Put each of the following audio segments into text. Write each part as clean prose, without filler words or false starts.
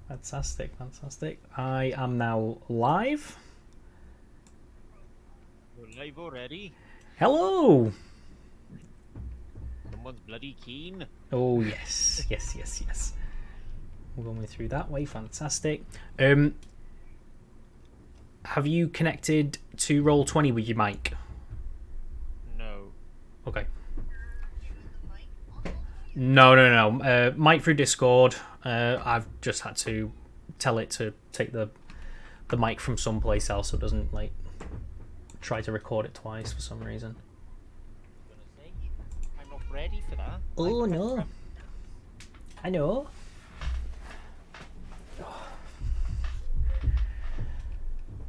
Fantastic, fantastic. I am now live. We're live already. Hello. Someone's bloody keen. Oh yes, yes. We're going through that way. Fantastic. Have you connected to Roll20 with your mic? No. Okay. No. Mic through Discord. I've just had to tell it to take the mic from someplace else so it doesn't like try to record it twice for some reason. I'm gonna say I'm not ready for that. Oh no. I know.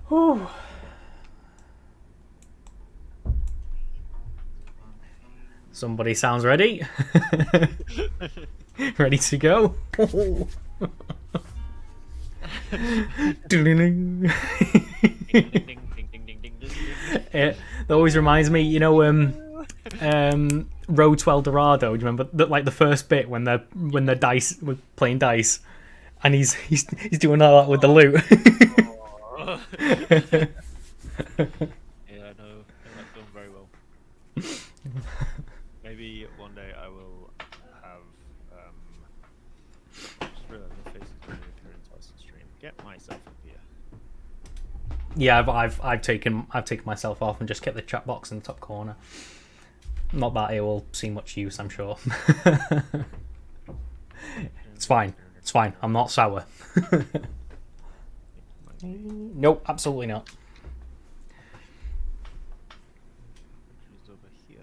Whew. Somebody sounds ready. Ready to go. That always reminds me, you know, Road to El Dorado. Do you remember that? Like the first bit when they're dice, we're playing dice, and he's doing all that with the loot. Yeah, I know that film very well. Maybe one day I will have. Just realised the face is going to appear twice on stream. Get myself up here. Yeah, I've taken myself off and just kept the chat box in the top corner. Not that it will see much use, I'm sure. It's fine. It's fine. I'm not sour. Nope, absolutely not. She's over here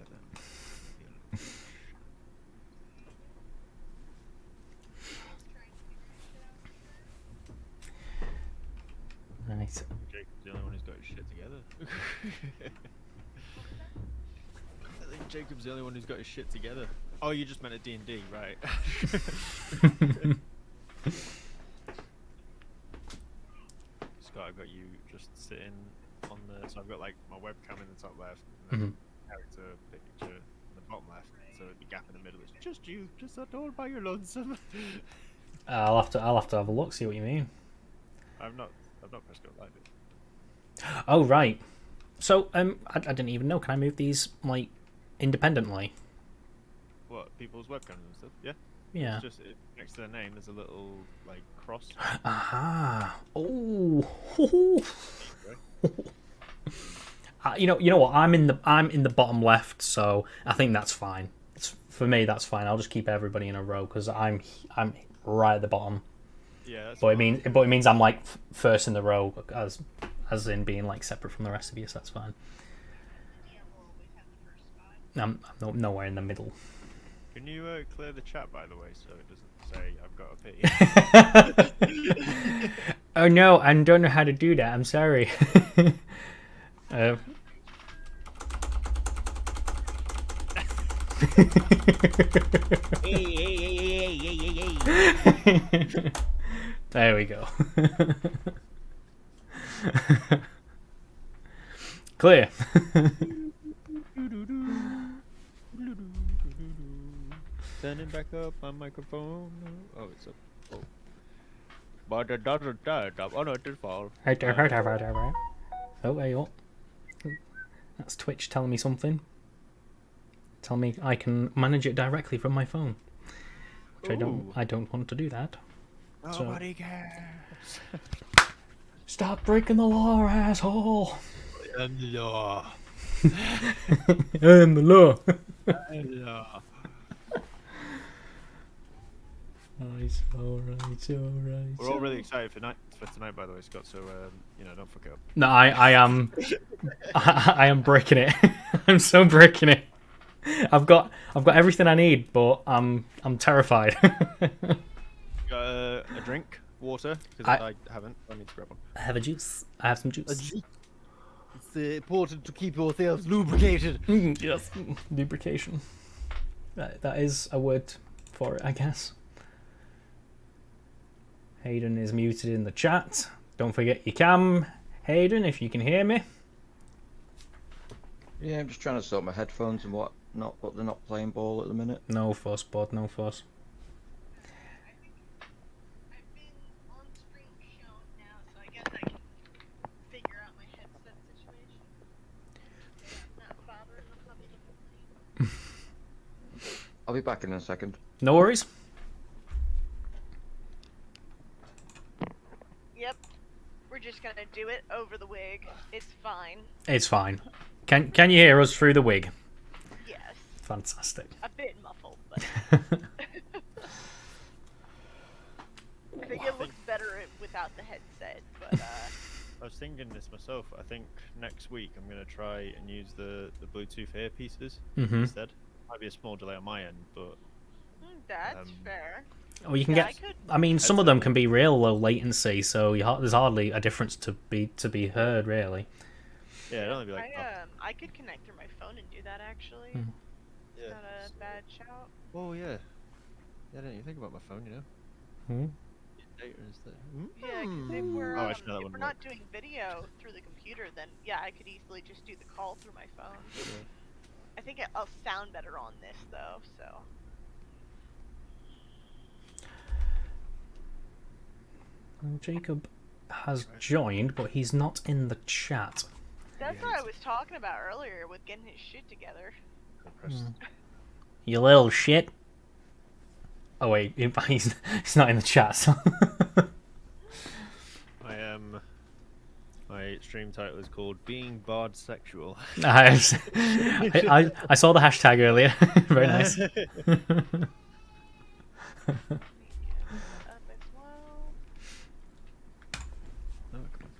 then. Right. Jacob's the only one who's got his shit together. I think Jacob's the only one who's got his shit together. Oh, you just meant a D&D, right? Scott, I've got you just sitting on the... So I've got like my webcam in the top left, and then character picture in the bottom left, so the gap in the middle is just you, just all by your lonesome. I'll have to have a look, see what you mean. I've not pressed go live yet. Oh right. So I didn't even know. Can I move these like independently? What, people's webcams and stuff? Yeah. Yeah. It's just next to their name, there's a little like cross. Aha. Oh. Right? You know what? I'm in the bottom left, so I think that's fine. For me, that's fine. I'll just keep everybody in a row because I'm right at the bottom. Yeah. That's But it fine. means I'm like first in the row as in being like separate from the rest of you. So that's fine. I'm nowhere in the middle. Can you clear the chat, by the way, so it doesn't say I've got a pity? Oh no, I don't know how to do that. I'm sorry. Hey. There we go. Clear. Turning back up my microphone. Oh, it's up. Oh. But it doesn't die. Oh no, it did fall. Oh, there you are. That's Twitch telling me something. Tell me I can manage it directly from my phone. Which I don't want to do that. Nobody cares. Stop breaking the law, asshole. I'm the law. I'm the law. I'm the law. Alright. We're all really excited for tonight, by the way, Scott. So don't fuck it up. No, I am. I am breaking it. I'm so breaking it. I've got everything I need, but I'm terrified. Got a drink, water, because I haven't. I need to grab one. I have a juice. I have some juice. It's important to keep yourselves lubricated. Yes, lubrication. That is a word for it, I guess. Hayden is muted in the chat. Don't forget your cam, Hayden, if you can hear me. Yeah, I'm just trying to sort my headphones and what not, but they're not playing ball at the minute. No fuss, bud, no fuss. back in a second. No worries. Yep. We're just gonna do it over the wig. It's fine. It's fine. Can you hear us through the wig? Yes. Fantastic. A bit muffled, but I think it looks better without the headset, but I was thinking this myself. I think next week I'm going to try and use the Bluetooth earpieces instead. Might be a small delay on my end, but that's fair. Well, you can Yeah, get. I mean, some of them can be real low latency, so there's hardly a difference to be heard, really. yeah, it'd only be like. I could connect through my phone and do that actually. Yeah. Not a bad shout. Oh yeah. Yeah, I didn't even think about my phone, you know. Hmm. Data instead. Yeah, because if we're, Oh, actually, no, that if wouldn't we're not work. doing video through the computer, then yeah, I could easily just do the call through my phone. Yeah. I think I'll sound better on this though, so. Jacob has joined, but he's not in the chat. That's what I was talking about earlier with getting his shit together. You little shit. Oh wait, he's not in the chat. So. My stream title is called "Being Bard Sexual." I saw the hashtag earlier. Very nice. Up as well. Oh, come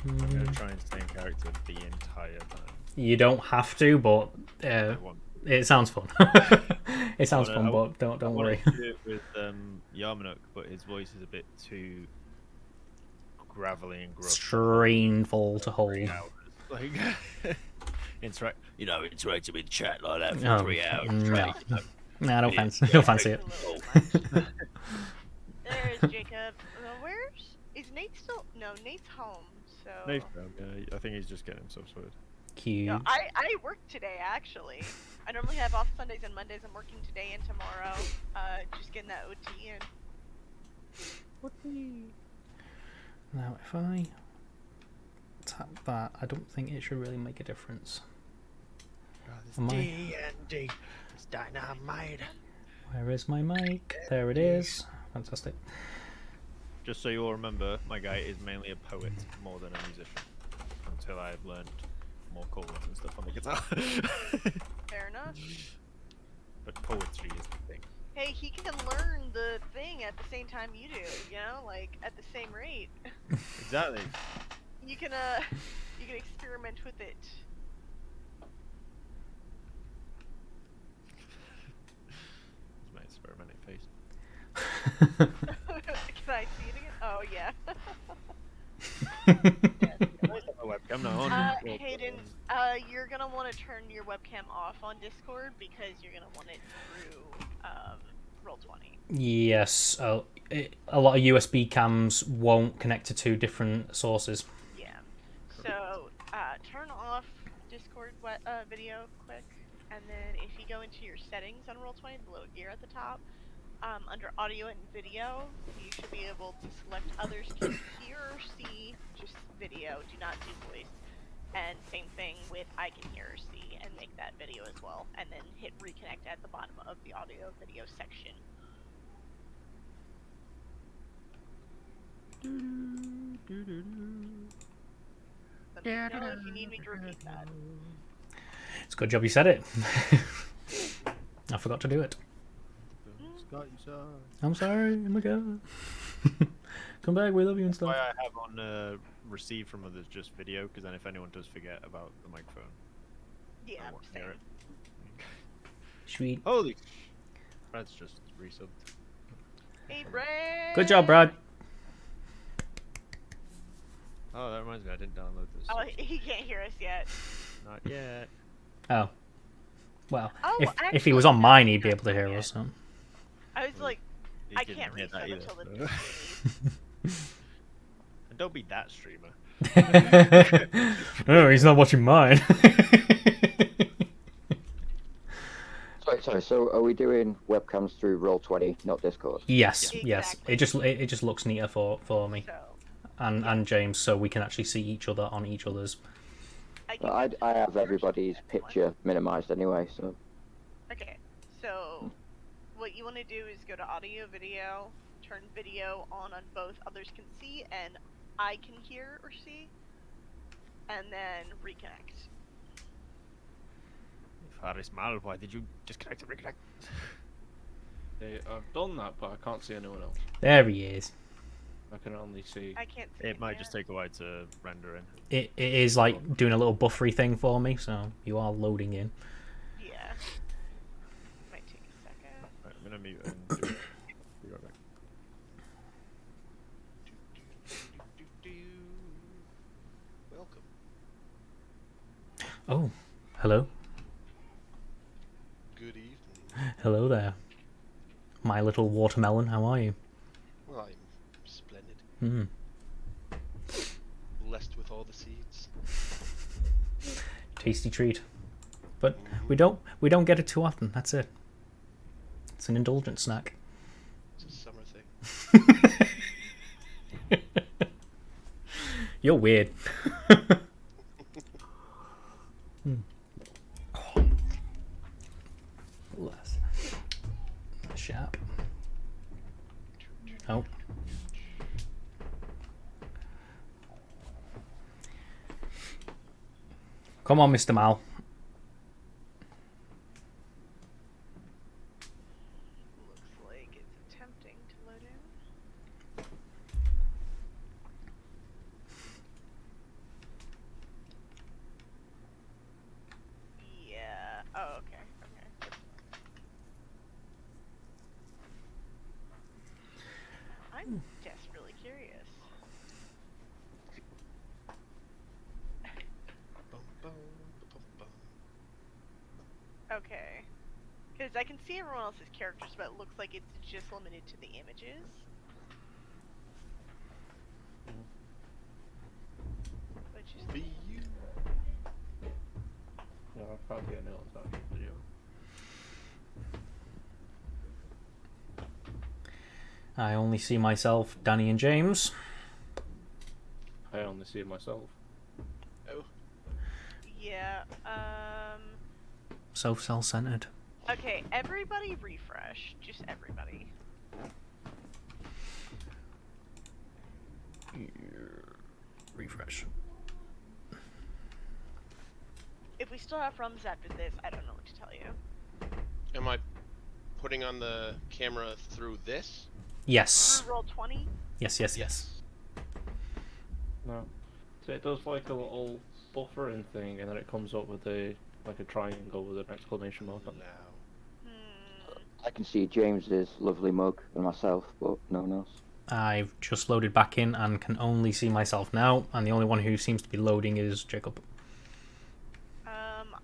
I'm gonna try and stay in character the entire time. You don't have to, but I want. it sounds fun. It sounds fun, but don't I worry. wanted to do it with Yarmanuk, but his voice is a bit too gravelly and gruff. Strainful to hold. 3 hours. Like, interacting with chat like that for Oh, 3 hours. no. straight. Nah, I don't fancy it. There's Jacob. Is Nate still? No, Nate's home. So. Nate's home, yeah, I think he's just getting himself sorted. Cute. No, I work today actually. I normally have off Sundays and Mondays. I'm working today and tomorrow. Just getting that OT in. Now, if I tap that, I don't think it should really make a difference. Am I- D&D. It's dynamite. Where is my mic? There it is. Fantastic. Just so you all remember, my guy is mainly a poet more than a musician. Until I've learned more chords and stuff on the guitar. Fair enough. But poetry is the thing. Hey, he can learn the thing at the same time you do. You know, like at the same rate. Exactly. You can experiment with it. It's my experimenting face. Can I see it again? Oh yeah. My webcam now on. Hayden, you're gonna want to turn your webcam off on Discord because you're gonna want it through Roll20. Yes, a lot of USB cams won't connect to two different sources. Yeah. So turn off Discord video quick, and then if you go into your settings on Roll20, the little gear at the top, under audio and video, you should be able to select others can hear or see, just video, do not do voice. And same thing with I can hear or see, and make that video as well. And then hit reconnect at the bottom of the audio video section. Let me know if you need me to repeat that. It's a good job you said it. I forgot to do it. Scott, you saw. I'm sorry. Oh my god. Come back. We love you and stuff. Why I have on receive from others just video, because then if anyone does forget about the microphone, Yeah, I won't same. hear it. Sweet. Holy! Brad's just resubbed. Hey, Brad! Good job, Brad. Oh, that reminds me, I didn't download this. Oh, he can't hear us yet. Not yet. Oh. Well, Oh, if he was on actually, mine, no, he'd be not able to hear yet. us. So. I was like, He I didn't can't hear that resub either, until the so. leaves. And don't be that streamer. Oh, he's not watching mine. Sorry. So are we doing webcams through Roll20, not Discord? Yes, Yeah. yes. Exactly. It just looks neater for me So and James, so we can actually see each other on each other's. I have everybody's picture minimized anyway, so. Okay, so what you want to do is go to audio video, turn video on both others can see and I can hear or see, and then reconnect. Faris Mal, why did you disconnect and reconnect? I've done that, but I can't see anyone else. There he is. I can only see. I can't see It might yet. just take a while to render in. It is like doing a little buffery thing for me, so you are loading in. Yeah. Might take a second. Right, I'm gonna mute and do it. Be right back. Welcome. Oh, hello. Good evening. Hello there. My little watermelon, how are you? Well, I'm splendid. Hmm. Blessed with all the seeds. Tasty treat. But we don't get it too often, that's it. It's an indulgent snack. It's a summer thing. You're weird. Less sharp. Oh. Come on, Mr. Mal. Looks like it's attempting to load in. Yeah. Oh, okay. Okay. I'm just really curious. Bum, bum, bum, bum. Okay. Because I can see everyone else's characters, but it looks like it's just limited to the images. Which is Be you. No, I can't see anyone else on the video. I only see myself, Danny, and James. I only see myself. Oh, yeah. So self-centered. Okay, everybody refresh. Just everybody. Refresh. If we still have problems after this, I don't know what to tell you. am I putting on the camera through this? Yes. Roll 20. Yes, yes, yes. No. So it does like a little buffering thing, and then it comes up with a triangle with an exclamation mark on it. Now. I can see James's lovely mug and myself, but no one else. I've just loaded back in and can only see myself now, and the only one who seems to be loading is Jacob.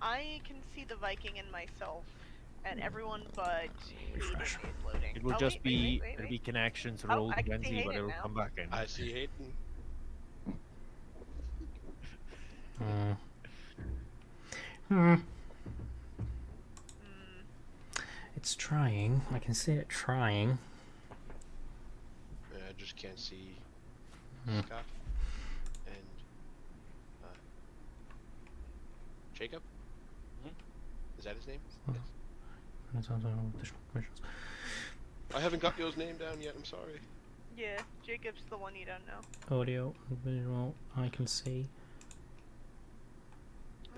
I can see the Viking and myself, and everyone but Hayden Refresh. is loading. It will Oh, just wait, be wait, wait, a reconnection to Oh, roll I can see 20, but Hayden it'll now. come back in. I see Hayden. It's trying. I can see it trying. I just can't see Scott and Jacob. Is that his name? Yes. I haven't got Yo's name down yet. I'm sorry. Yeah, Jacob's the one you don't know. Audio, visual, I can see.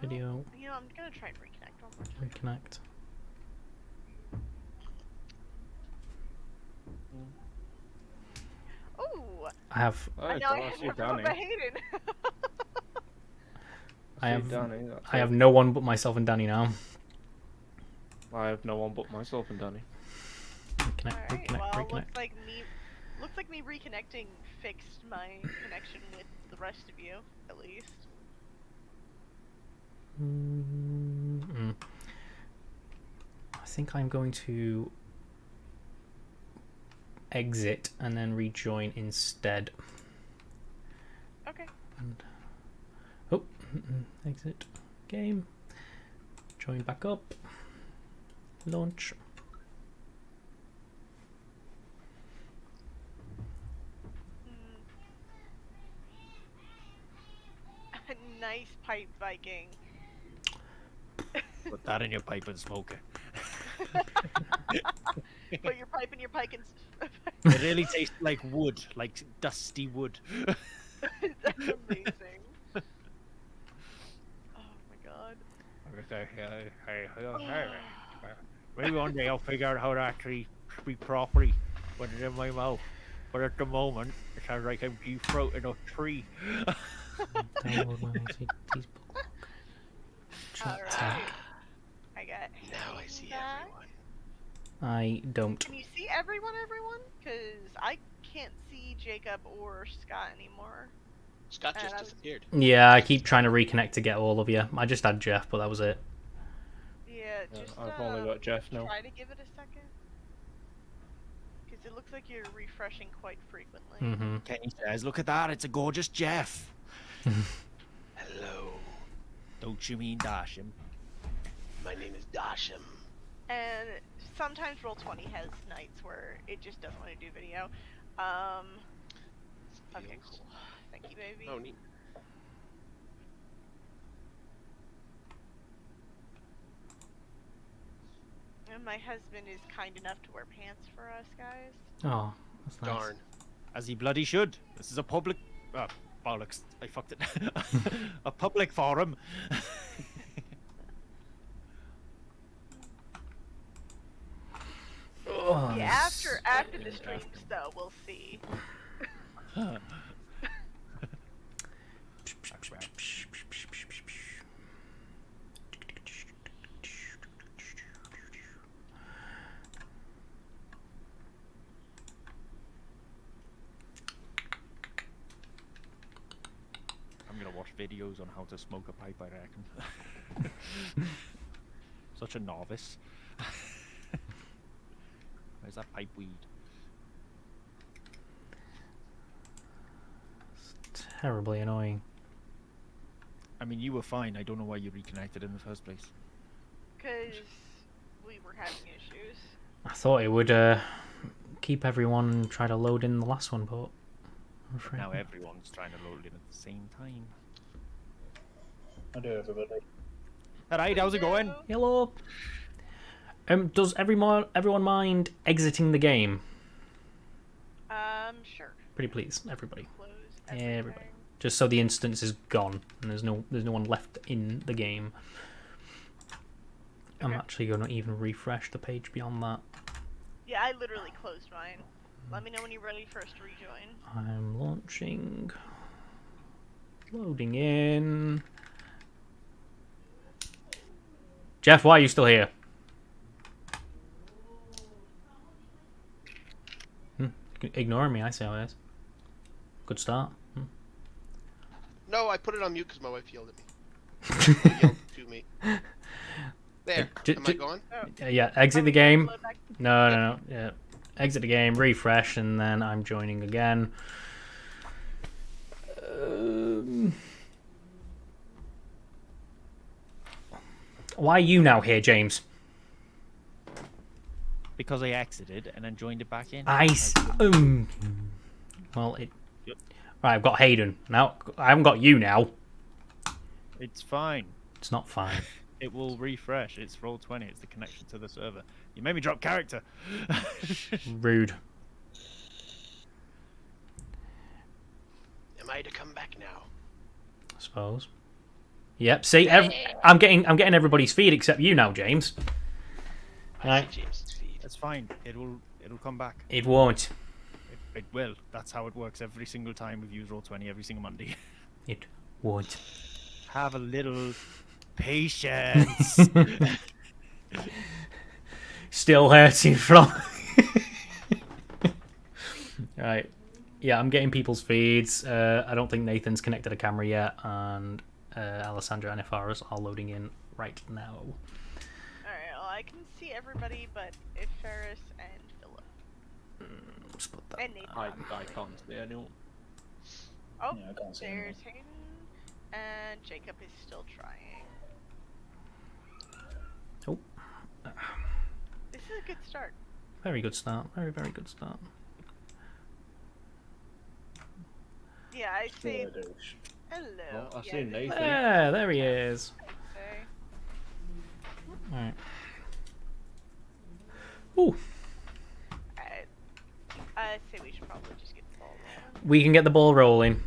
Video, You know, I'm gonna try and reconnect one more time. reconnect. Ooh! I have Hey, Now I I have see to Danny. remember Hayden. I have Danny. That's I it. have no one but myself and Danny now. I have no one but myself and Danny. Reconnect, Alright, reconnect, well, reconnect. looks like me reconnecting fixed my connection with the rest of you, at least. I think I'm going to exit and then rejoin instead. Okay. And exit game. Join back up. Launch. Nice pipe Viking. Put that in your pipe and smoke it. Put your pipe in your pike and. It really tastes like wood, like dusty wood. That's amazing. Oh my god. Maybe one day I'll figure out how to actually speak properly when it's in my mouth. But at the moment, it sounds like I'm deep throating a tree. Alright. I got. Now I see that. everyone. I don't. Can you see everyone? Because I can't see Jacob or Scott anymore. Scott just disappeared. Yeah, I keep trying to reconnect to get all of you. I just had Jeff, but that was it. Yeah, just I've only got Jeff now. try to give it a second. Because it looks like you're refreshing quite frequently. Mm-hmm. Kenny says, "Look at that! It's a gorgeous Jeff." Hello. Don't you mean Dashim? My name is Dashim. And sometimes Roll20 has nights where it just doesn't want to do video. Okay, cool. Thank you, baby. Oh, neat. And my husband is kind enough to wear pants for us, guys. Oh, that's nice. Darn. As he bloody should. This is a public. Bollocks! I fucked it. A public forum. Oh, Yeah, after the streams, though, we'll see. I'm gonna watch videos on how to smoke a pipe, I reckon. Such a novice. Where's that pipe weed? It's terribly annoying. I mean, you were fine. I don't know why you reconnected in the first place. Because we were having issues. I thought it would keep everyone and try to load in the last one, but I'm afraid Now not. everyone's trying to load in at the same time. I do, everybody. Alright, how's it going? Hello. Does everyone mind exiting the game? Sure. Pretty please, everybody. Close Everybody. everything. Just so the instance is gone and there's no one left in the game. I'm Okay. actually going to even refresh the page beyond that. Yeah, I literally closed mine. Let me know when you're ready for us to rejoin. I'm launching. Loading in. Jeff, why are you still here? Ignoring me, I see how it is. Good start. No, I put it on mute because my wife yelled at me. Yelled to me. There. Am I gone? Yeah, exit the game. Load back- No. Yeah. Exit the game, refresh, and then I'm joining again. Why are you now here, James? Because I exited and then joined it back in. Well, it. Yep. Right, I've got Hayden. Now, I haven't got you now. It's fine. It's not fine. It will refresh. It's Roll20. It's the connection to the server. You made me drop character. Rude. Am I to come back now? I suppose. Yep. See, I'm getting everybody's feed except you now, James. I Right. see James's feed. It's fine. It'll come back. It won't. It will. That's how it works every single time we've used Roll20 every single Monday. It won't. Have a little patience. Still hurting from. Right. Yeah, I'm getting people's feeds. I don't think Nathan's connected a camera yet, and Alessandra and Ifaras are loading in right now. Alright, well, I can see everybody, but if Ferris and Philip. Just put that. And Nathan. I can't see anyone. Oh, Yeah, I can't see there's Hayden. And Jacob is still trying. is a good start. Very good start. Very, very good start. Yeah, I say Yeah, douche. hello. Oh, I Yeah, see Nathan. Yeah, there he is. say. Alright. Ooh, I say we should probably just get the ball rolling. we can get the ball rolling.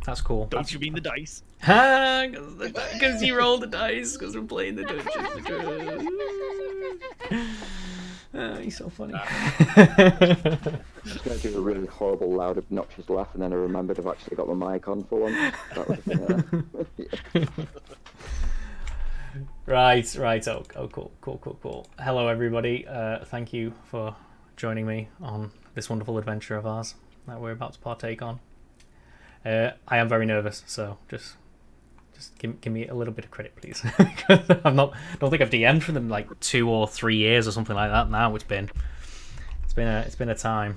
That's cool. Don't you mean the dice? Ha! Because you roll the dice, because we're playing the Dungeons. He's so funny. I was going to do a really horrible, loud, obnoxious laugh, and then I remembered I've actually got my mic on for once. That was the thing. Right. Oh, cool. Hello, everybody. Thank you for joining me on this wonderful adventure of ours that we're about to partake on. I am very nervous, so just give me a little bit of credit, please. Because don't think I've DM'd for them like 2 or 3 years or something like that. Now it's been a time.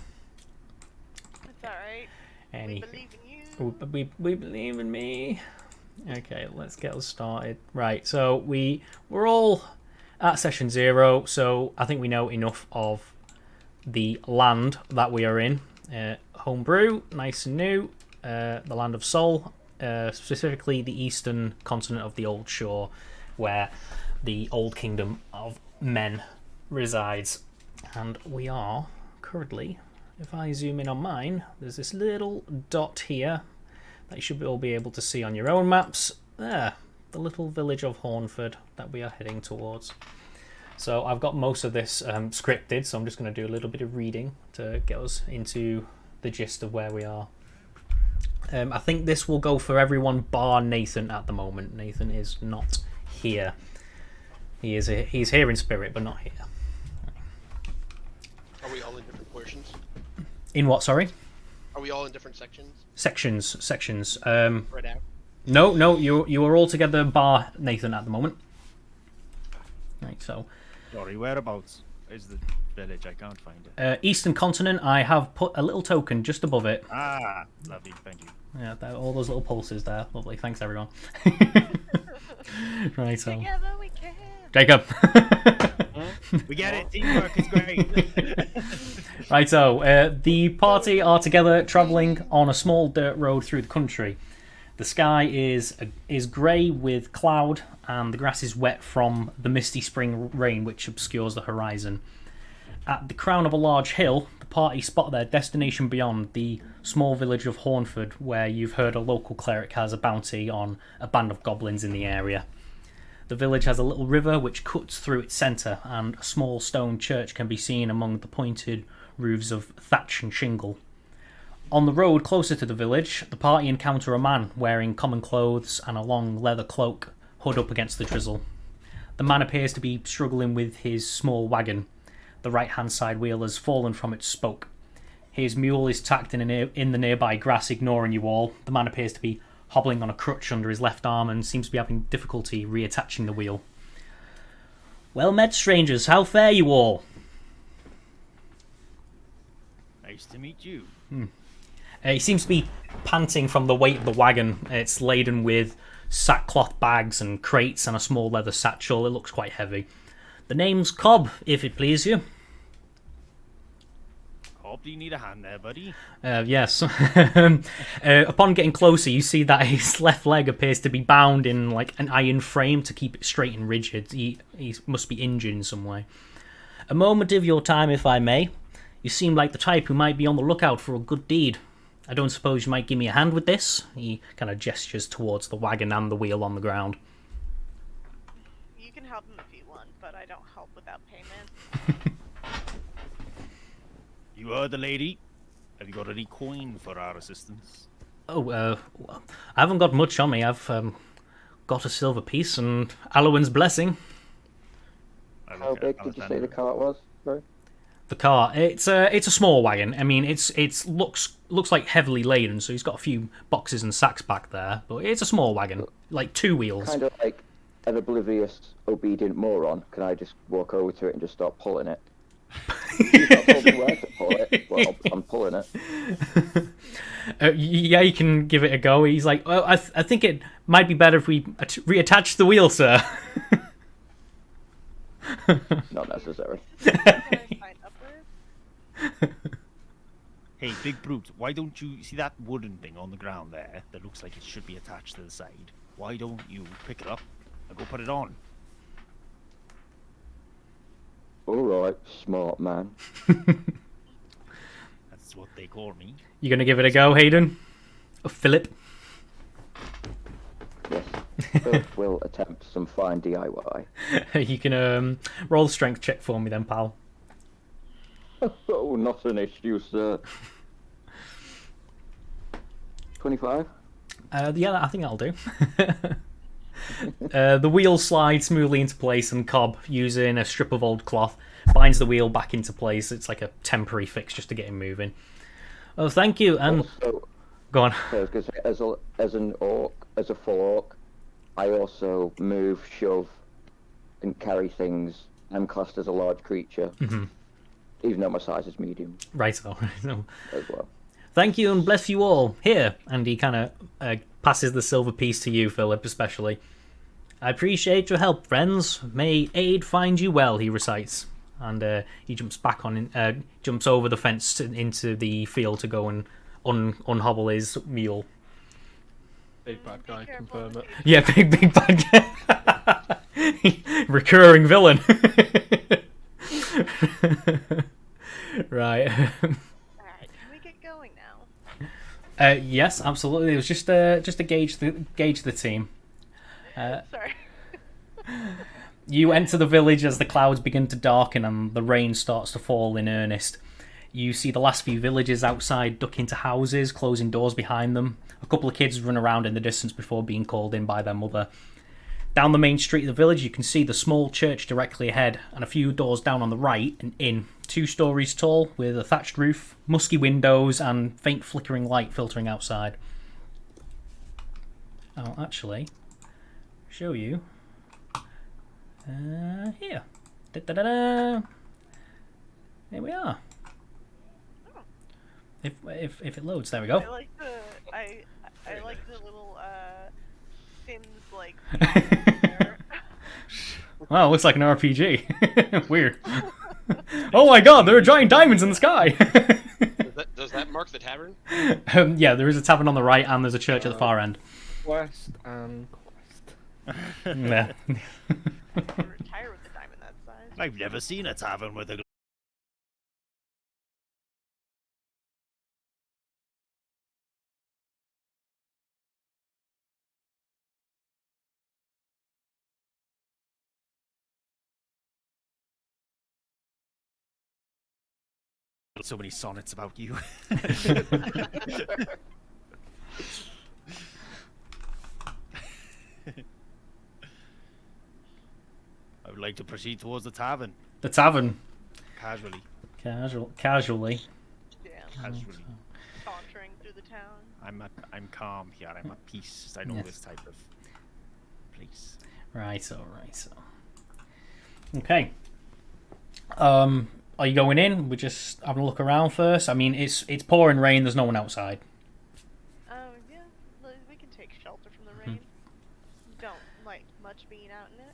It's alright. Any, We believe in you. we believe in me. Okay, let's get us started. Right, so we're all at session 0, so I think we know enough of the land that we are in. Homebrew, nice and new. The land of Sol, specifically the eastern continent of the Old Shore, where the Old Kingdom of Men resides. And we are currently, if I zoom in on mine, there's this little dot here that you should all be able to see on your own maps. There, the little village of Hornford that we are heading towards. So I've got most of this scripted, so I'm just going to do a little bit of reading to get us into the gist of where we are. I think this will go for everyone bar Nathan at the moment. Nathan is not here. He's here in spirit, but not here. Are we all in different portions? In what, sorry? Are we all in different sections? Sections. Spread out. No, you are all together bar Nathan at the moment. Right, so Sorry, whereabouts is the village? I can't find it. Eastern Continent, I have put a little token just above it. Ah, lovely, thank you. Yeah, all those little pulses there. Lovely, thanks everyone. Right, so Together we can. Jacob. We get it, teamwork is great. Right, so the party are together travelling on a small dirt road through the country. The sky is grey with cloud, and the grass is wet from the misty spring rain which obscures the horizon. At the crown of a large hill, the party spot their destination beyond, the small village of Hornford, where you've heard a local cleric has a bounty on a band of goblins in the area. The village has a little river which cuts through its centre, and a small stone church can be seen among the pointed roofs of thatch and shingle. On the road closer to the village, the party encounter a man wearing common clothes and a long leather cloak, hood up against the drizzle. The man appears to be struggling with his small wagon. The right-hand side wheel has fallen from its spoke. His mule is tacked in the nearby grass, ignoring you all. The man appears to be hobbling on a crutch under his left arm and seems to be having difficulty reattaching the wheel. Well met, strangers. How fare you all? Nice to meet you. He seems to be panting from the weight of the wagon. It's laden with sackcloth bags and crates and a small leather satchel. It looks quite heavy. The name's Cobb, if it please you. Hope you need a hand there, buddy. Yes. Upon getting closer, you see that his left leg appears to be bound in like an iron frame to keep it straight and rigid. He must be injured in some way. A moment of your time, if I may. You seem like the type who might be on the lookout for a good deed. I don't suppose you might give me a hand with this? He kind of gestures towards the wagon and the wheel on the ground. You can help him if you want, but I don't help without payment. You heard the lady. Have you got any coin for our assistance? Oh, I haven't got much on me. I've got a silver piece and Alwyn's blessing. How big did you say the cart was? Sorry. The car, it's a small wagon. I mean, it looks like heavily laden, so he's got a few boxes and sacks back there. But it's a small wagon, like 2 wheels. Kind of like an oblivious, obedient moron. Can I just walk over to it and just start pulling it? You've not told me where to pull it. Well, I'm pulling it. Yeah, you can give it a go. He's like, well, I think it might be better if we reattach the wheel, sir. Not necessary. I sign up with? Hey, Big Brute, why don't you see that wooden thing on the ground there that looks like it should be attached to the side? Why don't you pick it up and go put it on? Alright, smart man. That's what they call me. You gonna give it a go, Hayden? Or Philip? Yes. First we'll attempt some fine DIY. You can roll a strength check for me then, pal. Oh, not an issue, sir. 25? Yeah, I think that'll do. The wheel slides smoothly into place, and Cobb, using a strip of old cloth, binds the wheel back into place. It's like a temporary fix just to get him moving. Oh, thank you, and... Also, Go on. I was gonna say, as an orc, as a full orc, I also move, shove, and carry things. I'm classed as a large creature, even though my size is medium Right, as well. Thank you, and bless you all. Here, and he kind of passes the silver piece to you, Philip, especially. I appreciate your help, friends. May aid find you well, he recites. And he jumps back on, jumps over the fence into the field to go and unhobble his mule. Big bad guy, careful confirm with it. Yeah, big bad guy. Recurring villain. Right. Alright, can we get going now? Yes, absolutely. It was just to gauge the team. Sorry. You enter the village as the clouds begin to darken and the rain starts to fall in earnest. You see the last few villagers outside duck into houses, closing doors behind them. A couple of kids run around in the distance before being called in by their mother. Down the main street of the village, you can see the small church directly ahead, and a few doors down on the right, an inn, 2 stories tall, with a thatched roof, musky windows, and faint flickering light filtering outside. I'll actually show you here. Da-da-da-da. Here we are. If it loads, there we go. I like the I like the little Sims like there. Wow, looks like an RPG. Weird. Oh my god, there are giant diamonds in the sky! Does that mark the tavern? Yeah, there is a tavern on the right and there's a church at the far end. Quest and quest. Yeah. Retire with the diamond that size. I've never seen a tavern with a... So many sonnets about you. I would like to proceed towards the tavern. The tavern. Casually. Casually. Yeah. Casually. Sauntering through the town. I'm calm here. I'm at peace. I know Yes. this type of place. Right, so. Okay. Are you going in? We're just having a look around first. I mean, it's pouring rain. There's no one outside. Yeah, we can take shelter from the rain. Don't like much being out in it.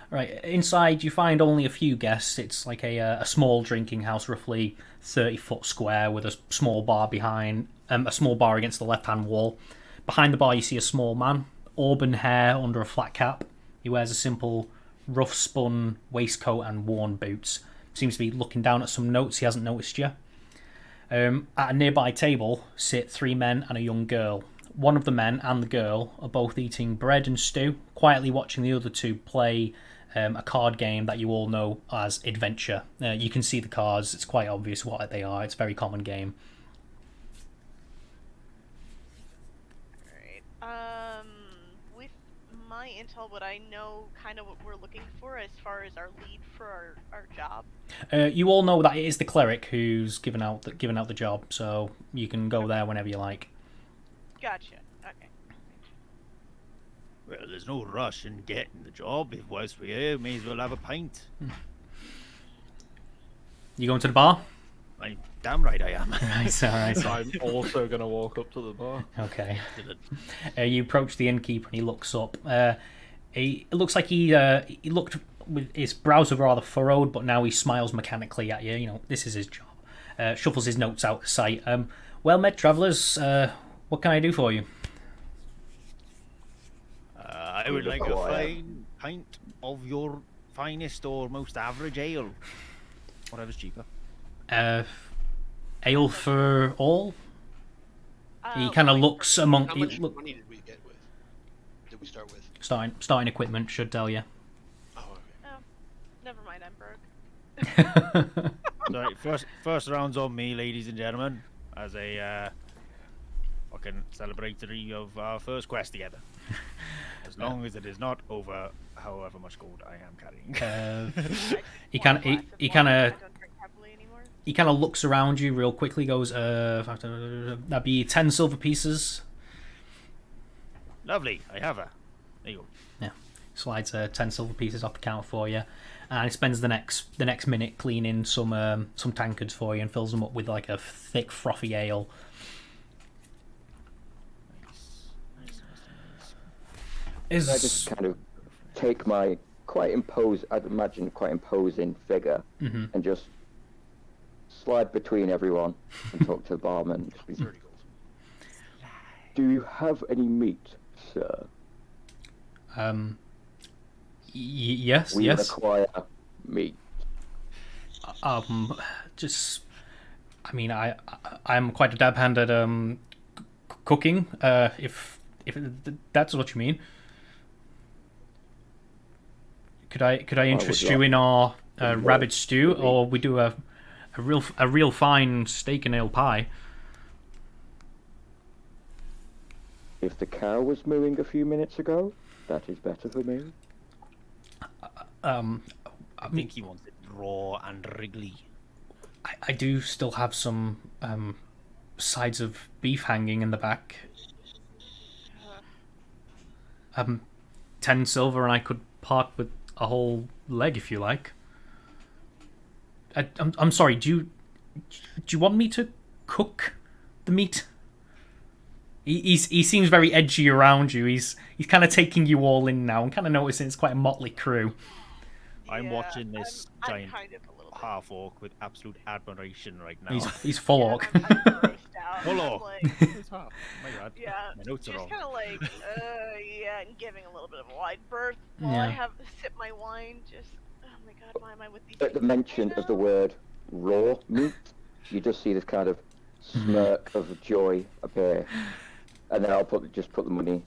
Right, inside you find only a few guests. It's like a small drinking house, roughly 30-foot square, with a small bar behind, a small bar against the left-hand wall. Behind the bar, you see a small man, auburn hair under a flat cap. He wears a simple, rough-spun waistcoat and worn boots. Seems to be looking down at some notes. He hasn't noticed you. At a nearby table sit 3 men and a young girl. One of the men and the girl are both eating bread and stew, quietly watching the other 2 play a card game that you all know as Adventure. You can see the cards. It's quite obvious what they are. It's a very common game. Alright. With my intel, would I know kind of what we're looking for as far as our lead for our job? You all know that it is the cleric who's given out the job, so you can go there whenever you like. Gotcha. Okay. Well, there's no rush in getting the job. If whilst we're here, may as well have a pint. You going to the bar? I'm damn right I am. Right, alright. So I'm also gonna walk up to the bar. Okay. You approach the innkeeper and he looks up. It looks like he looked with his brows are rather furrowed, but now he smiles mechanically at you. You know, this is his job. Shuffles his notes out of sight. Well met, travellers. What can I do for you? I would like a fine pint of your finest or most average ale. Whatever's cheaper. Ale for all? He kind of looks among... How much money did we get with? Did we start with? Starting equipment should tell you. Oh, okay. Oh, never mind, I'm broke. Sorry, first round's on me, ladies and gentlemen, as a fucking celebratory of our first quest together. As long as it is not over however much gold I am carrying. He kind of I don't drink heavily anymore. he kind of looks around you real quickly. Goes, that'd be 10 silver pieces. Lovely, I have her. There you go. Yeah, slides 10 silver pieces off the counter for you, and he spends the next minute cleaning some tankards for you and fills them up with like a thick frothy ale. I just kind of take my I'd imagine quite imposing figure, and just slide between everyone and talk to the barman. Just be, 30 gold. do you have any meat, sir? Yes, We yes. require meat. Just, I mean, I'm quite a dab hand at cooking. If that's what you mean. Could I interest you in our rabbit stew, or we do a real fine steak and ale pie? If the cow was mooing a few minutes ago, that is better for me. I think he wants it raw and wriggly. I do still have some sides of beef hanging in the back. 10 silver, and I could part with a whole leg if you like. I'm sorry. Do you want me to cook the meat? He seems very edgy around you. He's kind of taking you all in now, and kind of noticing it's quite a motley crew. I'm Yeah, watching this I'm giant kind of a little bit. half orc with absolute admiration right now. He's full orc. I'm grossed out. Full I'm orc. like, It's half. Oh my god. yeah, My notes are just wrong. kind of like, yeah, and giving a little bit of a wide berth while I Yeah. have sip my wine. Just, oh my god, why am I with these? At the people mention right of the now? word raw meat, you just see this kind of smirk of joy appear, and then I'll just put the money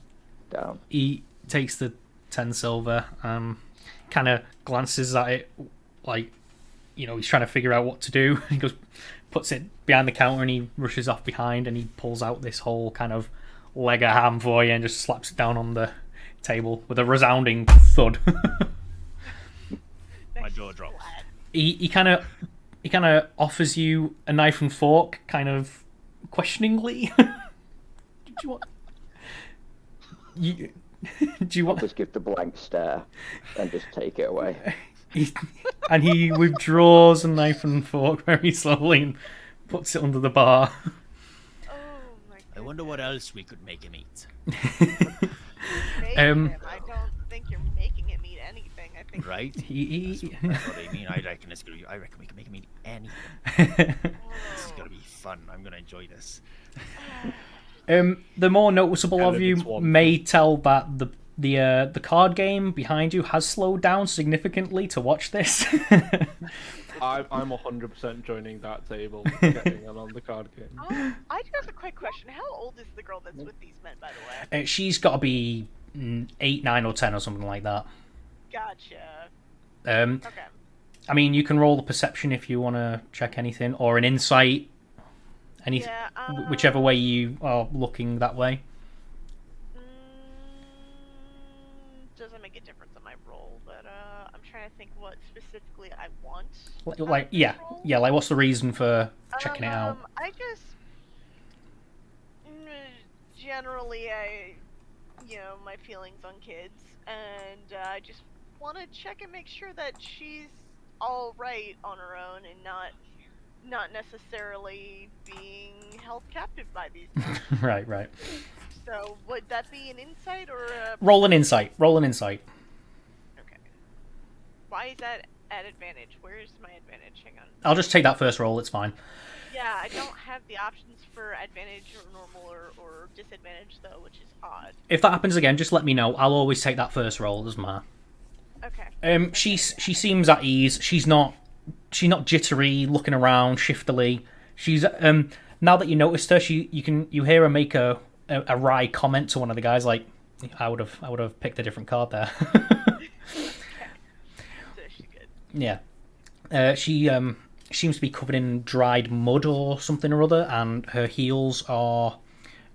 down. He takes the 10 silver, kind of glances at it, like, you know, he's trying to figure out what to do. He goes, puts it behind the counter, and he rushes off behind, and he pulls out this whole kind of leg of ham for you and just slaps it down on the table with a resounding thud. My jaw drops. he kind of offers you a knife and fork, kind of questioningly. Do you want? Do you want? Just give the blank stare and just take it away. And he withdraws a knife and fork very slowly and puts it under the bar. Oh my god. I wonder what else we could make him eat. I don't think you're making him eat anything. I think. Right? He That's what I mean. I reckon we can make him eat anything. This is gonna be fun. I'm gonna enjoy this. The more noticeable of you Elements one. may tell that the card game behind you has slowed down significantly to watch this. I'm 100% joining that table, getting in on the card game. Oh, I do have a quick question. How old is the girl that's with these men, by the way? She's got to be 8, 9, or 10 or something like that. Gotcha. Okay. Okay. I mean, you can roll a perception if you want to check anything, or an insight. Yeah, Whichever way you are looking that way. Doesn't make a difference on my roll, but I'm trying to think what specifically I want. Like, yeah, like what's the reason for checking it out? I just generally, my feelings on kids, and I just want to check and make sure that she's all right on her own and not necessarily being held captive by these men. Right. So would that be an insight or a... Roll an insight. Okay. Why is that at advantage? Where is my advantage? Hang on. I'll just take that first roll. It's fine. Yeah, I don't have the options for advantage or normal or disadvantage though, which is odd. If that happens again, just let me know. I'll always take that first roll. It doesn't matter. Okay. She seems at ease. She's not jittery, looking around shiftily. She's now that you noticed her, you hear her make a wry comment to one of the guys like, I would have picked a different card there. So she's good. Yeah. She seems to be covered in dried mud or something or other, and her heels are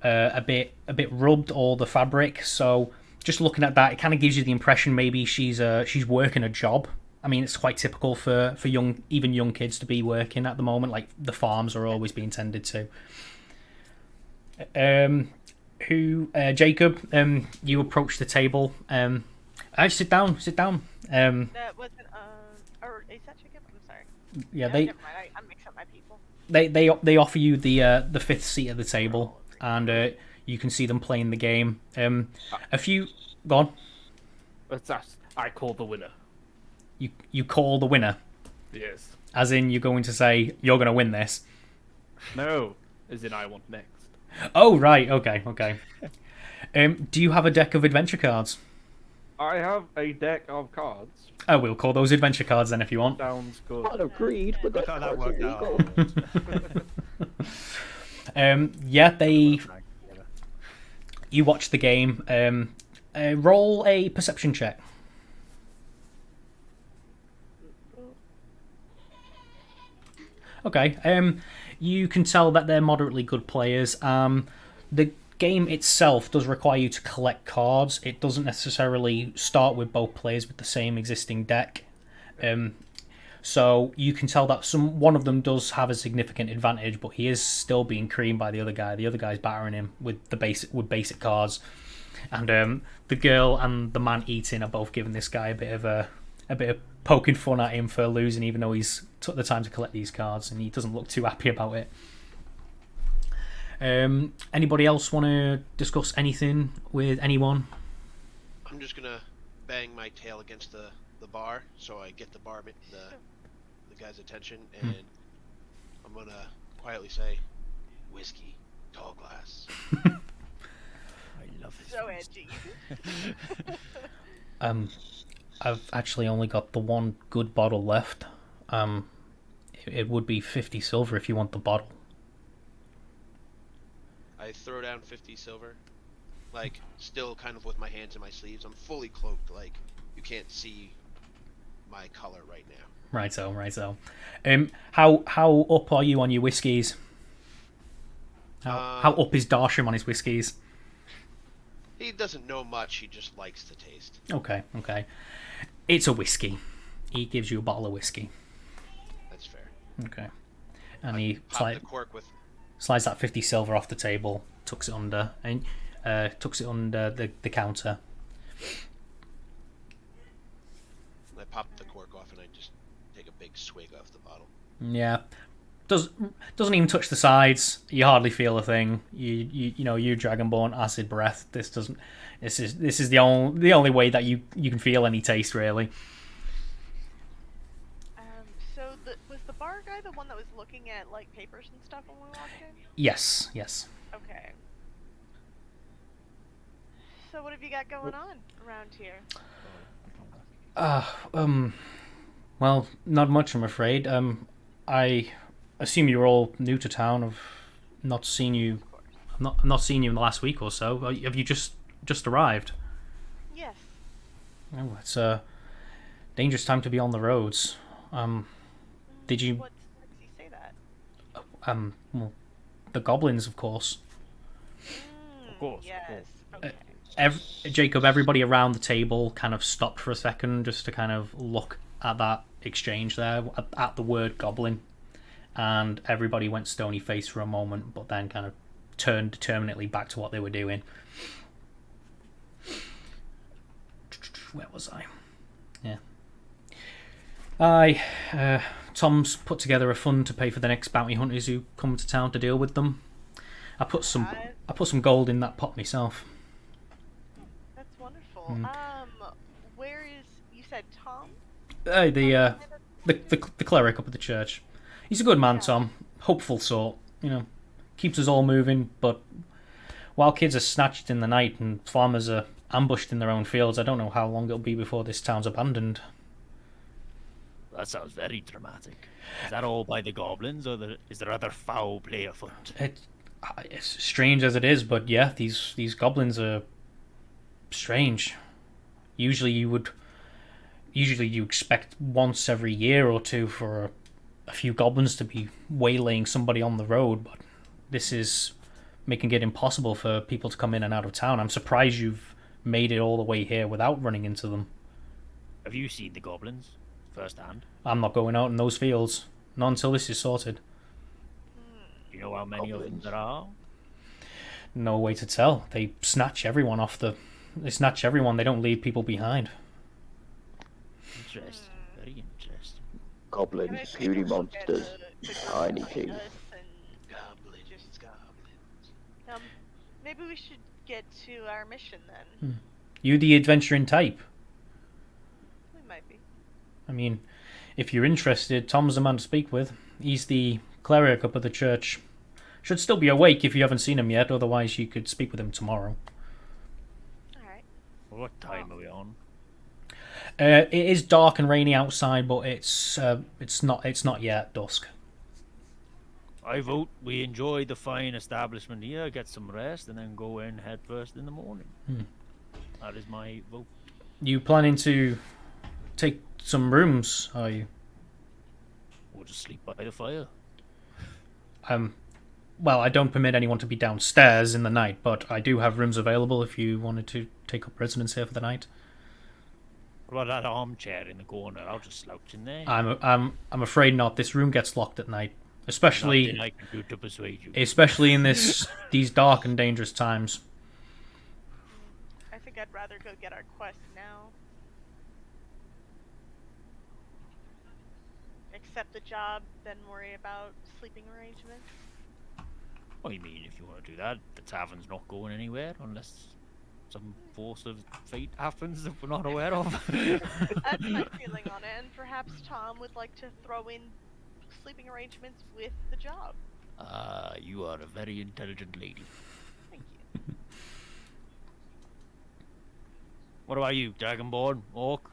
a bit rubbed, all the fabric. So just looking at that, it kind of gives you the impression maybe she's working a job. I mean, it's quite typical for young kids to be working at the moment. Like the farms are always being tended to. Jacob, you approach the table. Sit down. That wasn't or is that Jacob? I'm sorry. Yeah, No, they never mind. I mix up my people. they offer you the fifth seat at the table, and you can see them playing the game. A few gone. I call the winner. You call the winner, Yes. as in you're going to say you're going to win this. No, as in I want next. Oh right, okay. Do you have a deck of adventure cards? I have a deck of cards. Oh, we'll call those adventure cards then if you want. Sounds good. Part of greed, but Look that's how that quite worked out. illegal. Yeah, you watch the game. Roll a perception check. Okay. You can tell that they're moderately good players. The game itself does require you to collect cards. It doesn't necessarily start with both players with the same existing deck. So you can tell that one of them does have a significant advantage, but he is still being creamed by the other guy. The other guy's battering him with basic cards, and the girl and the man eating are both giving this guy a bit of poking fun at him for losing, even though he's took the time to collect these cards, and he doesn't look too happy about it. Anybody else want to discuss anything with anyone? I'm just gonna bang my tail against the bar so I get the guy's attention, and I'm gonna quietly say, "Whiskey, tall glass." I love this. So edgy. I've actually only got the one good bottle left. It would be 50 silver if you want the bottle. I throw down 50 silver, like still kind of with my hands in my sleeves. I'm fully cloaked, like you can't see my color right now. Righto. How up are you on your whiskies? How up is Darsham on his whiskies? He doesn't know much. He just likes to taste. Okay. It's a whiskey. He gives you a bottle of whiskey. That's fair. Okay. And I he pop the cork with. slides that 50 silver off the table, tucks it under the counter. I pop the cork off and I just take a big swig off the bottle. Yeah. Doesn't even touch the sides. You hardly feel a thing. You Dragonborn acid breath. This is the only way that you can feel any taste really. So was the bar guy the one that was looking at like papers and stuff when we walked in? Yes. Okay. So what have you got going on around here? Well, not much, I'm afraid. I assume you're all new to town. I've not seen you. I've not seen you in the last week or so. Have you just arrived? Yes. Oh, it's a dangerous time to be on the roads. Did you? What makes you say that? Well, the goblins, of course. Of course. Yes. Okay. Jacob, everybody around the table kind of stopped for a second just to kind of look at that exchange there, at the word goblin, and everybody went stony faced for a moment, but then kind of turned determinately back to what they were doing. Where was I? Yeah. Tom's put together a fund to pay for the next bounty hunters who come to town to deal with them. I put some gold in that pot myself. That's wonderful. Mm. Where is, you said Tom? The cleric up at the church. He's a good man, Tom. Hopeful sort. Keeps us all moving. But while kids are snatched in the night and farmers are ambushed in their own fields, I don't know how long it'll be before this town's abandoned. That sounds very dramatic. Is that all by the goblins, or is there other foul play afoot? It's strange as it is, but yeah, these goblins are strange. Usually you expect once every year or two for a few goblins to be waylaying somebody on the road, but this is making it impossible for people to come in and out of town. I'm surprised you've made it all the way here without running into them. Have you seen the goblins firsthand? I'm not going out in those fields, not until this is sorted. Do you know how many of them there are? No way to tell. They snatch everyone They snatch everyone. They don't leave people behind. Interesting. Very interesting. Goblins, puny monsters, tiny teeth. Goblins. Maybe we should get to our mission then. You the adventuring type? We might be. I mean, if you're interested, Tom's the man to speak with. He's the cleric up at the church. Should still be awake if you haven't seen him yet, otherwise you could speak with him tomorrow. Alright. What time are we on? It is dark and rainy outside, but it's not yet dusk. I vote we enjoy the fine establishment here, get some rest, and then go in head first in the morning. That is my vote. You planning to take some rooms, are you? Or just sleep by the fire. Well, I don't permit anyone to be downstairs in the night, but I do have rooms available if you wanted to take up residence here for the night. What about that armchair in the corner? I'll just slouch in there. I'm afraid not. This room gets locked at night, especially Nothing I can do to persuade you. especially in these dark and dangerous times. I think I'd rather go get our quest now. Accept the job, then worry about sleeping arrangements. What do you mean, if you want to do that? The tavern's not going anywhere unless some force of fate happens that we're not aware of. That's my feeling on it, and perhaps Tom would like to throw in sleeping arrangements with the job. You are a very intelligent lady. Thank you. What about you, Dragonborn? Orc?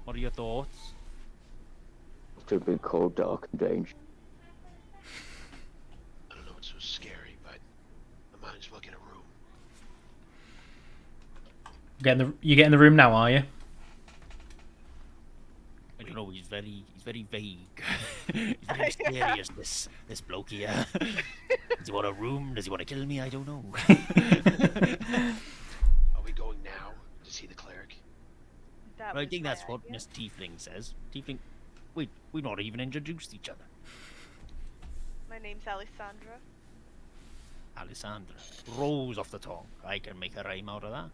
What are your thoughts? To be cold, dark, and dangerous. I don't know what's so scary, but I might as well get a room. You getting the room now, are you? I don't know. He's very vague. He's very mysterious. This bloke here. Does he want a room? Does he want to kill me? I don't know. Are we going now to see the cleric? I think that's what Miss Tiefling says. Tiefling, wait, we've not even introduced each other. My name's Alessandra. Alessandra. Rolls off the tongue. I can make a rhyme out of that.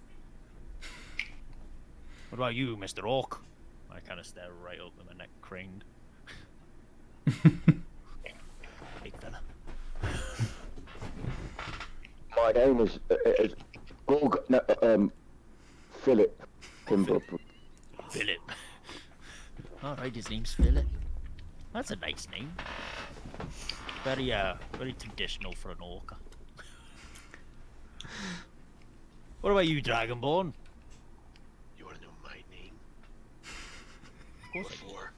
What about you, Mr. Orc? I kind of stare right up with my neck craned. Big fella. My name is Philip Pimbleby. Philip. Alright, his name's Philip. That's a nice name. Very traditional for an orc. What about you, Dragonborn? You want to know my name? Of course I do. Before?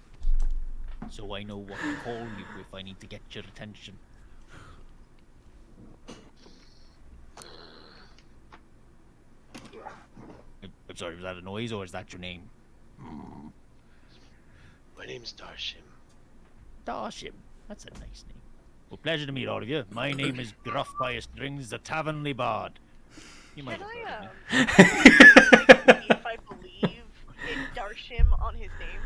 So I know what to call you if I need to get your attention. I'm sorry, was that a noise or is that your name? My name's Darshim. Darshim. That's a nice name. Well, pleasure to meet all of you. My name is Gruff by a Strings, the Tavernly Bard. You might Can have heard of me. see if I believe in Darshim on his name?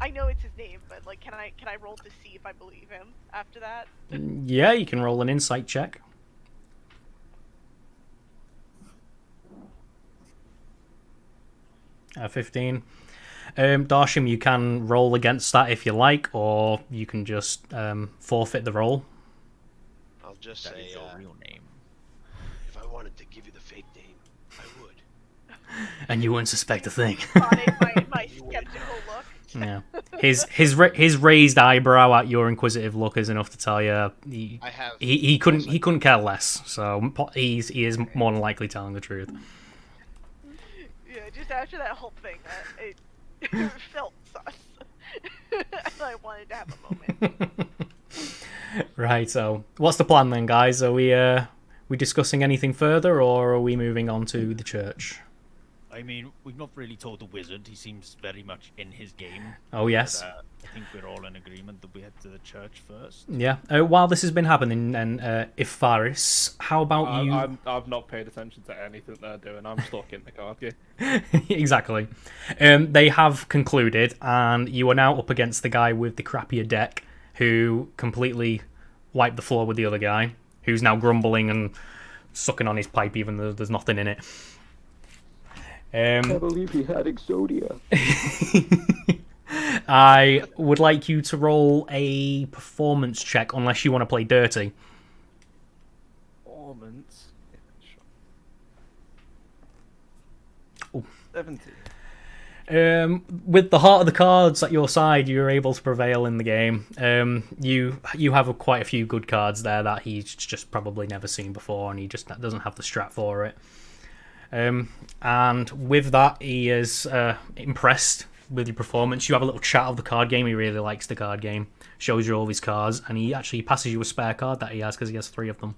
I know it's his name, but like, can I roll to see if I believe him after that? Yeah, you can roll an insight check. 15. Darshim, you can roll against that if you like, or you can just forfeit the roll. I'll just That say, is your real name. if I wanted to give you the fake name, I would. And you wouldn't suspect a thing. Spotting my skeptical look. Yeah. His raised eyebrow at your inquisitive look is enough to tell you I have. he couldn't care less. So he is more than likely telling the truth. Yeah, just after that whole thing, it felt sus. And I wanted to have a moment. Right. So what's the plan then, guys? Are we discussing anything further, or are we moving on to the church? I mean, we've not really told the wizard. He seems very much in his game. Oh yes. But, I think we're all in agreement that we head to the church first. Yeah. While this has been happening, and Ifaris, how about you? I've not paid attention to anything they're doing. I'm stuck in the card game. Exactly. They have concluded, and you are now up against the guy with the crappier deck, who completely wiped the floor with the other guy, who's now grumbling and sucking on his pipe even though there's nothing in it. I believe he had Exodia. I would like you to roll a performance check, unless you want to play dirty. Performance. Oh. 70. With the heart of the cards at your side, you're able to prevail in the game. You have quite a few good cards there that he's just probably never seen before, and he just doesn't have the strat for it. And with that, he is impressed with your performance. You have a little chat of the card game. He really likes the card game. Shows you all his cards, and he actually passes you a spare card that he has because he has 3 of them.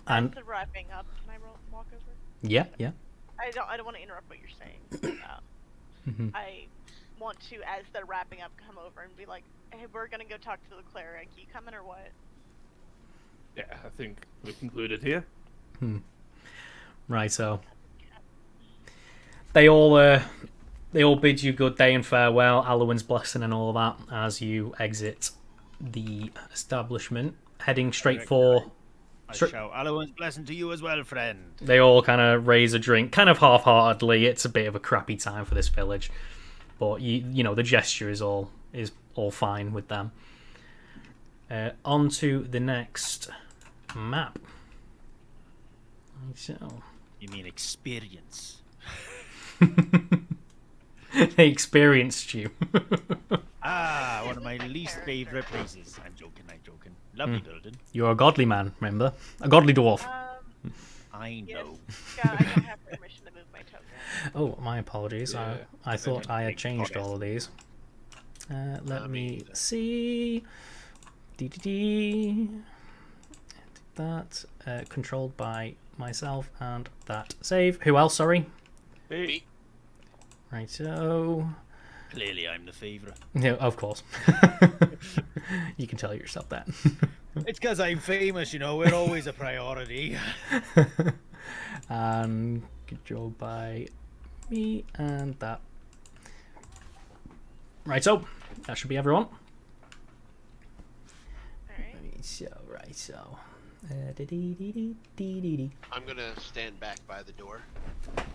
And the wrapping up. Can I walk over? yeah. I don't want to interrupt what you're saying. I want to, as they're wrapping up, come over and be like, "Hey, we're gonna go talk to the cleric. You coming or what?" Yeah, I think we concluded here. Right, so they all bid you good day and farewell, Alwyn's blessing and all that, as you exit the establishment, heading straight for. I shout Alwyn's blessing to you as well, friend. They all kind of raise a drink, kind of half-heartedly. It's a bit of a crappy time for this village, but you know the gesture is all fine with them. On to the next map. So. You mean experience? They experienced you. One of my least favourite places. I'm joking. Lovely building. You're a godly man, remember? A godly dwarf. I know. Yeah, I don't have permission to move my token. Oh, my apologies. Yeah, I thought I had changed all of these. Let me see. That. Controlled by myself and that save. Who else, sorry? Hey. Right, so... Clearly I'm the favourite. Yeah, of course. You can tell yourself that. It's because I'm famous, you know. We're always a priority. And controlled by me and that. Right, so that should be everyone. Right, so. I'm gonna stand back by the door.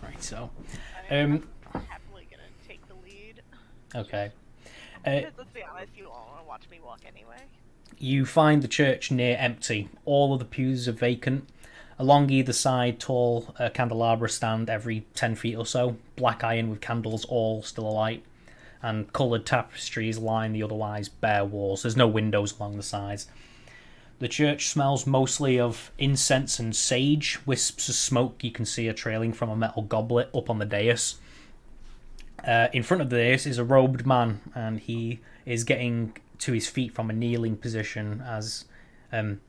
Right, so. I'm happily gonna take the lead. Okay. Because let's be honest, you all want to watch me walk anyway. You find the church near empty. All of the pews are vacant. Along either side, tall candelabra stand every 10 feet or so. Black iron with candles all still alight. And coloured tapestries line the otherwise bare walls. There's no windows along the sides. The church smells mostly of incense and sage. Wisps of smoke you can see are trailing from a metal goblet up on the dais. In front of the dais is a robed man, and he is getting to his feet from a kneeling position and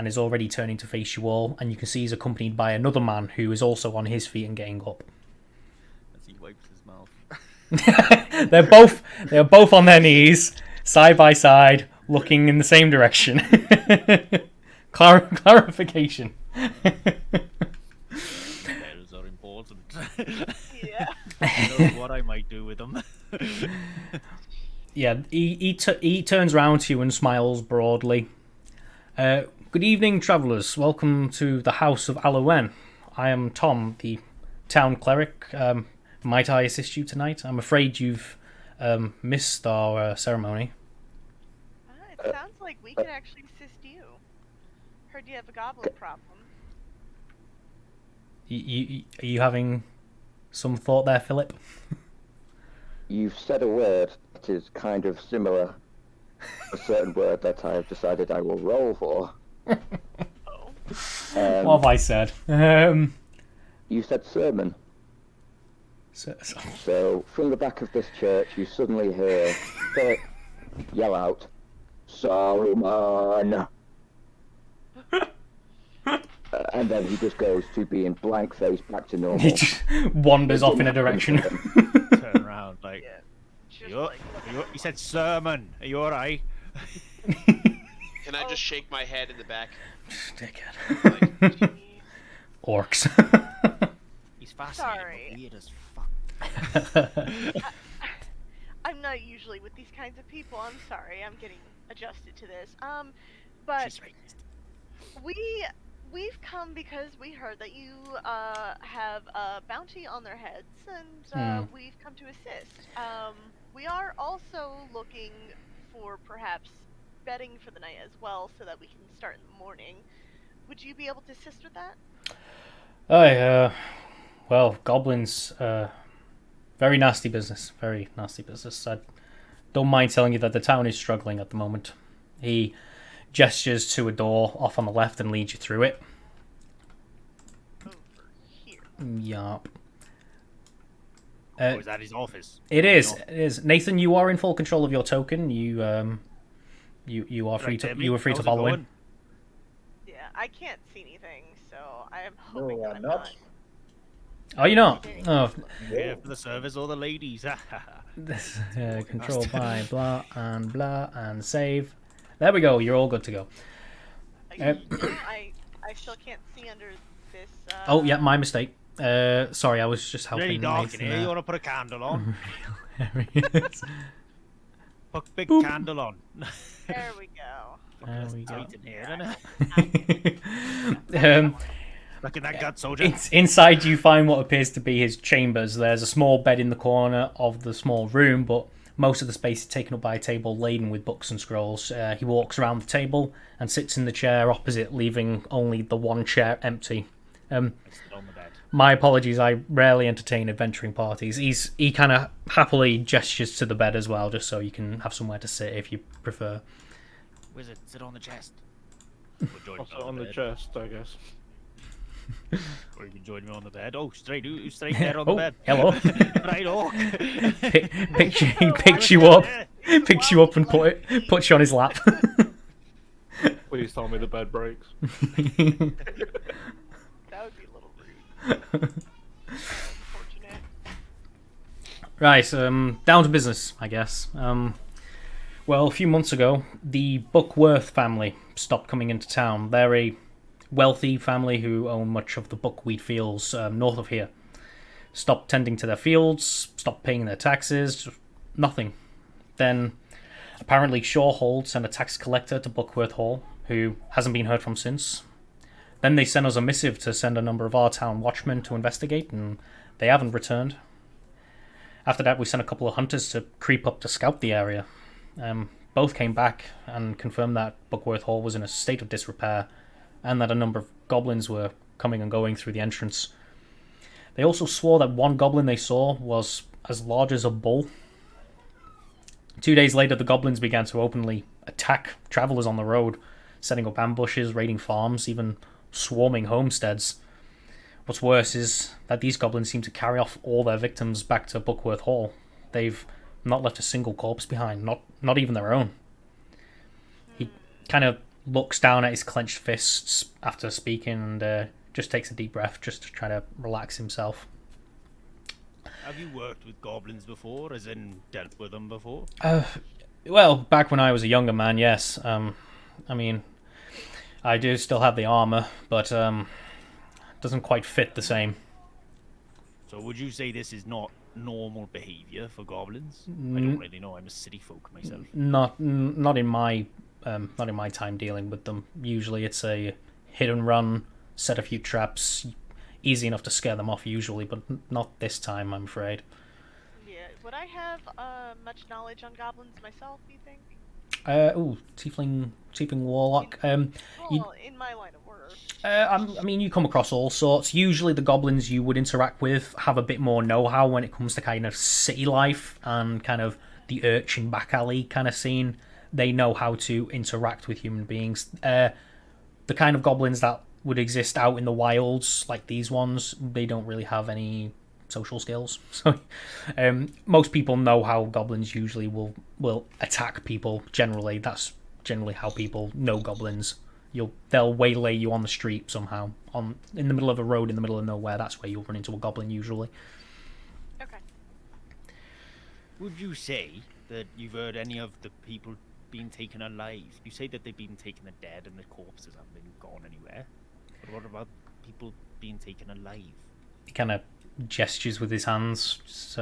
is already turning to face you all. And you can see he's accompanied by another man who is also on his feet and getting up. As he wipes his mouth. They're both on their knees, side by side, looking in the same direction. Clarification. Bells are important. Yeah. I don't know what I might do with them. Yeah, he turns around to you and smiles broadly. Good evening, travellers. Welcome to the House of Alowen. I am Tom, the town cleric. Might I assist you tonight? I'm afraid you've missed our ceremony. It sounds like we could actually assist you. Heard you have a goblin problem. Are you having some thought there, Philip? You've said a word that is kind of similar. A certain word that I have decided I will roll for. What have I said? You said sermon. So, So, from the back of this church, you suddenly hear Philip yell out, Saruman! And then he just goes to being blank face back to normal. he just wanders off in a direction. Turn around, like, Yeah. Just you, like, you said sermon. Are you alright? Can I just shake my head in the back? Dickhead. Like, Orcs. He's fascinating. Sorry. Weird as fuck. I'm not usually with these kinds of people. I'm sorry. I'm getting adjusted to this. But She's racist. we've come because we heard that you have a bounty on their heads, and we've come to assist. We are also looking for perhaps bedding for the night as well, so that we can start in the morning. Would you be able to assist with that? Well, goblins, very nasty business. Very nasty business. I don't mind telling you that the town is struggling at the moment. He gestures to a door off on the left and leads you through it. Over here. Yup. Oh, is that his office? It is. It is. Nathan, you are in full control of your token. You are free to follow in. Yeah, I can't see anything, so I am hoping No, that I'm I'm not. not. Oh, you're not. Oh, Here for the service or the ladies. this control by blah and save. There we go. You're all good to go. I still can't see under this. Oh yeah, my mistake. Sorry, I was just helping Really dark in Nathan here. there. You want to put a candle on? There he is. Put a big Boop. candle on. There we go. There we go. Tight in here, isn't it? Look at that gut, soldier. Inside, you find what appears to be his chambers. There's a small bed in the corner of the small room, but most of the space is taken up by a table laden with books and scrolls. He walks around the table and sits in the chair opposite, leaving only the one chair empty. On the bed. My apologies, I rarely entertain adventuring parties. He kind of happily gestures to the bed as well, just so you can have somewhere to sit if you prefer. Wizard, sit on the chest. I'll sit on the chest, I guess. Or you can join me on the bed. Oh, straight there on the Oh, bed. hello. Right, orc. He picks you up and puts you on his lap. Please tell me the bed breaks. That would be a little rude. Unfortunate. Right, down to business, I guess. Well, a few months ago, the Buckworth family stopped coming into town. They're a wealthy family who own much of the buckwheat fields north of here. Stopped tending to their fields, stopped paying their taxes, nothing. Then, apparently Shawhold sent a tax collector to Buckworth Hall, who hasn't been heard from since. Then they sent us a missive to send a number of our town watchmen to investigate, and they haven't returned. After that, we sent a couple of hunters to creep up to scout the area. Both came back and confirmed that Buckworth Hall was in a state of disrepair, and that a number of goblins were coming and going through the entrance. They also swore that one goblin they saw was as large as a bull. 2 days later, the goblins began to openly attack travellers on the road, setting up ambushes, raiding farms, even swarming homesteads. What's worse is that these goblins seem to carry off all their victims back to Buckworth Hall. They've not left a single corpse behind, not even their own. He kind of looks down at his clenched fists after speaking and just takes a deep breath just to try to relax himself. Have you worked with goblins before, as in dealt with them before? Well, back when I was a younger man, yes. I mean, I do still have the armor, but it doesn't quite fit the same. So would you say this is not normal behaviour for goblins? I don't really know. I'm a city folk myself. Not in my time dealing with them. Usually, it's a hit and run, set a few traps, easy enough to scare them off usually, but not this time, I'm afraid. Yeah. Would I have much knowledge on goblins myself? You think? Tiefling warlock. Well, in my line of work. I mean, you come across all sorts. Usually, the goblins you would interact with have a bit more know-how when it comes to kind of city life and kind of the urchin back alley kind of scene. They know how to interact with human beings. The kind of goblins that would exist out in the wilds, like these ones, they don't really have any social skills. So, most people know how goblins usually will attack people. Generally, that's generally how people know goblins. They'll waylay you on the street somehow, in the middle of a road in the middle of nowhere. That's where you'll run into a goblin usually. Okay. Would you say that you've heard any of the people being taken alive? You say that they've been taken dead and the corpses haven't been gone anywhere. But what about people being taken alive? He kind of gestures with his hands, just,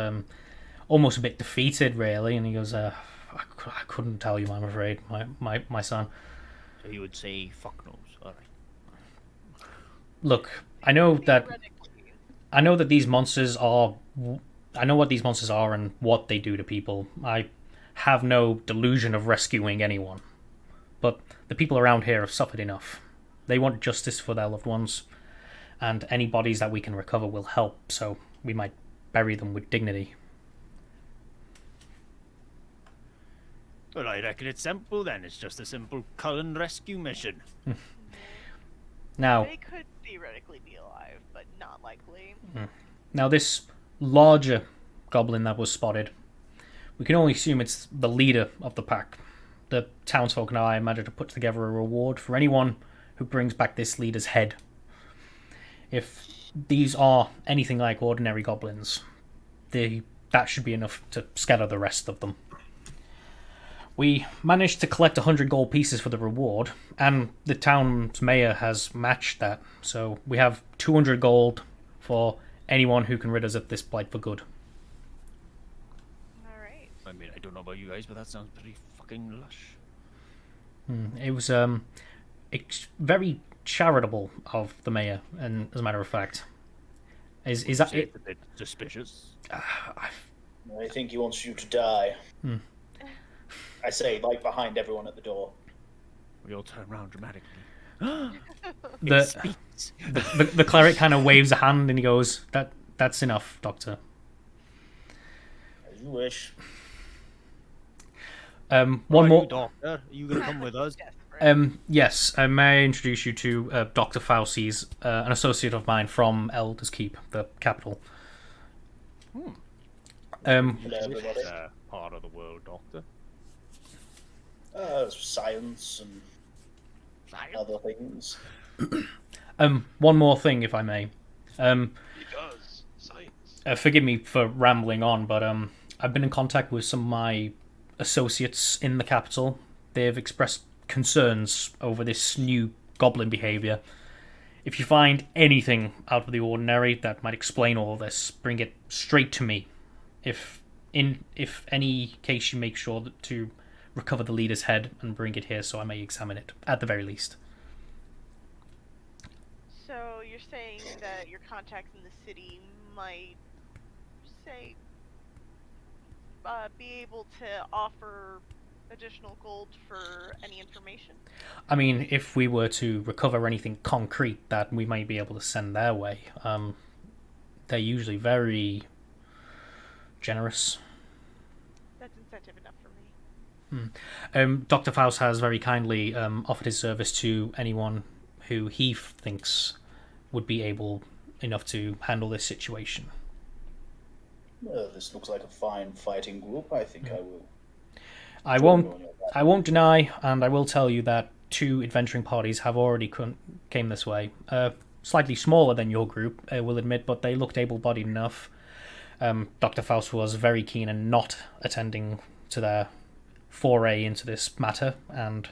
almost a bit defeated, really, and he goes, I couldn't tell you, I'm afraid, my son. So he would say, fuck knows. Alright. Look, I know that these monsters are... I know what these monsters are and what they do to people. I have no delusion of rescuing anyone. But the people around here have suffered enough. They want justice for their loved ones, and any bodies that we can recover will help, so we might bury them with dignity. Well, I reckon it's simple then. It's just a simple cull and rescue mission. Now, They could theoretically be alive, but not likely. now this larger goblin that was spotted, we can only assume it's the leader of the pack. The townsfolk and I managed to put together a reward for anyone who brings back this leader's head. If these are anything like ordinary goblins, that should be enough to scatter the rest of them. We managed to collect 100 gold pieces for the reward, and the town's mayor has matched that, so we have 200 gold for anyone who can rid us of this blight for good. Alright. I mean, I don't know about you guys, but that sounds pretty fucking lush. It was very charitable of the mayor, and as a matter of fact, is that it? A bit suspicious. I think he wants you to die. I say, like behind everyone at the door. We all turn around dramatically. The cleric kind of waves a hand and he goes, "That's enough, Doctor." As you wish. One Right, more. you doctor, are you gonna come with us? Yes, may I introduce you to Dr. Fauci's, an associate of mine from Elder's Keep, the capital. Hello, everybody. Part of the world, doctor. Science and other things. One more thing, if I may. He does. Science. Forgive me for rambling on, but I've been in contact with some of my associates in the capital. They've expressed concerns over this new goblin behaviour. If you find anything out of the ordinary that might explain all this, bring it straight to me. If any case, you make sure to recover the leader's head and bring it here so I may examine it, at the very least. So you're saying that your contacts in the city might, say, be able to offer additional gold for any information? I mean, if we were to recover anything concrete that we might be able to send their way, they're usually very generous. That's incentive enough for me. Dr. Faust has very kindly offered his service to anyone who he thinks would be able enough to handle this situation. This looks like a fine fighting group. I think I will. I won't deny, and I will tell you that 2 adventuring parties have already came this way. Slightly smaller than your group, I will admit, but they looked able-bodied enough. Dr. Faust was very keen in not attending to their foray into this matter, and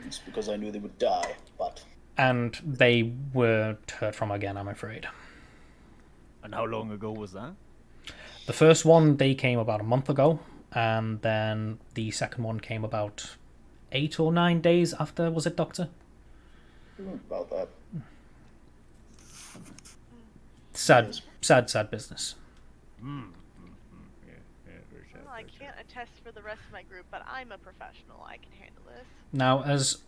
It's because I knew they would die, but... And they weren't heard from again, I'm afraid. And how long ago was that? The first one, they came about a month ago, and then the second one came about 8 or 9 days after, was it, Doctor? About that. Sad business. Well, I can't attest for the rest of my group, but I'm a professional. I can handle this. Now, as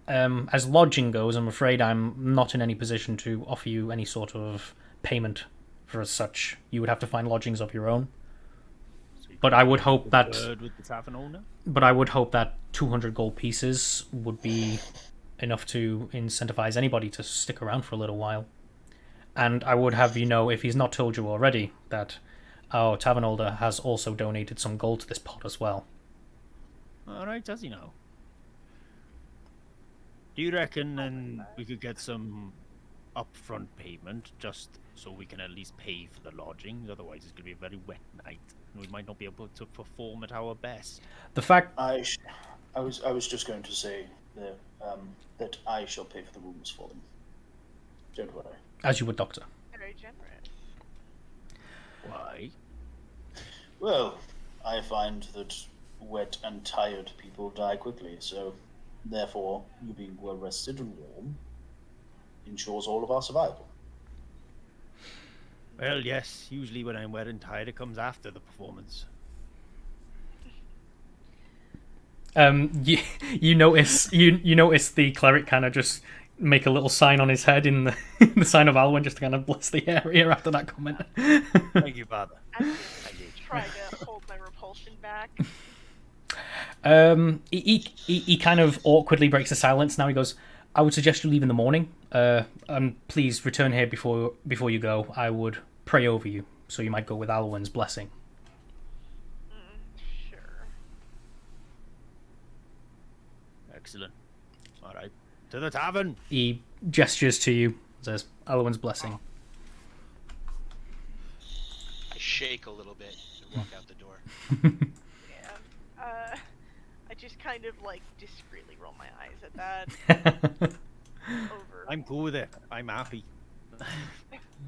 as lodging goes, I'm afraid I'm not in any position to offer you any sort of payment for as such. You would have to find lodgings of your own. But I would hope that. With the tavern owner? But I would hope that 200 gold pieces would be enough to incentivize anybody to stick around for a little while. And I would have you know, if he's not told you already, that our tavern holder has also donated some gold to this pot as well. All right, does he know? Do you reckon then we could get some upfront payment just so we can at least pay for the lodging? Otherwise, it's going to be a very wet night, and we might not be able to perform at our best. The fact I was just going to say that I shall pay for the rooms for them. Don't worry. As you would, Doctor. Very generous. Why? Well, I find that wet and tired people die quickly, so therefore you being well rested and warm ensures all of our survival. Well, yes. Usually when I'm wet and tired, it comes after the performance. You notice the cleric kind of just make a little sign on his head in the the sign of Alwyn, just to kind of bless the area after that comment. Thank you, Father. I'm gonna try to hold my repulsion back. He kind of awkwardly breaks the silence. Now he goes, "I would suggest you leave in the morning. Please return here before you go. I would pray over you, so you might go with Alwyn's blessing." Sure. Excellent. All right. To the tavern. He gestures to you, says Alwyn's blessing. I shake a little bit and walk out the door. Yeah. I just kind of like discreetly roll my eyes at that. Over. I'm cool with it. I'm happy.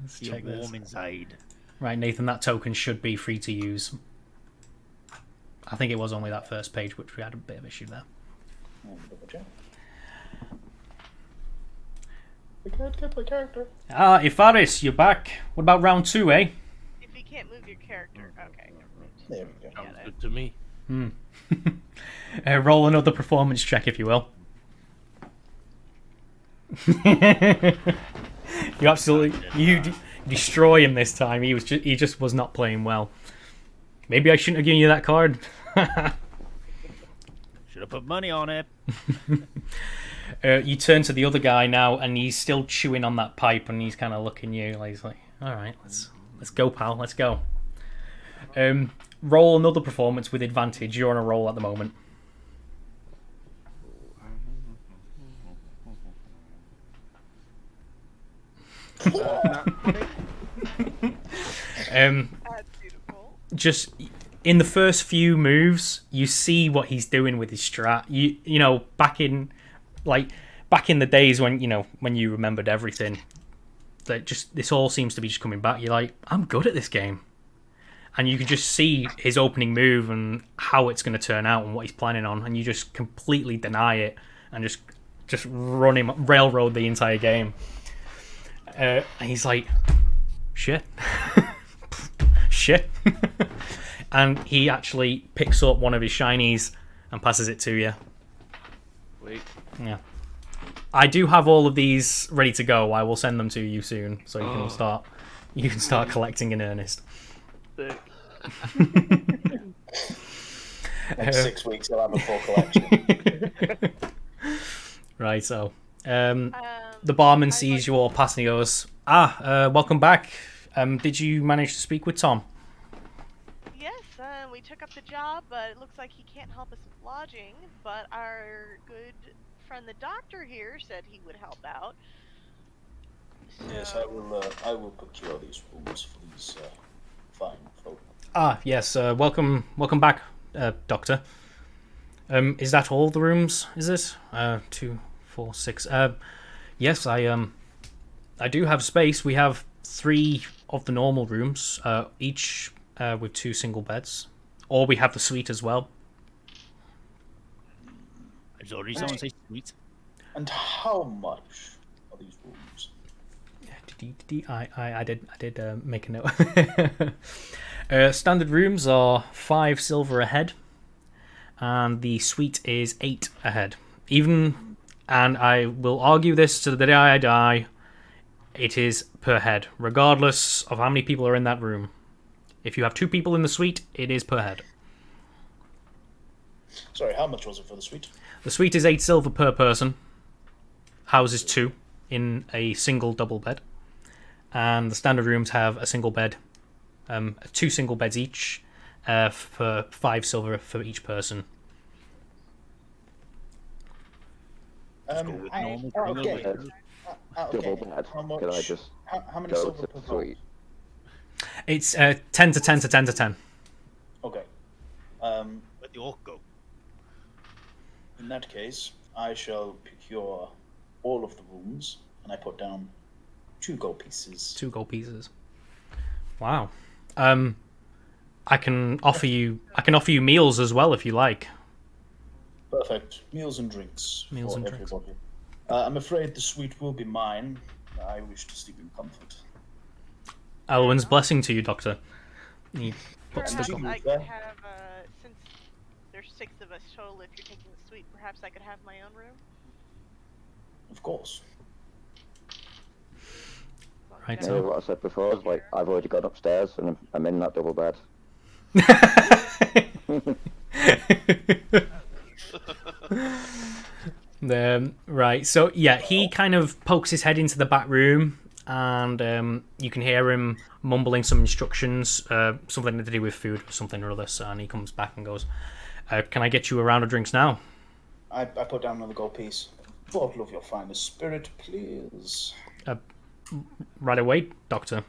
Let's You're check warm this. inside. Right, Nathan, that token should be free to use. I think it was only that first page which we had a bit of issue there. I can't get my character. Ah, Ifaris, you're back. What about round 2, eh? If you can't move your character, okay. There we go. Sounds good to me. Roll another performance check, if you will. You absolutely destroy him this time. He just was not playing well. Maybe I shouldn't have given you that card. Should have put money on it. You turn to the other guy now, and he's still chewing on that pipe, and he's kind of looking at you like he's like, "All right, let's go, pal. Let's go." Roll another performance with advantage. You're on a roll at the moment. That's beautiful. Just in the first few moves, you see what he's doing with his strat. You know, back in the days when you remembered everything, that just this all seems to be just coming back. You're like, I'm good at this game, and you can just see his opening move and how it's going to turn out and what he's planning on, and you just completely deny it and just run him railroad the entire game. And he's like, shit. Shit. And he actually picks up one of his shinies and passes it to you. Wait. Yeah. I do have all of these ready to go. I will send them to you soon, so you can start collecting in earnest. Sick. Next 6 weeks, I'll have a full collection. Right, so the barman sees you all passing. He goes, welcome back. Did you manage to speak with Tom? Yes, we took up the job, but it looks like he can't help us with lodging. But our good friend, the doctor here, said he would help out. So... Yes, I will procure these rooms for these fine folk. Yes. Welcome back, Doctor. Is that all the rooms? Is it 2, 4, 6? Yes, I do have space. We have 3 of the normal rooms, each with 2 single beds, or we have the suite as well. I've already someone say sweet. And how much are these rooms? I did make a note. Standard rooms are 5 silver a head, and the suite is 8 a head. Even and I will argue this to the day I die, it is per head, regardless of how many people are in that room. If you have 2 people in the suite, it is per head. Sorry, how much was it for the suite? The suite is 8 silver per person. Houses 2 in a single double bed. And the standard rooms have a single bed, 2 single beds each, for 5 silver for each person. Go with normal okay. single Double Okay. bed. How much? Can I just How many go silver to per the vote? suite? It's 10 to 10 to 10 to 10. Okay. Let the orc go. In that case, I shall procure all of the rooms, and I put down 2 gold pieces. 2 gold pieces. Wow. I can offer you meals as well if you like. Perfect. Meals and drinks Meals for and drinks. everybody. I'm afraid the suite will be mine. I wish to sleep in comfort. Elwyn's blessing to you, Doctor. He puts the Perhaps gold. I could have, since there's 6 of us total, if you're taking the suite, perhaps I could have my own room. Of course. As long as Right, you so- Maybe don't- what I said before is like I've already gone upstairs and I'm in that double bed. Right, so yeah, he kind of pokes his head into the back room, and you can hear him mumbling some instructions, something to do with food or something or other. So, and he comes back and goes, "Can I get you a round of drinks now?" I put down another gold piece. Bottle of your finest spirit, please. Right away, Doctor.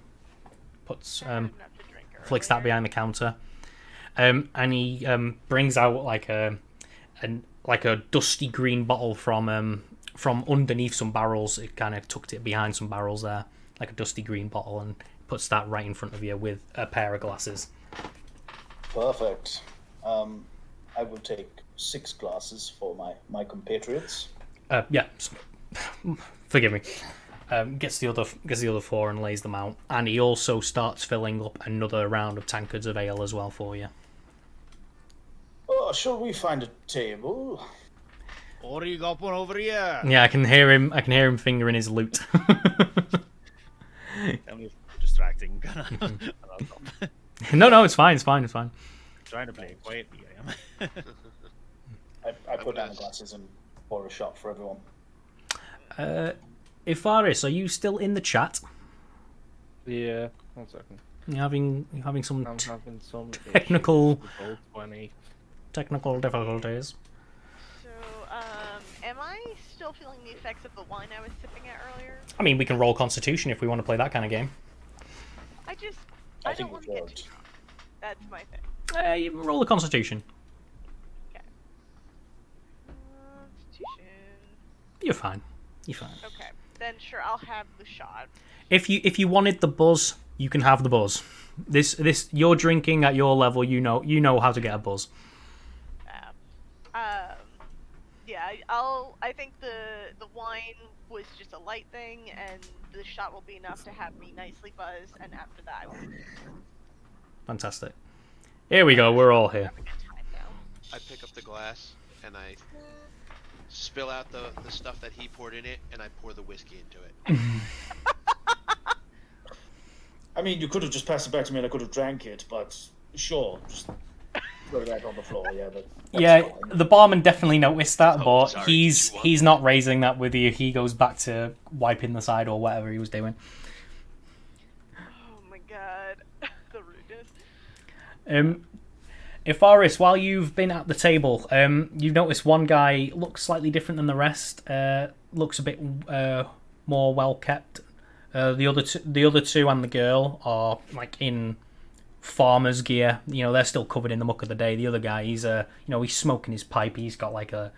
Puts I had enough to drink flicks that earlier. behind the counter, and he brings out like a dusty green bottle from underneath some barrels. It kind of tucked it behind some barrels there, like a dusty green bottle, and puts that right in front of you with a pair of glasses. Perfect. I will take 6 glasses for my compatriots. Yeah, forgive me. Gets the other 4 and lays them out, and he also starts filling up another round of tankards of ale as well for you. Oh, shall we find a table? Or you got one over here. Yeah, I can hear him fingering his loot. Tell me if it's distracting. No, it's fine. Trying to play it quietly, I am. I put down the glasses and pour a shot for everyone. Ifaris, are you still in the chat? Yeah, 1 second. You having some I'm having some technical issues with Gold 20. technical difficulties? So, am I still feeling the effects of the wine I was sipping at earlier? I mean, we can roll Constitution if we want to play that kind of game. I I don't think want we to get should. too drunk. That's my thing. You roll the Constitution. Constitution. You're fine. Okay, then sure, I'll have the shot. If you wanted the buzz, you can have the buzz. This you're drinking at your level. You know how to get a buzz. Yeah, I think the wine was just a light thing, and the shot will be enough to have me nicely buzzed, and after that, I will Fantastic. Here we go. We're all here. have a good time now. I pick up the glass and I spill out the stuff that he poured in it, and I pour the whiskey into it. I mean, you could have just passed it back to me and I could have drank it, but sure, just throw that on the floor, yeah. But that's Yeah, fine. the barman definitely noticed that, Oh, but sorry, he's did you want he's not raising that with you. He goes back to wiping the side or whatever he was doing. Oh my god, the rudeness. Ifaris, while you've been at the table, you've noticed one guy looks slightly different than the rest. Looks a bit more well kept. The other two and the girl are like in farmer's gear. You know, they're still covered in the muck of the day. The other guy, he's he's smoking his pipe. He's got like a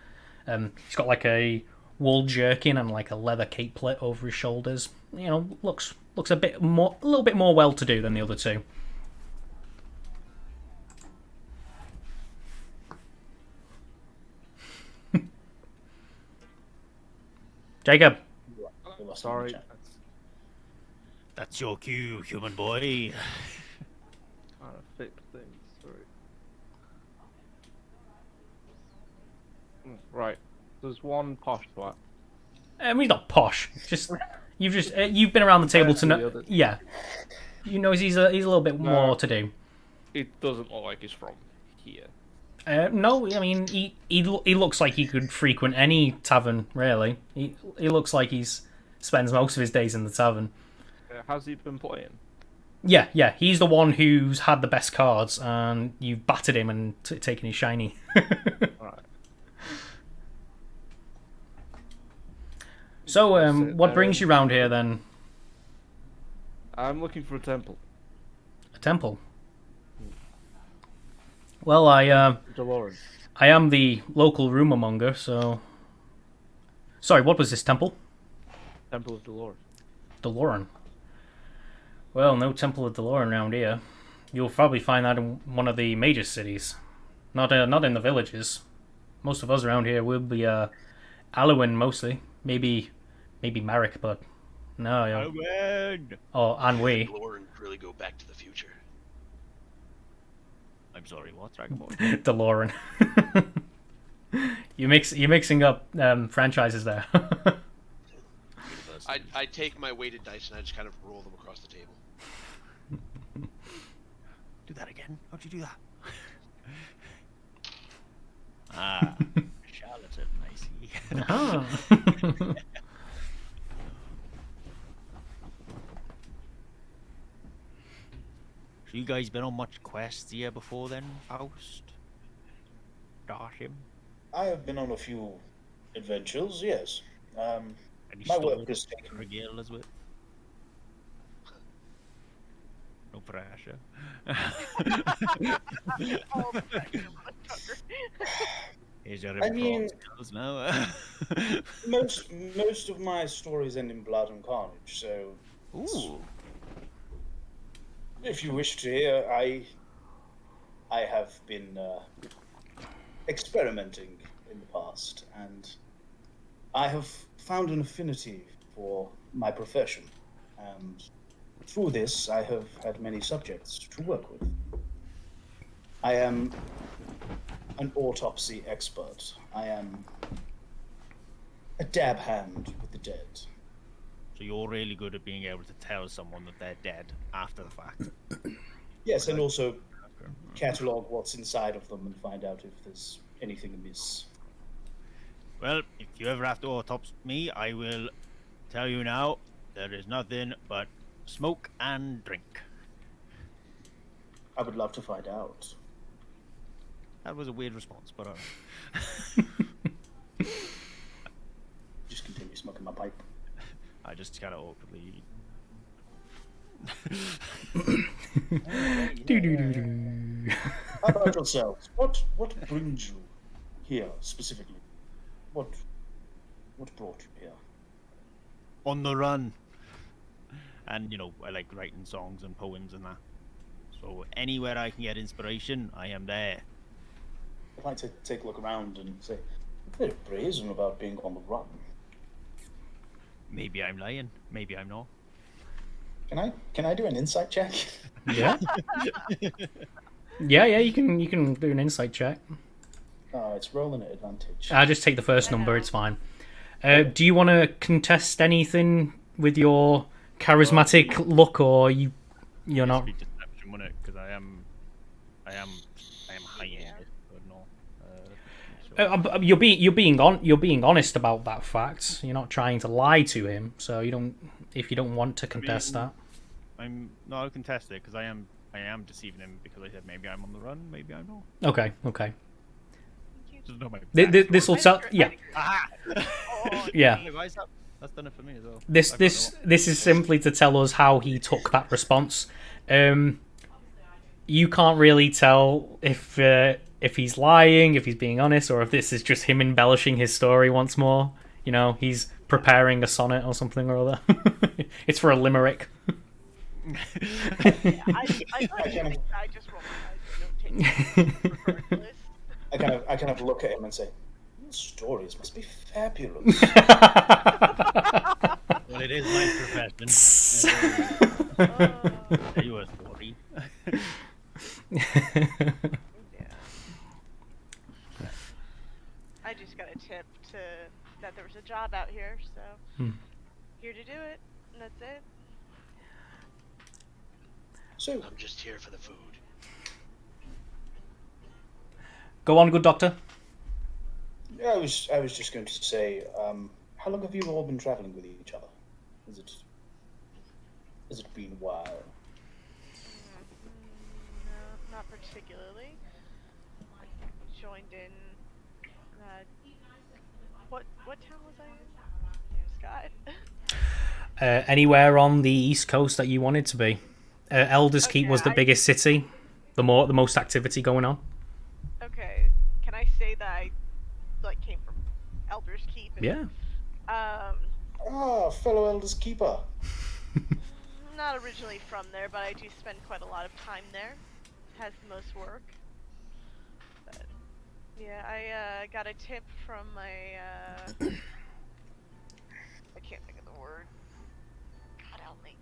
wool jerkin and like a leather capelet over his shoulders. You know, looks a little bit more well to do than the other two. Jacob. We lost Sorry. him in the chat. That's your cue, human boy. Trying to fix things. Sorry. Right. There's one posh twat He's not posh. Just you've been around the table to know. Others. Yeah, you know he's a little bit more to do. It doesn't look like he's from here. No, I mean he looks like he could frequent any tavern. Really, he looks like spends most of his days in the tavern. How's he been playing? Yeah, he's the one who's had the best cards, and you've battered him and taken his shiny. Alright. So, what brings you round here then? I'm looking for a temple. A temple. Well, I am the local rumor monger, so. Sorry, what was this temple? Temple of Dolores. Doloran. Well, no Temple of Doloran around here. You'll probably find that in one of the major cities, not in the villages. Most of us around here will be Alwyn mostly, maybe Marek, but no. Alwyn! Oh, and we. Lauren really go back to the future. I'm sorry, what? Dragonborn? Doloran. You're mixing up franchises there. I take my weighted dice and I just kind of roll them across the table. Do that again? How'd you do that? Ah, charlatan, I see. Ah. So you guys been on much quests here before then, Faust? Darshim? I have been on a few adventures, yes. Any My work stories has to taken... regale us with? No pressure. All the pressure, motherfucker. Here's your I mean- skills now. most of my stories end in blood and carnage, so Ooh. if you wish to hear, I have been experimenting in the past, and I have found an affinity for my profession, and through this I have had many subjects to work with. I am an autopsy expert. I am a dab hand with the dead. So you're really good at being able to tell someone that they're dead after the fact. Yes, and also catalog what's inside of them and find out if there's anything amiss. Well, if you ever have to autopsy me, I will tell you now, there is nothing but smoke and drink. I would love to find out. That was a weird response, but Just continue smoking my pipe. I just kind of awkwardly... How about yourselves? What brings you here specifically? What brought you here? On the run. And, you know, I like writing songs and poems and that. So anywhere I can get inspiration, I am there. I'd like to take a look around and say, you're very brazen about being on the run. Maybe I'm lying, maybe I'm not. Can I do an insight check? Yeah. yeah. You can do an insight check. Oh, it's rolling at advantage. I'll just take the first number. It's fine. Do you want to contest anything with your charismatic look, or you're not? Be deception, wouldn't it? Because I am high-ended, but no. You're being honest about that fact. You're not trying to lie to him. So you don't. If you don't want to contest that. I'll contest it because I am deceiving him because I said maybe I'm on the run, maybe I'm not. Okay. Just know my This will tell. Yeah. Aha! Oh, Yeah. Hey, why is that? That's done it for me as well. This is simply to tell us how he took that response. You can't really tell if he's lying, if he's being honest, or if this is just him embellishing his story once more. You know, he's preparing a sonnet or something or other. It's for a limerick. I just roll my eyes and don't take it regardless. I kind of look at him and say, "Your stories must be fabulous." Well, it is my profession. Are you a story? Yeah. I just got a tip that there was a job out here, So here to do it, and that's it. So, I'm just here for the food. Go on, good doctor. I was just going to say, how long have you all been traveling with each other? Has it been a while? No, not particularly. I joined in. What town was I in? Scott. Anywhere on the east coast that you wanted to be. Elders Keep was the biggest city. The most activity going on. Okay, can I say that I came from Elder's Keep? And, Yeah. Fellow Elders Keeper. Not originally from there, but I do spend quite a lot of time there. It has the most work. But yeah, I got a tip from my I can't think of the word. God help me.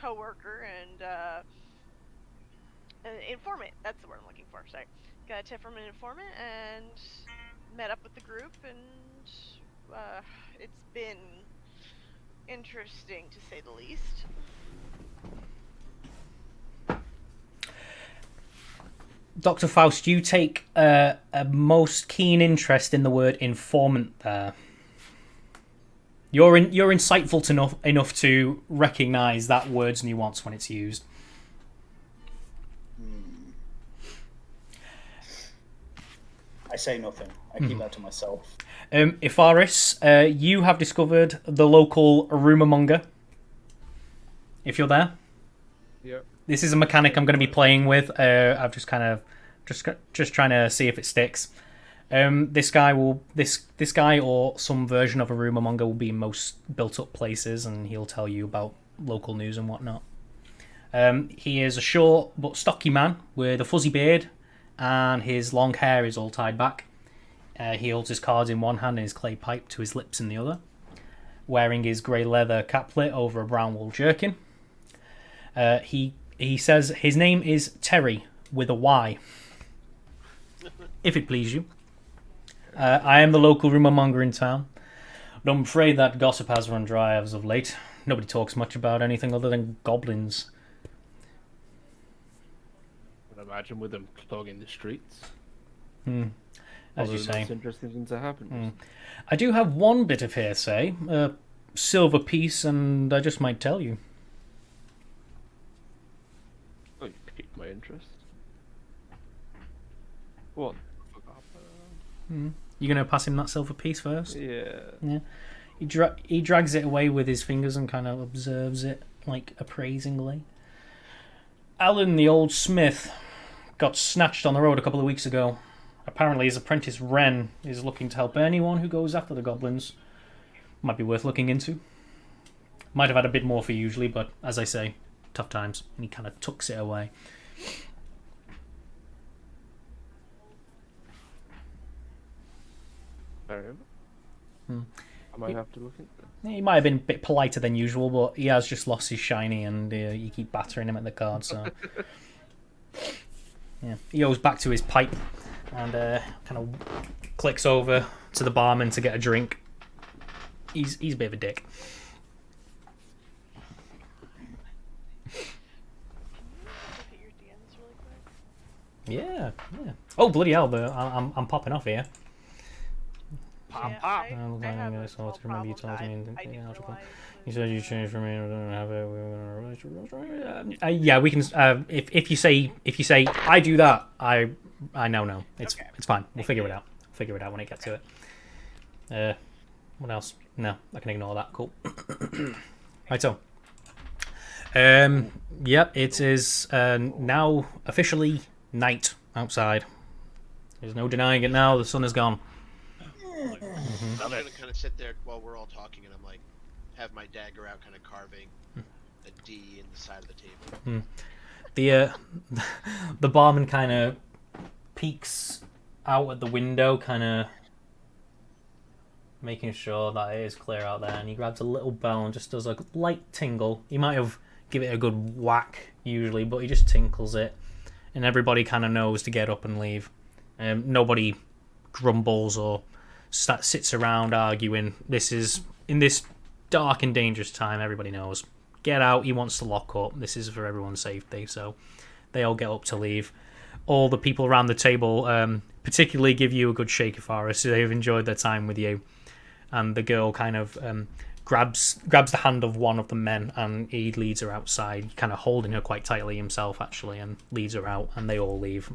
Co-worker and an informant. That's the word I'm looking for. Sorry. Got a tip from an informant and met up with the group, and it's been interesting to say the least. Dr. Faust, you take a most keen interest in the word informant there. You're insightful enough to recognise that word's nuance when it's used. I say nothing. I keep that to myself. Ifaris, you have discovered the local rumour monger. If you're there. Yep. This is a mechanic I'm going to be playing with. I've just kind of just trying to see if it sticks. This guy or some version of a rumour monger will be in most built up places, and he'll tell you about local news and whatnot. He is a short but stocky man with a fuzzy beard, and his long hair is all tied back. He holds his cards in one hand and his clay pipe to his lips in the other, wearing his grey leather caplet over a brown wool jerkin. He says his name is Terry with a Y, if it please you. I am the local rumour monger in town, but I'm afraid that gossip has run dry as of late. Nobody talks much about anything other than goblins. I would imagine with them clogging the streets. As you say. Most interesting things that happen. I do have one bit of hearsay, a silver piece, and I just might tell you. Oh, you piqued my interest. What? You gonna pass him that silver piece first? Yeah. He drags it away with his fingers and kind of observes it, like, appraisingly. Alan, the old smith, got snatched on the road a couple of weeks ago. Apparently his apprentice Ren is looking to help anyone who goes after the goblins. Might be worth looking into. Might have had a bit more for usually, but as I say, tough times. And he kind of tucks it away. Fair enough. I might have to look into it. He might have been a bit politer than usual, but he has just lost his shiny, and you keep battering him at the card, so... yeah, he goes back to his pipe and kind of clicks over to the barman to get a drink. He's a bit of a dick. Yeah. Oh, bloody hell, I'm popping off here. I have a small problem you told that me. I didn't realize You said you changed for me. I don't have it. Yeah, we can. If you say I do that, I know. It's fine. We'll figure it out. Figure it out when it gets to it. What else? No, I can ignore that. Cool. Right, so. Yep, it is now officially night outside. There's no denying it now. The sun is gone. I'm gonna kind of sit there while we're all talking, and I'm like, have my dagger out, kind of carving a D in the side of the table. The barman kind of peeks out at the window, kind of making sure that it is clear out there, and he grabs a little bell and just does a light tingle. He might have give it a good whack usually, but he just tinkles it, and everybody kind of knows to get up and leave. Nobody grumbles or sits around arguing. In this dark and dangerous time, everybody knows. Get out, he wants to lock up. This is for everyone's safety, so they all get up to leave. All the people around the table particularly give you a good shake, Afara, so they've enjoyed their time with you. And the girl kind of grabs the hand of one of the men, and he leads her outside, kind of holding her quite tightly himself, actually, and leads her out, and they all leave.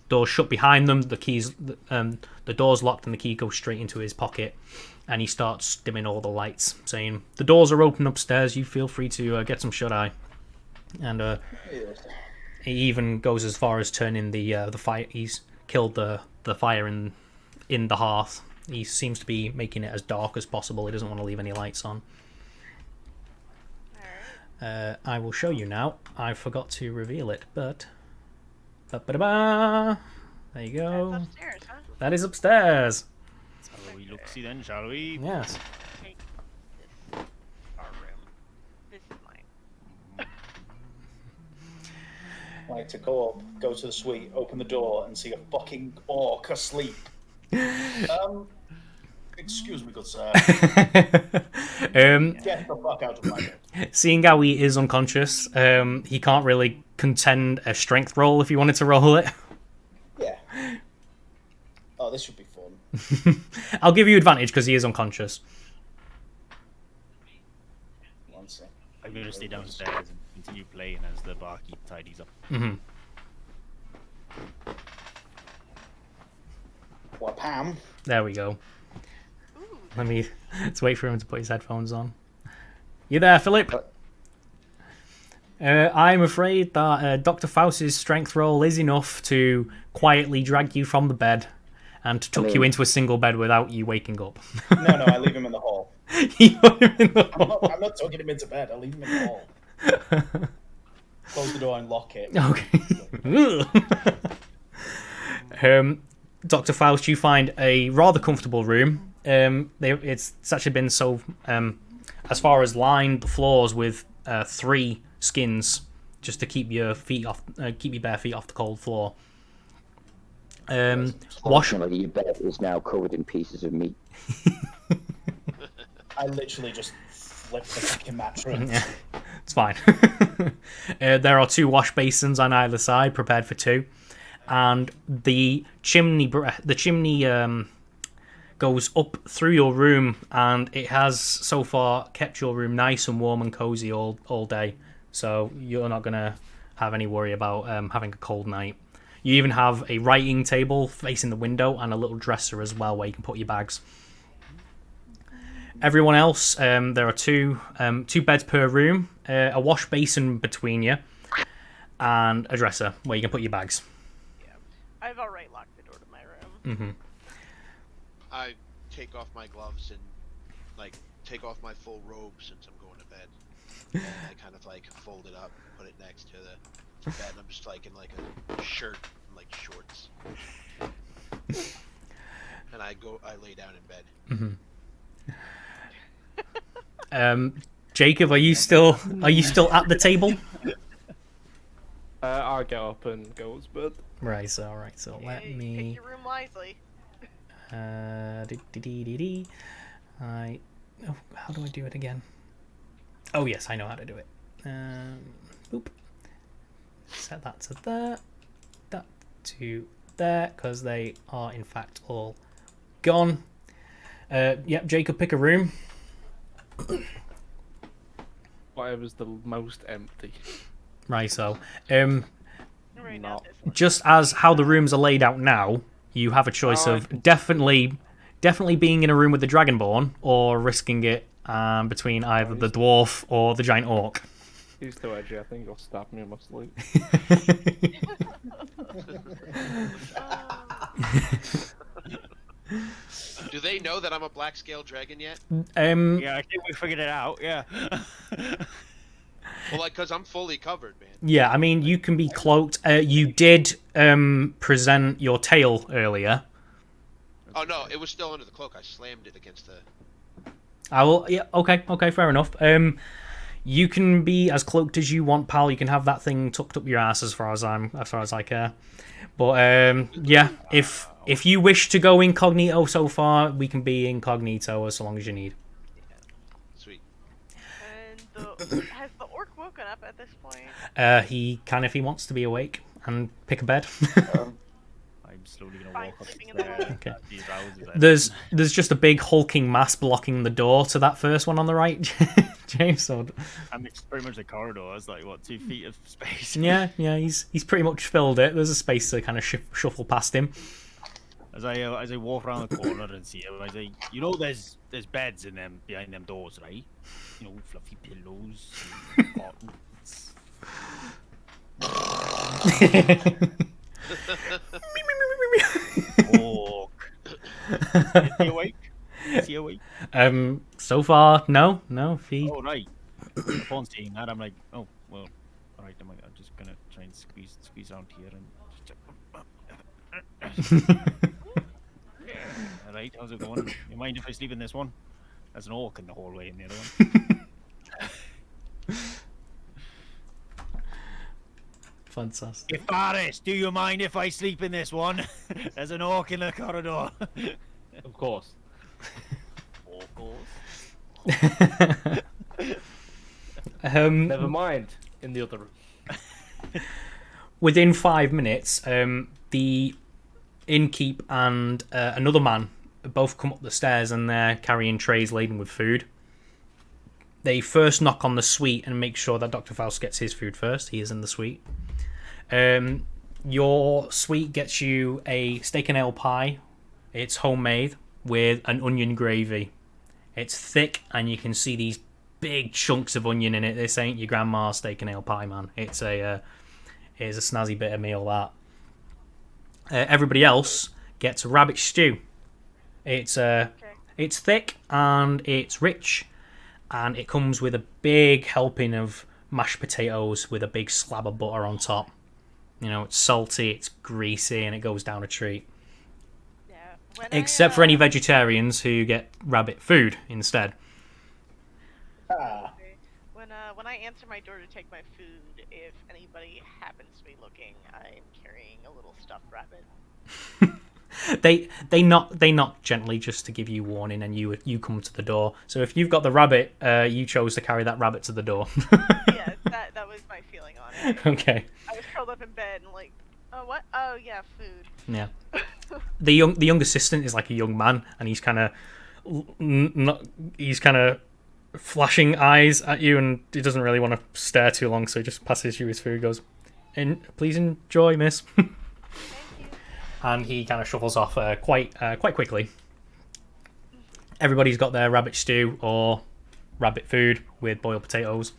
Doors shut behind them, the door's locked, and the key goes straight into his pocket, and he starts dimming all the lights, saying, "The doors are open upstairs, you feel free to get some shut-eye." And he even goes as far as turning the fire. He's killed the fire in the hearth. He seems to be making it as dark as possible. He doesn't want to leave any lights on. I will show you now. I forgot to reveal it, but... There you go. That's upstairs, huh? That is upstairs. Shall we look-see then, shall we? Yes. Take this, our room. This is mine. Like to go to the suite, open the door, and see a fucking orc asleep. Excuse me, good sir. Get the fuck out of my bed. Seeing how he is unconscious, he can't really contend a strength roll if you wanted to roll it. Yeah. Oh, this should be fun. I'll give you advantage because he is unconscious. One sec. I'm going to stay downstairs and continue playing as the barkeep tidies up. Mm-hmm. What, Pam? There we go. Let's wait for him to put his headphones on. You there, Philip? I'm afraid that Dr. Faust's strength roll is enough to quietly drag you from the bed and tuck you into a single bed without you waking up. No, I leave him in the hall. You put him in the hall. I'm not tucking him into bed. I leave him in the hall. Close the door and lock it. Okay. Dr. Faust, you find a rather comfortable room. It's actually been so, as far as lined the floors with 3 skins, just to keep your bare feet off the cold floor. Fortunately, your bed is now covered in pieces of meat. I literally just flipped the fucking mattress. It's fine. There are 2 wash basins on either side, prepared for 2, and the chimney goes up through your room, and it has so far kept your room nice and warm and cozy all day. So you're not gonna have any worry about having a cold night. You even have a writing table facing the window and a little dresser as well where you can put your bags. Everyone else, there are two beds per room, a wash basin between you, and a dresser where you can put your bags. Yeah. I've already locked the door to my room. Mm-hmm. I take off my gloves and take off my full robe since I'm going to bed. And I kind of fold it up, put it next to the bed. And I'm just in a shirt and shorts. And I lay down in bed. Mm-hmm. Jacob, are you still at the table? I'll get up and go to bed. Right. Alright. So let me. Pick your room wisely. How do I do it again? Oh yes, I know how to do it. Boop. Set that to there. That to there, because they are in fact all gone. Yep, Jacob, pick a room. Whatever's the most empty. Right, so Right now, this one. just as how the rooms are laid out now, you have a choice of definitely being in a room with the Dragonborn, or risking it between either the dwarf or the giant orc. He's too edgy. I think he'll stab me in my sleep. Do they know that I'm a black scale dragon yet? Yeah, I think we figured it out. Yeah. Well, because I'm fully covered, man. Yeah, I mean, you can be cloaked. You did present your tail earlier. Oh no, it was still under the cloak. I slammed it against the. I will. Yeah. Okay. Fair enough. You can be as cloaked as you want, pal. You can have that thing tucked up your ass as far as I care. But yeah, if you wish to go incognito so far, we can be incognito as long as you need. Sweet. And has the orc woken up at this point? He can if he wants to be awake and pick a bed. I'm slowly gonna Fine, walk sleeping in the upstairs. hole. Okay. These houses. There's just a big hulking mass blocking the door to that first one on the right, James. So... And it's pretty much the corridor. It's like what, 2 feet of space. Yeah, he's pretty much filled it. There's a space to kind of shuffle past him. As I walk around the corner and see him, I say, you know, there's beds in them behind them doors, right? You know, fluffy pillows, and cottons. Walk. Is he awake? Is he awake? So far, no. He... Oh, right. Upon seeing that, I'm like, oh, well, alright, I'm just gonna try and squeeze around here and just Alright, how's it going? You mind if I sleep in this one? There's an orc in the hallway in the other one. Fantastic. Faris, do you mind if I sleep in this one? There's an orc in the corridor. Of course. Of course. Never mind. In the other room. Within 5 minutes, the innkeep and another man both come up the stairs and they're carrying trays laden with food. They first knock on the suite and make sure that Dr. Faust gets his food first. He is in the suite. Your suite gets you a steak and ale pie. It's homemade with an onion gravy. It's thick and you can see these big chunks of onion in it. This ain't your grandma's steak and ale pie, man. It's a snazzy bit of meal, that. Everybody else gets rabbit stew. It's thick and it's rich, and it comes with a big helping of mashed potatoes with a big slab of butter on top. You know, it's salty, it's greasy, and it goes down a treat. Yeah. Except for any vegetarians who get rabbit food instead. When I answer my door to take my food, if anybody happens to be looking, I'm carrying a little stuffed rabbit. They knock gently just to give you warning, and you come to the door. So if you've got the rabbit, you chose to carry that rabbit to the door. Yeah, that was my feeling on it. Okay. I was curled up in bed and like, oh what? Oh yeah, food. Yeah. The young assistant is like a young man, and he's kind of flashing eyes at you, and he doesn't really want to stare too long, so he just passes you his food. Goes, please enjoy, miss. Thank you. And he kind of shuffles off quite quickly. Everybody's got their rabbit stew or rabbit food with boiled potatoes,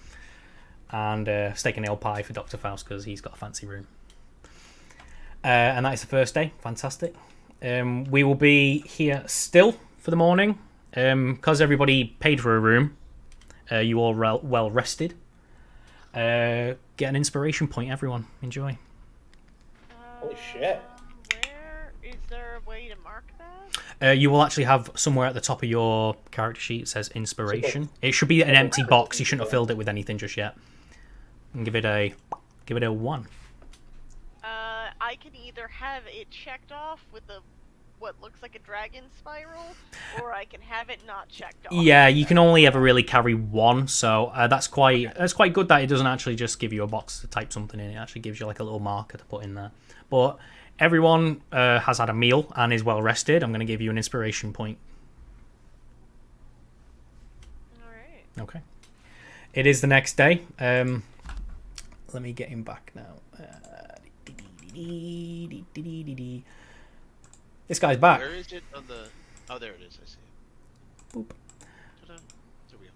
and steak and ale pie for Dr. Faust because he's got a fancy room. And that is the first day. Fantastic. We will be here still for the morning because everybody paid for a room. You all well rested. Get an inspiration point, everyone. Enjoy. Holy shit. Where is there a way to mark that? You will actually have somewhere at the top of your character sheet it says inspiration. It should be an empty box. You shouldn't have filled it with anything just yet. And give it a 1. I can either have it checked off with what looks like a dragon spiral, or I can have it not checked off. Yeah, you can only ever really carry 1, so that's quite good that it doesn't actually just give you a box to type something in. It actually gives you like a little marker to put in there. But everyone has had a meal and is well rested. I'm going to give you an inspiration point. All right. Okay. It is the next day. Let me get him back now. This guy's back. Where is it on the... Oh, there it is. I see it. Boop. Ta-da. There we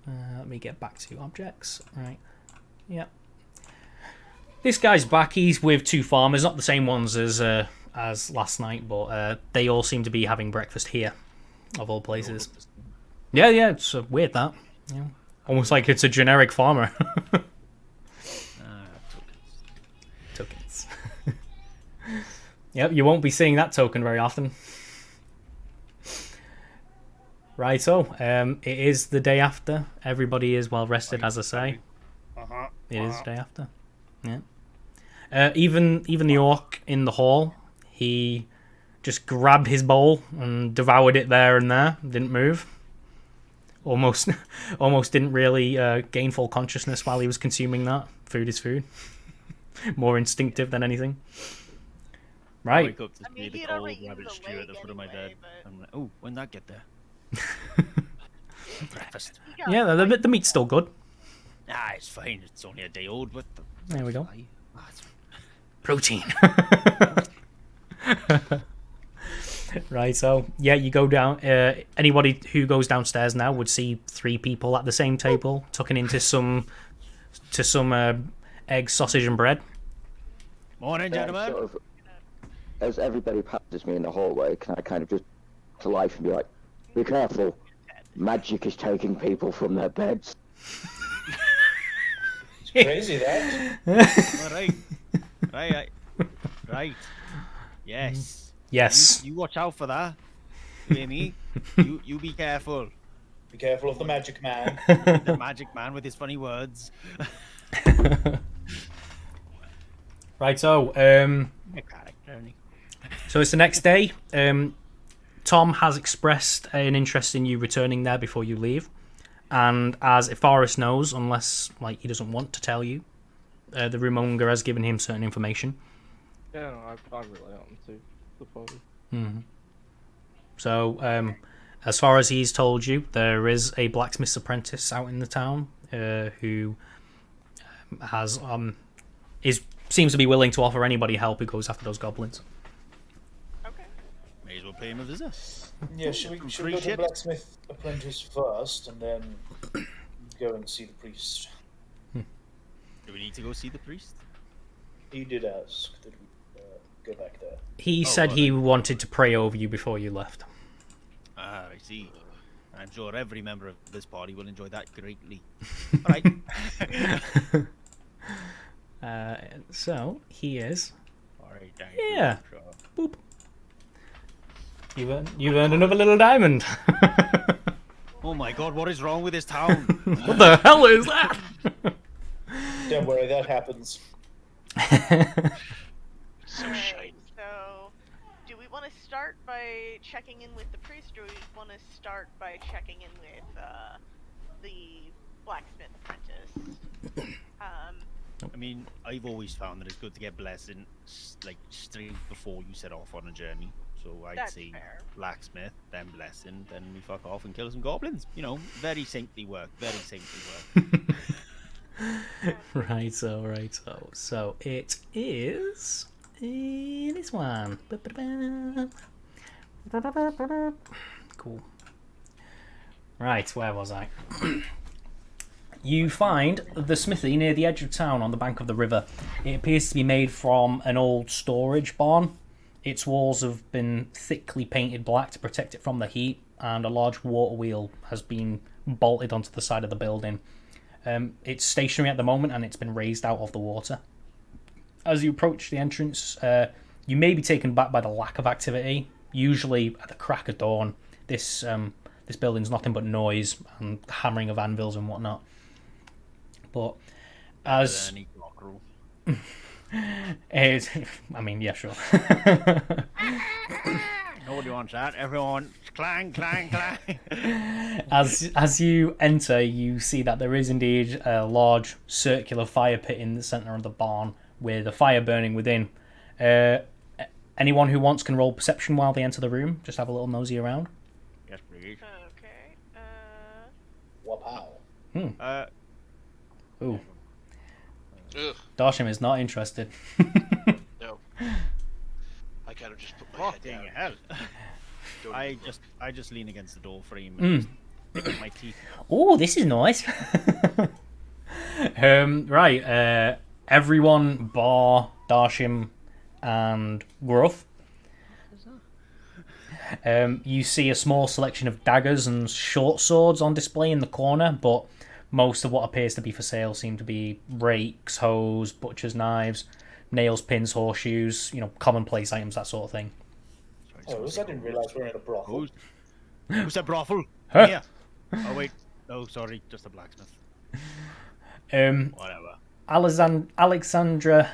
go. Let me get back to objects. Right. Yep. This guy's back. He's with 2 farmers, not the same ones as last night, but they all seem to be having breakfast here, of all places. Yeah, it's weird that. Yeah. Almost like it's a generic farmer. Tokens. Yep, you won't be seeing that token very often. Righto. It is the day after. Everybody is well rested, as I say. It is the day after. Yeah. Even the orc in the hall, he just grabbed his bowl and devoured it there and there. Didn't move. Almost didn't really gain full consciousness while he was consuming that. Food is food. More instinctive than anything. I Right. wake up to see the he'd cold already eaten rabbit the stew at the leg foot of my anyway, bed. but- I'm like, oh, when that get there? Breakfast. You got Yeah, the meat's still good. Ah, it's fine. It's only a day old, but There we go. Ah, it's- Protein. Right, so yeah, you go down. Anybody who goes downstairs now would see 3 people at the same table, tucking into some eggs, sausage, and bread. Morning, gentlemen. Sort of, as everybody passes me in the hallway, can I kind of just to life and be like, be careful, magic is taking people from their beds. It's crazy that. All right. Right. Yes. Yes. You watch out for that. You hear me? You be careful. Be careful of the magic man. The magic man with his funny words. Right, so so it's the next day. Tom has expressed an interest in you returning there before you leave, and as Forrest knows, unless like he doesn't want to tell you, the Rumonger has given him certain information. Yeah, no, I rely on him to the party. Mm-hmm. So, as far as he's told you, there is a blacksmith's apprentice out in the town who has seems to be willing to offer anybody help who goes after those goblins. Okay. May as well pay him a visit. Yeah, should we go to the Shit. blacksmith apprentice first and then go and see the priest? Do we need to go see the priest? He did ask that we go back there. He said well he wanted to pray over you before you left. Ah, I see. I'm sure every member of this party will enjoy that greatly. All right. So he is. All right. Yeah. Boop. You've earned another little diamond. Oh my God! What is wrong with this town? What the hell is that? Don't worry, that happens. So Alright, shiny. so do we want to start by checking in with the priest, or do we want to start by checking in with the blacksmith apprentice? I mean, I've always found that it's good to get blessing like straight before you set off on a journey. So I'd That's say fair. blacksmith, then blessing, then we fuck off and kill some goblins. You know, very saintly work. Very saintly work. Right, so it is this one. Cool. Right, where was I? You find the smithy near the edge of town on the bank of the river. It appears to be made from an old storage barn. Its walls have been thickly painted black to protect it from the heat, and a large water wheel has been bolted onto the side of the building. It's stationary at the moment, and it's been raised out of the water. As you approach the entrance, you may be taken back by the lack of activity. Usually, at the crack of dawn, this building's nothing but noise and hammering of anvils and whatnot. But as Any cockerel. I mean, yeah, sure. Nobody wants that. Everyone, clang, clang, clang. As you enter, you see that there is indeed a large circular fire pit in the centre of the barn with a fire burning within. Anyone who wants can roll perception while they enter the room. Just have a little nosy around. Yes, please. Okay. Wow. Ooh, Ugh, Darsham is not interested. no. I kind of just put my head Fucking down. hell. Don't I even look. just lean against the door frame and just pick up my teeth. Oh, this is nice. Right. Everyone bar Darsham and Gruff. You see a small selection of daggers and short swords on display in the corner, but most of what appears to be for sale seem to be rakes, hoes, butcher's knives, nails, pins, horseshoes, commonplace items, that sort of thing. Oh, I didn't realise we were in a brothel. Who's a brothel? Huh? Yeah. Oh wait. No, sorry, just a blacksmith. Whatever. Alexandra,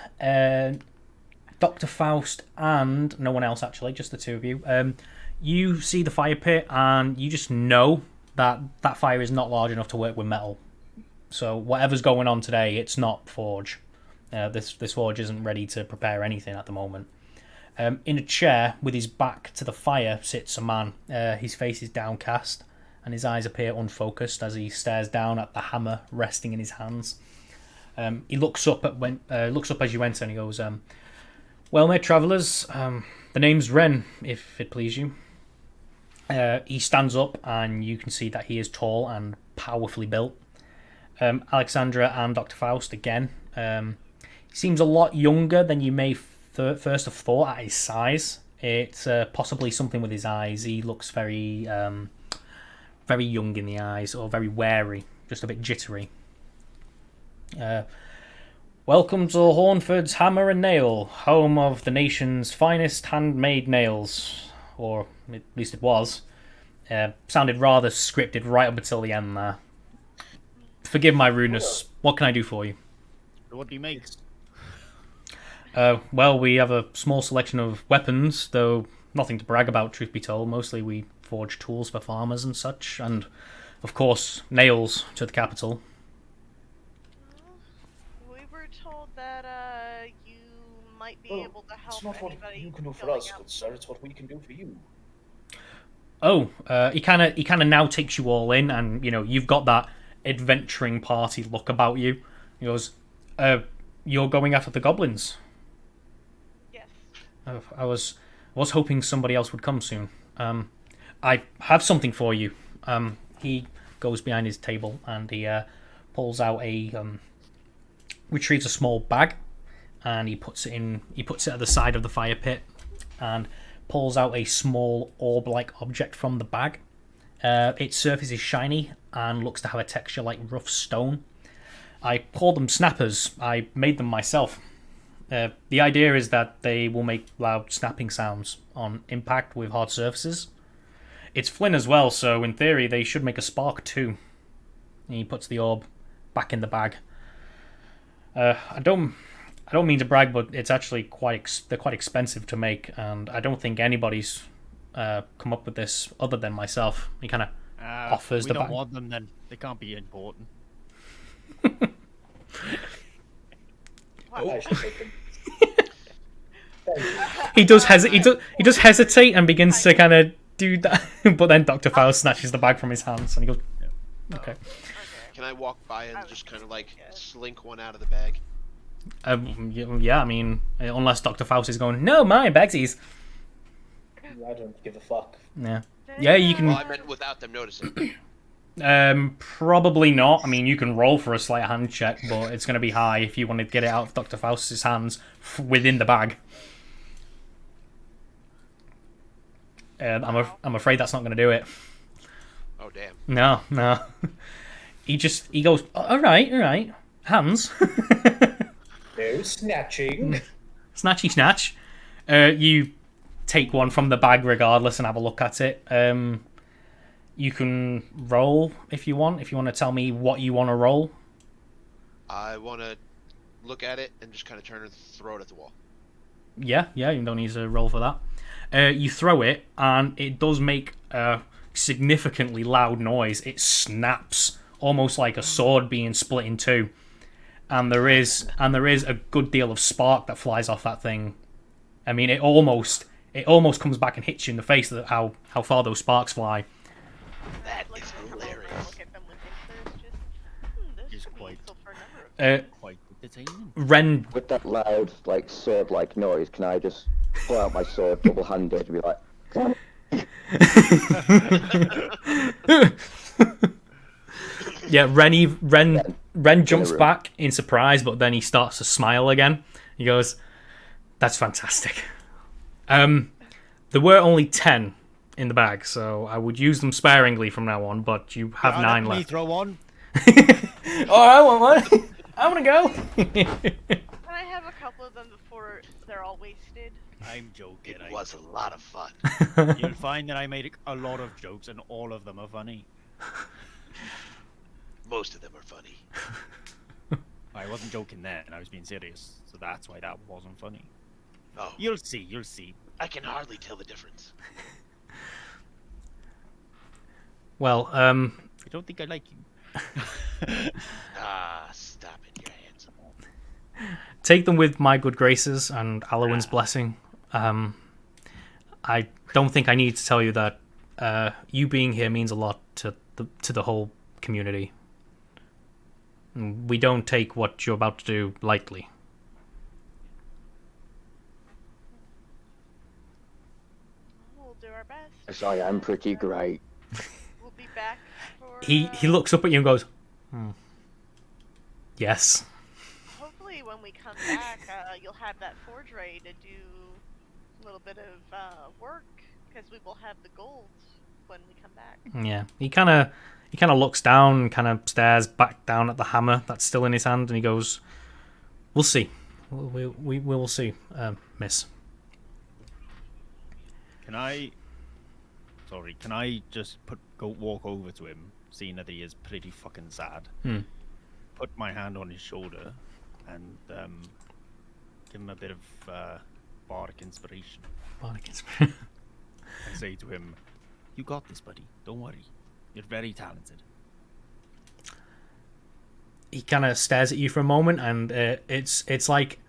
Dr. Faust, and no one else actually, just the two of you. You see the fire pit, and you just know that that fire is not large enough to work with metal. So whatever's going on today, it's not forge. This forge isn't ready to prepare anything at the moment. In a chair with his back to the fire sits a man. His face is downcast, and his eyes appear unfocused as he stares down at the hammer resting in his hands. He looks up as you enter, and he goes, "Well met, travellers. The name's Ren, if it please you." He stands up, and you can see that he is tall and powerfully built. Alexandra and Dr. Faust again. He seems a lot younger than you may first have thought at his size. It's possibly something with his eyes. He looks very young in the eyes, or very wary, just a bit jittery. Welcome to Hornford's Hammer and Nail, home of the nation's finest handmade nails. Or at least it was. Sounded rather scripted right up until the end there. Forgive my rudeness. What can I do for you? What do you make? Well, we have a small selection of weapons, though nothing to brag about, truth be told. Mostly we forge tools for farmers and such, and, of course, nails to the capital. We were told that you might be able to help It's not what anybody you can do for going us, out. good sir. It's what we can do for you. Oh, he kind of now takes you all in, and you've got that adventuring party look about you. He goes, "You're going after the goblins." Yes. I was hoping somebody else would come soon. I have something for you. He goes behind his table and he pulls out retrieves a small bag, and he puts it at the side of the fire pit, and pulls out a small orb-like object from the bag. Its surface is shiny and looks to have a texture like rough stone. I call them snappers. I made them myself. The idea is that they will make loud snapping sounds on impact with hard surfaces. It's flint as well, so in theory they should make a spark too. And he puts the orb back in the bag. I don't mean to brag, but it's actually they're quite expensive to make, and I don't think anybody's come up with this other than myself. He kind of offers the bag. We don't want them then. They can't be important. I should take them. He does hesitate and begins to kind of do that, but then Dr. Faust snatches the bag from his hands and he goes, "Okay." Can I walk by and just kind of like slink one out of the bag? Yeah, I mean, unless Dr. Faust is going, "No, my bagsies." I don't give a fuck. Yeah, you can. Well, I meant without them noticing. Probably not. I mean, you can roll for a sleight of hand check, but it's going to be high if you want to get it out of Dr. Faust's hands within the bag. I'm afraid that's not going to do it. Oh damn. No. He goes, all right, hands. No snatching. Snatchy snatch. You take one from the bag regardless and have a look at it. You can roll if you want. If you want to tell me what you want to roll. I want to look at it and just kind of turn and throw it at the wall. Yeah, you don't need to roll for that. You throw it, and it does make a significantly loud noise. It snaps, almost like a sword being split in two. And there is a good deal of spark that flies off that thing. I mean, it almost comes back and hits you in the face. How far those sparks fly. That is hilarious. Look at them with interest. This Is could be quite- useful for a number of Quite entertaining. Ren. With that loud, like, sword-like noise, can I just pull out my sword double-handed and be like, Yeah, Ren jumps back in surprise, but then he starts to smile again. He goes, "That's fantastic." There were only 10 in the bag, so I would use them sparingly from now on, but you have 9 Let me left. throw one. Oh, I want one. I want to go. Can I have a couple of them before they're all wasted? I'm joking. It was a lot of fun. You'll find that I made a lot of jokes, and all of them are funny. Most of them are funny. I wasn't joking then. I was being serious, so that's why that wasn't funny. Oh, You'll see. You'll see. I can hardly tell the difference. Well, I don't think I like you. Ah, stop it. Your hands. take them with my good graces and Alwyn's blessing. I don't think I need to tell you that you being here means a lot to the whole community. We don't take what you're about to do lightly. We'll do our best. Yes, I am pretty great. We'll be back for. He looks up at you and goes, yes. Hopefully, when we come back, you'll have that forge ready to do a little bit of work, because we will have the gold when we come back. Yeah. He kind of looks down and kind of stares back down at the hammer that's still in his hand, and he goes, "We'll see. We will see, miss." Can I just walk over to him, seeing that he is pretty fucking sad? Put my hand on his shoulder and give him a bit of bardic inspiration. Bardic inspiration. And say to him, "You got this, buddy. Don't worry. You're very talented." He kind of stares at you for a moment, and it's like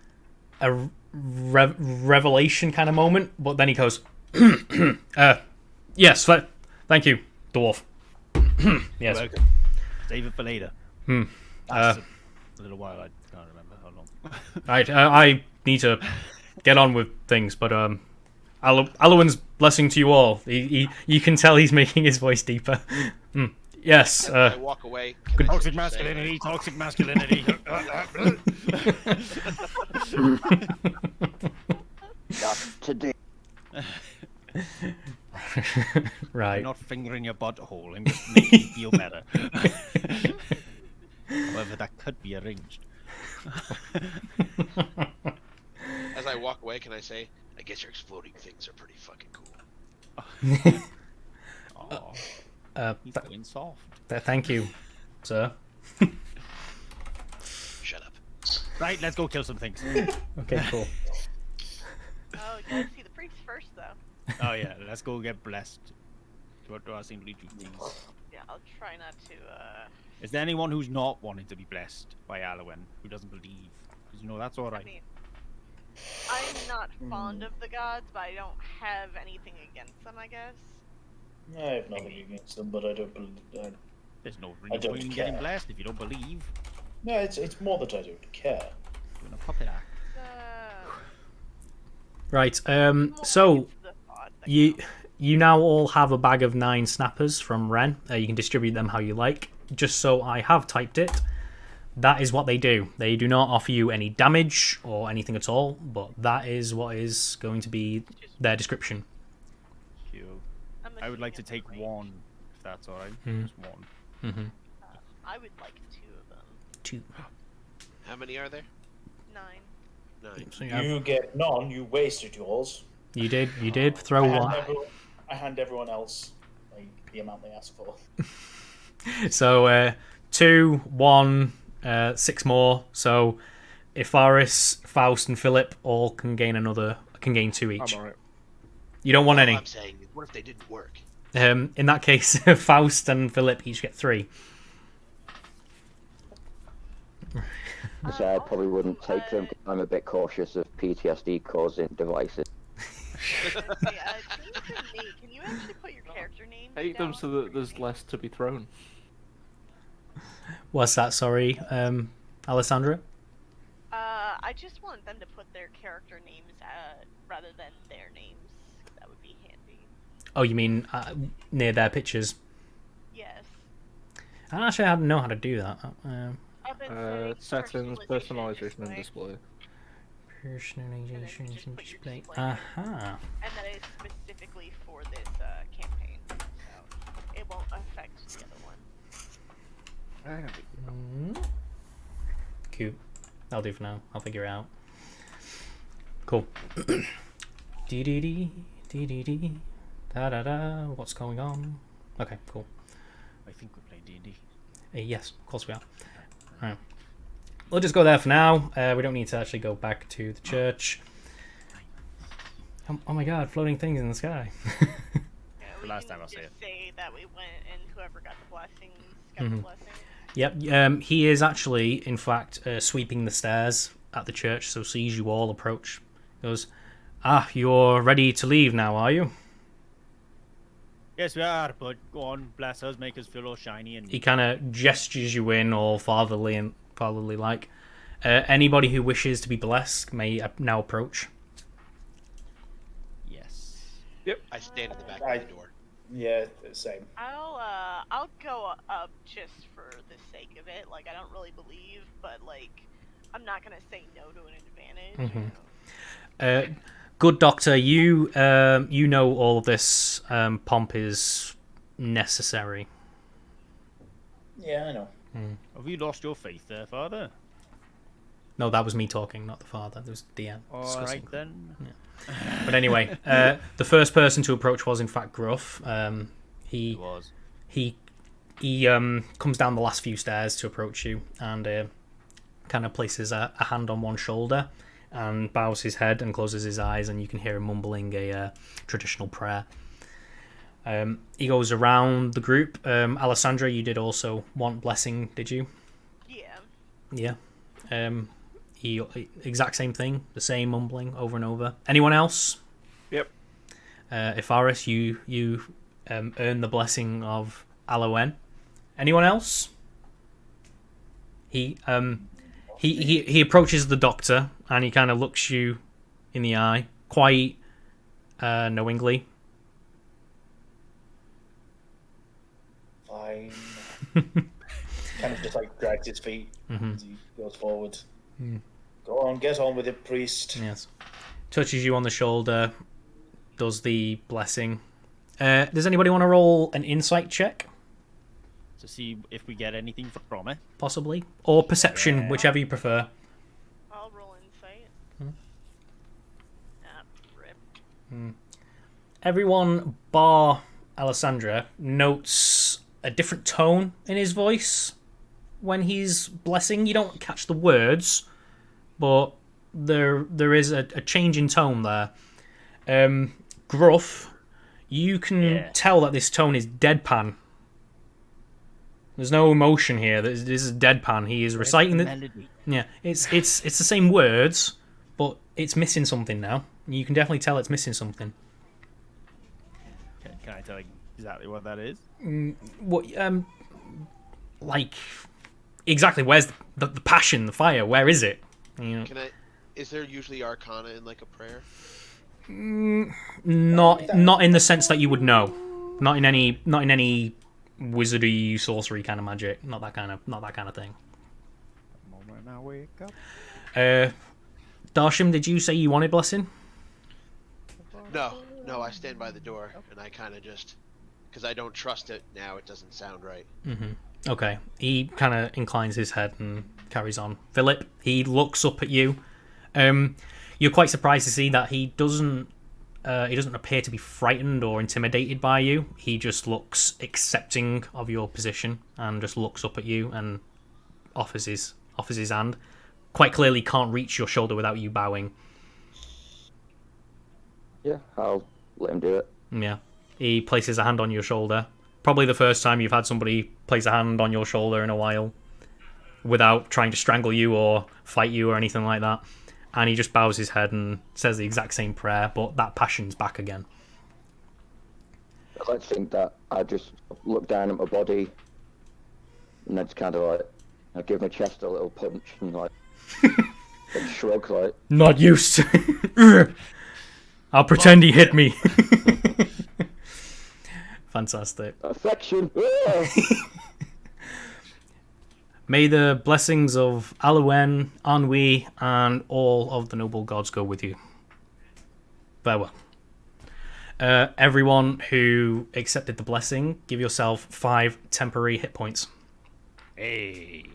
a revelation kind of moment. But then he goes, "Yes, thank you, dwarf." Yes. Welcome. Save it for later. That's a little while. I can't remember how long. Right. I need to get on with things, but Alwyn's blessing to you all. You can tell he's making his voice deeper. Yes. I walk away. Toxic masculinity. Toxic masculinity. Not today. Right. I'm not fingering your butthole. I'm just making you feel better. However, that could be arranged. As I walk away, can I say, I guess your exploding things are pretty fucking cool. He's going soft. Thank you, sir. Shut up. Right, let's go kill some things. Okay, cool. Oh, you gotta see the priest first, though. Oh yeah, let's go get blessed. What do I seem to do things? Yeah, I'll try not to. Is there anyone who's not wanting to be blessed by Alwyn, who doesn't believe? Because that's all right. I mean, I'm not fond of the gods, but I don't have anything against them, I guess. I have nothing against them, but I don't believe. There's no I reason don't point in care. getting blessed if you don't believe. No, it's more that I don't care. Doing a puppet act. Right. More So against the thought that you now all have a bag of 9 snappers from Ren. You can distribute them how you like. Just so I have typed it. That is what they do. They do not offer you any damage or anything at all, but that is what is going to be their description. Cute. I'm I would like to assuming take I'm one, if that's alright. Just one. Mm-hmm. I would like 2 of them. 2. How many are there? 9. 9. So you, have, You get none. You wasted yours. you did throw one. I hand everyone else like the amount they ask for. So 2, 1, 6 more. So Ifaris, Faust, and Philip all can gain 2 each. I'm alright. You don't want All any. I'm saying is, what if they didn't work? In that case, Faust and Philip each get 3. So I probably wouldn't take them. 'Cause I'm a bit cautious of PTSD causing devices. Can you actually put your character name Take them so that there's less to be thrown. What's that? Sorry, Alessandra? I just want them to put their character names rather than their names. That would be handy. Oh, you mean near their pictures? Yes. I don't actually know how to do that. Settings, personalization, and display. display. Personalization just and put your display. display. Aha. And that is specifically for this campaign, so it won't affect the other one. Cute. That'll do for now. I'll figure it out. Cool. Dee dee dee dee dee dee. Da da da. What's going on? Okay, cool. I think we're playing D&D. Yes, of course we are. Alright. We'll just go there for now. We don't need to actually go back to the church. Oh my god, floating things in the sky. Yeah, we Last can time I'll say just it. say that we went and whoever got the blessings got the blessing. Yep, he is actually, in fact, sweeping the stairs at the church, so sees you all approach. Goes, you're ready to leave now, are you? Yes, we are, but go on, bless us, make us feel all shiny and... He kind of gestures you in, all fatherly like. Anybody who wishes to be blessed may now approach. Yes. I stand at the back of the door. Yeah, same. I'll go up just for the sake of it. Like, I don't really believe, but like, I'm not gonna say no to an advantage. You know? Good doctor, you know all of this pomp is necessary. Yeah, I know. Have you lost your faith there, Father? No, that was me talking, not the father. There was DM All discussing. right, then. But anyway, the first person to approach was in fact Gruff. It was. He comes down the last few stairs to approach you and kind of places a hand on one shoulder and bows his head and closes his eyes, and you can hear him mumbling a traditional prayer. He goes around the group. Alessandra, you did also want blessing, did you? Yeah. Yeah. He exact same thing, the same mumbling over and over. Anyone else? Yep. Ifaris, you earn the blessing of Aloen. Anyone else? He approaches the doctor and he kind of looks you in the eye, quite knowingly. Fine. Kind of just like drags his feet as he goes forward. Go on, get on with it, priest. Yes. Touches you on the shoulder, does the blessing. Does anybody want to roll an insight check? To see if we get anything from it. Possibly. Or perception, Yeah. whichever you prefer. I'll roll insight. Rip. Everyone bar Alessandra notes a different tone in his voice when he's blessing. You don't catch the words, but there is a change in tone there. Gruff, you can tell that this tone is deadpan. There's no emotion here. This is deadpan. He is reciting the melody. Yeah, it's the same words, but it's missing something now. You can definitely tell it's missing something. Can I tell you exactly what that is? What like exactly? Where's the passion, the fire? Where is it? You know, Is there usually arcana in like a prayer? not in the sense that you would know. Not in any wizardy, sorcery kind of magic. Not that kind of thing. Moment I wake up. Darsham, did you say you wanted blessing? No, I stand by the door and I kind of just, because I don't trust it now, it doesn't sound right. Okay. He kind of inclines his head and carries on. Philip, he looks up at you. You're quite surprised to see that he doesn't appear to be frightened or intimidated by you. He just looks accepting of your position and just looks up at you and offers his hand. Quite clearly can't reach your shoulder without you bowing. Yeah, I'll let him do it. Yeah. He places a hand on your shoulder. Probably the first time you've had somebody place a hand on your shoulder in a while without trying to strangle you or fight you or anything like that. And he just bows his head and says the exact same prayer, but that passion's back again. I like to think that I just look down at my body and then just kind of like, I give my chest a little punch and like, and shrug like. Not used to. I'll pretend he hit me. Fantastic. Affection. May the blessings of Aloen, Anhui, and all of the noble gods go with you. Farewell. Everyone who accepted the blessing, give yourself 5 temporary hit points. Hey,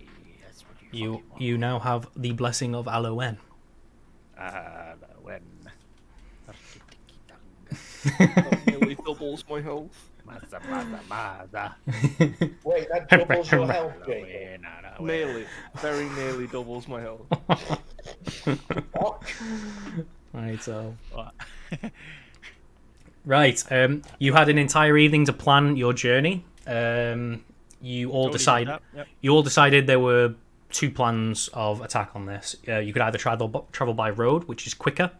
that's what you You now have the blessing of Aloen. when. That nearly doubles my health. Masa, masa, masa. Wait, that doubles your health, Jacob. Nearly. Very nearly doubles my health. Right, so What? right, you had an entire evening to plan your journey. You all Totally decide. did that, yep. You all decided there were two plans of attack on this. You could either travel by road, which is quicker,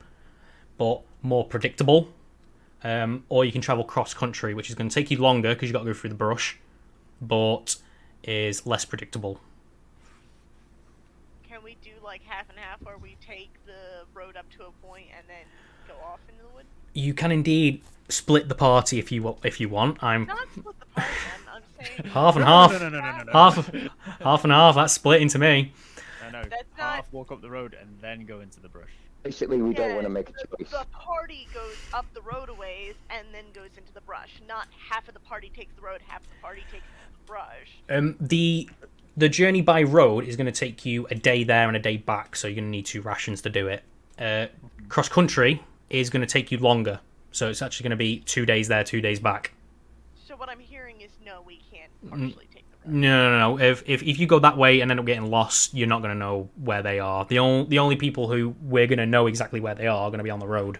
but more predictable, or you can travel cross country, which is going to take you longer because you've got to go through the brush, but is less predictable. Can we do like half and half, where we take the road up to a point and then go off into the woods? You can indeed split the party if you want. I'm Not split the party, I'm saying half and half. No. Half and half. That's split into me. No, That's half not- walk up the road and then go into the brush. Basically, we don't Yeah, want to make a choice. the party goes up the road a ways and then goes into the brush. Not half of the party takes the road, half of the party takes the brush. The journey by road is going to take you a day there and a day back, so you're going to need 2 rations to do it. Cross country is going to take you longer, so it's actually going to be 2 days there, 2 days back. So what I'm hearing is no, we can't partially take the road. No. If you go that way and end up getting lost, you're not going to know where they are. The only people who we're going to know exactly where they are going to be on the road.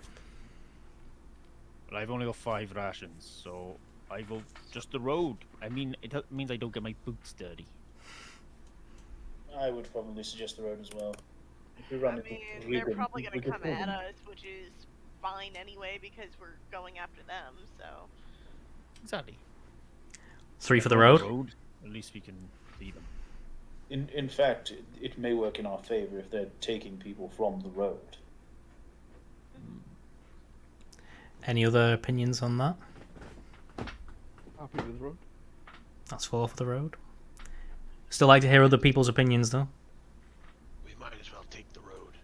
Well, I've only got 5 rations, so I go just the road. I mean, it means I don't get my boots dirty. I would probably suggest the road as well. If we run I into mean, Regan, they're probably we going to could come at probably- us, which is fine anyway because we're going after them. So Exactly. 3 for the On road. At least we can see them. In fact, it may work in our favor if they're taking people from the road. Any other opinions on that? Happy with the road. That's 4 for the road. Still like to hear other people's opinions, though. We might as well take the road.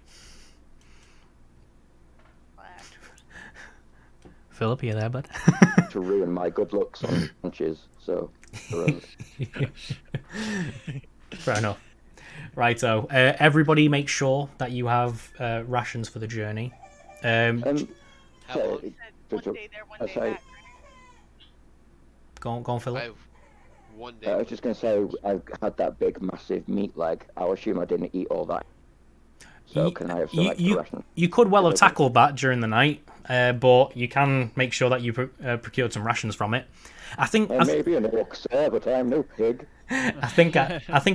Philip, are you there, bud? To ruin my good looks on punches, so the road. Fair enough. Righto. Everybody make sure that you have rations for the journey. How So, long? said one day there, one I day say- back. Go on, I Philip. have 1 I day. was just going to say, I had that big, massive meat leg. I'll assume I didn't eat all that. So can I have some extra ration? You could well have Okay. tackled that during the night, but you can make sure that you procured some rations from it. I think I may be an orc, sir, but I'm no pig. I think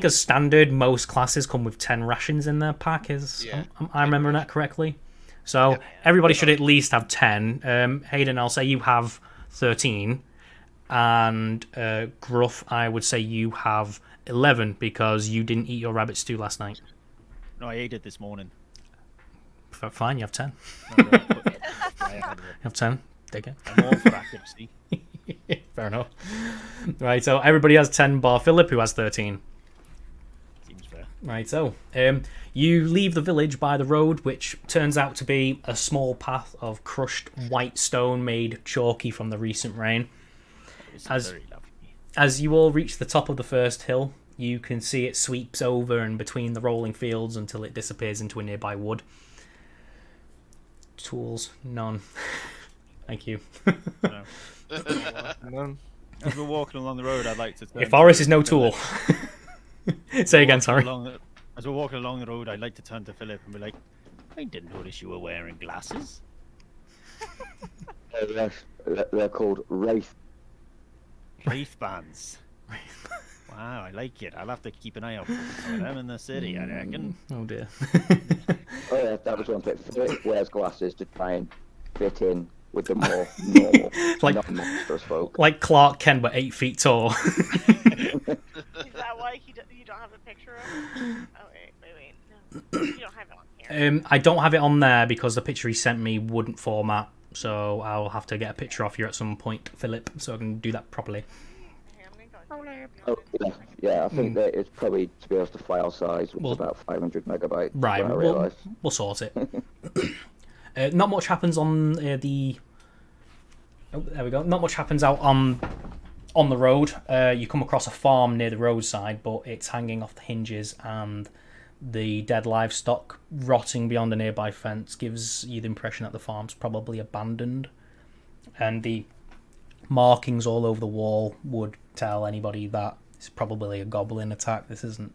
as standard, most classes come with 10 rations in their pack. Yeah. I remember that correctly. So everybody should at least have 10. Hayden, I'll say you have 13, and Gruff, I would say you have 11 because you didn't eat your rabbit stew last night. No, I ate it this morning. Fine, you have 10. No, no, but- I had it. You have 10. Take it. I'm all for accuracy. Fair enough. Right, so everybody has 10 bar Philip, who has 13. Seems fair. Right, so you leave the village by the road, which turns out to be a small path of crushed white stone made chalky from the recent rain. It's As- very lovely. As you all reach the top of the first hill, you can see it sweeps over and between the rolling fields until it disappears into a nearby wood. Tools, none. Thank you. No. None. As we're walking along the road, I'd like to. turn If Forrest to is no Philip. tool. Say again, sorry. As we're walking along the road, I'd like to turn to Philip and be like, I didn't notice you were wearing glasses. Yes, they're called wraith. Wraith bands. Wow, I like it. I'll have to keep an eye out for some of them in the city, I reckon. Oh dear. Oh yeah, that was one bit. Philip wears glasses to try and fit in with the more normal, Like- not monstrous folk. Like Clark Kent, but 8 feet tall. Is that why you don't have a picture of him? Oh wait, no, you don't have it on here. I don't have it on there because the picture he sent me wouldn't format, so I'll have to get a picture off you at some point, Philip, so I can do that properly. Here, I'm gonna go into it. Oh yeah, I think that it's probably to be able to file size, which Well- is about 500 megabytes. Right, I realised. we'll sort it. Not much happens on the... Oh, there we go. Not much happens out on the road. You come across a farm near the roadside, but it's hanging off the hinges, and the dead livestock rotting beyond a nearby fence gives you the impression that the farm's probably abandoned. and the markings all over the wall would tell anybody that it's probably a goblin attack. This isn't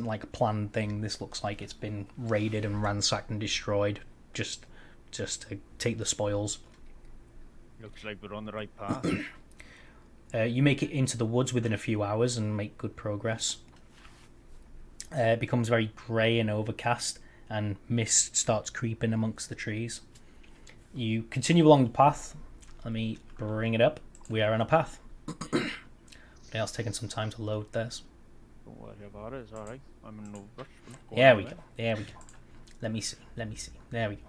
like a planned thing. This looks like it's been raided and ransacked and destroyed just to take the spoils. Looks like we're on the right path. You make it into the woods within a few hours and make good progress. It becomes very grey and overcast, and mist starts creeping amongst the trees. You continue along the path. Let me bring it up. We are on a path. Dale's taking some time to load this. Don't worry about it. It's all right. I'm in no rush. We're not going There we go. anywhere. There we go. Let me see. There we go.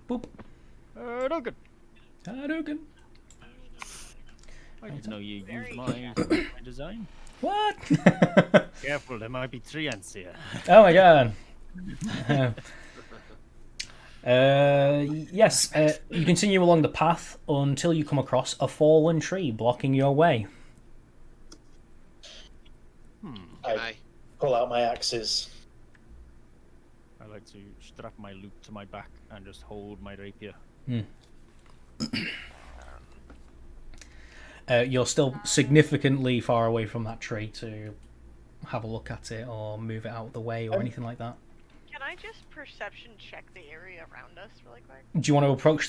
Boop. Duncan. Hadouken. I didn't know you Very used my design. What? Careful, there might be three ants here. Oh my god. Yes, you continue along the path until you come across a fallen tree blocking your way. I pull out my axes. I like to strap my loop to my back and just hold my rapier. You're still significantly far away from that tree to have a look at it or move it out of the way or anything like that. Can I just perception check the area around us really quick? Do you want to approach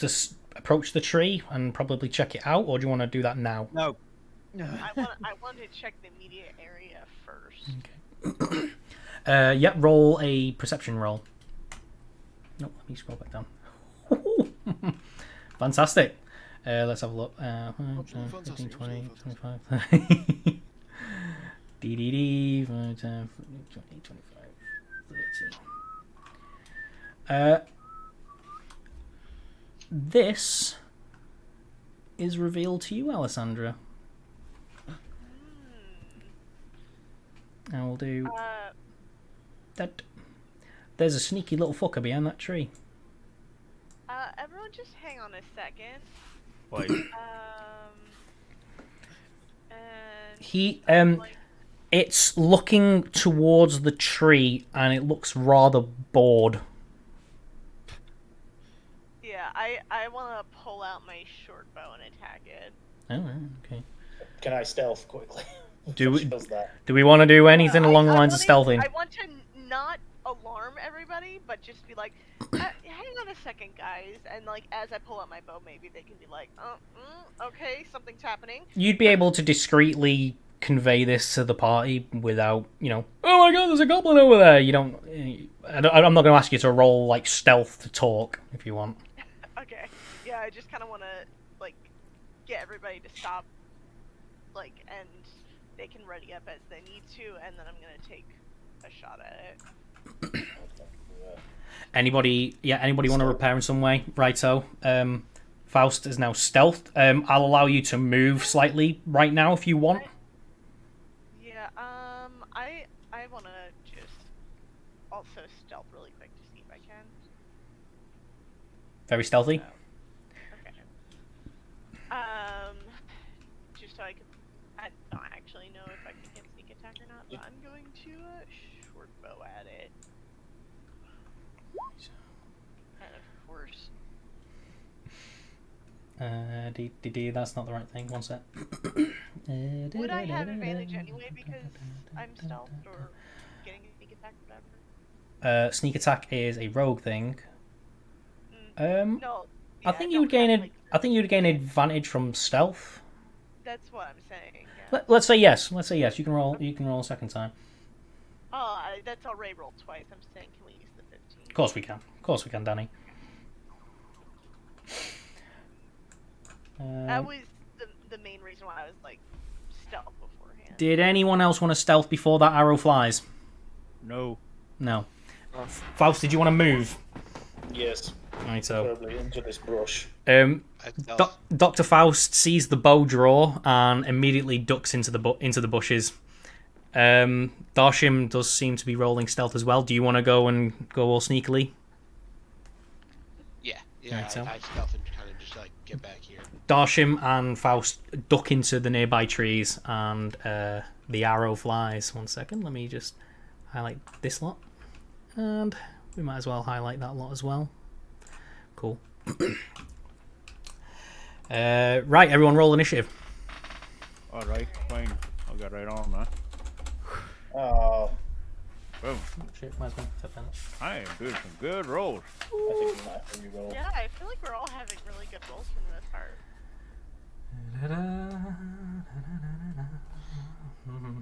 the tree and probably check it out, or do you want to do that now? No. I want to check the immediate area first. Okay. Yeah, roll a perception roll. No, let me scroll back down. Fantastic. Let's have a look. 15, 20, 25. DDD, 5, 10, 20, 25, 30. This is revealed to you, Alessandra. And we'll do that. There's a sneaky little fucker behind that tree. Everyone just hang on a second. Wait. And It's looking towards the tree and it looks rather bored. yeah, I want to pull out my short bow and attack it. Oh, okay. Can I stealth quickly? Do we- Does that? Do we want to do anything along the lines of stealthing? I want to not alarm everybody, but just be like, hang on a second, guys. And like, as I pull out my bow, maybe they can be like, okay, something's happening. You'd be able to discreetly convey this to the party without, oh my god, there's a goblin over there. You don't. I'm not going to ask you to roll like stealth to talk if you want. Okay. Yeah, I just kind of want to like get everybody to stop, like, and they can ready up as they need to, and then I'm gonna take a shot at it. Anybody want to repair in some way? Righto. Faust is now stealthed. I'll allow you to move slightly right now if you want. Yeah, I want to just also stealth really quick to see if I can. Very stealthy. Okay. Just so I can. I don't actually know if I can get sneak attack or not, but I'm going to short bow at it. And of course. That's not the right thing. One sec. Would I have advantage anyway because I'm stealth or getting a sneak attack or whatever? Sneak attack is a rogue thing. No. I think you would gain gain advantage from stealth. That's what I'm saying. Yeah. Let's say yes. You can roll. You can roll a second time. Oh, that's already rolled twice. I'm saying, can we use the 15? Of course we can, Danny. That was the main reason why I was like stealth beforehand. Did anyone else want to stealth before that arrow flies? No. No. Faust, did you want to move? Yes. Right, so Probably into this brush. Dr. Faust sees the bow draw and immediately ducks into the bushes. Darshim does seem to be rolling stealth as well. Do you want to go all sneakily? Yeah, Right, so. I stealth and kind of just like get back here. Darshim and Faust duck into the nearby trees and the arrow flies. 1 second, let me just highlight this lot. And we might as well highlight that lot as well. Cool. Right, everyone roll initiative. Alright, fine. I'll get right on, man. Oh, Boom. Shit, where's my pen? I am doing some good rolls. I think we might have to re-roll. Yeah, I feel like we're all having really good rolls from this part.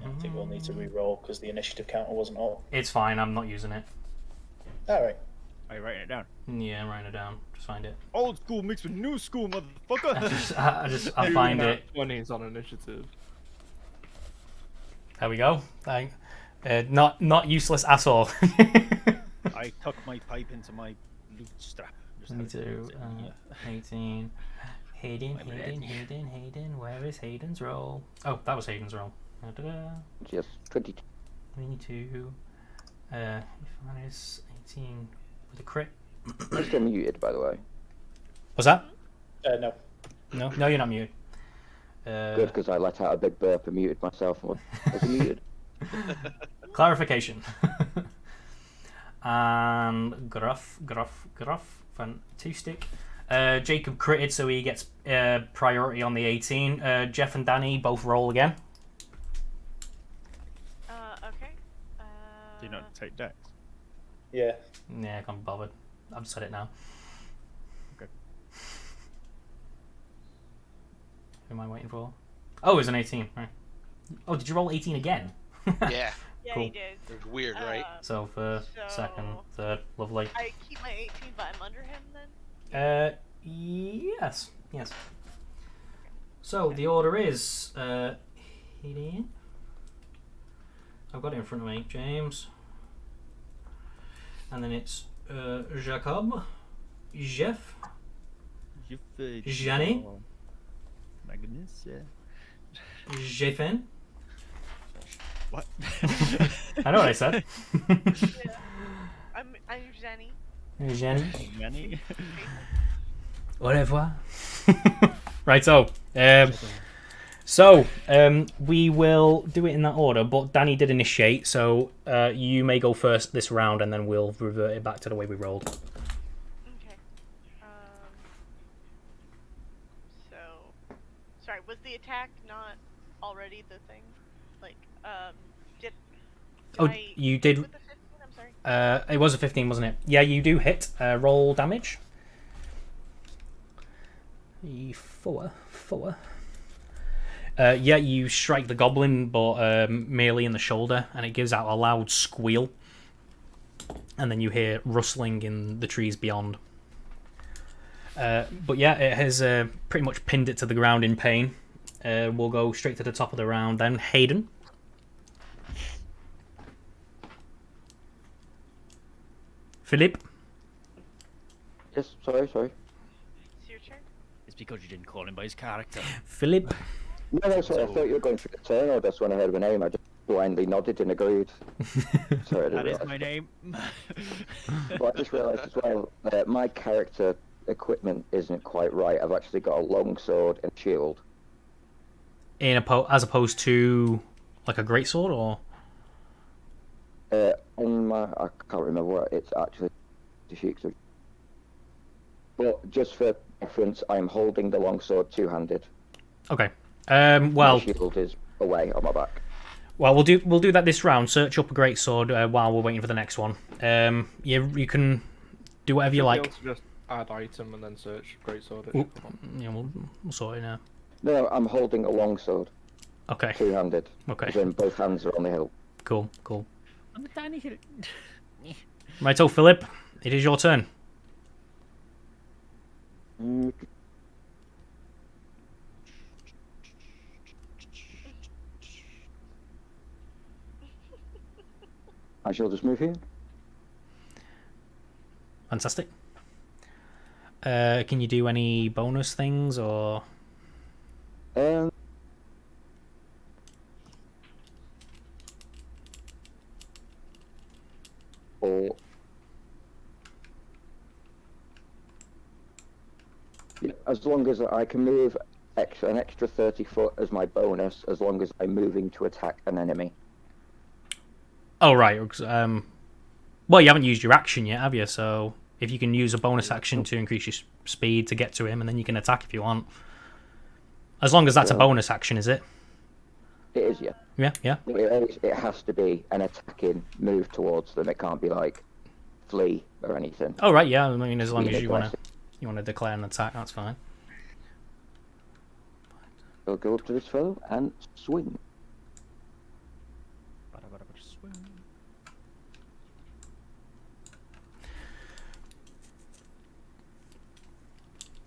I think we'll need to re-roll because the initiative counter wasn't up. It's fine, I'm not using it. Alright. Are you writing it down? Yeah, I'm writing it down. Just find it. Old school mixed with new school, motherfucker. I find it. 20s on initiative. There we go. Not useless at all. I tuck my pipe into my loot strap. Just Me have it too. in 18. Hayden. Where is Hayden's roll? Oh, that was Hayden's roll. Da-da-da. Just 22. 22. If that is 18 with a crit. I'm still muted, by the way. Was that? No. No, you're not muted. Good, because I let out a big burp and muted myself. And was muted. Clarification. And Gruff, fun 2-stick. Jacob critted, so he gets priority on the 18. Jeff and Danny both roll again. Okay. Do you not take dex? Yeah. Yeah, I can't be bothered. I've said it now. Okay. Who am I waiting for? Oh, it was an 18. Right. Oh, did you roll 18 again? Yeah. Yeah, Cool. he did. It's weird, right? So for second, third, lovely. I keep my 18, but I'm under him then? Yes. So the order is Hayden. I've got it in front of me. James. And then it's Jacob, Jeff, Jeannie, Magnus, yeah. Jefin. What? I know what I said. Yeah. I'm Jenny. Jenny. Many? Au revoir. Right, so we will do it in that order, but Danny did initiate, so you may go first this round, and then we'll revert it back to the way we rolled. Okay. So, sorry, was the attack not already the thing? Like, did Oh, I you hit did. with the 15? I'm sorry. It was a 15, wasn't it? Yeah, you do hit. Roll damage. 4. Yeah, you strike the goblin, but merely in the shoulder, and it gives out a loud squeal. And then you hear rustling in the trees beyond. But yeah, it has pretty much pinned it to the ground in pain. We'll go straight to the top of the round then. Hayden. Philip. Yes, sorry. It's your turn. It's because you didn't call him by his character. Philip. No, sorry, I thought you were going through the turn order, so when I heard my name, I just blindly nodded and agreed. Sorry, I didn't That is realise. my name. Well, I just realised as well that my character equipment isn't quite right. I've actually got a long sword and shield. As opposed to like a greatsword, or On my, I can't remember what it's actually. But just for reference, I'm holding the long sword two-handed. okay. My Well, shield is away on my back. we'll do that this round. Search up a greatsword while we're waiting for the next one. You can do whatever you like. Be able to just add item and then search greatsword. Oop. Yeah, we'll sort it now. No, I'm holding a long sword, Okay. two-handed. Okay. As in both hands are on the hilt. Cool. I'm a tiny hill. Righto, Philip. It is your turn. I shall just move here. Fantastic. Can you do any bonus things or? Or yeah, as long as I can move an extra 30 foot as my bonus, as long as I'm moving to attack an enemy. Oh right. Well, you haven't used your action yet, have you? So if you can use a bonus action to increase your speed to get to him, and then you can attack if you want. As long as that's a bonus action, is it? It is, yeah. Yeah. It has to be an attacking move towards them. It can't be like flee or anything. Oh right, yeah. I mean, as long as you want to declare an attack, that's fine. I'll go up to this fellow and swing. Swing.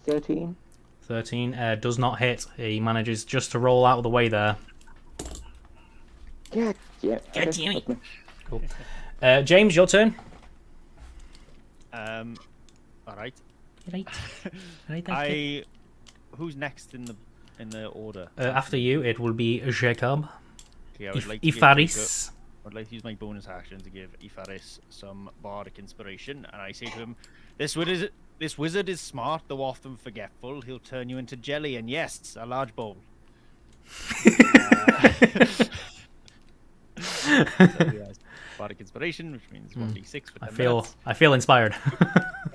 13. 13 does not hit. He manages just to roll out of the way there. Yeah. God Okay, damn it. that's me. Cool. James, your turn. All right. Right. Who's next in the order? After you, it will be Jacob. Okay, I would like to give Jacob- Ifaris. I'd like to use my bonus action to give Ifaris some bardic inspiration, and I say to him, This wizard is smart, though often forgetful. He'll turn you into jelly, and yes, a large bowl. So he has bardic inspiration, which means 1d6 for 10 minutes. I feel inspired.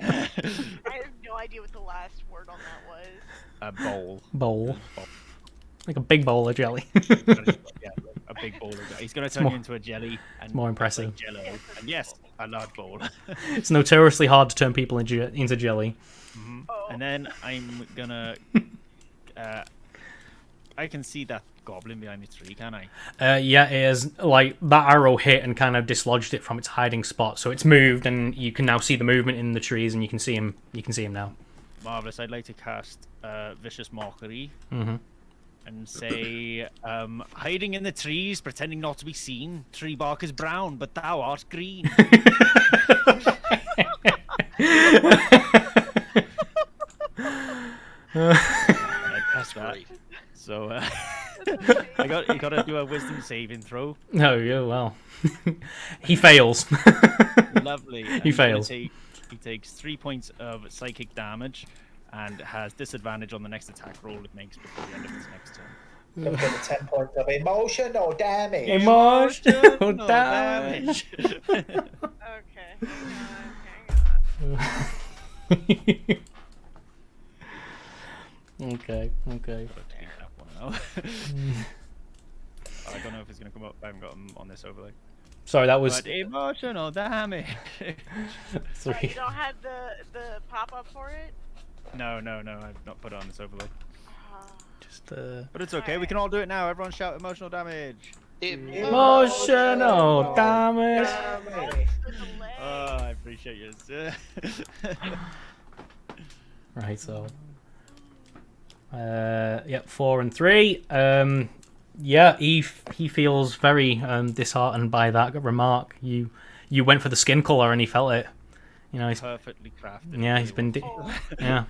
I have no idea what the last word on that was. A bowl. Bowl. Like a big bowl of jelly. Yeah, a big bowl of jelly. He's going to turn you into a jelly. And more impressive. Jello. And yes, a large bowl. It's notoriously hard to turn people into jelly. Mm-hmm. And then I'm gonna. I can see that goblin behind the tree, can I? Yeah, it is. Like, that arrow hit and kind of dislodged it from its hiding spot, so it's moved, and you can now see the movement in the trees, and you can see him. You can see him now. Marvelous. I'd like to cast Vicious Mockery. Mm-hmm. And say, hiding in the trees, pretending not to be seen. Tree bark is brown, but thou art green. That's great. So you got to do a wisdom saving throw. Oh, yeah, well. He fails. Lovely. He fails. He takes 3 points of psychic damage and has disadvantage on the next attack roll it makes before the end of its next turn. You've got 10 points of emotional damage. Emotional damage. Okay, hang on. Okay. I don't know if it's going to come up. I haven't got them on this overlay. Sorry, that was... But emotional damage. 3. You don't have the pop-up for it? No, I've not put it on this overlay. Just, But it's okay, we can all do it now. Everyone shout emotional damage. Emotional damage. Oh, I appreciate you. Right, so... Yep, 4 and 3. Yeah, he feels very disheartened by that remark. You went for the skin color and he felt it. You know, he's perfectly crafted. Yeah, he's been. Yeah.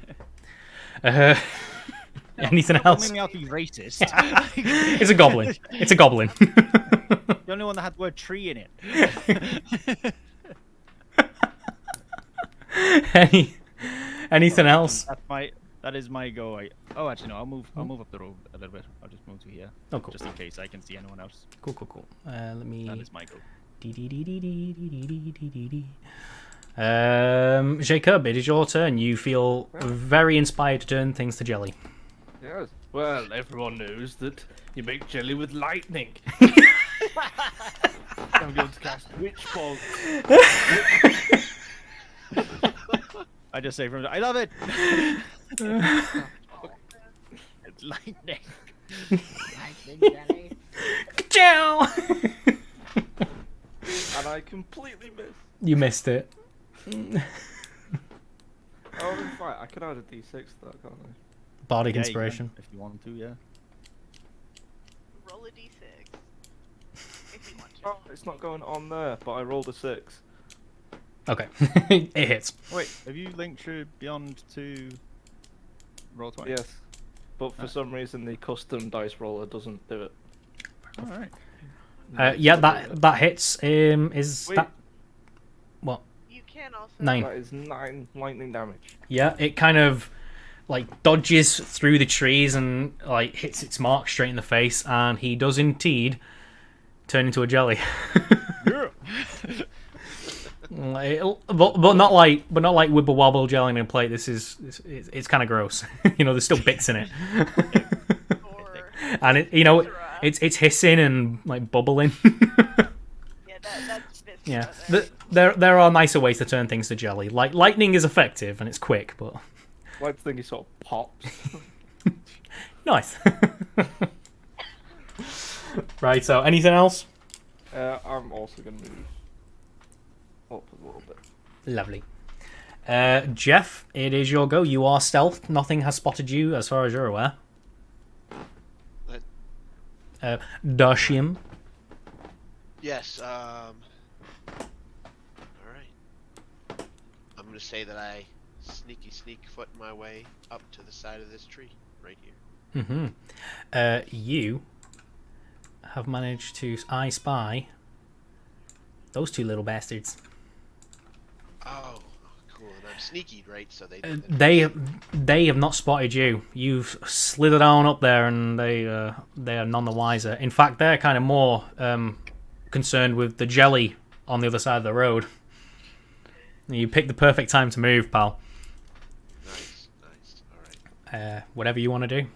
Anything else? Don't make me out to be racist. It's a goblin. It's a goblin. The only one that had the word tree in it. Anything else? That is my go. Actually no, I'll move up the road a little bit. I'll just move to here. Oh, cool. Just in case I can see anyone else. Cool. Let me. That is my go. Jacob, it is your turn. You feel very inspired to turn things to jelly. Yes. Well, everyone knows that you make jelly with lightning. I'm going to cast Witch Bolt. I just say from I love it. It's lightning. Lightning jelly. Ciao. And I completely missed. You missed it. Oh, in fact, I could add a d6 to that, can't I? Bardic Yeah, inspiration. if you want to, yeah. Roll a d6. If you want to. Oh, it's not going on there, but I rolled a 6. Okay, it hits. Wait, have you linked through Beyond to Roll 20? Yes, but for some reason the custom dice roller doesn't do it. Alright. Yeah, that hits. Is Wait. that what? You can also. 9. That is 9 lightning damage. Yeah, it kind of like dodges through the trees and like hits its mark straight in the face, and he does indeed turn into a jelly. Yeah. But not like wibble wobble gelling in a plate. This is it's kind of gross. There's still bits in it, and it's hissing and like bubbling. Yeah, that's viscera. Yeah, There. there are nicer ways to turn things to jelly. Like lightning is effective and it's quick, but Like the thing he sort of pops. nice. Right. So, anything else? I'm also going to move up a little bit. Lovely. Jeff, it is your go. You are stealth. Nothing has spotted you as far as you're aware. Darshim. Yes. All right. I'm gonna say that I sneak foot my way up to the side of this tree right here. You have managed to spy those two little bastards. Oh, cool. And I'm sneaky, right? So They have not spotted you. You've slithered on up there, and they are none the wiser. In fact, they're kind of more concerned with the jelly on the other side of the road. You picked the perfect time to move, pal. Nice. All right. Whatever you want to do.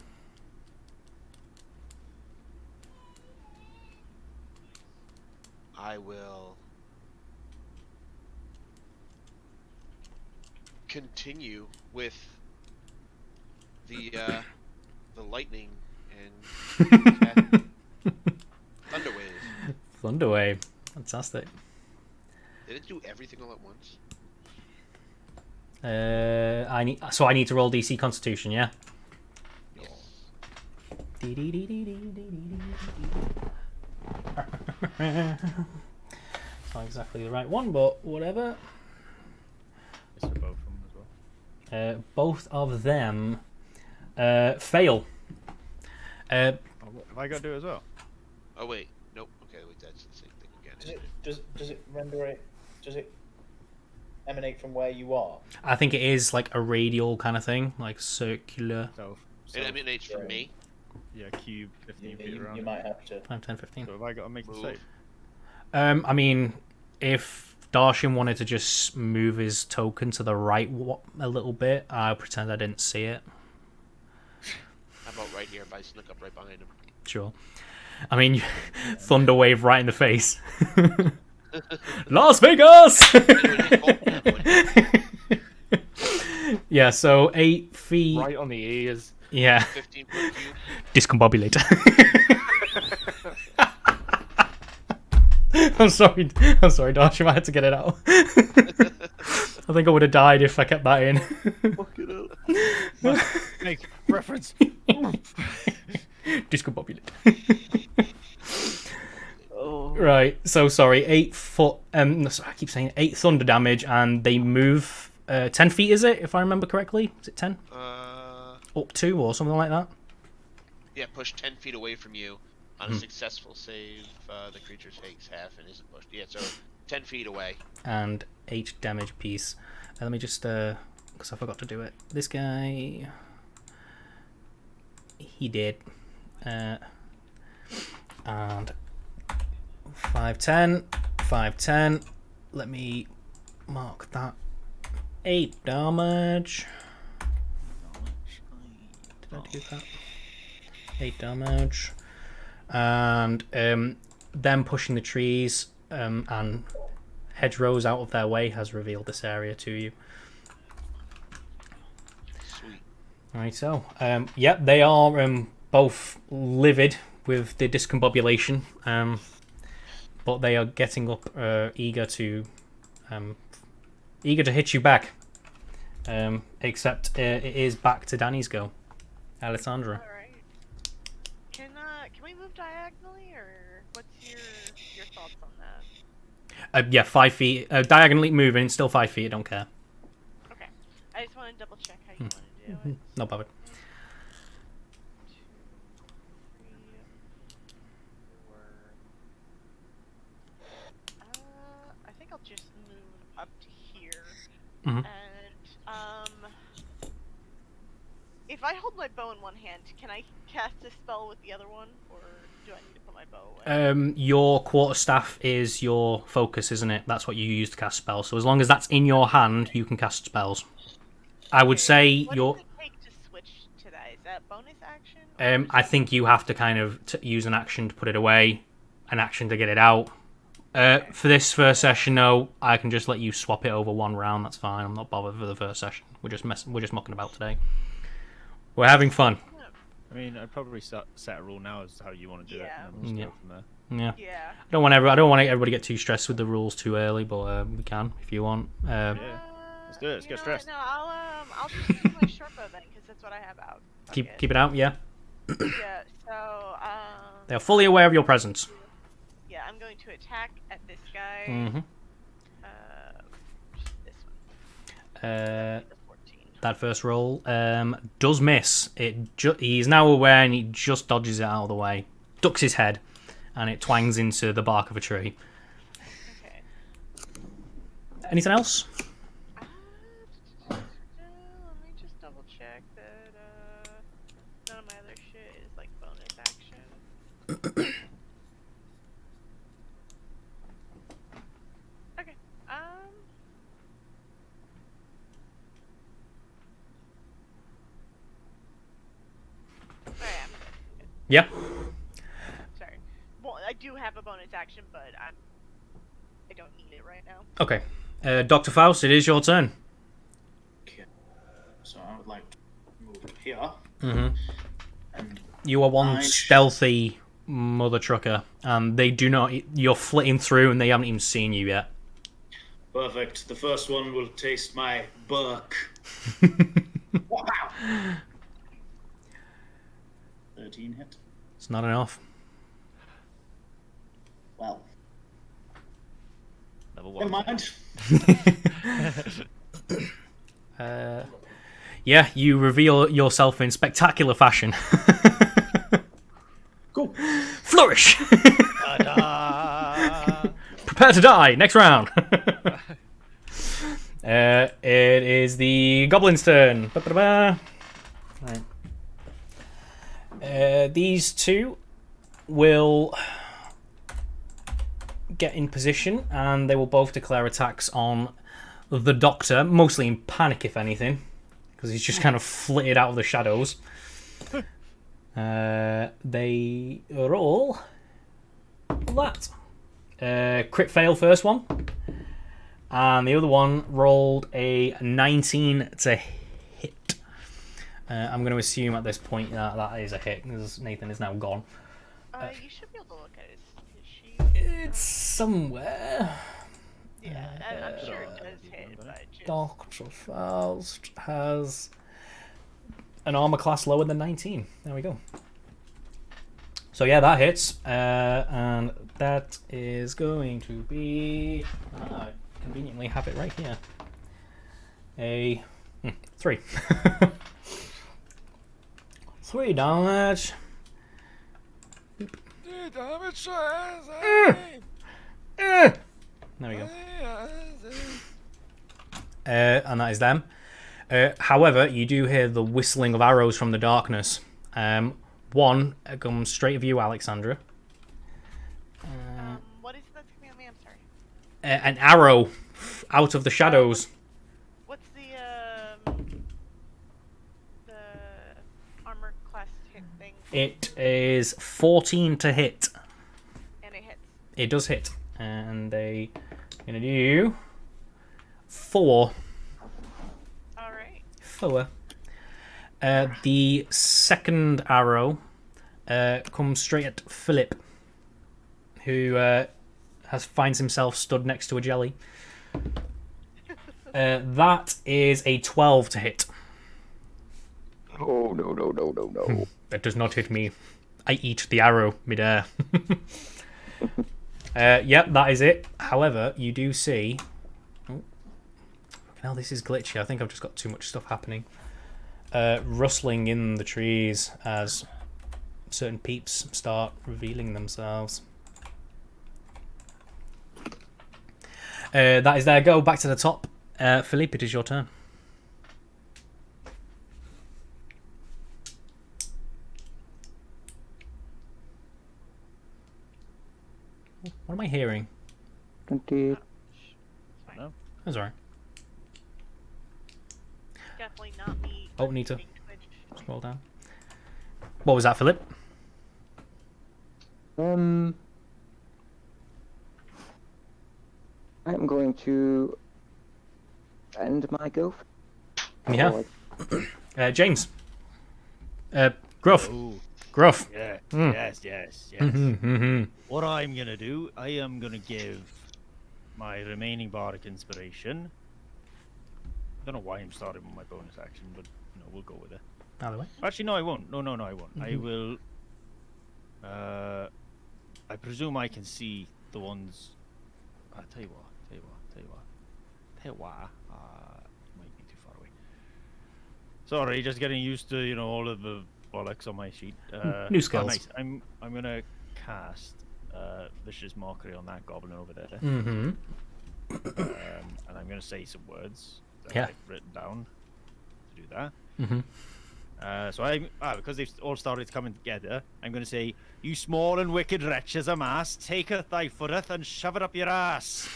I will continue with the lightning and Thunderwave. Thunderwave. Fantastic. Did it do everything all at once? I need to roll DC Constitution, yeah. Yes. It's not exactly the right one, but whatever. It's for both of them as well. Both of them fail. Have I got to do it as well? Oh wait, nope. Okay, wait, that's the same thing again. Does it render it? Does it emanate from where you are? I think it is like a radial kind of thing, like circular. So It emanates from me. yeah, cube 15 feet around. You it. might have to. 5, 10, 15. So have I got to make the Move. save? I mean, if Darshan wanted to just move his token to the right a little bit, I'll pretend I didn't see it. How about right here if I snuck up right behind him? Sure. I mean, Thunderwave right in the face. Las Vegas! Yeah, so 8 feet. Right on the ears. Yeah. 15 foot cube. Discombobulate. I'm sorry, Darshan, I had to get it out. I think I would have died if I kept that in. Fuck it up. Make reference. Discombobulate. Oh. Right, so sorry, 8 foot. I keep saying 8 thunder damage, and they move 10 feet. Is it? If I remember correctly, is it 10? Up 2 or something like that. Yeah, push 10 feet away from you. On a successful save, the creature takes half and isn't pushed. Yeah, so 10 feet away. And 8 damage piece. Let me just because I forgot to do it. This guy, he did, and 5, 10, 5, 10. Let me mark that. 8 damage. Did I do that? 8 damage. And them pushing the trees and hedgerows out of their way has revealed this area to you. Sweet. Right, so yep, they are both livid with the discombobulation, but they are getting up, eager to hit you back. Except it is back to Danny's go. Alessandra. All right. Can we move diagonally, or what's your thoughts on that? Yeah, 5 feet. Diagonally moving, still 5 feet. I don't care. Okay. I just want to double check how you want to do it. Not bothered. 2, 3, 4. I think I'll just move up to here, Mhm. and if I hold my bow in one hand, can I cast a spell with the other one, or? do I need to put my bow away? Your quarterstaff is your focus, isn't it? That's what you use to cast spells. So as long as that's in your hand, you can cast spells. I would say what your. does it take to switch to that? Is that bonus action? I think you have to kind of use an action to put it away, an action to get it out. For this first session, no, I can just let you swap it over one round. That's fine. I'm not bothered for the first session. We're just mucking about today. We're having fun. I mean, I'd probably set a rule now as to how you want to do it, and then we'll just go from there. Yeah. Yeah. I don't want everybody to get too stressed with the rules too early, but we can if you want. Yeah. Let's do it. Let's You get know stressed. what? No, I'll just use my short bow then, because that's what I have out. Keep it out, yeah. Yeah. So They're fully aware of your presence. yeah, I'm going to attack at this guy. Mm-hmm. This one. Uh, The 14. that first roll does miss. He's now aware and he just dodges it out of the way, ducks his head, and it twangs into the bark of a tree. Okay. Anything else? Let me just double check that none of my other shit is like bonus action. Okay. Sorry, Yeah. sorry. Well, I do have a bonus action, but I don't need it right now. Okay. Dr. Faust, it is your turn. Okay. So I would like to move here. Mm-hmm. And You are one stealthy mother trucker, and they do not. You're flitting through, and they haven't even seen you yet. perfect. The first one will taste my buck. Wow. 13 hit. It's not enough. Well, Level never 1. mind. Yeah, you reveal yourself in spectacular fashion. Cool. Flourish. Ta-da! Prepare to die. Next round. It is the goblin's turn. Ba-ba-ba. Right. These two will get in position, and they will both declare attacks on the Doctor, mostly in panic, if anything, because he's just kind of flitted out of the shadows. They roll that. Crit fail first one. And the other one rolled a 19 to hit. I'm going to assume at this point that is a hit, because Nathan is now gone. You should be able to look at his sheet. It's somewhere. Yeah, I'm sure it does hit, but just... Dr. Faust has an armor class lower than 19. There we go. So yeah, that hits. And that is going to be... I conveniently have it right here. A 3. 3 damage. There we go. And that is them. However, you do hear the whistling of arrows from the darkness. One comes straight of you, Alexandra. what is that's coming on me? I'm sorry. An arrow out of the shadows. What's the armor class hit thing? It is 14 to hit. And it hits. It does hit. And they gonna do 4. Alright. 4. The second arrow comes straight at Philip, who finds himself stood next to a jelly. That is a 12 to hit. Oh, no. That does not hit me. I eat the arrow midair. Yep, that is it. However, you do see... Oh, now this is glitchy. I think I've just got too much stuff happening. Rustling in the trees as certain peeps start revealing themselves. That is their go. Back to the top. Philippe, it is your turn. What am I hearing? 20. No. That's alright. Definitely not me. Oh, need to unmuting Twitch. scroll down. What was that, Philip? I'm going to end my go. Yeah. James. Gruff. Oh, Gruff. yeah. Mm. Yes. Mm-hmm. What I'm gonna do, I am gonna give my remaining bardic inspiration. I don't know why I'm starting with my bonus action, but we'll go with it. Either way. Actually, no, I won't. No, I won't. I will. I presume I can see the ones. Tell you what. Might be too far away. Sorry, just getting used to all of the bollocks on my sheet. New skills. Oh, nice. I'm gonna cast vicious mockery on that goblin over there. Mm-hmm. And I'm gonna say some words that Yeah. I've written down to do that. Mm-hmm. So because they've all started coming together, I'm going to say, "You small and wicked wretches amass, taketh thy footeth and shove it up your ass."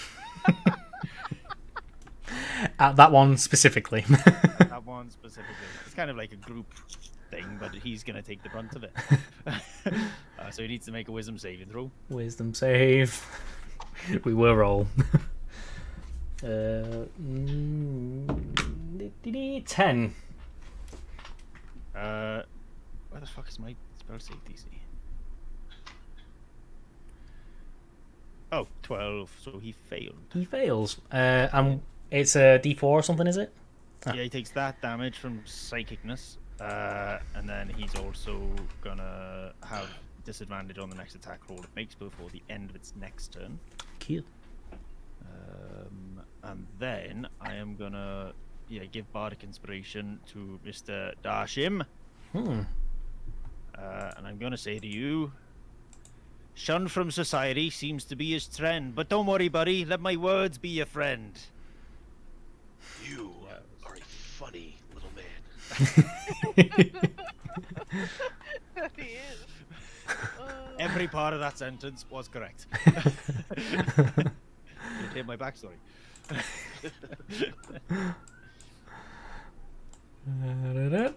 That one specifically. That one specifically. It's kind of like a group thing, but he's going to take the brunt of it. So he needs to make a wisdom saving throw. Wisdom save. We will roll. 10. Where the fuck is my spell save DC? Oh, 12. So he failed. He fails. And it's a D4 or something, is it? Ah. Yeah, he takes that damage from psychicness, and then he's also gonna have disadvantage on the next attack roll it makes before the end of its next turn. Cute. And then I am gonna give bardic inspiration to Mr. Dashim. And I'm gonna say to you, shun from society seems to be his trend, but don't worry, buddy. Let my words be your friend. You are a funny little man. He is. Every part of that sentence was correct. You hear my backstory.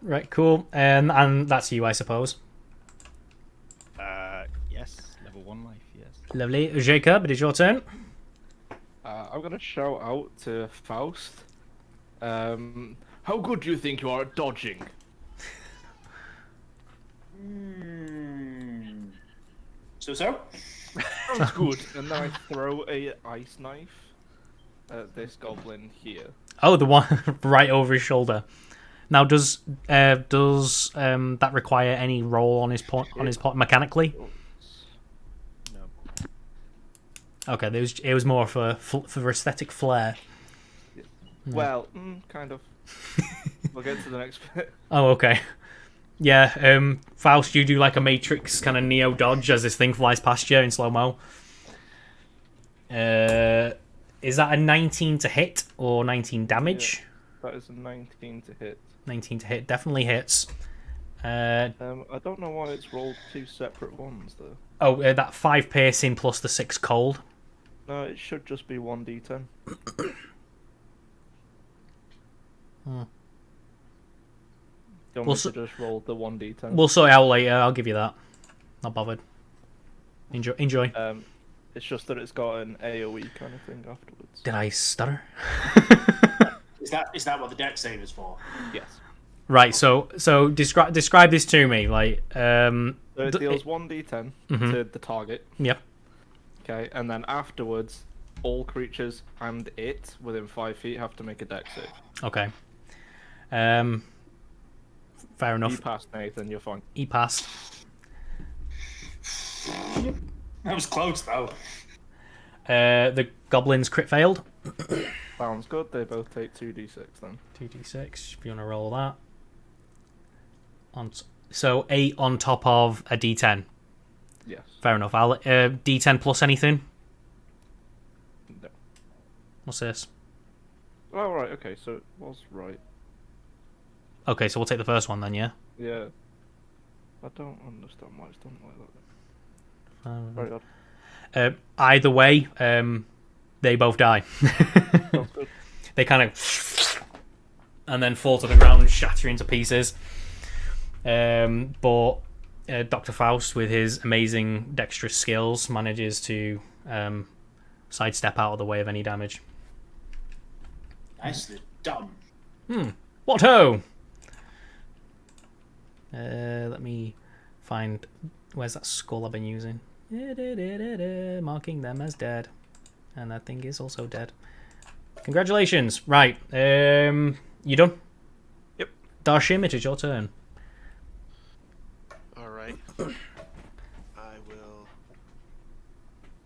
Right, cool. And that's you, I suppose. Yes, level 1 life, yes. Lovely. Jacob, it is your turn. I'm gonna shout out to Faust. How good do you think you are at dodging? So? Sounds good. And then I throw a ice knife at this goblin here. Oh, the one right over his shoulder. Now, does that require any roll on his point mechanically? No. Okay, it was more for aesthetic flair. Well, kind of. We'll get to the next bit. Oh, okay. Yeah, Faust, you do like a Matrix kind of Neo dodge as this thing flies past you in slow-mo. Is that a 19 to hit or 19 damage? Yeah, that is a 19 to hit. 19 to hit, definitely hits. I don't know why it's rolled two separate ones, though. Oh, that 5 piercing plus the 6 cold. No, it should just be 1d10. Do you want me to just roll the 1d10? We'll sort it out later, I'll give you that. Not bothered. Enjoy. It's just that it's got an AoE kind of thing afterwards. Did I stutter? Is that what the deck save is for? Yes. Right, so describe this to me. Like, So it deals 1d10 to the target. Yep. Okay, and then afterwards, all creatures and it within 5 feet have to make a dex save. Okay. Fair enough. You passed, Nathan. You're fine. He passed. That was close though. The goblins crit failed. Sounds good. They both take 2d6 then. 2d6, if you want to roll that. So 8 on top of a d10. Yes. Fair enough. I'll d10 plus anything. No. What's this? Oh, right. Okay, so it was right. Okay, so we'll take the first one then, yeah? Yeah. I don't understand why it's done like that. Very odd. Either way, they both die. They kind of and then fall to the ground and shatter into pieces. But Dr. Faust, with his amazing dexterous skills, manages to sidestep out of the way of any damage. Nicely done. What ho! Let me find... Where's that skull I've been using? Marking them as dead. And that thing is also dead. Congratulations! Right, you done? Yep. Darshim, it is your turn. Alright. I will...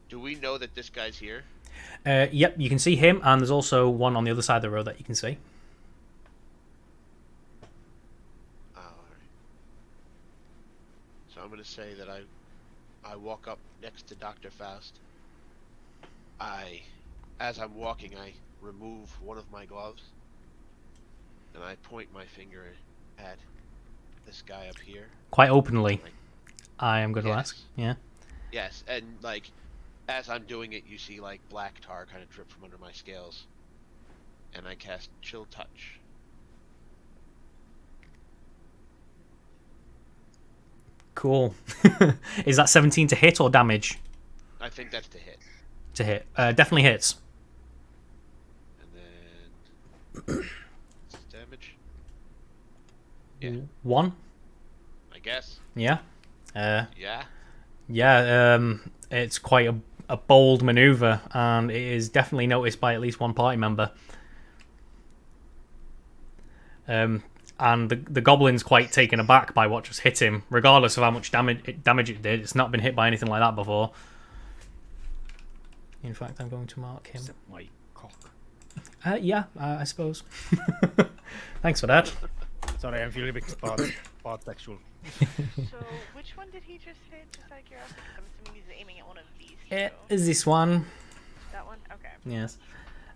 Do we know that this guy's here? Yep, you can see him, and there's also one on the other side of the road that you can see. Oh, alright. So I'm going to say that I walk up next to Dr. Faust. As I'm walking, I remove one of my gloves, and I point my finger at this guy up here. Quite openly, Like, I am going to yes. ask. Yeah. Yes, and like, as I'm doing it, you see like black tar kind of drip from under my scales, and I cast Chill Touch. Cool. Is that 17 to hit or damage? I think that's to hit. To hit. Definitely hits. And then what's his damage? Yeah, 1? I guess. Yeah. Yeah. Yeah, it's quite a bold maneuver, and it is definitely noticed by at least one party member. And the goblin's quite taken aback by what just hit him, regardless of how much damage it did. It's not been hit by anything like that before. In fact, I'm going to mark him. My cock. Yeah, I suppose. Thanks for that. Sorry, I'm feeling a bit part sexual. So, which one did he just hit? Just out of curiosity, 'cause I'm assuming he's aiming at one of these two. Is this one? That one? Okay. Yes.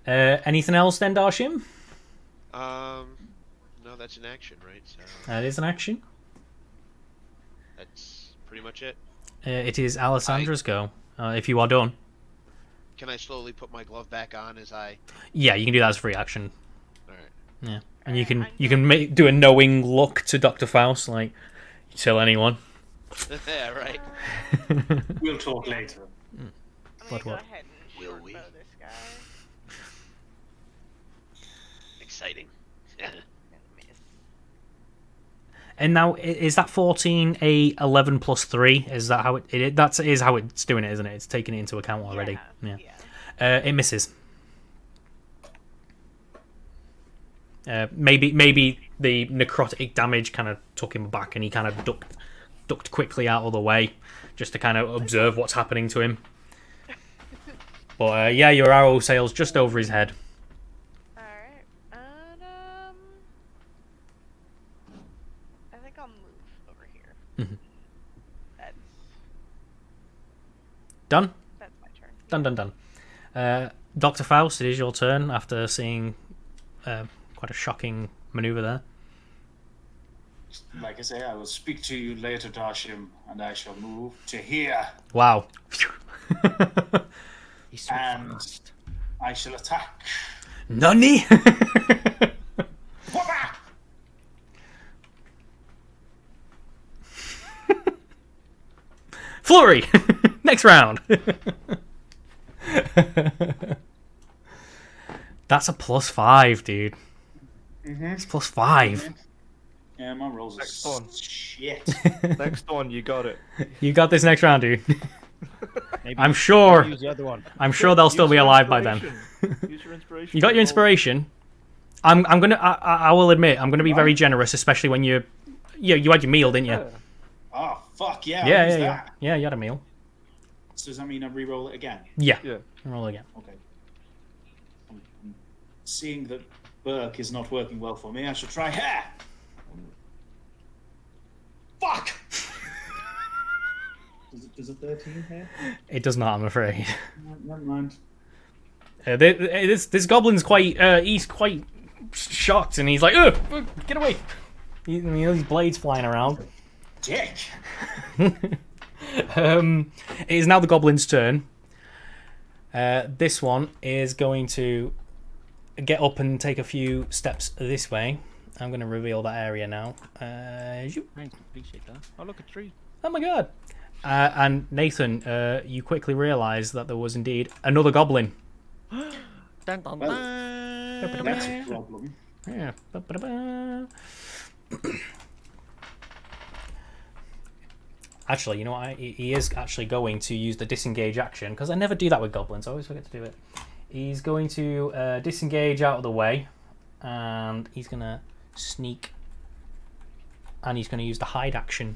Anything else then, Darshim? No, that's an action, right? So That is an action. that's pretty much it. It is Alessandra's go. If you are done. Can I slowly put my glove back on as I? Yeah, you can do that as a free action. All right. Yeah, and you I'm can do a knowing look to Dr. Faust, like you tell anyone. Yeah, right. We'll talk later. I'm What, gonna go what? ahead and Will short we? bow this guy. Exciting. And miss. And now, is that 14 a 11 plus 3? Is that how that is how it's doing it, isn't it? It's taking it into account already. Yeah. It misses. Maybe the necrotic damage kind of took him back, and he kind of ducked quickly out of the way, just to kind of observe what's happening to him. But yeah, your arrow sails just over his head. Alright. And, I think I'll move over here. Mhm. That's Done. my turn. Done. Dr. Faust, it is your turn after seeing quite a shocking maneuver there. Like I say, I will speak to you later, Darshim, and I shall move to here, Wow. He's so and fast. I shall attack. Nani? Whoppa! Flurry! Next round! That's a +5, dude. It's +5. Yeah, my rolls are Next one. shit. Next one, you got it. You got this next round, dude. Maybe I'm sure. use the other one. I'm sure they'll still Use be your alive by then. inspiration. Use your inspiration. You got your inspiration. I'm gonna. I will admit, I'm gonna be very generous, especially when you had your meal, didn't you? Yeah. Oh, fuck yeah. Yeah, I'll use yeah, yeah. that. Yeah, you had a meal. So does that mean I re-roll it again? Yeah. Yeah. Roll again. Okay. Seeing that Burke is not working well for me, I shall try hair. Fuck! Does a 13 hair? It does not, I'm afraid. Never mind. This goblin's quite. He's quite shocked, and he's like, "Ugh, get away!" These blades flying around. Dick! It is now the goblin's turn. This one is going to get up and take a few steps this way. I'm going to reveal that area now. Thanks, appreciate that. Oh, look, a tree. Oh my god. And Nathan, you quickly realise that there was indeed another goblin. Dun, dun, Well, dun. that's a problem. Yeah. Actually, you know what? He is actually going to use the disengage action, because I never do that with goblins. I always forget to do it. He's going to disengage out of the way, and he's going to sneak, and he's going to use the hide action.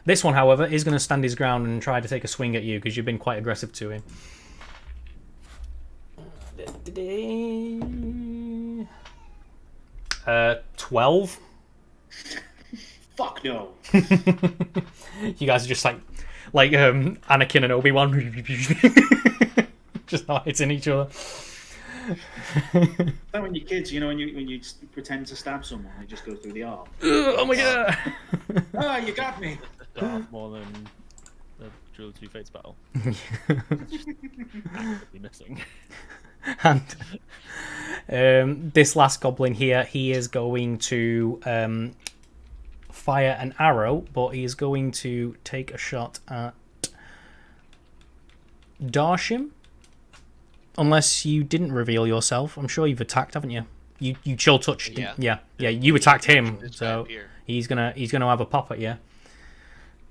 This one, however, is going to stand his ground and try to take a swing at you, because you've been quite aggressive to him. 12. Fuck no. You guys are just like Anakin and Obi-Wan, just not hitting each other. Like when you're kids, you know, when you pretend to stab someone, they just go through the arm. Oh my god! Ah, you got me. Darth more than the Duel of Two Fates battle. Be missing. And this last goblin here, he is going to fire an arrow, but he is going to take a shot at Darshim. Unless you didn't reveal yourself. I'm sure you've attacked, haven't you? You chill touched. Yeah. You attacked him, so he's gonna have a pop at you.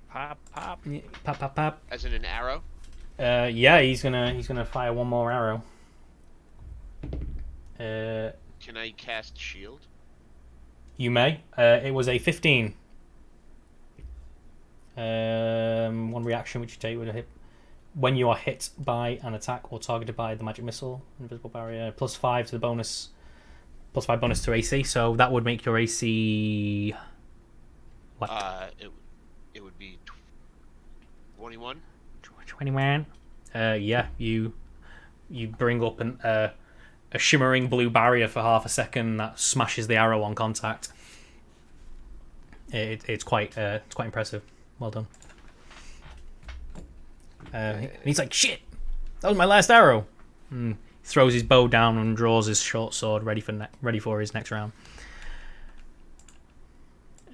Pop, pop. Pop. As in an arrow? Yeah, he's gonna fire one more arrow. Can I cast shield? You may. It was a 15. One reaction which you take with a hit. When you are hit by an attack or targeted by the magic missile, invisible barrier, +5 to the bonus, +5 bonus to AC. So that would make your AC. What? It would be 21. 21. Yeah, you bring up a shimmering blue barrier for half a second that smashes the arrow on contact. It's quite impressive. Well done. And he's like, shit, that was my last arrow. He throws his bow down and draws his short sword, ready for his next round.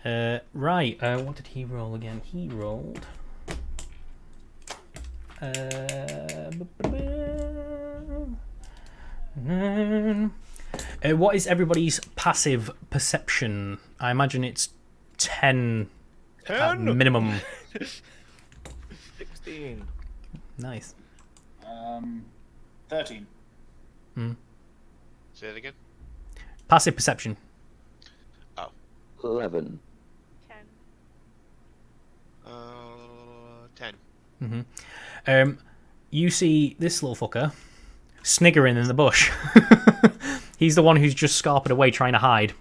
Right, what did he roll again? He rolled. What is everybody's passive perception? I imagine it's 10 at minimum. 16. Nice. 13. Say it again. Passive perception. 11. 10. 10. You see this little fucker sniggering in the bush. He's the one who's just scarpered away trying to hide.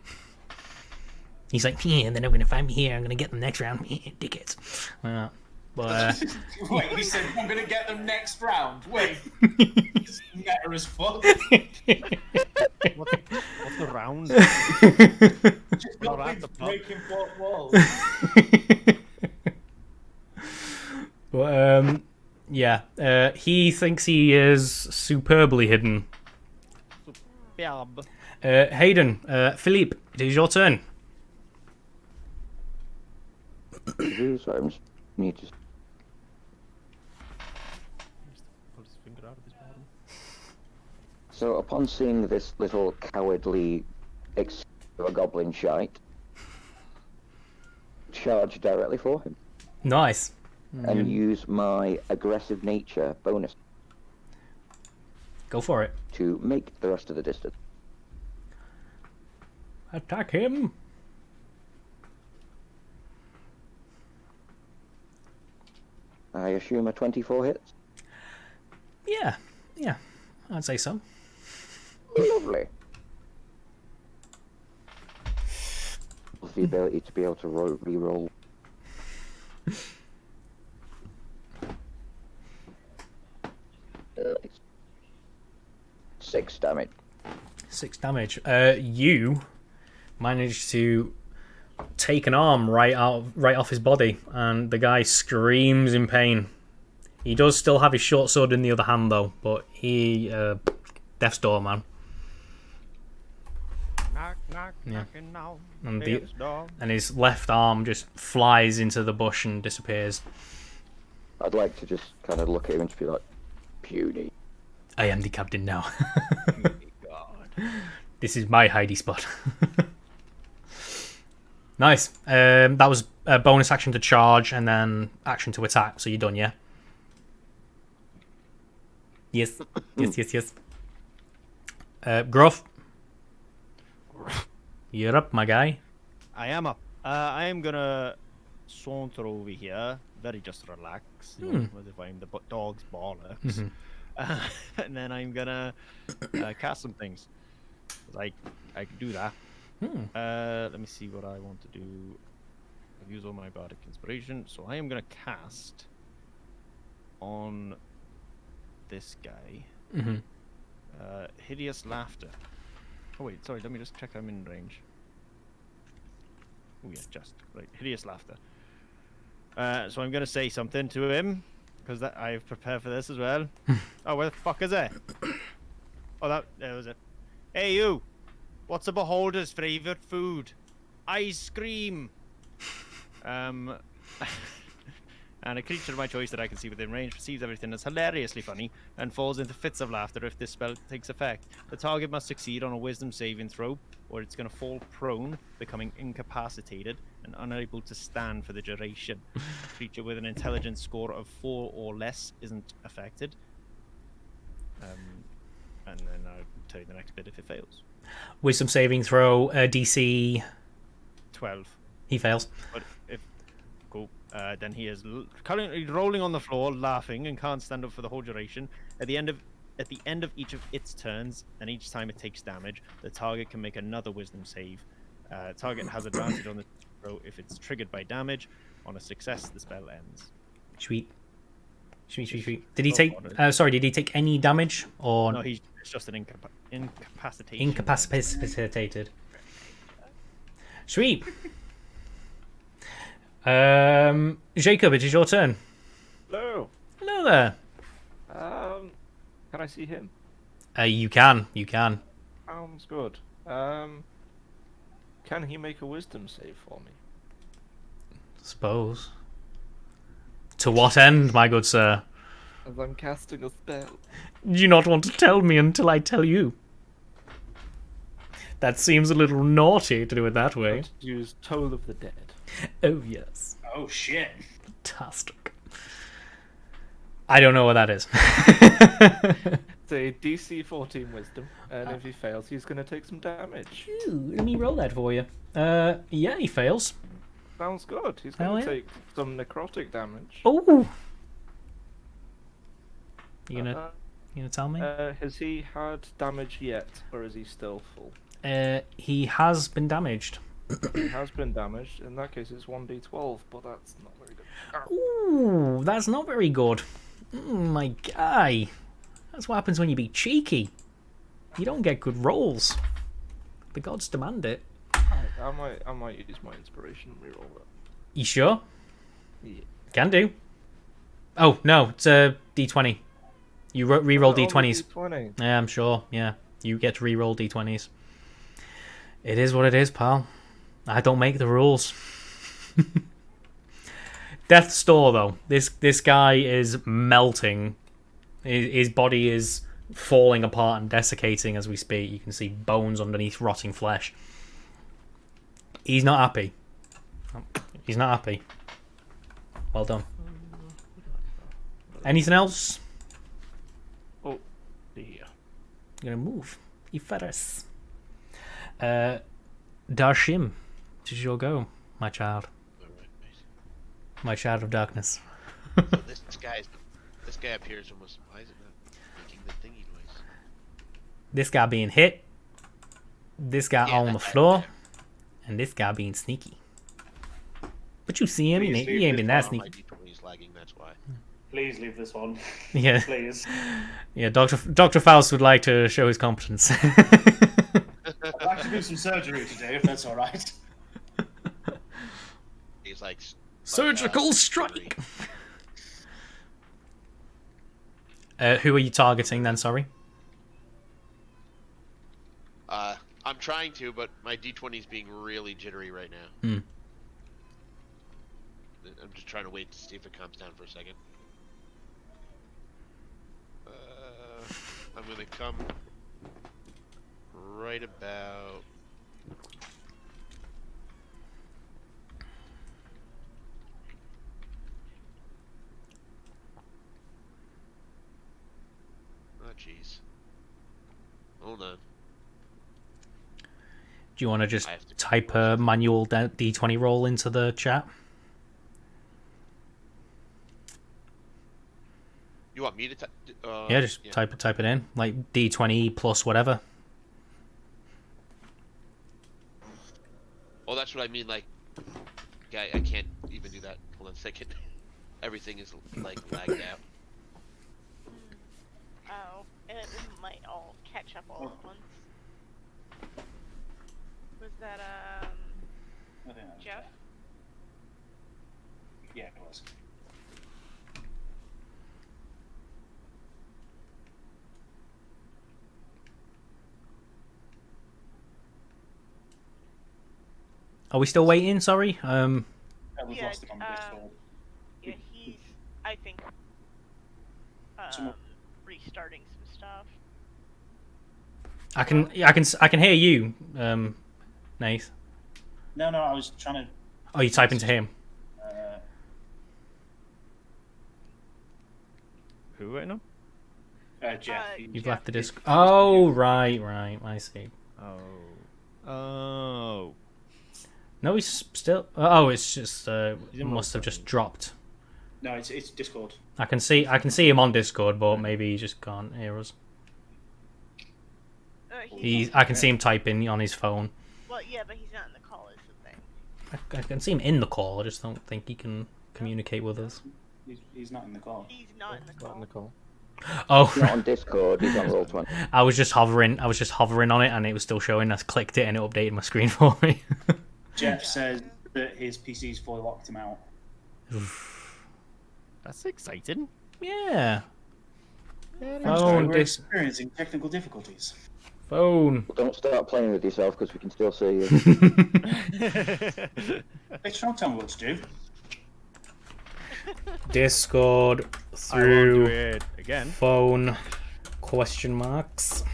He's like, yeah, and then I'm going to find me here. I'm going to get them next round. Dickheads. But, Wait, he said, I'm going to get them next round. Wait. It's meta as fuck. What's the round? Just got big breaking fourth walls. but, yeah. He thinks he is superbly hidden. Hayden, Philippe, it is your turn. Sorry, I'm just need to. Pull his finger out of his bottom. So upon seeing this little cowardly goblin shite, charge directly for him. Nice. And use my aggressive nature bonus. Go for it. To make the rest of the distance. Attack him. I assume a 24 hits? Yeah, I'd say so. Lovely. With the ability to be able to re-roll. Six damage. 6 damage. You managed to take an arm right off his body, and the guy screams in pain. He does still have his short sword in the other hand, though, but he death's door, man. Knock, knock, knocking now. And his left arm just flies into the bush and disappears. I'd like to just kind of look at him and just be like, puny. I am the captain now. God. This is my hidey spot. Nice. That was a bonus action to charge and then action to attack. So you're done, yeah? Yes. Yes. Gruff. You're up, my guy. I am up. I am gonna saunter over here, very just relax, as if I'm the dog's bollocks. And then I'm gonna cast some things. I can do that. Let me see what I want to do. I've used all my bardic inspiration, so I am gonna cast on this guy. Hideous laughter. Oh wait, sorry. Let me just check. I'm in range. Oh yeah, just right. Hideous laughter. So I'm gonna say something to him because I've prepared for this as well. Oh, where the fuck is it? Oh, there was it. Hey you! What's a beholder's favorite food? Ice cream. And a creature of my choice that I can see within range perceives everything as hilariously funny and falls into fits of laughter if this spell takes effect. The target must succeed on a wisdom saving throw, or it's going to fall prone, becoming incapacitated and unable to stand for the duration. A creature with an intelligence score of 4 or less isn't affected. And then I'll tell you the next bit if it fails. Wisdom saving throw, DC 12. He fails. But if cool. Then he is currently rolling on the floor, laughing, and can't stand up for the whole duration. At the end of each of its turns, and each time it takes damage, the target can make another wisdom save. Target has advantage on the throw if it's triggered by damage. On a success, the spell ends. Sweet. Did he take? Sorry, did he take any damage or? No, it's just an incapacitation. Incapacitated. Sweet. Jacob, it is your turn. Hello. Hello there. Can I see him? You can. Sounds good. Can he make a wisdom save for me? Suppose. To what end, my good sir? As I'm casting a spell. Do you not want to tell me until I tell you? That seems a little naughty to do it that way. Use Toll of the Dead. Oh, yes. Oh shit. Fantastic. I don't know what that is. It's a DC 14 wisdom, and if he fails, he's going to take some damage. Ooh, let me roll that for you. Yeah, he fails. Sounds good. He's going to take some necrotic damage. Oh! You gonna tell me? Has he had damage yet, or is he still full? He has been damaged. He has been damaged. In that case, it's 1d12, but that's not very good. Ooh, that's not very good. My guy. That's what happens when you be cheeky. You don't get good rolls. The gods demand it. I might use my inspiration and reroll that. You sure? Yeah. Can do. Oh, no, it's a d20. You reroll d20s. D20. Yeah, I'm sure. Yeah, you get to reroll d20s. It is what it is, pal. I don't make the rules. Death's Door, though. This guy is melting. His body is falling apart and desiccating as we speak. You can see bones underneath rotting flesh. He's not happy. He's not happy. Well done. Anything else? Oh, dear. You're gonna move. Iferes. Darshim, it is your go, my child. My child of darkness. So this guy appears almost. Why is it not making the thingy noise? This guy being hit. This guy on the floor. And this guy being sneaky. But you see him, he ain't been that sneaky. He's lagging, that's why. Please leave this one. Yeah. Please. Yeah, Dr. Faust would like to show his competence. I'd like to do some surgery today, if that's alright. is like surgical strike. Who are you targeting then? Sorry. I'm trying to, but my D20 is being really jittery right now. I'm just trying to wait to see if it calms down for a second. I'm gonna come right about. Oh jeez. Hold on. Do you want to just type a manual D20 roll into the chat? You want me to type? Yeah, just type it in, like D20 plus whatever. Oh, that's what I mean. Like, yeah, I can't even do that. Hold on a second. Everything is like lagged out. Oh, it might all catch up all at once. Was that Jeff? Yeah, it was. Are we still waiting? Sorry. We've lost him on Discord. Yeah, he's, I think, restarting some stuff. I can hear you, Nath. No, I was trying to. Oh, you typing to him? Who right now? Jeff. You've left the disc. Oh, right. I see. Oh. No, he's still. Oh, it's just. Must have just dropped. No, it's Discord. I can see him on Discord, but maybe he just can't hear us. I can see him typing on his phone. Well, yeah, but he's not in the call, is the thing. I can see him in the call. I just don't think he can communicate with us. He's not in the call. He's not in the call. Not in the call. Oh, He's not on Discord. He's on Roll20. I was just hovering on it, and it was still showing. I clicked it, and it updated my screen for me. Jeff says that his PC's fully locked him out. That's exciting. Yeah. We're experiencing technical difficulties. Phone. Don't start playing with yourself because we can still see you. Bitch, don't tell me what to do. Discord I won't do through it again. phone question marks.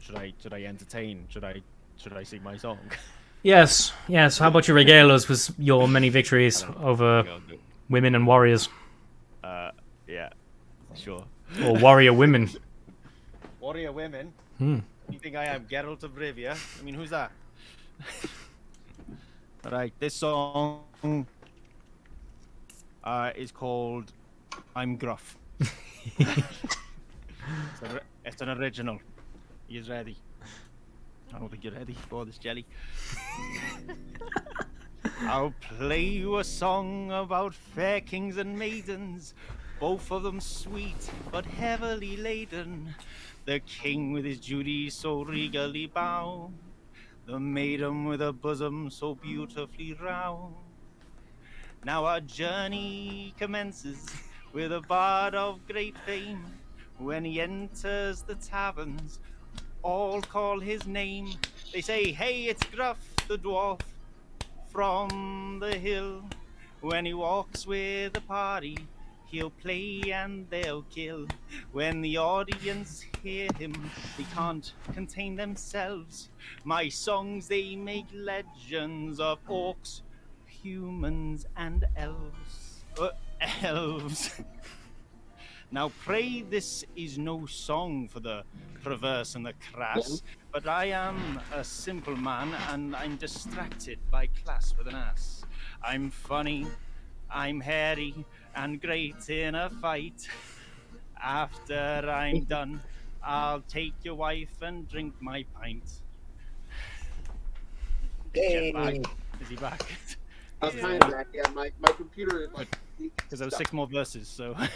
Should I entertain? Should I sing my song? Yes. How about you regale us with your many victories over women and warriors? Yeah, sure. Or warrior women. Warrior women? You think I am Geralt of Rivia? I mean, who's that? Alright, this song is called I'm Gruff. It's an original. He is ready. I don't think you're ready for this, jelly. I'll play you a song about fair kings and maidens, both of them sweet but heavily laden. The king with his duties so regally bound, the maiden with a bosom so beautifully round. Now our journey commences with a bard of great fame. When he enters the taverns, all call his name. They say, hey, it's Gruff the dwarf from the hill. When he walks with a party, he'll play and they'll kill. When the audience hear him, they can't contain themselves. My songs, they make legends of orcs, humans, and elves. Elves. Now pray this is no song for the perverse and the crass, but I am a simple man and I'm distracted by class with an ass. I'm funny, I'm hairy, and great in a fight. After I'm done, I'll take your wife and drink my pint. Is back? Is he back? I'm kind of back. Yeah, my computer is like. Because there were 6 more verses, so. I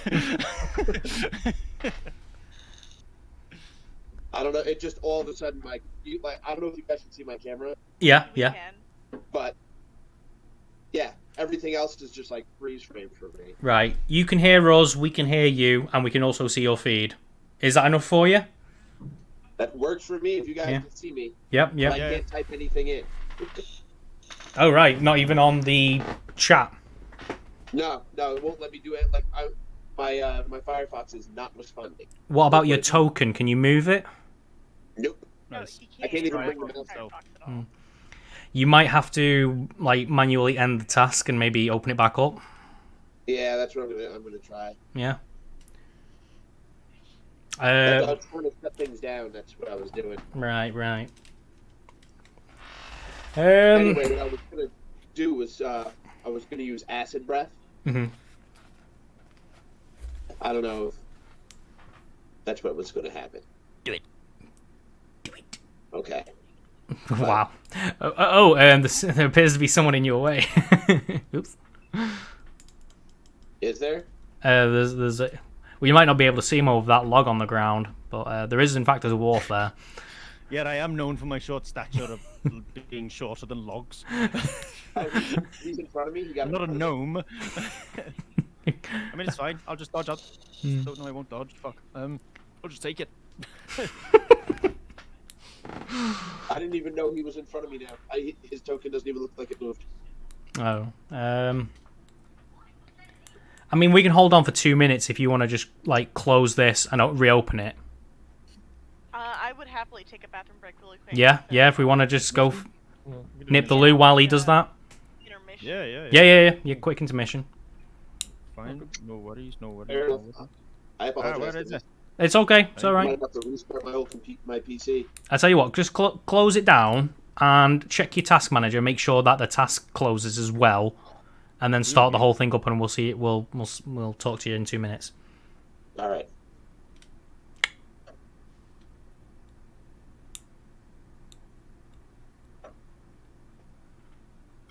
don't know. It just all of a sudden, I don't know if you guys can see my camera. Yeah. Can. But yeah, everything else is just like freeze frame for me. Right. You can hear us, we can hear you, and we can also see your feed. Is that enough for you? That works for me if you guys Yeah. can see me. Yep, But yep. I can't type anything in. Oh, right. Not even on the chat. No, it won't let me do it. Like my Firefox is not responding. What about your token? Can you move it? Nope. No, Nice. he I can't even Try bring it the for mouse. yourself. Firefox at all. You might have to like manually end the task and maybe open it back up. Yeah, that's what I'm gonna try. Yeah. I was trying to cut things down. That's what I was doing. Right. Anyway, what I was gonna do was I was gonna use acid breath. Mhm. I don't know if that's what was gonna happen. Do it. Okay. Wow. There appears to be someone in your way. Oops. Is there? There's a. Well, you might not be able to see him over that log on the ground, but there is in fact a dwarf there. Yet I am known for my short stature of being shorter than logs. He's in front of me. I'm not a gnome. I mean, it's fine. I'll just dodge up. Don't know I won't dodge. Fuck. I'll just take it. I didn't even know he was in front of me now. His token doesn't even look like it moved. Oh. I mean, we can hold on for 2 minutes if you want to just like close this and reopen it. I would happily take a bathroom break really quick. Yeah. If we want to just go nip the loo while he does that. Intermission. Yeah. Yeah. Quick intermission. Fine. No worries. Fair enough. I apologize. Where is it? It's okay. It's all I right. might have to restart my PC. I tell you what, just close it down and check your task manager. Make sure that the task closes as well, and then start the whole thing up, and we'll see it. We'll talk to you in 2 minutes. All right.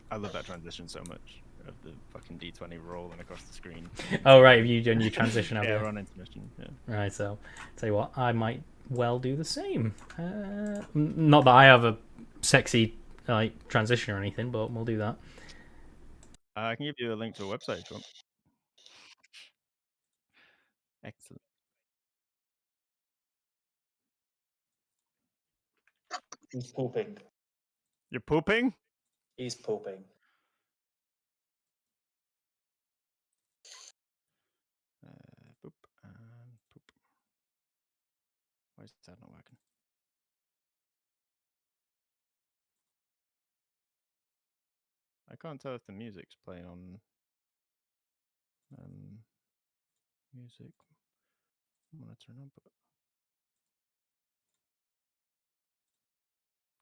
I love that transition so much. Of the fucking D20 rolling across the screen. Oh right, have you done your transition? Yeah, we're on intermission. Yeah. Right, so tell you what, I might well do the same. Not that I have a sexy like transition or anything, but we'll do that. I can give you a link to a website if you want. Excellent. He's pooping. You're pooping? He's pooping. Boop and poop. Why is that not working? I can't tell if the music's playing on music monitoring on, but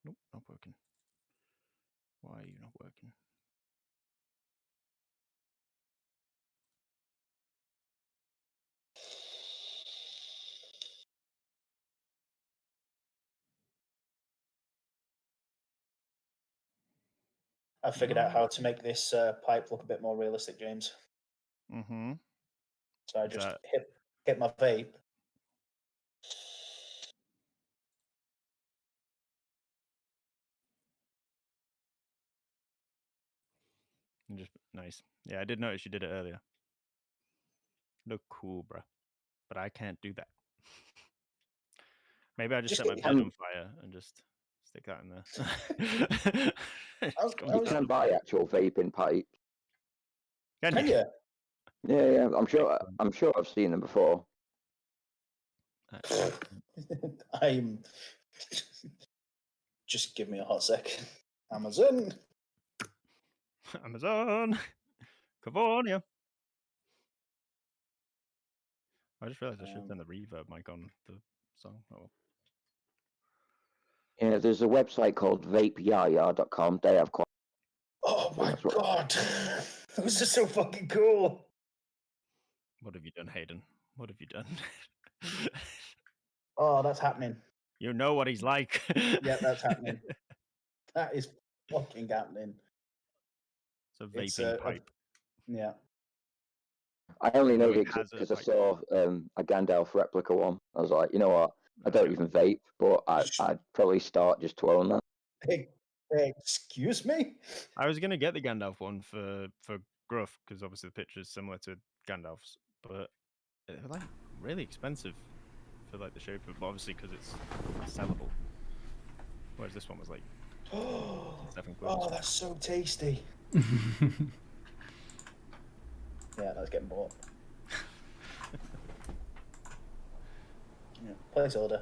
nope, not working. Why are you not working? I figured out how to make this pipe look a bit more realistic, James. Mm-hmm. So I just hit my vape. And just nice. Yeah, I did notice you did it earlier. Look cool, bruh. But I can't do that. Maybe I just set my bed on fire and just stick that in there. You can buy actual vaping pipes. Can you? Yeah. I'm sure I've seen them before. I'm. Just give me a hot sec. Amazon. California. I just realized I should turn the reverb mic on the song. Oh. Yeah, there's a website called vapeyaya.com. They have quite. Oh my god, those are so fucking cool. What have you done, Hayden? What have you done? Oh, that's happening. You know what he's like. Yeah, that's happening. That is fucking happening. It's a vaping pipe. Yeah. I only know it because I saw a Gandalf replica one. I was like, you know what? I don't even vape, but I'd probably start just to own that. Excuse me? I was gonna get the Gandalf one for Gruff because obviously the picture is similar to Gandalf's, but they're like really expensive for like the shape of obviously because it's sellable. Whereas this one was like £7. Oh, that's so tasty. Yeah, that's getting bought. Yeah, place order.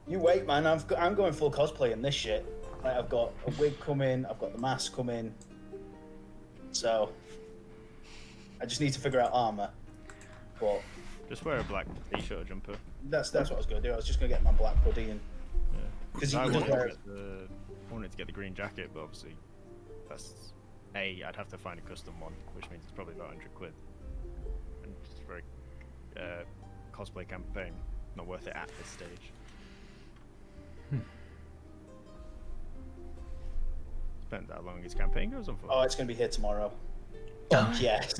You wait, man. I'm going full cosplay in this shit. Like, I've got a wig coming. I've got the mask coming. So I just need to figure out armor. But Just wear a black t-shirt or jumper. that's what I was gonna do. I was just gonna get my black hoodie and Yeah. because you I can just wanted, wear to get the, I wanted to get the green jacket, but obviously that's I'd have to find a custom one, which means it's probably about 100 quid. And just for a cosplay campaign, not worth it at this stage. Depends how long his campaign goes on for. Oh, it's gonna be here tomorrow. Oh, yes.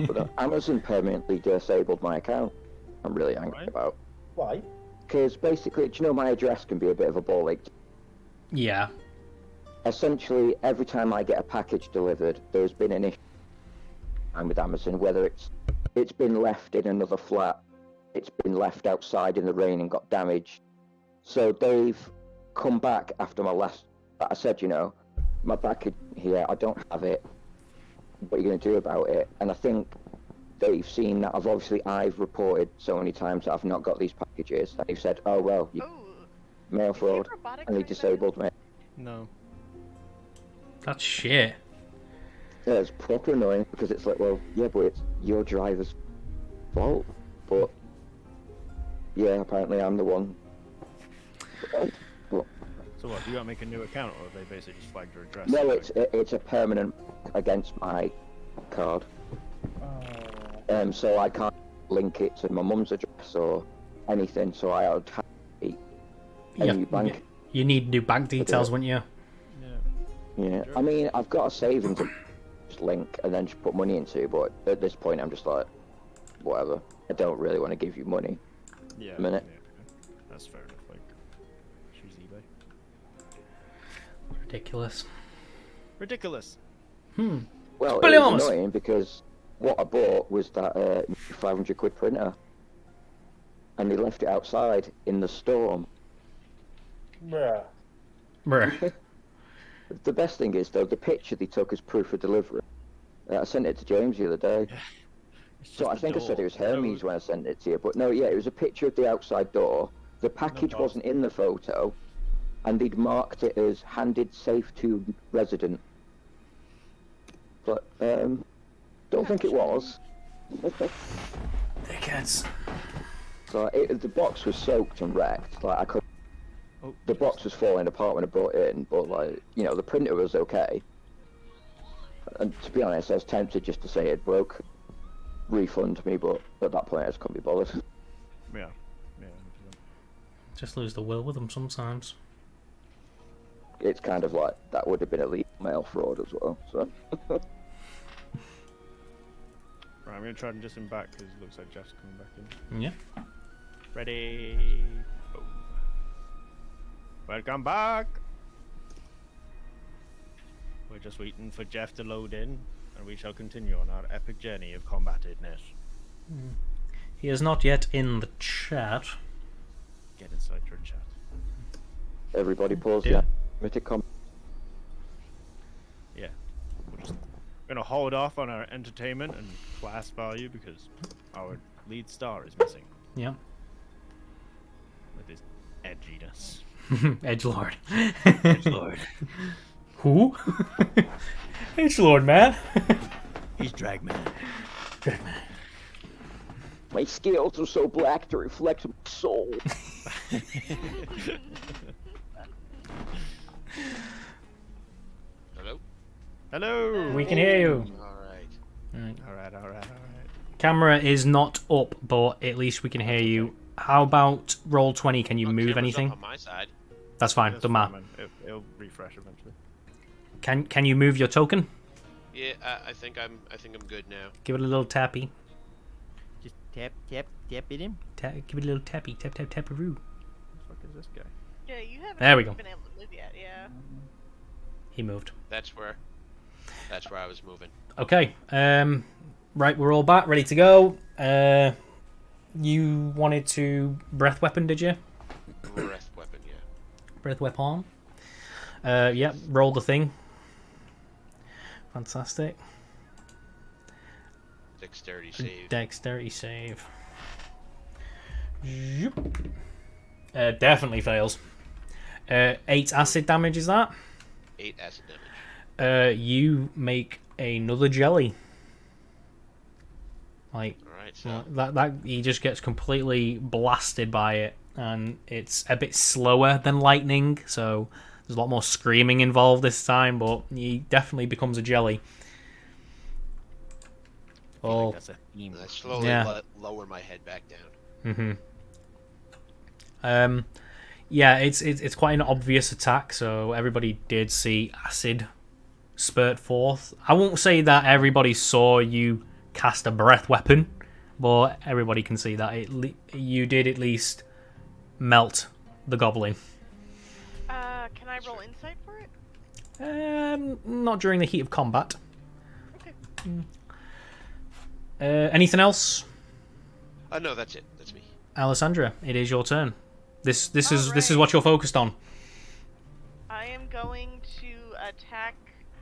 But Amazon permanently disabled my account. I'm really angry Right. about. Why? Because basically, do you know my address can be a bit of a ball ache? Yeah. Essentially, every time I get a package delivered, there's been an issue with Amazon, whether it's been left in another flat, it's been left outside in the rain and got damaged. So they've come back after my last. I said, you know, my package here, I don't have it. What are you going to do about it? And I think they've seen that I've reported so many times that I've not got these packages, and they've said, oh well, you mail fraud, and they disabled me. No. That's shit. Yeah, it's proper annoying because it's like, well, yeah, but it's your driver's fault. But yeah, apparently I'm the one. But, So what? Do you got to make a new account, or have they basically just flagged your address? no, it's a permanent against my card. So I can't link it to my mum's address or anything. So I would have a new bank. You need new bank details, wouldn't you? Yeah, I mean, I've got a savings link and then just put money into, but at this point I'm just like, whatever. I don't really want to give you money. Yeah. A minute. Yeah, that's fair enough. Like, choose eBay. Ridiculous. Ridiculous. Well, it Brilliant. was annoying because what I bought was that 500 quid printer, and they left it outside in the storm. Bruh. Bruh. The best thing is, though, the picture they took as proof of delivery. I sent it to James the other day. So I think I said it was Hermes when I sent it to you, but no, yeah, it was a picture of the outside door. The package wasn't in the photo, and they'd marked it as handed safe to resident. But don't think it was. Dickheads. So the box was soaked and wrecked. Like I could. The box was falling apart when I brought it in, but like, you know, the printer was okay. And to be honest, I was tempted just to say it broke, refund me, but at that point I just couldn't be bothered. Yeah. Just lose the will with them sometimes. It's kind of like that would have been illegal mail fraud as well. So. Right, I'm gonna try and just him back because it looks like Jeff's coming back in. Yeah. Ready? Boom. Welcome back. We're just waiting for Jeff to load in, and we shall continue on our epic journey of combatedness. He is not yet in the chat. Get inside your chat. Everybody pause Yeah. the Yeah. We're gonna hold off on our entertainment and class value because our lead star is missing. Yeah. With his edginess. Edgelord. Edgelord. Who? Edgelord, man. He's Dragman. Dragman. My scales are so black to reflect my soul. Hello? Hello. We can hear you. Alright. Camera is not up, but at least we can hear you. How about roll 20? Can you move Camera's anything? up on my side. That's fine. That's Don't fine, matter. man. It'll refresh eventually. Can you move your token? Yeah, I think I'm good now. Give it a little tappy. Just tap it in. Give it a little tappy. Tap, tap, taparoo. What the fuck is this guy? Yeah, you haven't There we go. been able to move yet, yeah. He moved. That's where I was moving. Okay. Right, we're all back, ready to go. You wanted to breath weapon, did you? Breath weapon, yeah. Breath weapon. Yep. Roll the thing. Fantastic. Dexterity save. Dexterity save. Zoop. Definitely fails. 8 acid damage, is that? 8 acid damage. You make another jelly. Like, Alright, so that he just gets completely blasted by it, and it's a bit slower than lightning, so there's a lot more screaming involved this time, but he definitely becomes a jelly. Oh, That's a theme. I slowly Yeah. lower my head back down. Yeah, it's quite an obvious attack, so everybody did see acid spurt forth. I won't say that everybody saw you cast a breath weapon, but everybody can see that you did at least melt the goblin. Can I roll insight for it? Not during the heat of combat. Okay. Anything else? No, that's it. That's me. Alessandra, it is your turn. This is Alright. what you're focused on. I am going to attack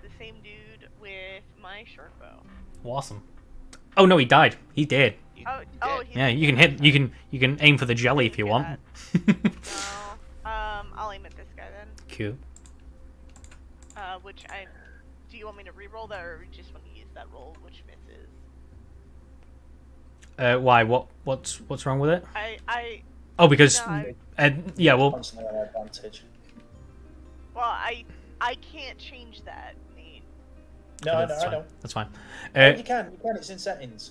the same dude with my short bow. Awesome. Oh no, he died. He's dead. Oh, he's Yeah, you can hit. You can aim for the jelly if you want. No. I'll aim at this guy then. Cool. Do you want me to re-roll that, or just want to use that roll, which misses? Why? What's wrong with it? I Oh, because No, yeah. Well, Constantly on advantage. Well, I can't change that, Nate. No, that's I fine. know. That's fine. You can. It's in settings.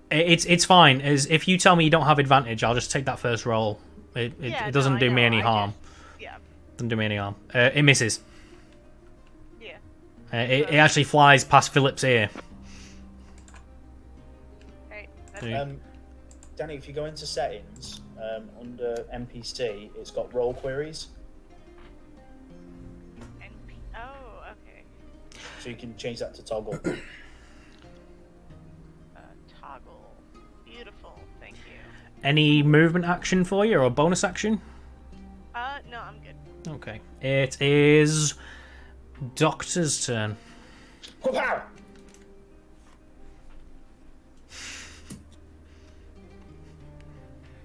It's fine. As if you tell me you don't have advantage, I'll just take that first roll. It doesn't do me any harm. Yeah. Doesn't do me any harm. It misses. Yeah. It actually flies past Philip's ear. Hey, Yeah. Danny, if you go into settings, under NPC, it's got role queries, Oh, okay. so you can change that to toggle. Toggle. Beautiful. Thank you. Any movement action for you or a bonus action? No, I'm good. Okay. It is Doctor's turn. Wow!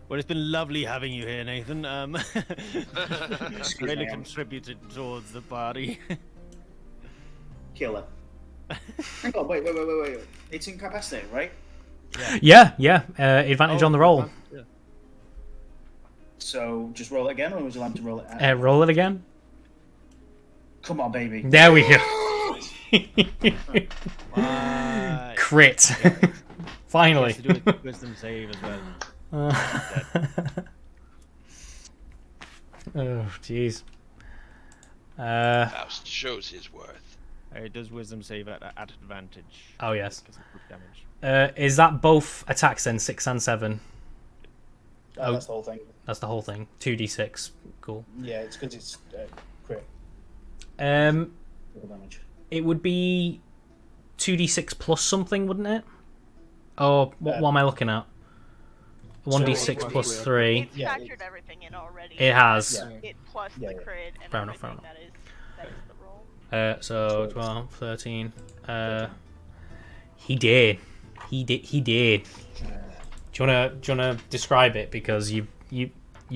Well, it's been lovely having you here, Nathan. Excuse Really me, contributed towards the party. Killer. Hang on, wait. It's incapacitated, right? Yeah. Advantage on the roll. Yeah. So just roll it again, or would you like to roll it out? Roll it again. Come on, baby. There we go. Right. Crit. Finally. He has to do a wisdom save as well. Oh, jeez. Faust shows his worth. It does wisdom save at advantage. Oh, yes. Because of group damage. Is that both attacks then, 6 and 7? Oh, that's the whole thing. That's the whole thing. 2d6. Cool. Yeah, it's because it's crit. Um, Damage. it would be 2d6 plus something, wouldn't it? Oh, what am I looking at? 1d6 plus 3. It's factored everything in already. It has. Yeah. It plus the crit and Fair enough, fair everything. That is the roll. So 12, 13. He did. He did. Do you wanna describe it, because you've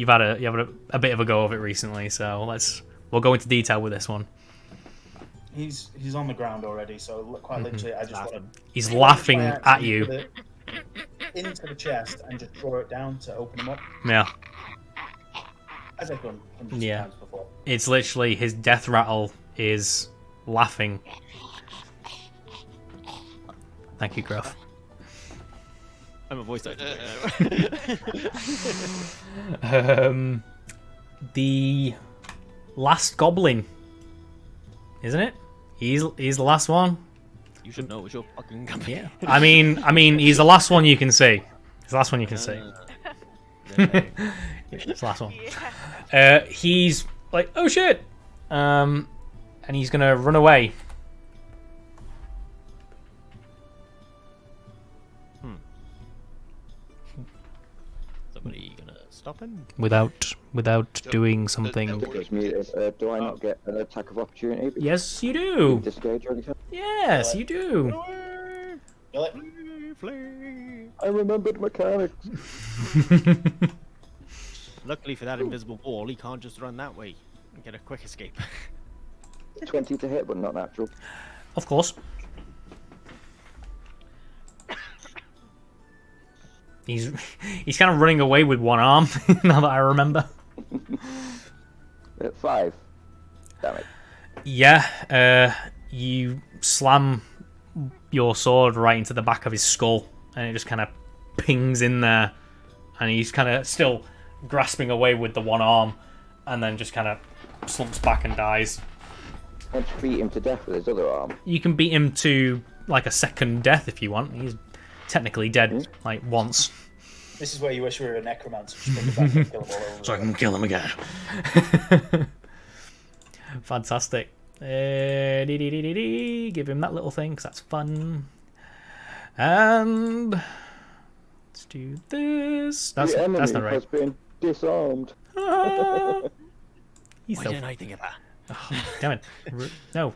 had a bit of a go of it recently, so we'll go into detail with this one. He's on the ground already, so quite literally, I just want to. He's laughing at you. Into the chest and just draw it down to open him up, Yeah. as I've done hundreds Yeah. of times before. It's literally his death rattle is laughing. Thank you, Gruff. I'm a voice actor. The last goblin, isn't it? He's the last one. You should know, it's your fucking company. Yeah. I mean, he's the last one you can see. He's the last one you can see. Yeah, it's the last one. Yeah. He's like, oh shit, and he's gonna run away. Somebody gonna stop him? Without doing something. Because do I not get an attack of opportunity? Yes, you do. Disengage or anything? Yes, you do. I remembered mechanics. Luckily for that invisible wall, he can't just run that way and get a quick escape. 20 to hit, but not natural. Of course. He's kind of running away with one arm, now that I remember. 5. Damn it. Yeah, you slam your sword right into the back of his skull, and it just kind of pings in there, and he's kind of still grasping away with the one arm, and then just kind of slumps back and dies. Want to beat him to death with his other arm? You can beat him to like a second death if you want. He's technically dead like once. This is where you wish we were a necromancer. Just bring it back and kill them all over. So I can kill him again. Fantastic. Give him that little thing because that's fun. And let's do this. That's not right. Has been disarmed. Why didn't I think of that? Oh, damn it. No.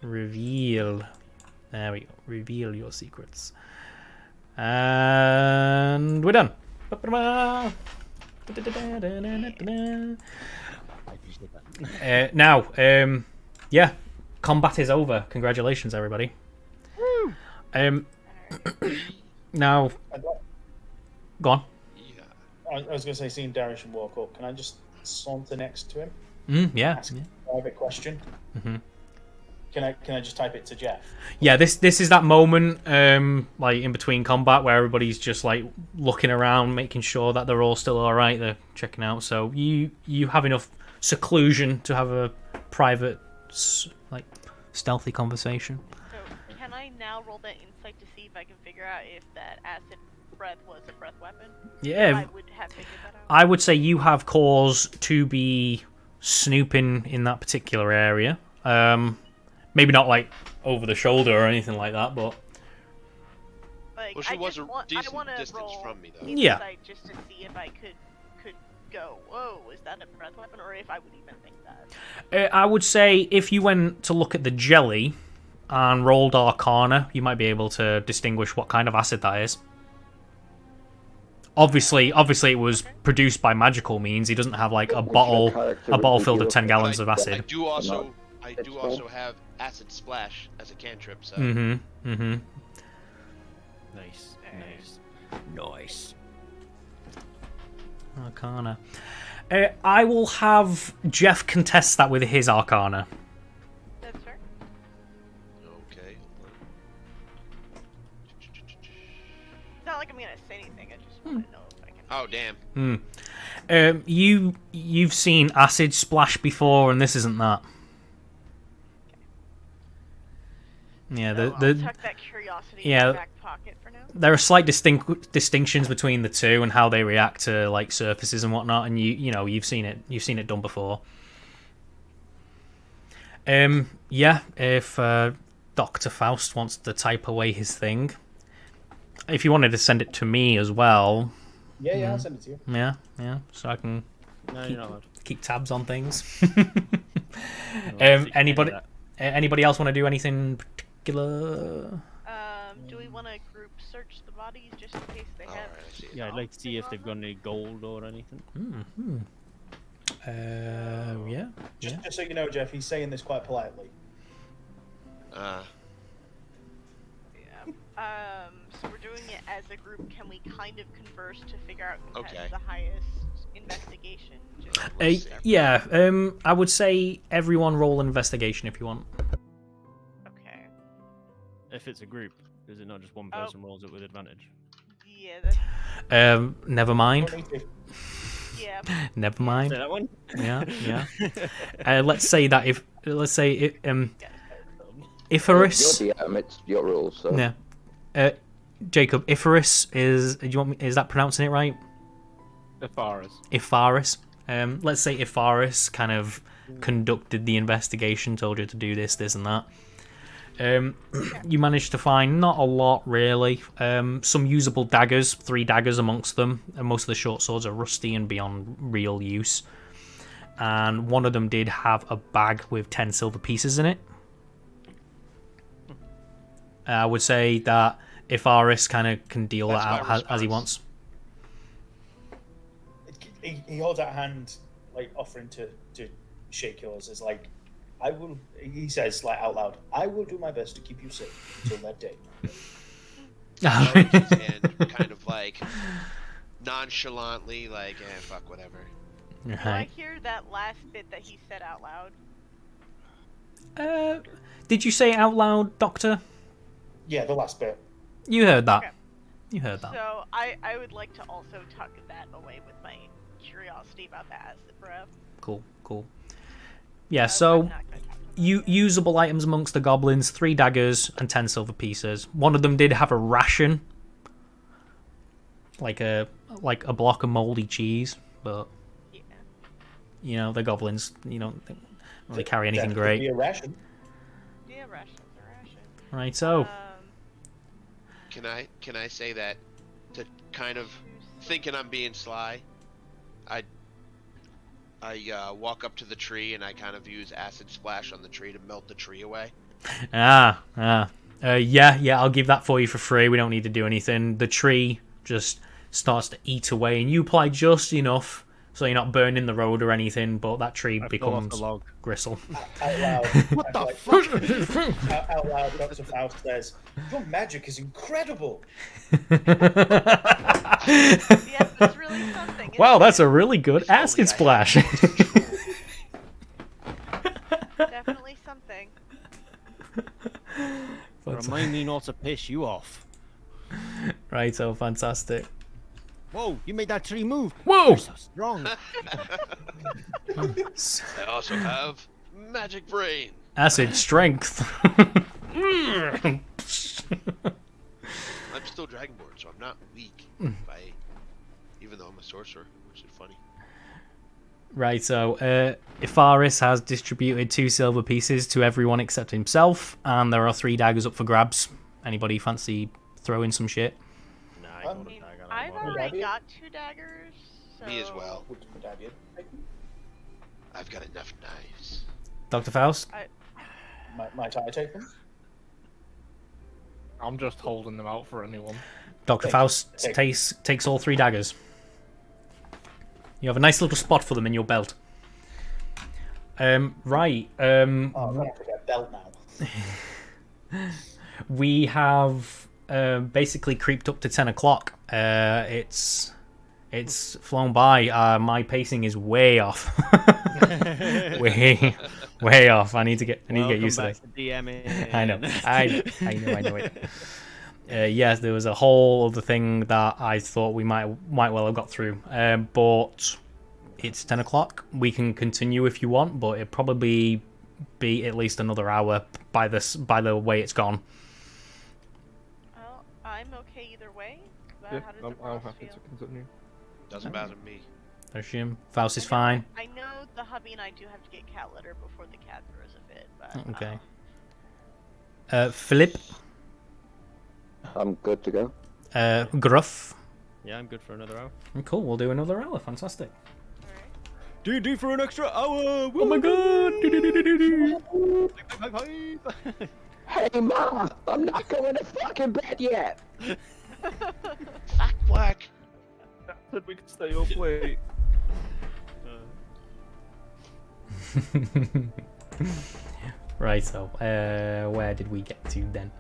Reveal. There we go. Reveal your secrets. And we're done. Now, yeah, combat is over. Congratulations, everybody. Woo! Now, go on. I was going to say, seeing Darius walk up, can I just saunter next to him? Yeah. Ask a private question. Mm-hmm. Can I just type it to Jeff? Yeah, this is that moment, like in between combat, where everybody's just like looking around, making sure that they're all still all right. They're checking out. So you have enough seclusion to have a private, like, stealthy conversation. So can I now roll that insight to see if I can figure out if that acid breath was a breath weapon? Yeah, I would have figured that out. I would say you have cause to be snooping in that particular area. Maybe not like over the shoulder or anything like that, but like, well, she was a decent distance roll from me, though. Yeah. Just to see if I could go, whoa, is that a breath weapon, or if I would even think that. I would say if you went to look at the jelly and rolled Arcana, you might be able to distinguish what kind of acid that is. Obviously, it was produced by magical means. He doesn't have like a bottle filled of 10 gallons of acid. I do also have acid splash as a cantrip. So. Nice. Arcana. I will have Jeff contest that with his Arcana. That's fair. Okay. It's not like I'm gonna say anything. I just want to know if I can. Oh damn. You've seen acid splash before, and this isn't that. Yeah, So I'll tuck that curiosity in my back pocket for now. There are slight distinctions between the two and how they react to like surfaces and whatnot, and you've seen it done before. If Dr. Faust wants to type away his thing, if you wanted to send it to me as well. Yeah, I'll send it to you. Yeah, so I can keep tabs on things. Anybody else want to do anything particular? Do we want to group search the bodies just in case they have? Yeah, I'd like to see if they've got any gold or anything. Yeah. Just so you know, Jeff, he's saying this quite politely. So we're doing it as a group. Can we kind of converse to figure out who has the highest investigation? I would say everyone roll investigation if you want. Okay. If it's a group, is it not just one person rolls it with advantage? Yeah. That's... Never mind. Yeah. Never mind. Say that one? Yeah. Let's say Icarus. It's your rules. So. Yeah. Jacob, Icarus is. Is that pronouncing it right? Ifaris. Let's say Ifaris kind of conducted the investigation, told you to do this, and that. You managed to find not a lot, really. Some usable daggers, 3 daggers amongst them. And most of the short swords are rusty and beyond real use. And one of them did have a bag with 10 silver pieces in it. I would say that Ifaris kind of can deal that out as he wants. He holds out a hand, like offering to shake yours. Is like, I will. He says, like out loud, I will do my best to keep you safe until that day. And kind of like nonchalantly, like, fuck, whatever. Do I hear that last bit that he said out loud? Did you say it out loud, Doctor? Yeah, the last bit. You heard that. Okay. You heard that. So I would like to also tuck that away with my curiosity about the acid breath. Cool. Yeah, so usable items amongst the goblins, 3 daggers and 10 silver pieces. One of them did have a ration, like a block of moldy cheese, but you know, the goblins, you don't really carry anything great. Be a ration. Yeah, ration's a ration. Right, so Can I say that to kind of thinking I'm being sly? I walk up to the tree and I kind of use acid splash on the tree to melt the tree away. Yeah, I'll give that for you for free. We don't need to do anything. The tree just starts to eat away, and you apply just enough so you're not burning the road or anything, but that tree becomes gristle. Out loud. What the fuck? Out loud, Dr. Faust says, your magic is incredible. Yes, it's really something. Wow, that's a really good acid splash. Definitely something. Remind me not to piss you off. Right, so fantastic. Whoa, you made that tree move. Whoa! You're so strong. I also have magic brain. Acid strength. I'm still Dragonborn, so I'm not weak. Even though I'm a sorcerer, which is funny. Right, so Ifaris has distributed 2 silver pieces to everyone except himself, and there are 3 daggers up for grabs. Anybody fancy throwing some shit? I've already got 2 daggers. So... Me as well. I've got enough knives. Dr. Faust? Might I take them? I'm just holding them out for anyone. Dr. Faust takes all 3 daggers. You have a nice little spot for them in your belt. Right. I'm gonna have to get a belt now. We have basically creeped up to 10 o'clock. It's flown by. My pacing is way off. way off. I need to get used to this. I know it. Yes, there was a whole other thing that I thought we might well have got through, but it's 10 o'clock. We can continue if you want, but it'll probably be at least another hour by the way it's gone. Well, I'm okay either way. Yeah, How does I'm happy to continue. Doesn't bother me. I assume Faust is fine. I know the hubby and I do have to get cat litter before the cat throws a fit, but Okay. Philip. I'm good to go. Gruff. Yeah, I'm good for another hour. Cool, we'll do another hour. Fantastic. D&D for an extra hour! Oh my god! Hey, Ma! I'm not going to fucking bed yet! Fuck black. Said we could stay up late. Right, so, where did we get to then?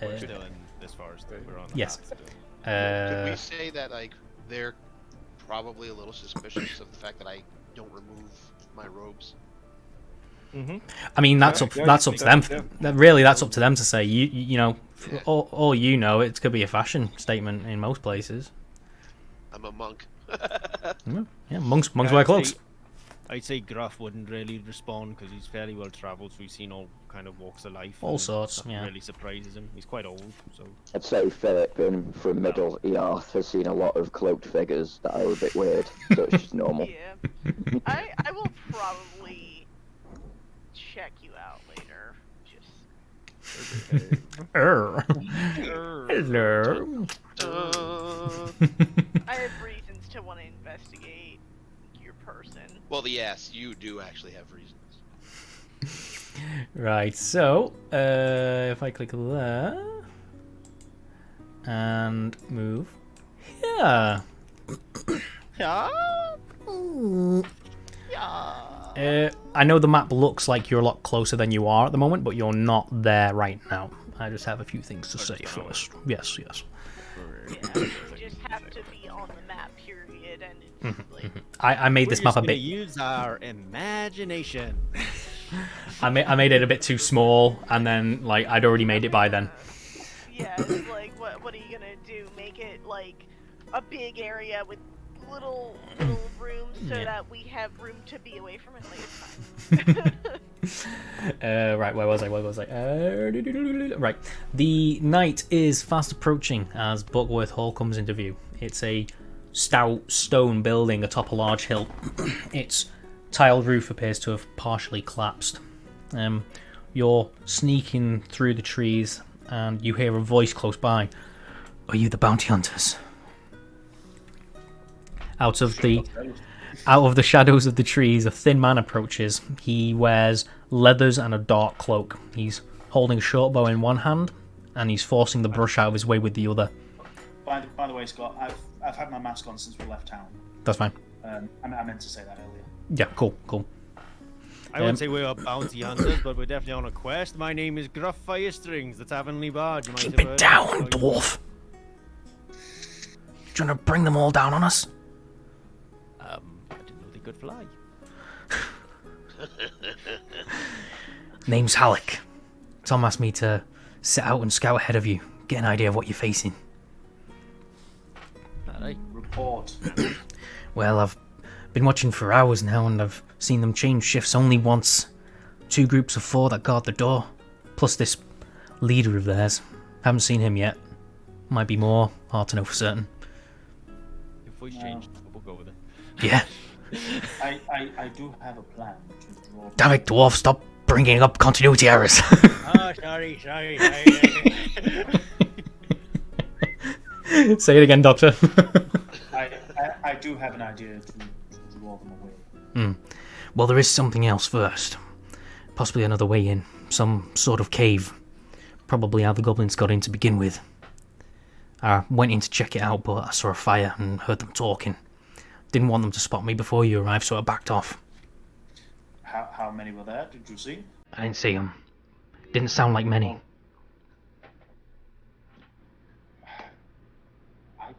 We're still in this forest. We're on the Yes. path still. Could we say that like they're probably a little suspicious of the fact that I don't remove my robes? I mean, that's up to them. Really, that's up to them to say. You know, Yeah. all you know, it could be a fashion statement in most places. I'm a monk. Yeah, monks wear cloaks. I'd say Gruff wouldn't really respond because he's fairly well travelled, so he's seen all kind of walks of life. All and sorts, nothing yeah. really surprises him. He's quite old, so. I'd say Philip, from Middle Earth, has seen a lot of cloaked figures that are a bit weird, so it's just normal. Yeah. I will probably check you out later. Just. Hello. I have reasons to want to investigate your person. Well, yes, you do actually have reasons. Right, so if I click there and move here. Yeah. I know the map looks like you're a lot closer than you are at the moment, but you're not there right now. I just have a few things to say first. Yes. Yeah, you just have to be on the map, period, and it's like... I made this map a bit... use our imagination. I made it a bit too small, and then, like, I'd already made it by then. Yeah, it's like, what are you gonna do? Make it, like, a big area with little rooms so that we have room to be away from it later time. Right, where was I? Right. The night is fast approaching as Buckworth Hall comes into view. It's a stout stone building atop a large hill. Its tiled roof appears to have partially collapsed. You're sneaking through the trees and you hear a voice close by. Are you the bounty hunters? Out of the shadows of the trees, a thin man approaches. He wears leathers and a dark cloak. He's holding a short bow in one hand, and he's forcing the brush out of his way with the other. By the way, Scott, I've had my mask on since we left town. That's fine. I meant to say that earlier. Yeah, cool. I wouldn't say we're bounty hunters, but we're definitely on a quest. My name is Gruff Firestrings, the Tavernly Bard. You might Keep have it heard down, of. dwarf. You trying to bring them all down on us? I didn't know they could fly. Name's Halleck. Tom asked me to set out and scout ahead of you, get an idea of what you're facing. Alright. Report. Well, I've been watching for hours now, and I've seen them change shifts only once. 2 groups of 4 that guard the door, plus this leader of theirs. Haven't seen him yet. Might be more, hard to know for certain. If voice changed, we'll go with it. Yeah. I do have a plan to draw. Damn it, dwarf! Stop bringing up continuity errors. Oh, sorry. Say it again, Doctor. I do have an idea to draw them away. Well, there is something else first. Possibly another way in. Some sort of cave. Probably how the goblins got in to begin with. I went in to check it out, but I saw a fire and heard them talking. Didn't want them to spot me before you arrived, so I backed off. How many were there? Did you see? I didn't see them. Didn't sound like many.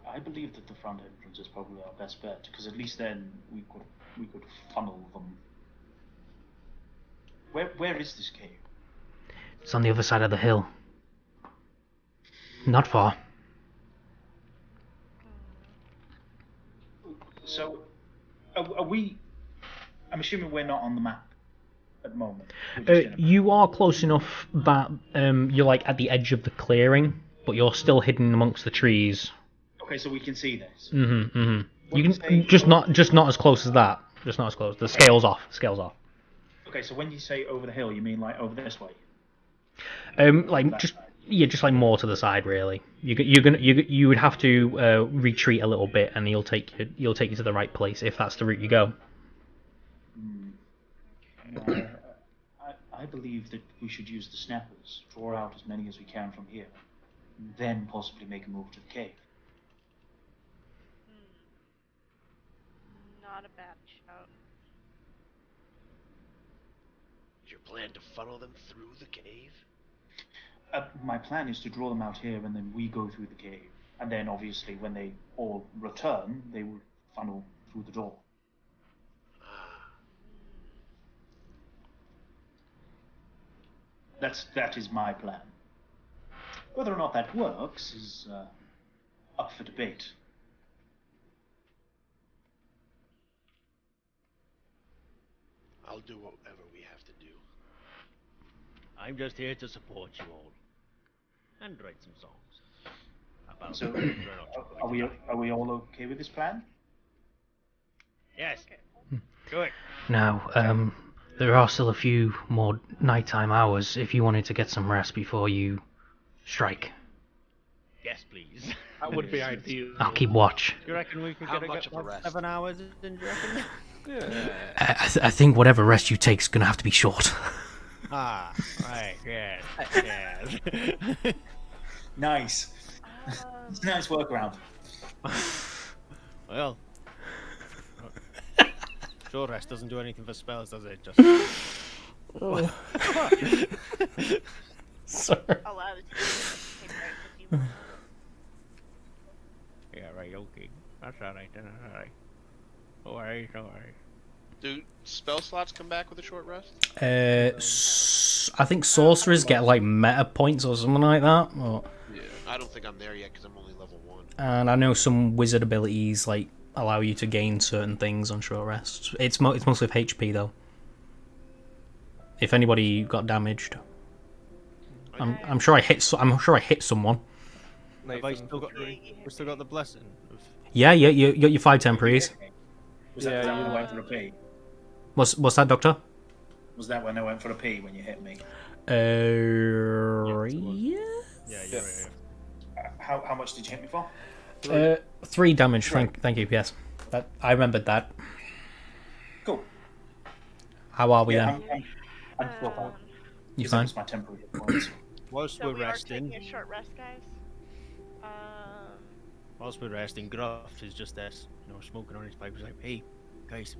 I believe that the front entrance is probably our best bet, because at least then we could funnel them. Where is this cave? It's on the other side of the hill. Not far. So, are we... I'm assuming we're not on the map at the moment. You are close enough that you're like at the edge of the clearing, but you're still hidden amongst the trees. Okay, so we can see this. You What can say- just not as close as that. Just not as close. The scale's off. Okay, so when you say over the hill, you mean like over this way? Like That just side. just like more to the side, really. You would have to retreat a little bit, and he'll take you to the right place if that's the route you go. I believe that we should use the snappers, draw out as many as we can from here, then possibly make a move to the cave. Not a bad shout. Is your plan to funnel them through the cave? My plan is to draw them out here, and then we go through the cave. And then, obviously, when they all return, they will funnel through the door. That is my plan. Whether or not that works is up for debate. I'll do whatever we have to do. I'm just here to support you all and write some songs. About So, things we're not quite are we all okay with this plan? Yes. Good. Now, there are still a few more nighttime hours if you wanted to get some rest before you strike. Yes, please. That would be ideal. I'll keep watch. You reckon we could How get much of a like rest? 7 hours in, do you reckon? Yeah. I think whatever rest you take's gonna have to be short. Ah, right, yes, yes. Nice. Nice workaround. Well, short rest doesn't do anything for spells, does it? Just Sorry. Allow the team to take breaks if you want. yeah, right, okay. That's alright, then, alright. No worries, no worries. Do spell slots come back with a short rest? I think sorcerers get like meta points or something like that. Yeah. I don't think I'm there yet because I'm only level 1. And I know some wizard abilities like allow you to gain certain things on short rest. It's mostly of HP though. If anybody got damaged, I'm sure I hit someone. Have I still got the blessing? Yeah, you got your 5 temporaries. Was that when I went for a pee? What's that, Doctor? Was that when I went for a pee when you hit me? Yeah. Yeah, you're right. How much did you hit me for? 3 damage. Thank you. Yes, that I remembered that. Cool. How are we then? I'm full fine. You fine? My temporary hit points. Whilst So we're we are resting, taking a short rest, guys. Gruff is just there, smoking on his pipe. He's like, "Hey, guys,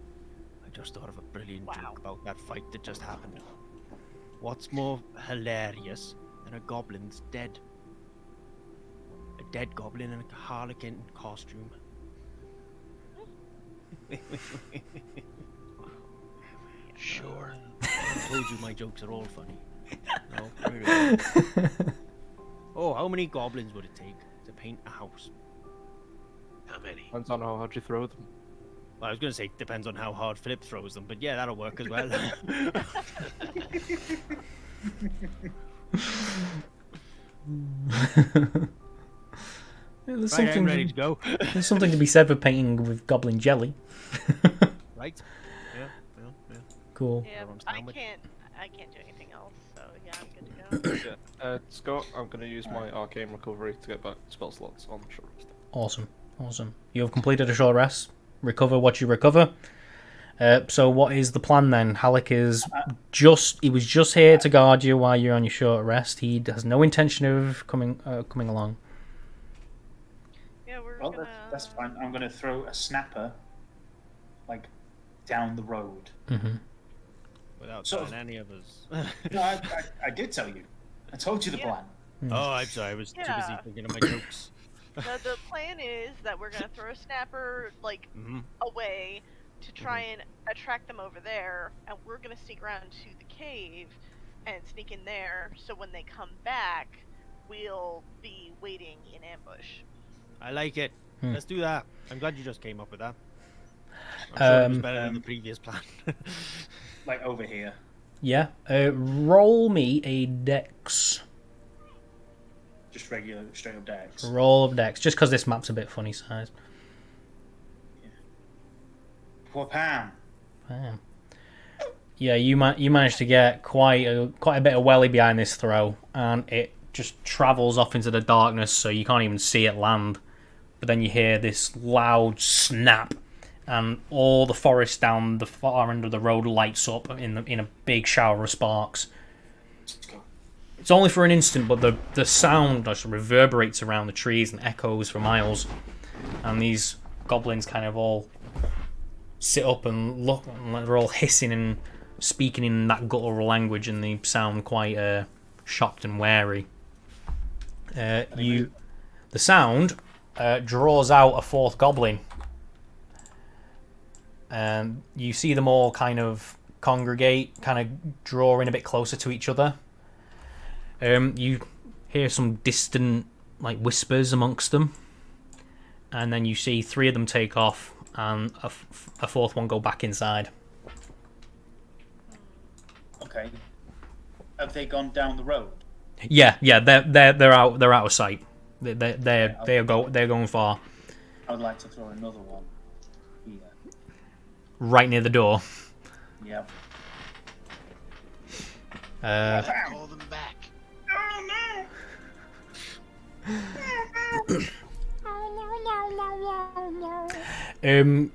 I just thought of a brilliant joke about that fight that just happened. What's more hilarious than a goblin's dead? A dead goblin in a harlequin costume." Sure. I told you my jokes are all funny. No, really. Oh, how many goblins would it take to paint a house? How many? Depends on how hard you throw them. Well, I was going to say depends on how hard Philip throws them, but yeah, that'll work as well. There's Right, I'm something. ready to go. There's something to be said for painting with goblin jelly. Right? Yeah. Cool. Yeah, Everyone's I sandwich. can't do anything else, so yeah, I'm good to go. Yeah. Scott, I'm going to use my arcane recovery to get back spell slots on the short rest. Awesome. You have completed a short rest. Recover what you recover. So what is the plan then? Halleck he was just here to guard you while you're on your short rest. He has no intention of coming along. Yeah, we're Well, gonna. that's fine. I'm going to throw a snapper, like, down the road. Mm-hmm. Without So- telling any of us. No, I did tell you. I told you the plan. Oh, I'm sorry. I was too busy Yeah. thinking of my jokes. The plan is that we're gonna throw a snapper away to try and attract them over there, and we're gonna sneak around to the cave and sneak in there. So when they come back, we'll be waiting in ambush. I like it. Let's do that. I'm glad you just came up with that. I'm sure it was better than the previous plan. Like, over here. Yeah. Roll me a dex. Just regular, straight up dex. Roll of dex, just because this map's a bit funny sized. Poor Pam. Wow. Yeah, you managed to get quite a bit of welly behind this throw, and it just travels off into the darkness, so you can't even see it land. But then you hear this loud snap, and all the forest down the far end of the road lights up in a big shower of sparks. Let's go. It's only for an instant, but the sound just reverberates around the trees and echoes for miles. And these goblins kind of all sit up and look, and they're all hissing and speaking in that guttural language, and they sound quite shocked and wary. The sound draws out a fourth goblin, and you see them all kind of congregate, kind of draw in a bit closer to each other. You hear some distant whispers amongst them, and then you see 3 of them take off and a fourth one go back inside. Okay. Have they gone down the road? Yeah, they're out of sight. They're going far. I would like to throw another one here. Right near the door. Yep. Call them back.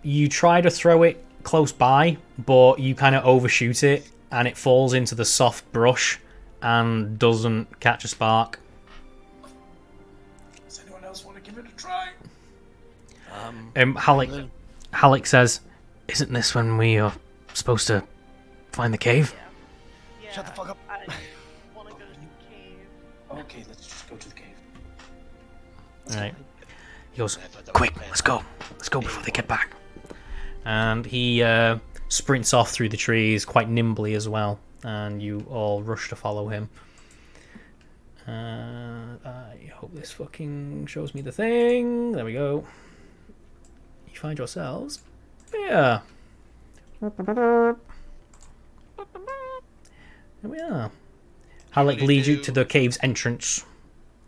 You try to throw it close by, but you kind of overshoot it, and it falls into the soft brush and doesn't catch a spark. Does anyone else want to give it a try? Halleck says, "Isn't this when we are supposed to find the cave?" Yeah. Shut the fuck up. I want to go to the cave. Okay, let's just go to the cave. Alright. He goes, "Quick, let's go before they get back." And he sprints off through the trees quite nimbly as well, and you all rush to follow him. I hope this fucking shows me the thing. There we go. You find yourselves here. There we are. Halleck leads you to the cave's entrance,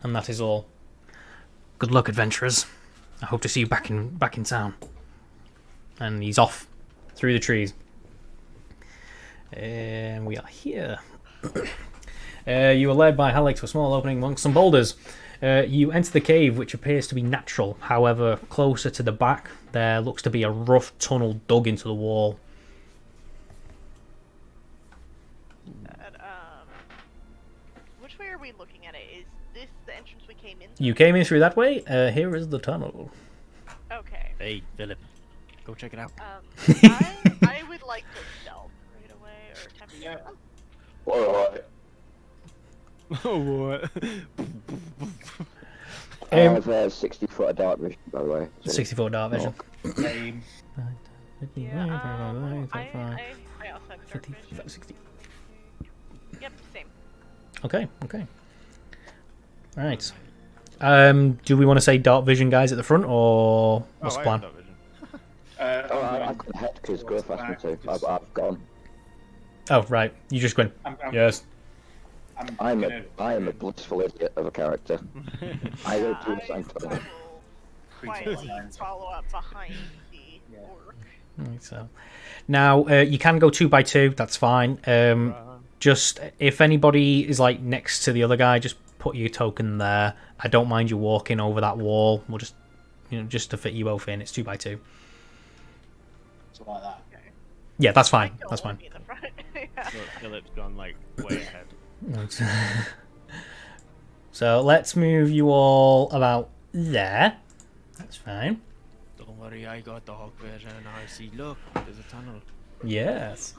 and that is all. Good luck, adventurers. I hope to see you back in town. And he's off through the trees. And we are here. You are led by Halleck to a small opening amongst some boulders. You enter the cave, which appears to be natural. However, closer to the back, there looks to be a rough tunnel dug into the wall. Which way are we looking at it? Is this the entrance we came in? You came in through that way. Here is the tunnel. Okay. Hey, Philip, go check it out. I would like to stealth right away or attempt to. Yeah. Alright. Oh, what? I have 60 foot of dark vision, by the way. So 60-foot dark vision. Same. Yeah, I also have dark vision. 60. Yep, same. Okay. Right. Do we want to say dark vision guys at the front, or what's the I plan? have that vision. I've got a head because Growth asked me to. I've gone. Oh, right. You just went. Yes. I am a blissful idiot of a character. I go do the same thing. Quietly follow up behind the orc. Right, so now you can go 2 by 2. That's fine. Just if anybody is like next to the other guy, just put your token there. I don't mind you walking over that wall. We'll just, just to fit you both in. It's 2 by 2. So like that. Okay. Yeah, that's fine. That's fine. Yeah. Look, Philip's gone like way ahead. So let's move you all about there. That's fine. Don't worry, I got the hawk vision. I see. Look, there's a tunnel. Yes.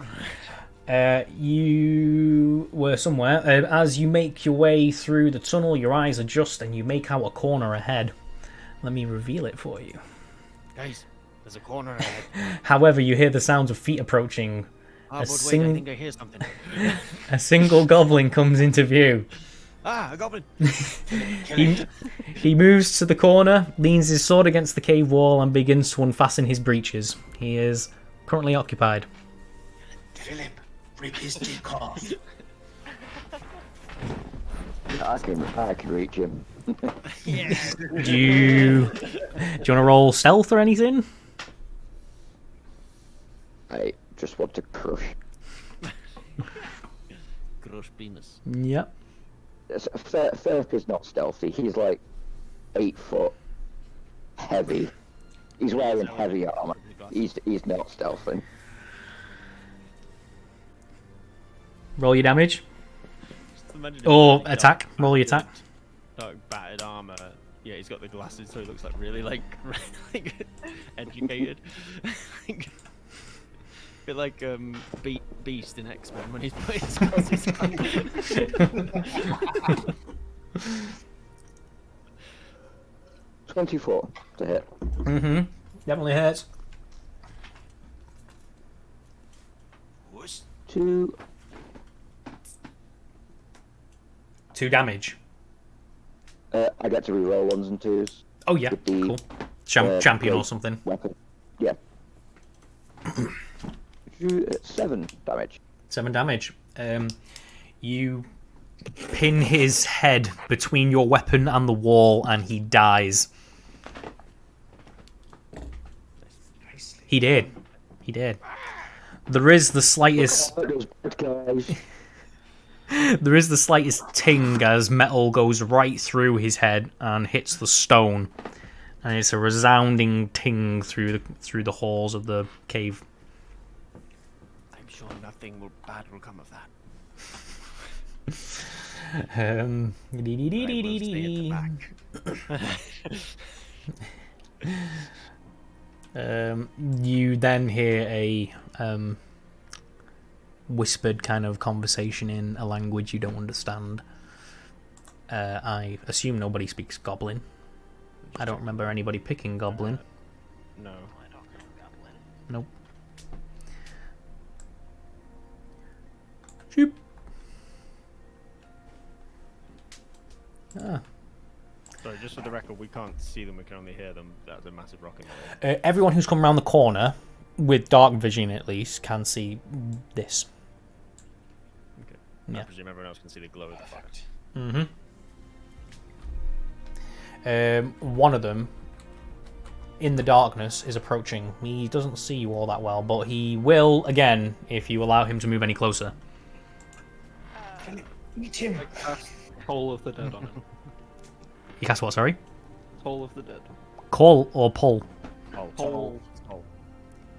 You were somewhere. As you make your way through the tunnel, your eyes adjust and you make out a corner ahead. Let me reveal it for you. Guys, there's a corner ahead. However, you hear the sounds of feet approaching. Ah, but wait, I think I hear something. A single goblin comes into view. Ah, a goblin! He moves to the corner, leans his sword against the cave wall, and begins to unfasten his breeches. He is currently occupied. Philip, rip his dick off. I can reach him. Do you want to roll stealth or anything? I just want to crush. Crush penis. Yep. Philip is not stealthy. He's like 8 foot, heavy. He's wearing heavy armor. He's not stealthy. Roll your damage. Just imagine if Or he's like attack. dark Roll your battered- attack. Dark battered armor. Yeah, he's got the glasses, so he looks like really like educated. Bit like Beast in X-Men when he's put his glasses on. 24 to hit. Mm-hmm. Definitely hurts. 2 damage. I get to reroll 1s and 2s. Oh yeah, with the, cool. Champion or great something. Weapon. Yeah. 7 damage. 7 damage. You pin his head between your weapon and the wall, and he dies. He did. He did. There is the slightest. There is the slightest ting as metal goes right through his head and hits the stone, and it's a resounding ting through the halls of the cave. I'm sure nothing bad will come of that. You then hear a whispered kind of conversation in a language you don't understand. I assume nobody speaks Goblin. I don't remember anybody picking Goblin. No. I don't know Goblin. Nope. Shoop. Ah. Sorry, just for the record, we can't see them, we can only hear them. That's a massive rock in the way. Everyone who's come around the corner, with dark vision at least, can see this. Okay. Yeah. I presume everyone else can see the glow of the fire. One of them, in the darkness, is approaching. He doesn't see you all that well, but he will, again, if you allow him to move any closer. Eat him. I cast Toll of the Dead on him. You cast what, sorry? Toll of the Dead. Call or pull? Toll.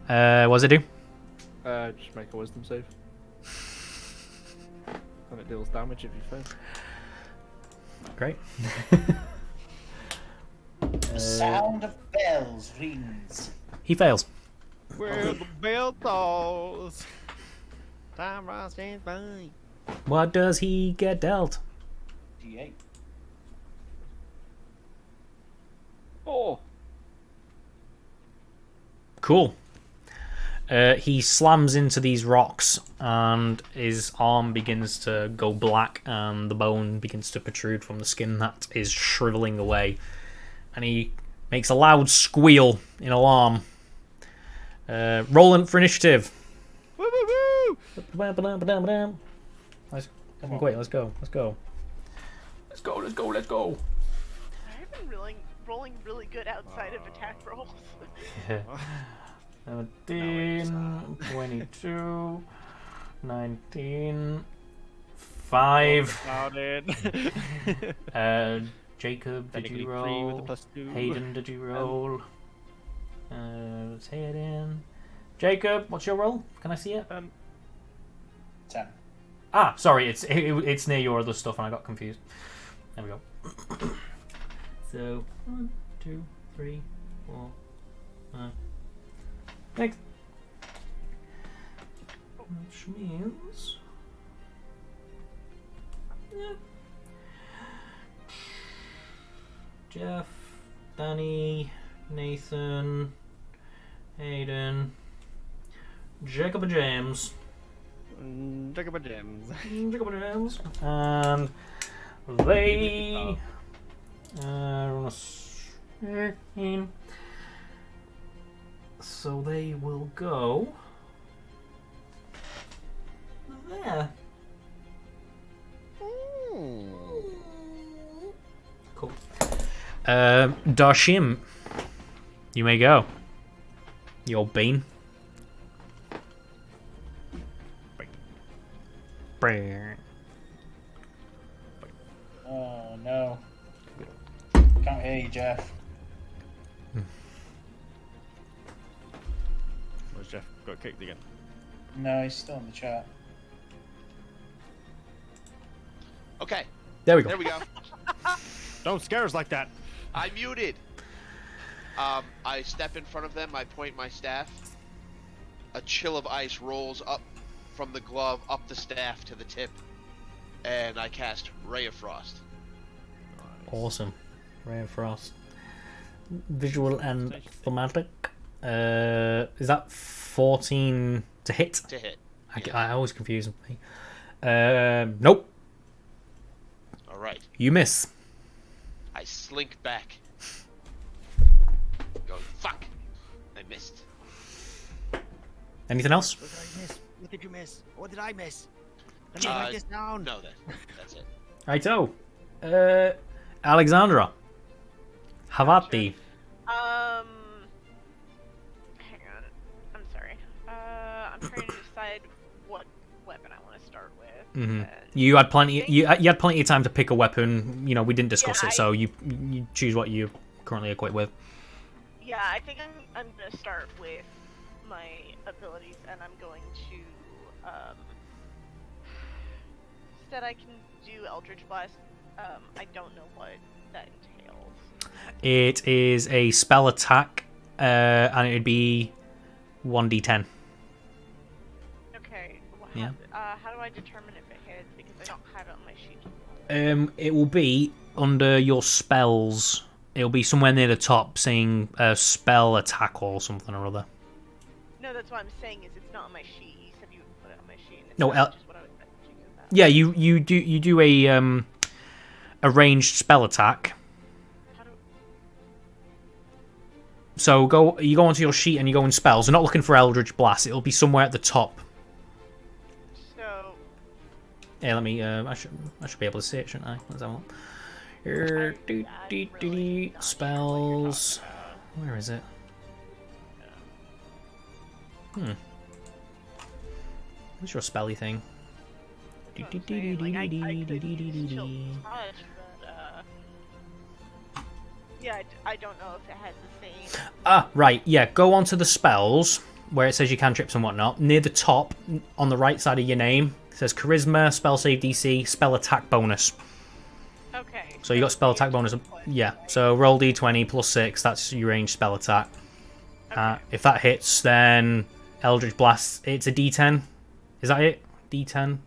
What does it do? Just make a wisdom save. And it deals damage if you fail. Great. The sound of bells rings. He fails. Where the bell tolls. Time stands by. What does he get dealt? D8. Oh! Cool. He slams into these rocks and his arm begins to go black and the bone begins to protrude from the skin that is shriveling away. And he makes a loud squeal in alarm. Rolling for initiative. Woo woo woo! Let's wait, let's go. Let's go. Let's go, let's go, let's go. I've been rolling really good outside of attack rolls. 17, 22, 19, 5. Jacob, did you roll? Hayden, did you roll? It's Hayden. Jacob, what's your roll? Can I see it? 10. Ah, sorry, it's near your other stuff and I got confused. There we go. So, 1, 2, 3, 4, 5. Next. Which means... Yeah. Jeff, Danny, Nathan, Hayden, Jacob and James. Jacob and James. Jacob and James. And they... on a 13. So they will go there. Cool. Darshim, you may go. You old bean. Oh no. Can't hear you, Jeff. Where's Jeff? Got kicked again. No, he's still in the chat. Okay. There we go. There we go. Don't scare us like that. I muted. I step in front of them. I point my staff. A chill of ice rolls up from the glove up the staff to the tip, and I cast Ray of Frost. Awesome. Ray of Frost. Visual and thematic. Is that 14 to hit? To hit. I always confuse them. Nope. All right. You miss. I slink back. Going, fuck! I missed. Anything else? What did I miss? What did you miss? What did I miss? Let me write this down. No, that's it. Righto. Alexandra. Havati. Hang on. I'm sorry. I'm trying to decide what weapon I want to start with. Mm-hmm. You had plenty. You had plenty of time to pick a weapon. You know, we didn't discuss it, so you choose what you currently equipped with. Yeah, I think I'm gonna start with my abilities, and I'm going to instead I can do Eldritch Blast. I don't know what that entails. It is a spell attack, and it'd be 1d10. Okay. Well, Yeah. How do I determine if it hits? Because I don't have it on my sheet. It will be under your spells. It'll be somewhere near the top, saying spell attack or something or other. No, that's what I'm saying. Is it's not on my sheet. You said you would put it on my sheet. And it's No, not just what I was messaging about. Yeah, you do a ranged spell attack. So you go onto your sheet and you go in spells. You're not looking for Eldritch Blast. It'll be somewhere at the top. So. Yeah, let me. I should be able to see it, shouldn't I? Let's have a look. Spells. Where is it? What's your spelly thing? Yeah, I don't know if it has the same. Ah, right. Yeah, go onto the spells where it says your cantrips and whatnot. Near the top, on the right side of your name, it says Charisma, Spell Save DC, Spell Attack Bonus. Okay. So you got Spell Attack Bonus. Yeah. So roll D20 plus 6. That's your ranged spell attack. Okay. If that hits, then Eldritch Blast. It's a D10. Is that it? D10.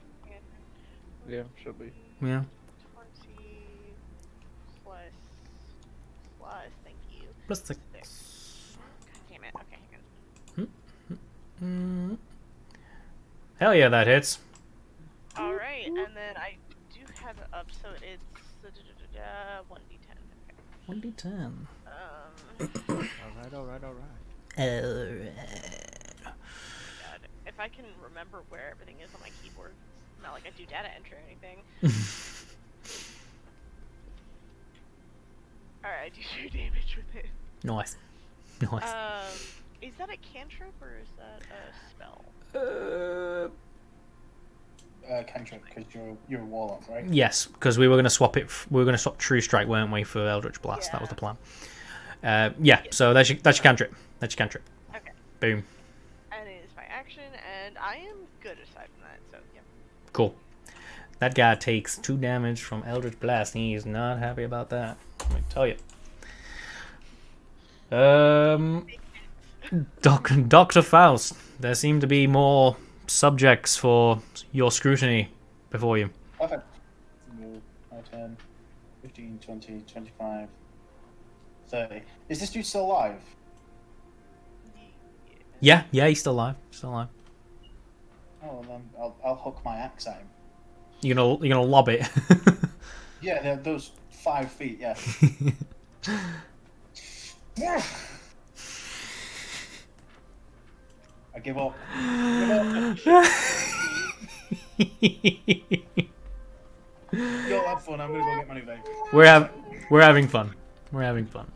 Yeah, should be. Yeah. 20 plus, thank you. Plus 6. God damn it. Okay, hang on. Hell yeah, that hits. Alright, and then I do have it up, so it's 1d10. Okay. 1d10. Alright. God, if I can remember where everything is on my keyboard, it's not like I do data entry or anything. Alright, I do 2 damage with it. Nice. Is that a cantrip or is that a spell? Cantrip, because you're a warlock, right? Yes, because we were going to swap it. We were going to swap True Strike, weren't we, for Eldritch Blast? Yeah. That was the plan. Yeah. So that's your cantrip. That's your cantrip. Okay. Boom. And it is my action, and I am good aside from that. So yeah. Cool. That guy takes 2 damage from Eldritch Blast. He is not happy about that. Let me tell you. Dr. Faust, there seem to be more subjects for your scrutiny before you. Perfect. 10, 15, 20, 25, 30. Is this dude still alive? Yeah, he's still alive. Still alive. Oh, then I'll hook my axe at him. You're gonna lob it. Yeah, they're those 5 feet. Yeah. Yeah. I give up. You'll have fun. I'm gonna go get my new vape. We're having fun. We're having fun.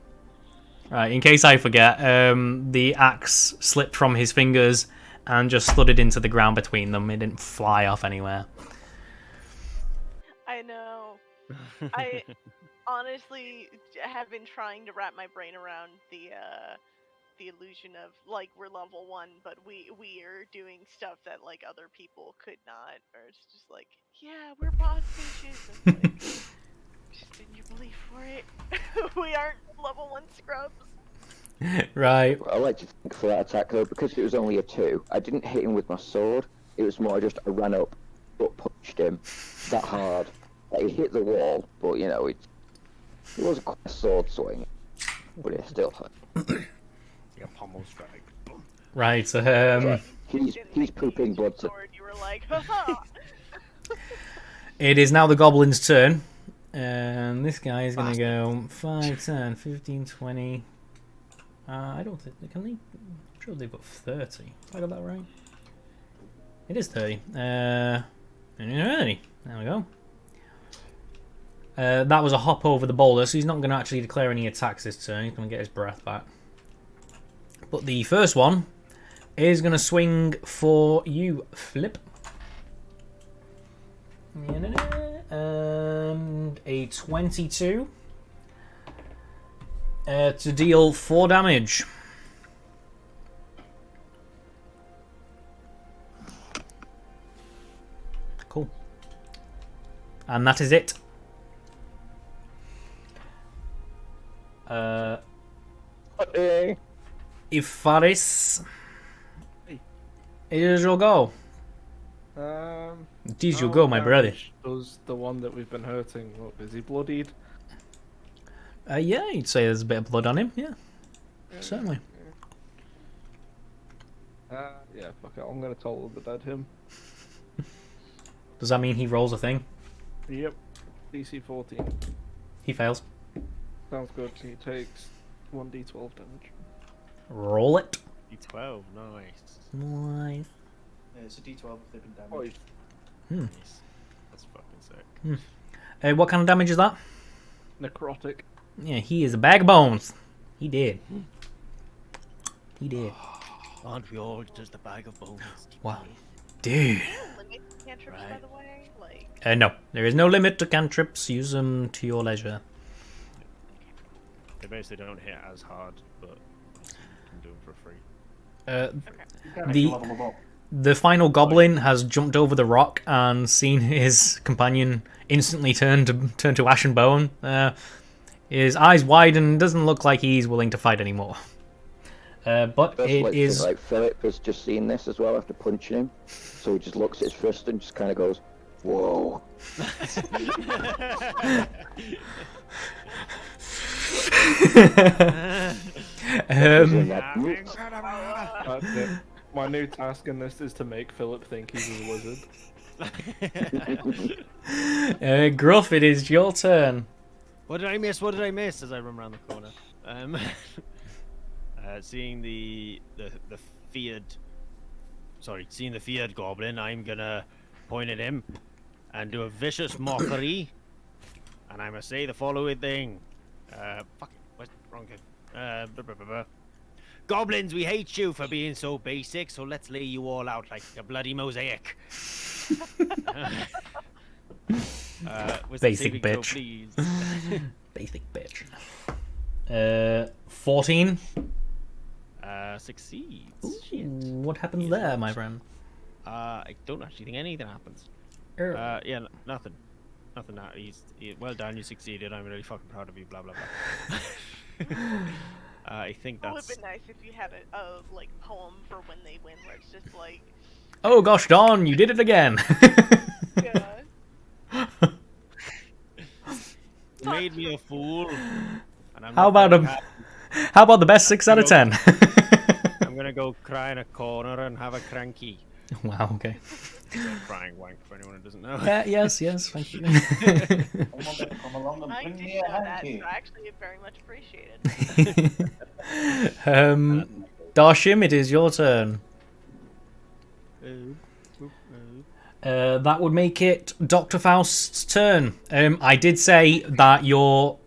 Right. In case I forget, the axe slipped from his fingers and just thudded into the ground between them. It didn't fly off anywhere. I know. I honestly have been trying to wrap my brain around the illusion of like we're level 1, but we are doing stuff that like other people could not, or it's just like, yeah, we're boss bitches. And, like, just didn't you believe for it? We aren't level 1 scrubs. Right. I like to think for that attack though, because it was only a 2. I didn't hit him with my sword. It was more just I ran up, but punched him that hard that he hit the wall. But you know, it was quite a sword swing, but it still hurt. Yeah, pummel strike. Boom. Right. He's pooping blood. You were like, haha. It is now the goblin's turn, and this guy is gonna go 5, 10, 15, 20. I don't think can they. I'm sure they've got 30. Have I got that right? It is 30. Yeah. Alrighty, there we go. That was a hop over the boulder, so he's not going to actually declare any attacks this turn. He's going to get his breath back. But the first one is going to swing for you, Flip. And a 22 to deal 4 damage. Cool. And that is it. Ifaris, it is your go. It is your go, my brother. Does the one that we've been hurting, what, is he bloodied? Yeah, you'd say there's a bit of blood on him, yeah. Certainly. Yeah, fuck it, I'm gonna total the dead him. Does that mean he rolls a thing? Yep, DC 14. He fails. Sounds good, he takes 1d12 damage. Roll it. D12, nice. Nice. Yeah, it's a D12 if they've been damaged. Nice. That's fucking sick. What kind of damage is that? Necrotic. Yeah, he is a bag of bones. He did. He did. Aren't we all just a bag of bones? Wow. Dude. Limit cantrips, by the way? Like... No, there is no limit to cantrips. Use them to your leisure. They basically don't hit as hard, but you can do them for free. The final goblin has jumped over the rock and seen his companion instantly turn to ash and bone. His eyes widen, doesn't look like he's willing to fight anymore. But it is like Philip has just seen this as well after punching him, so he just looks at his fist and just kind of goes, "Whoa." My new task in this is to make Philip think he's a wizard. Gruff, it is your turn. What did I miss? What did I miss? As I run around the corner, seeing the feared goblin, I'm gonna point at him and do a vicious mockery, and I'm gonna say the following thing. Fuck it, what's wrong? Goblins, we hate you for being so basic, so let's lay you all out like a bloody mosaic. Basic bitch. Throw, please? Basic bitch. 14. Succeeds. Ooh, what happens there, my friend? I don't actually think anything happens. Yeah, nothing. Nothing. Well done. You succeeded. I'm really fucking proud of you. Blah blah blah. I think that's. It would have been nice if you had a like poem for when they win, where it's just like. Oh gosh, Don, you did it again. Yeah. You made me a fool. And I'm How about the best 6 out of 10? I'm gonna go cry in a corner and have a cranky. Wow. Okay. Crying wank for anyone who doesn't know. Yes. Thank you. Come along and I bring do me know a that, hanky. so actually very much appreciated. Darshim, it is your turn. That would make it Dr. Faust's turn. I did say that your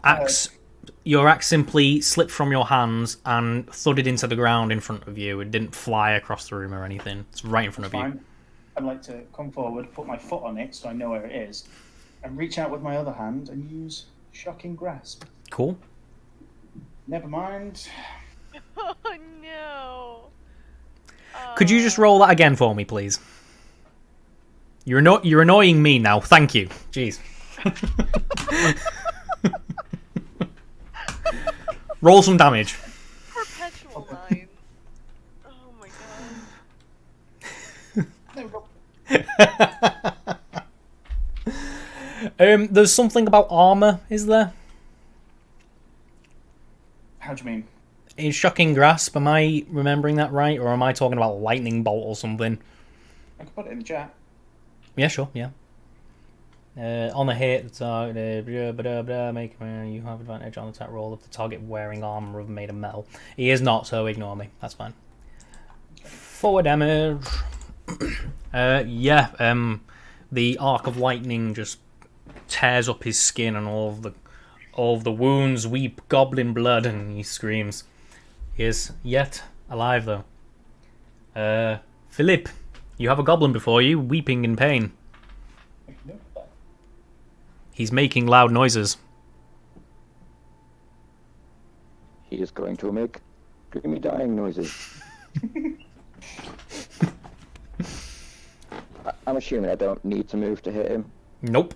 axe simply slipped from your hands and thudded into the ground in front of you. It didn't fly across the room or anything. It's right in front of you. I'd like to come forward, put my foot on it so I know where it is, and reach out with my other hand and use Shocking Grasp. Cool. Never mind. Oh no. Could you just roll that again for me, please? You're annoying me now. Thank you. Jeez. Roll some damage. Perpetual line. Oh my god. There's something about armor, is there? How do you mean? In Shocking Grasp, am I remembering that right, or am I talking about lightning bolt or something? I can put it in the chat. Yeah, sure, yeah. On the hit, the target, you have advantage on the attack roll if the target wearing armor of made of metal. He is not, so ignore me. That's fine. 4 damage. the arc of lightning just tears up his skin, and all of the wounds weep goblin blood, and he screams. He is yet alive, though. Philip, you have a goblin before you, weeping in pain. He's making loud noises. He is going to make screamy dying noises. I'm assuming I don't need to move to hit him. Nope.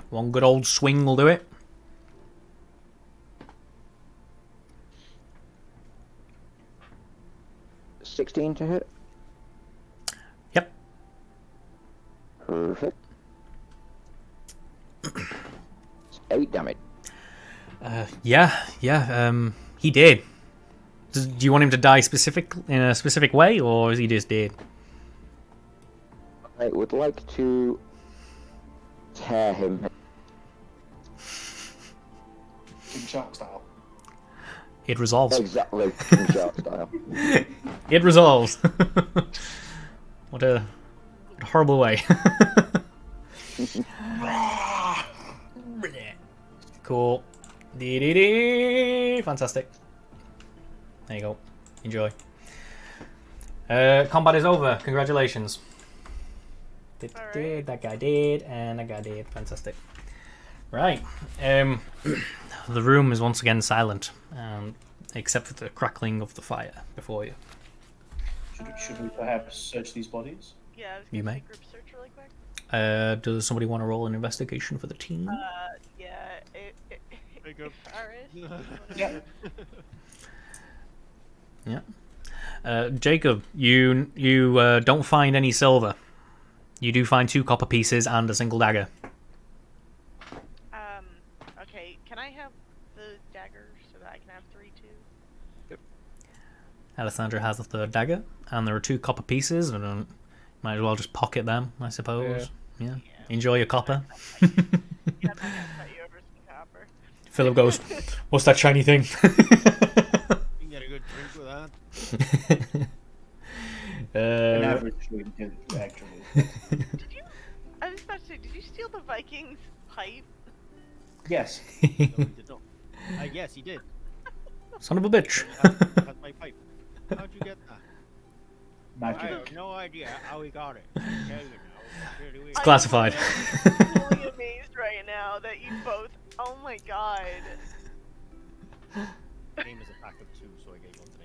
One good old swing will do it. $16 to hit. Yep. Perfect. 8 damage. Yeah. He did. Do you want him to die in a specific way, or is he just dead? I would like to tear him. King Shark style. It resolves. Exactly, King Shark style. It resolves. What a horrible way. Cool. Fantastic. There you go. Enjoy. Combat is over. Congratulations. That guy did, and that guy did. Fantastic. Right. The room is once again silent, except for the crackling of the fire before you. Should we perhaps search these bodies? Yeah, I was You gonna may. say group search really quick. Does somebody want to roll an investigation for the team? Yeah, Jacob. Yeah. Yeah. Jacob, you don't find any silver. You do find 2 copper pieces and a single dagger. Okay, can I have the dagger so that I can have 3 too? Yep. Alessandra has the 3rd dagger, and there are 2 copper pieces, and might as well just pocket them, I suppose. Yeah. Enjoy your copper. Yeah, I'm not gonna cut you over some copper. Philip goes, "What's that shiny thing?" You can get a good drink with that. An average drink, actually. I was about to say, did you steal the Vikings' pipe? Yes. No, he did not. Yes, he did. Son of a bitch. That's my pipe. How'd you get that? I Magic. have no idea how he got it. I can tell you now. It's really weird. It's classified. I'm really amazed right now that you both. Oh my god. Game is a pack of 2, so I gave one to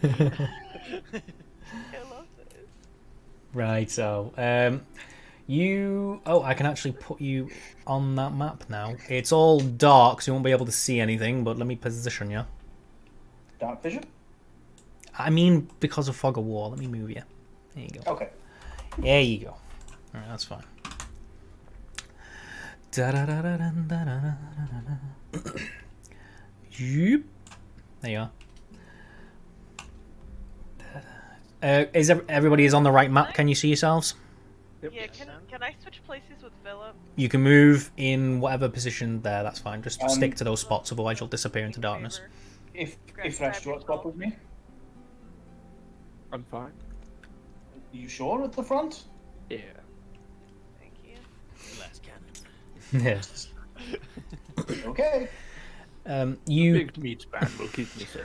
Nathan. I love this. Right, so I can actually put you on that map now. It's all dark, so you won't be able to see anything, but let me position you. Dark vision? I mean, because of Fog of War, let me move you. There you go. Okay. There you go. Alright, that's fine. Yep. There you are. Everybody is on the right map? Can you see yourselves? Yeah, can I switch places with Philip? You can move in whatever position there, that's fine. Just stick to those spots, otherwise you'll disappear into darkness. If Rash, do you want to swap with me? I'm fine. You sure at the front? Yeah. Thank you. Glass cannon. Yeah. Okay. Big meat band will keep me safe.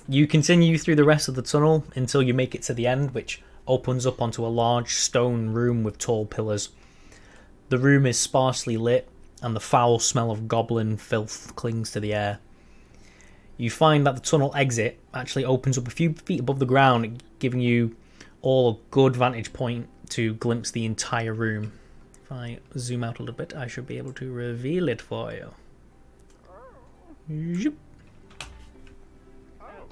You continue through the rest of the tunnel until you make it to the end, which opens up onto a large stone room with tall pillars. The room is sparsely lit, and the foul smell of goblin filth clings to the air. You find that the tunnel exit actually opens up a few feet above the ground, giving you all a good vantage point to glimpse the entire room. If I zoom out a little bit, I should be able to reveal it for you. Yep.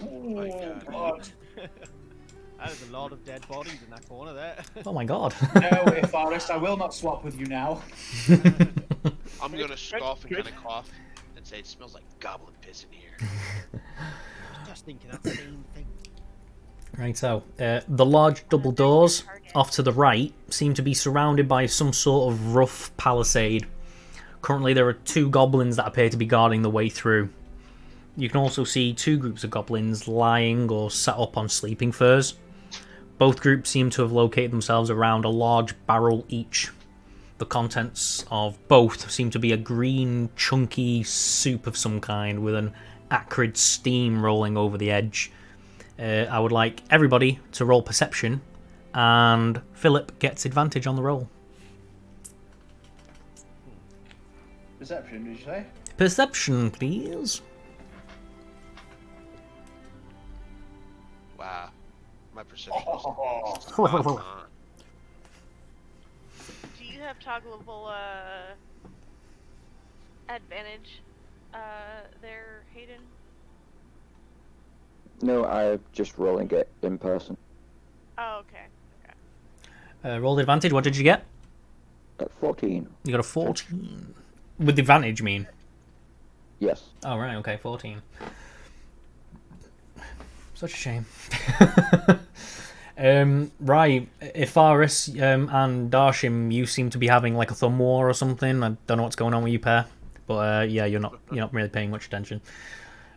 Oh my god. That is a lot of dead bodies in that corner there. Oh my god. No, Forrest, I will not swap with you now. I'm gonna scoff and kind of cough and say it smells like goblin piss in here. I was just thinking that same thing. Right, so the large double doors off to the right seem to be surrounded by some sort of rough palisade. Currently there are 2 goblins that appear to be guarding the way through. You can also see 2 groups of goblins lying or sat up on sleeping furs. Both groups seem to have located themselves around a large barrel each. The contents of both seem to be a green, chunky soup of some kind with an acrid steam rolling over the edge. I would like everybody to roll perception, and Philip gets advantage on the roll. Perception, did you say? Perception, please. Wow. My perception is Do you have toggleable advantage there, Hayden? No, I'm just rolling it in person. Oh, okay. Roll the advantage. What did you get? 14. You got a 14. With the advantage, mean? Yes. Oh, right, okay, 14. Such a shame. Right, Ifaris and Darshim, you seem to be having like a thumb war or something. I don't know what's going on with you pair, but yeah, you're not really paying much attention.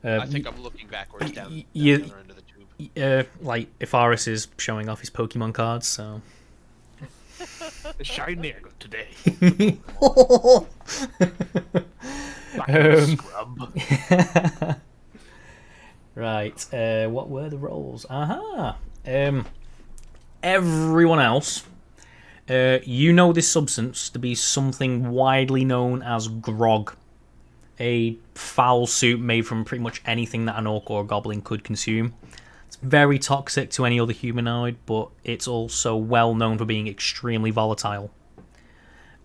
I think I'm looking backwards down the other end of the tube. Like Ifaris is showing off his Pokemon cards, so. The shiny I got today. Scrub. Right, what were the rolls? Aha! Everyone else, you know this substance to be something widely known as grog. A foul soup made from pretty much anything that an orc or a goblin could consume. It's very toxic to any other humanoid, but it's also well known for being extremely volatile.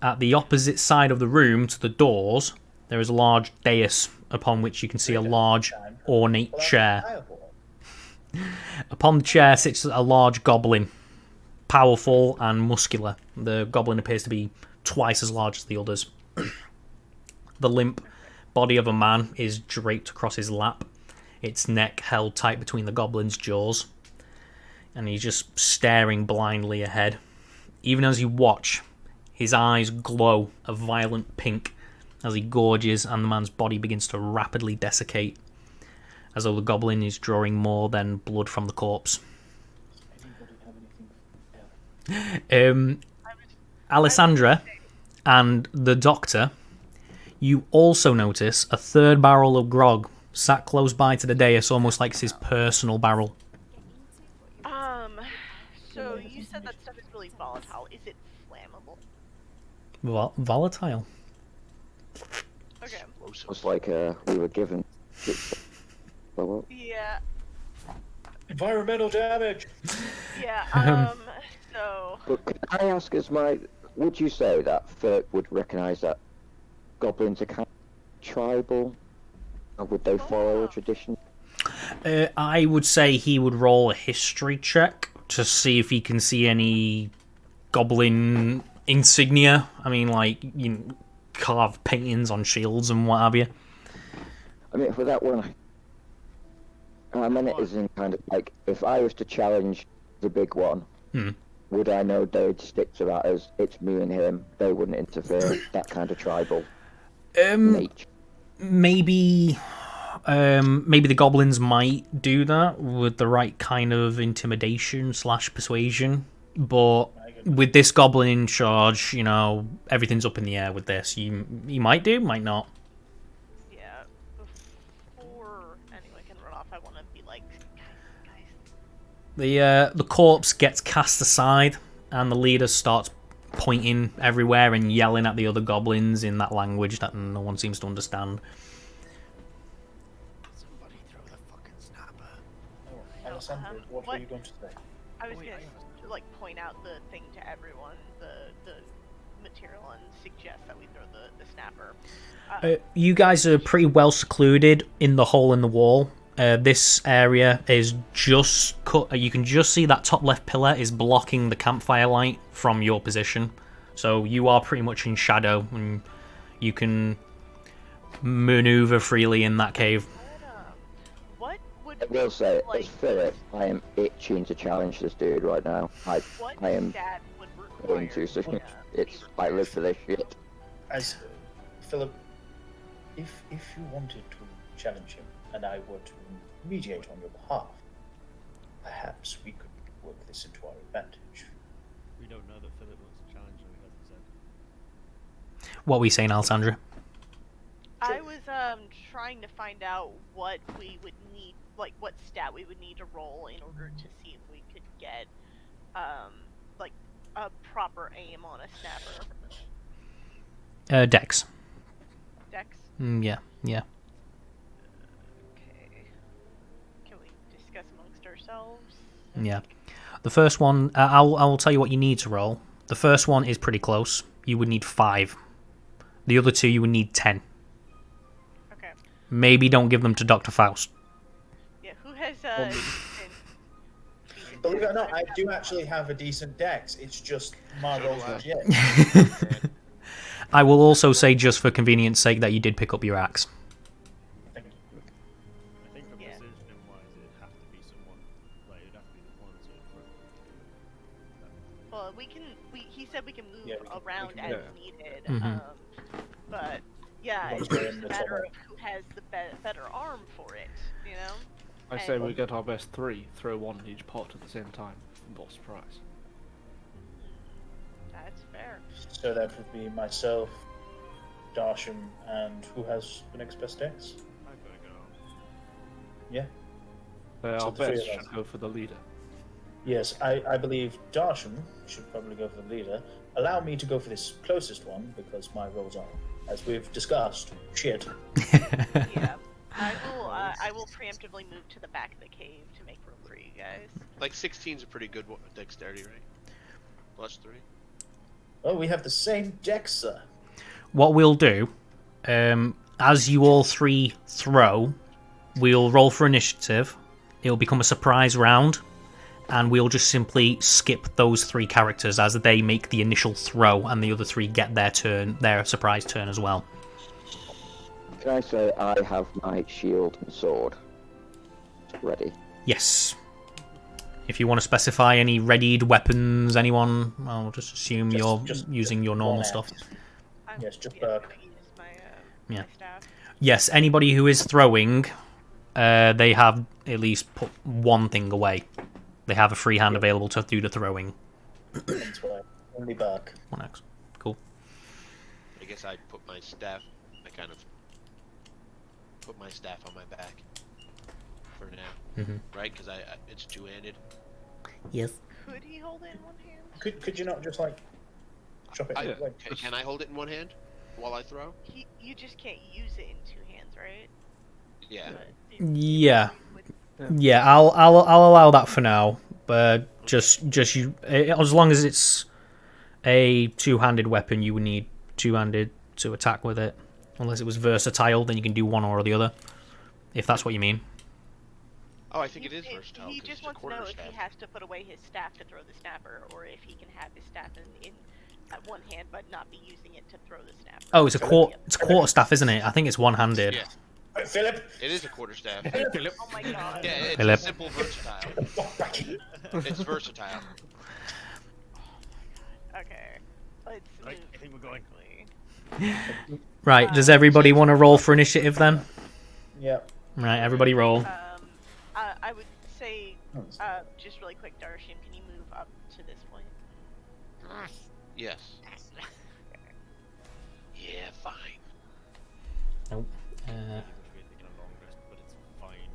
At the opposite side of the room to the doors, there is a large dais upon which you can see a large ornate chair. Upon the chair sits a large goblin, powerful and muscular. The goblin appears to be twice as large as the others. The limp body of a man is draped across his lap, its neck held tight between the goblin's jaws, and he's just staring blindly ahead. Even as you watch, his eyes glow a violent pink as he gorges and the man's body begins to rapidly desiccate, as though the goblin is drawing more than blood from the corpse. Alessandra and the doctor, you also notice a third barrel of grog sat close by to the dais, almost like it's his personal barrel. So you said that stuff is really volatile. Is it flammable? Volatile? Okay. It's like we were given. Yeah. Environmental damage. Yeah. So. But could I ask, would you say that Philip would recognise that goblins are kind of tribal, or would they follow a tradition? I would say he would roll a history check to see if he can see any goblin insignia. I mean, like, carved paintings on shields and what have you. I mean, for that one, I mean, it isn't kind of like, if I was to challenge the big one, would I know they'd stick to that as it's me and him, they wouldn't interfere, that kind of tribal nature? Maybe the goblins might do that with the right kind of intimidation / persuasion, but with this goblin in charge, everything's up in the air with this. You might do, might not. Yeah, before anyone can run off, I want to be like, guys. The corpse gets cast aside, and the leader starts pointing everywhere and yelling at the other goblins in that language that no one seems to understand. Somebody throw the fucking snapper. Alessandra, what were you going to say? I was going to point out the thing to everyone, the material, and suggest that we throw the snapper. You guys are pretty well secluded in the hole in the wall. This area is just cut. You can just see that top left pillar is blocking the campfire light from your position. So you are pretty much in shadow, and you can maneuver freely in that cave. What would I will say, as Philip, I am itching to challenge this dude right now. I am going to. So I live for this shit. As Philip, if you wanted to challenge him, and I were to mediate on your behalf, perhaps we could work this into our advantage. We don't know that Philip wants to challenge him, he hasn't said. What were you saying, Alessandra? I was trying to find out what we would need, like what stat we would need to roll in order to see if we could get like a proper aim on a snapper. Dex. Dex? Yeah. Okay. Can we discuss amongst ourselves? Yeah. The first one, I will tell you what you need to roll. The first one is pretty close. You would need 5. The other 2 you would need 10. Okay. Maybe don't give them to Dr. Faust. Yeah, who has Believe it or not, I do actually have a decent dex. It's just my rolls were shit. I will also say, just for convenience sake, that you did pick up your axe. I think for precision-wise, it'd have to be someone, like, it'd have to be the one to Well, he said we can move Yeah, around we as can, needed. Mhm. But yeah, Let's it's go just in a the matter tunnel. of who has the better arm for it, you know? I And- say we get our best 3, throw one in each pot at the same time. Boss surprise. That's fair. So that would be myself, Darsham, and who has the next best dex? I've got to go. Yeah. Our So the three best of us. should go for the leader. Yes, I believe Darsham should probably go for the leader. Allow me to go for this closest one because my rolls are, as we've discussed, shit. Yeah. I will preemptively move to the back of the cave to make room for you guys. Like 16's a pretty good dexterity, right? +3. Oh, we have the same dex, sir. What we'll do, as you all 3 throw, we'll roll for initiative. It'll become a surprise round, and we'll just simply skip those 3 characters as they make the initial throw, and the other 3 get their surprise turn as well. Can I say I have my shield and sword ready? Yes. If you want to specify any readied weapons, anyone, I'll just assume you're using your normal one stuff. axe. I'm Yes, just gonna Burke. use my, Yeah. my staff. Yes, anybody who is throwing, they have at least put one thing away. They have a free hand available to do the throwing. That's why. Only Burke. 1 axe. Cool. I guess I'd put my staff. I kind of put my staff on my back for now, right? Because it's 2-handed. Yes. Could he hold it in one hand? Could you not just like chop it? Like, Can I hold it in one hand while I throw? You just can't use it in 2 hands, right? Yeah. Yeah. Yeah, I'll allow that for now. But just you, as long as it's a 2-handed weapon, you would need 2-handed to attack with it. Unless it was versatile, then you can do one or the other. If that's what you mean. Oh, I think it is versatile. He 'cause just it's a wants to know quarter if staff. he has to put away his staff to throw the snapper, or if he can have his staff in at one hand but not be using it to throw the snapper. Oh, it's a quarter staff, isn't it? I think it's one-handed. Yeah. Philip. It is a quarter staff. Philip. Oh my god. Yeah, it's Philip. a simple versatile. It's versatile. Okay. Let's Right, move I think we're going. quickly. Right, does everybody want to roll for initiative then? Yeah. Right, everybody roll. I would say, just really quick, Darshim, can you move up to this point? Yes. Yeah, fine. Nope. We're taking a long rest, but it's fine.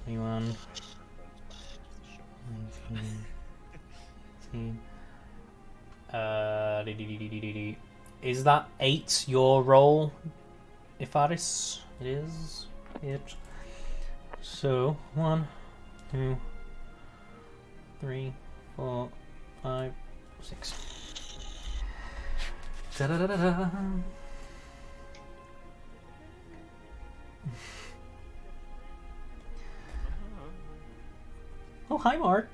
21. 19. Is that 8 your roll, Ifaris? It is. It. So 1, 2, 3, 4, 5, 6. Da da da da da. Oh, hi, Mark.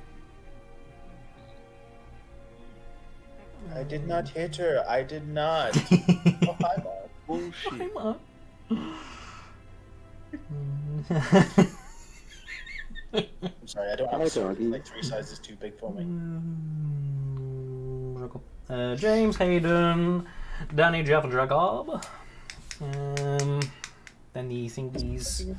I did not hit her. I did not. Oh, hi, Mark. Bullshit. Hi, Mark. I'm sorry, I don't have Hi, a sword. doggy. It's like 3 sizes too big for me. James Hayden, Danny Jeff Dragob. Then the thingies.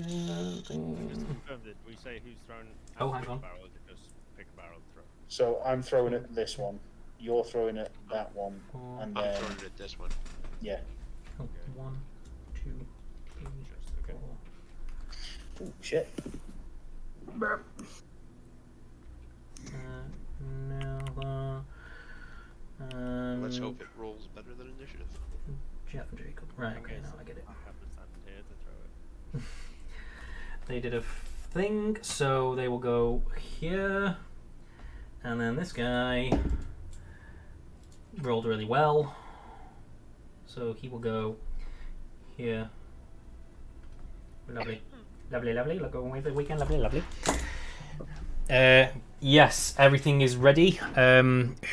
Just confirm, did we say who's thrown? Oh, hang on. Barrel, or is it just pick a barrel and throw? So I'm throwing at this one. You're throwing at that one, and I'm then throwing it at this one. yeah. Oh, 1, 2, 3, Just okay. 4. Ooh, shit. Let's hope it rolls better than initiative. Jeff and Jacob. Right, okay, now I get it. I have to stand here to throw it. They did a thing, so they will go here. And then this guy rolled really well. So he will go here. Lovely. Lovely, lovely. Look, going away for the weekend. Lovely, lovely. Yes, everything is ready.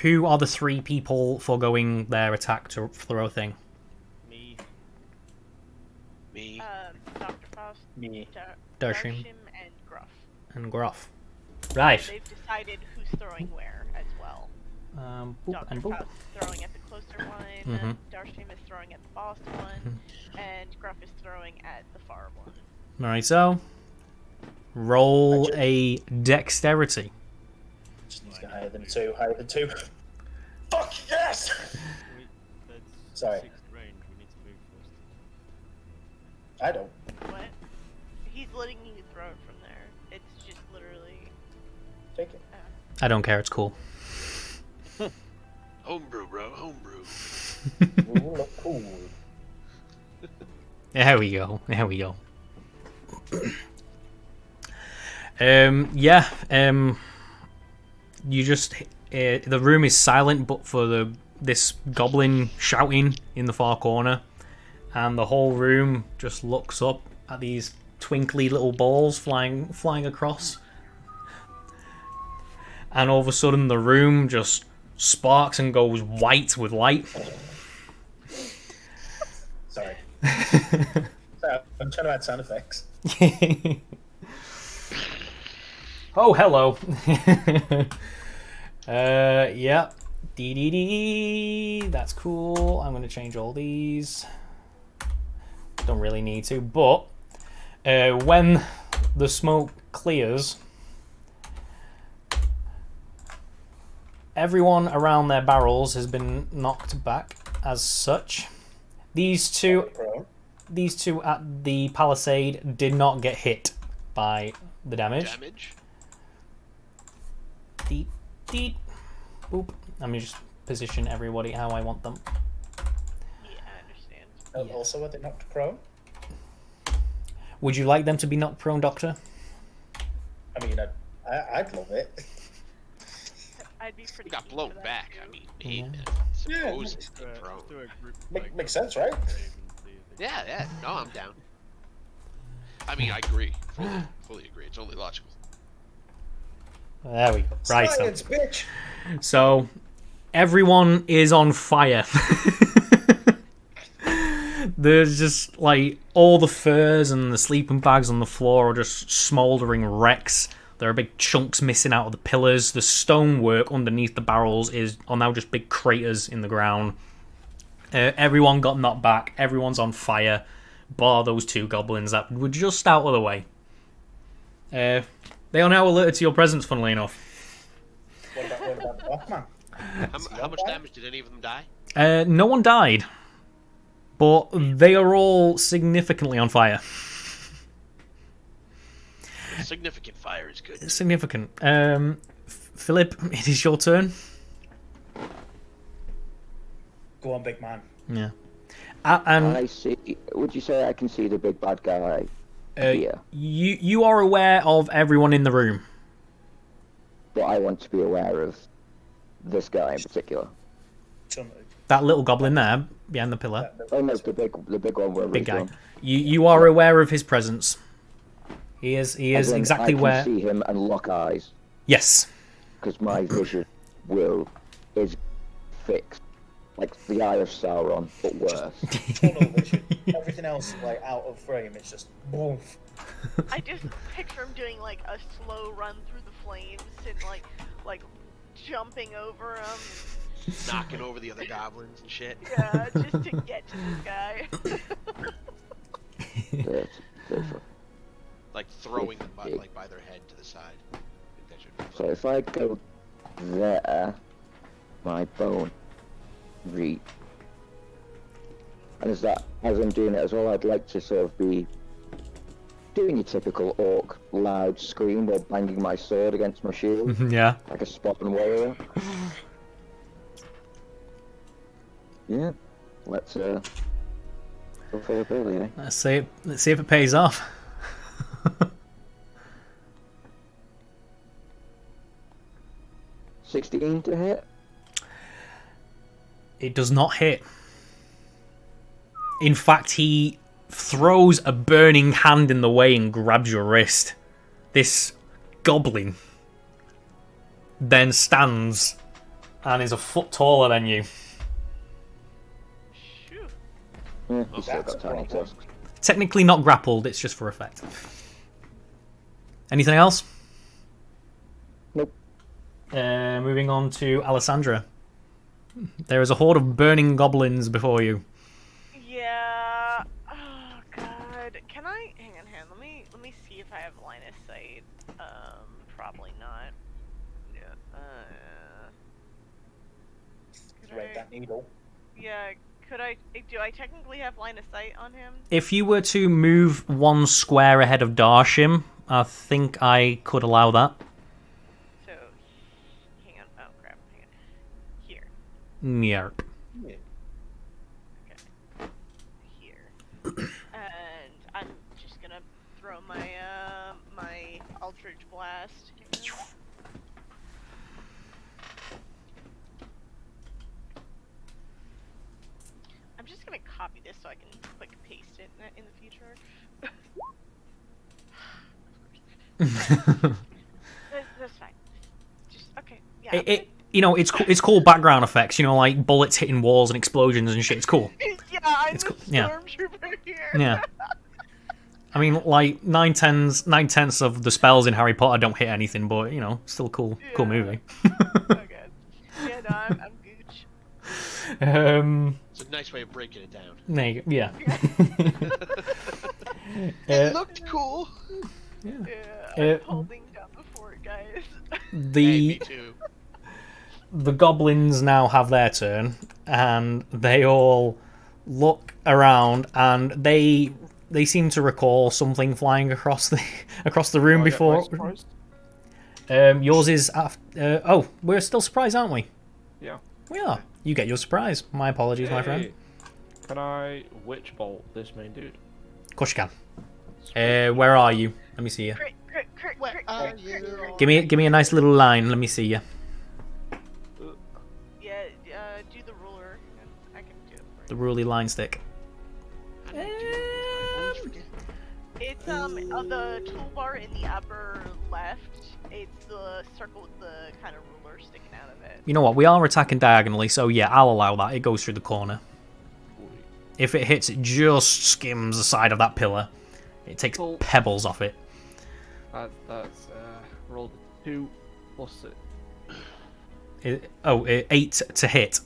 Who are the 3 people foregoing their attack to throw thing? Me. Dr. Faust, Me. Darshim and Gruff. and Gruff. Right. They've decided who's throwing where as well. Boop Dr. and boop. Faust is throwing at the closer one, Darshim is throwing at the Boston one, and Gruff is throwing at the far one. Alright, so roll a dexterity. Just needs to get higher than 2. Higher than 2. Fuck yes! Sorry. 6 range. We need to move first. I don't. What? He's letting you throw it from there. It's just literally. Take it. I don't care, it's cool. Homebrew, bro. Homebrew. Ooh, look cool. There we go. There we go. Yeah. You just the room is silent, but for this goblin shouting in the far corner, and the whole room just looks up at these twinkly little balls flying across, and all of a sudden the room just sparks and goes white with light. Sorry. I'm trying to add sound effects. Oh, hello. Yeah. Dee. That's cool. I'm going to change all these. Don't really need to, but when the smoke clears, everyone around their barrels has been knocked back as such. These two at the palisade did not get hit by the damage. Deep. Boop. Let me just position everybody how I want them. Yeah, I understand. Also, are they knocked prone? Would you like them to be knocked prone, Doctor? I mean, I'd love it. I'd be pretty. Got blown back. I mean, he Yeah. supposes prone. Makes sense, right? Yeah. No, I'm down. I mean, I agree. Fully agree. It's only logical. There we go. Right. Science, bitch. So everyone is on fire. There's just like all the furs and the sleeping bags on the floor are just smouldering wrecks. There are big chunks missing out of the pillars. The stonework underneath the barrels are now just big craters in the ground. Everyone got knocked back. Everyone's on fire, bar those 2 goblins that were just out of the way. They are now alerted to your presence, funnily enough. What about the Mothman? How much damage did any of them die? No one died, but they are all significantly on fire. Significant fire is good. Significant. Philip, it is your turn. Go on, big man. Yeah. And I see. Would you say I can see the big bad guy here? You are aware of everyone in the room. But I want to be aware of this guy in particular. That little goblin there behind the pillar. Oh no, the big one. Wherever Big he's guy. gone. You are aware of his presence. He is As in, exactly I can where. see him and lock eyes. Yes. Because my vision is fixed, like the Eye of Sauron, but worse. Tunnel vision. Everything else is like out of frame. It's just boom. I just picture him doing like a slow run through the flames and like jumping over them. Knocking over the other goblins and shit. Yeah, just to get to this guy. like throwing them by, like by their head to the side. I think that should be So if I go there, my bone reach. And as I'm doing it as well, I'd like to sort of be doing your typical orc loud scream while banging my sword against my shield. Yeah. Like a Spartan warrior. Yeah. Let's go for a Billy, eh? Let's see if it pays off. 16 to hit. It does not hit. In fact, he throws a burning hand in the way and grabs your wrist. This goblin then stands and is a foot taller than you. Yeah, he's still got tiny tusks. Technically not grappled, it's just for effect. Anything else? Nope. Moving on to Alessandra. There is a horde of burning goblins before you. Yeah. Oh god. Can I hang on? Let me see if I have line of sight. Probably not. Yeah. Thread that needle. Yeah. Do I technically have line of sight on him? If you were to move one square ahead of Darshim, I think I could allow that. So, hang on. Oh crap. Hang on. Here. Yarp. Okay. Here. And I'm just gonna throw my my Eldritch Blast. I'm just gonna copy this so I can quick paste it in the future. That's fine. Just okay. Yeah. It's cool background effects. You know, like bullets hitting walls and explosions and shit. It's cool. Yeah, I'm it's a cool. Yeah. stormtrooper here. Yeah. I mean, like 9/10 of the spells in Harry Potter don't hit anything, but you know, still a cool movie. Okay. Yeah, no, I'm gooch. It's a nice way of breaking it down. There you go. Yeah. It looked cool. Yeah. I'm holding down the fort, guys. Me too. The goblins now have their turn, and they all look around, and they seem to recall something flying across the room before. Yours is after. Oh, we're still surprised, aren't we? Yeah. We are. You get your surprise. My apologies, my friend. Can I witch bolt this main dude? Of course you can. Where are you? Let me see you. Where are you? Give me a nice little line. Let me see you. Yeah, do the ruler, and I can do it for The ruly line stick. It's on the toolbar in the upper left. It's the circle with the kind of ruler sticking out of it. You know what? We are attacking diagonally, so yeah, I'll allow that. It goes through the corner. If it hits, it just skims the side of that pillar. It takes pebbles off it. That's rolled 2 plus it. 8 to hit.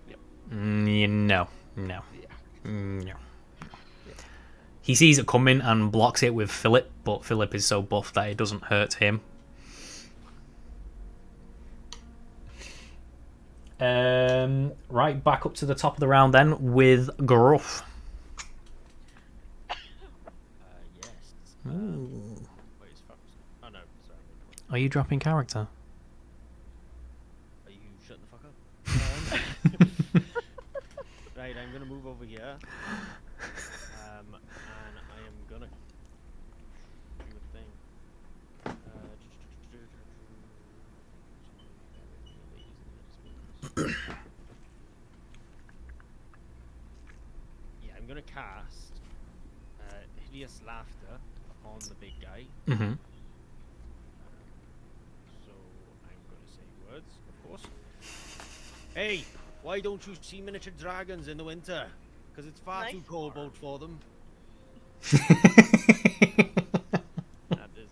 Yep. No. Yeah. No. He sees it coming and blocks it with Philip, but Philip is so buff that it doesn't hurt him. Right, back up to the top of the round then with Gruff. Yes. Ooh. Wait, it's focused. Oh no, sorry. Are you dropping character? Are you shutting the fuck up? Right, I'm gonna move over here. And I am gonna do a thing. Yeah, I'm gonna cast Hideous Laughter upon the big guy. Mm-hmm. So I'm gonna say words, of course. Hey, why don't you see miniature dragons in the winter? Because it's far too cold out for them. That is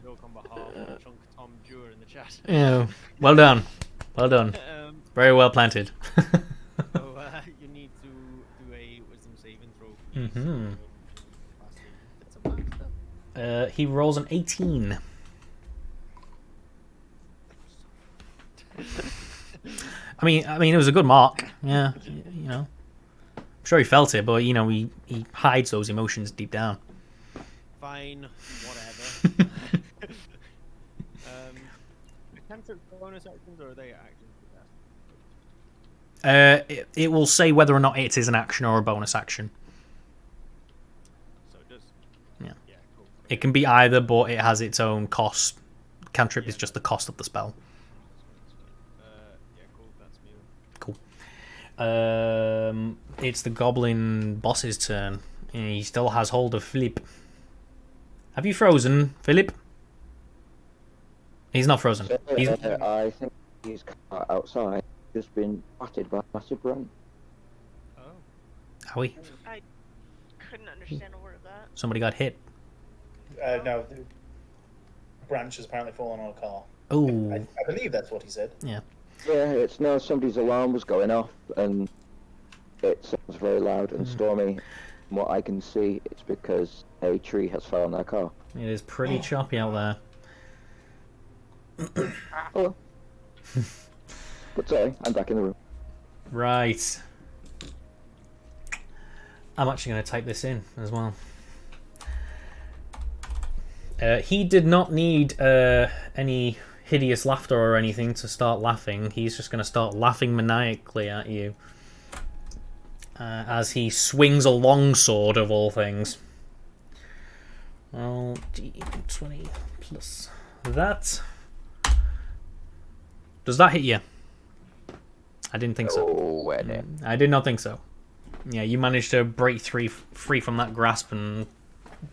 joke on behalf of Chunk Tom Dewar in the chat. Yeah, well done. Well done. Very well planted. So you need to do a wisdom saving throw. Mm-hmm. It's a laughter. He rolls an 18. I mean, it was a good mark. Yeah, you know. I'm sure he felt it, but you know, he hides those emotions deep down. Fine, whatever. Cantrips bonus actions, or are they actions? It will say whether or not it is an action or a bonus action. So it does. Yeah. Yeah, cool. It can be either, but it has its own cost. Cantrip is just the cost of the spell. Yeah, cool. That's me. Cool. It's the goblin boss's turn. He still has hold of Philip. Have you frozen, Philip? He's not frozen. He's... I think he's outside. Just been battered by a massive branch. Oh. Howie? I couldn't understand a word of that. Somebody got hit. No, the branch has apparently fallen on a car. Oh. I believe that's what he said. Yeah. Yeah, it's now somebody's alarm was going off, and it sounds very loud and stormy. From what I can see, it's because a tree has fell on their car. It is pretty choppy out there. Oh. But sorry, I'm back in the room. Right. I'm actually going to type this in as well. He did not need any hideous laughter or anything to start laughing. He's just going to start laughing maniacally at you. As he swings a longsword of all things. Roll D20 plus that. Does that hit you? I didn't think so. Oh, I did not think so. Yeah, you managed to break free from that grasp and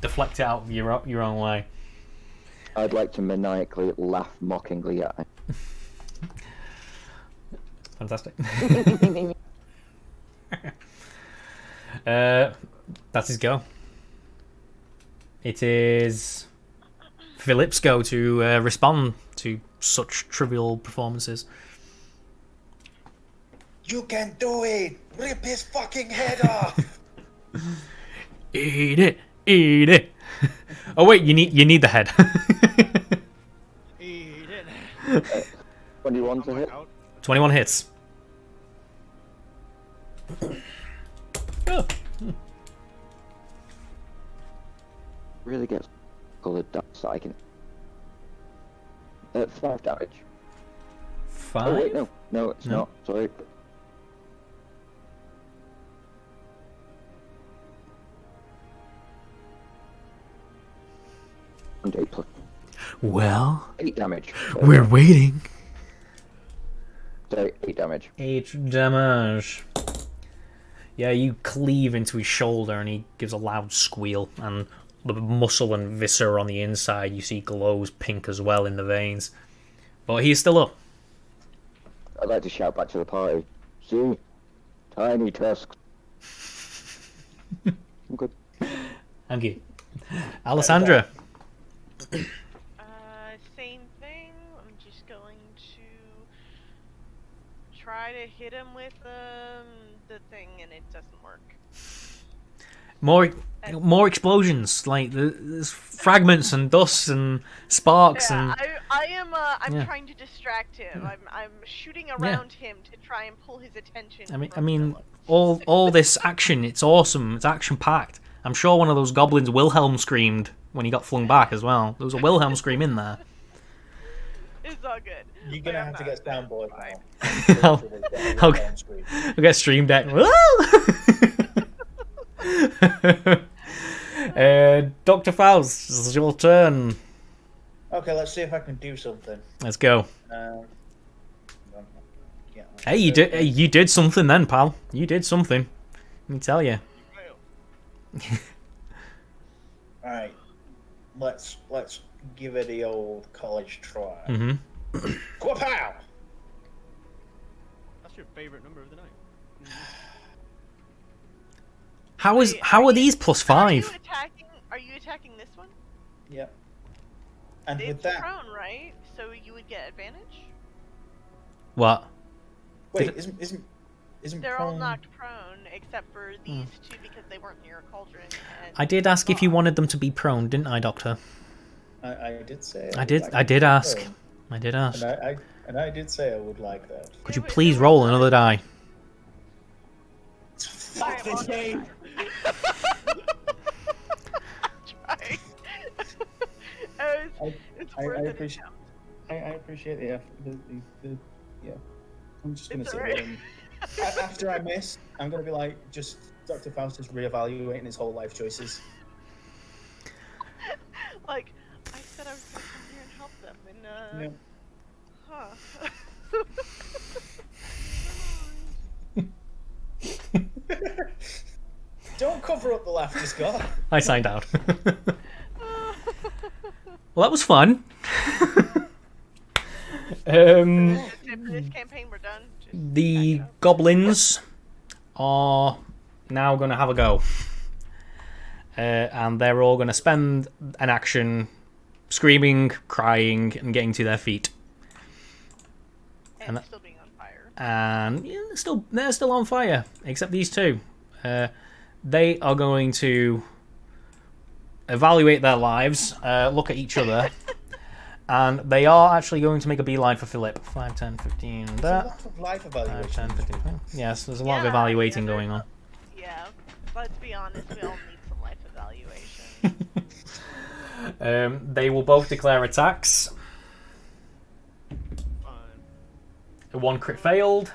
deflect it out of your own way. I'd like to maniacally laugh mockingly at him. Fantastic. That's his go. It is Philip's go to respond to such trivial performances. You can do it! Rip his fucking head off! Eat it! Eat it! Oh wait, you need the head. Eat it. 21 to hit. 21 hits. Oh. Really gets coloured dice so I can. 5 damage. 5? Oh wait, no, it's not. Sorry. And 8 plus Well, 8 damage. we're waiting. So 8 damage. 8 damage. Yeah, you cleave into his shoulder and he gives a loud squeal, and the muscle and viscera on the inside you see glows pink as well in the veins. But he's still up. I'd like to shout back to the party. See? Tiny tusks. I'm good. Thank you. Alessandra. Same thing. I'm just going to try to hit him with the thing, and it doesn't work. More explosions. Like there's fragments and dust and sparks and. I'm trying to distract him. I'm shooting around him to try and pull his attention. I mean, all this action. It's awesome. It's action packed. I'm sure one of those goblins Wilhelm screamed when he got flung back as well. There was a Wilhelm scream in there. It's all good. You're gonna have to get soundboard now. I'll get Stream Deck. Dr. Faust, this is your turn. Okay, let's see if I can do something. Let's go. Yeah, Hey, you did something then, pal. You did something. Let me tell you. All right, let's give it the old college try. Mm-hmm. Quapow! That's your favorite number of the night. How are these +5? Are you attacking this one? Yep. And it's with that, prone, right? So you would get advantage. What? wait, isn't Isn't They're all prone- knocked prone except for these two because they weren't near a cauldron. And I did ask if you wanted them to be prone, didn't I, Doctor? I did say. I would did. like I to did be ask. prone. I did ask. And I did say I would like that. Could you please roll another die? Fuck this game. Try. It's I worth it. appreciate. I appreciate the effort. Yeah. I'm just gonna It's sit alright. here and after I miss, I'm gonna be like, just Dr. Faustus reevaluating his whole life choices. Like, I said I was gonna come here and help them, and Don't cover up the laughter, Scott. I signed out. Well, that was fun. For this campaign, we're done. The goblins are now going to have a go. And they're all going to spend an action screaming, crying, and getting to their feet. And still being on fire. And yeah, they're still on fire, except these two. They are going to evaluate their lives, look at each other, and they are actually going to make a beeline for Philip. 5, 10, 15, There's a that. lot of life 5, evaluation. 10, 15. Yes, there's a lot of evaluating going on. Yeah, let's be honest, we all need some life evaluation. They will both declare attacks. One crit failed,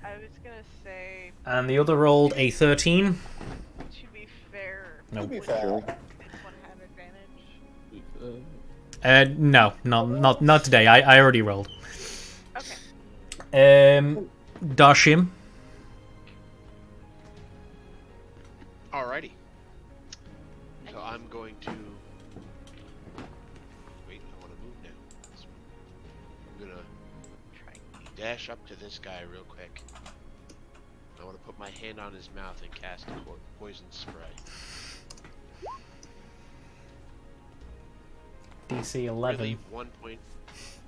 I was gonna say, and the other rolled a 13. to be fair, No. To be fair, would this one have advantage? No, not today. I already rolled. Okay. Darshim. Alrighty. So I'm going to wait. I want to move now. So I'm gonna dash up to this guy real quick. I want to put my hand on his mouth and cast a poison spray. DC 11. Really, 1 point.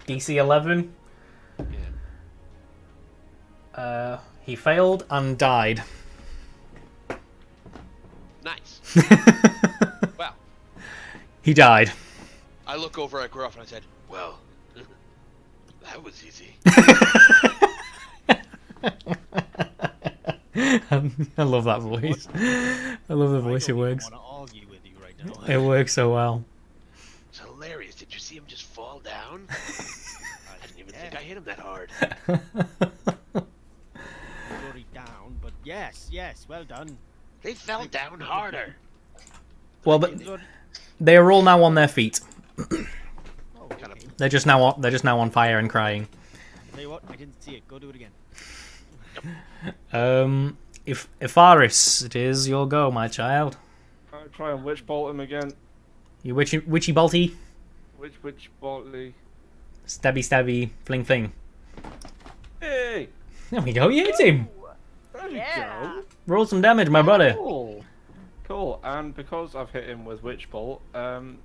DC 11. Yeah. He failed and died. Nice. Well, He died. I look over at Gruff and I said, "Well, that was easy." I love that voice. I love the voice. It works. I want to argue with you right now. It works so well. It's hilarious. Did you see him just fall down? I didn't even think I hit him that hard. Already down, but yes, well done. They fell down harder. Well, they are all now on their feet. Kind of. They're just now on fire and crying. Tell you what, I didn't see it. Go do it again. If Ifaris, it is your go, my child. I'll try and witch bolt him again. You witchy bolty, Witch bolty. stabby, fling fling. Hey! There we go. You hit him. There we Yeah. go. Roll some damage, my brother. Cool. And because I've hit him with witch bolt, on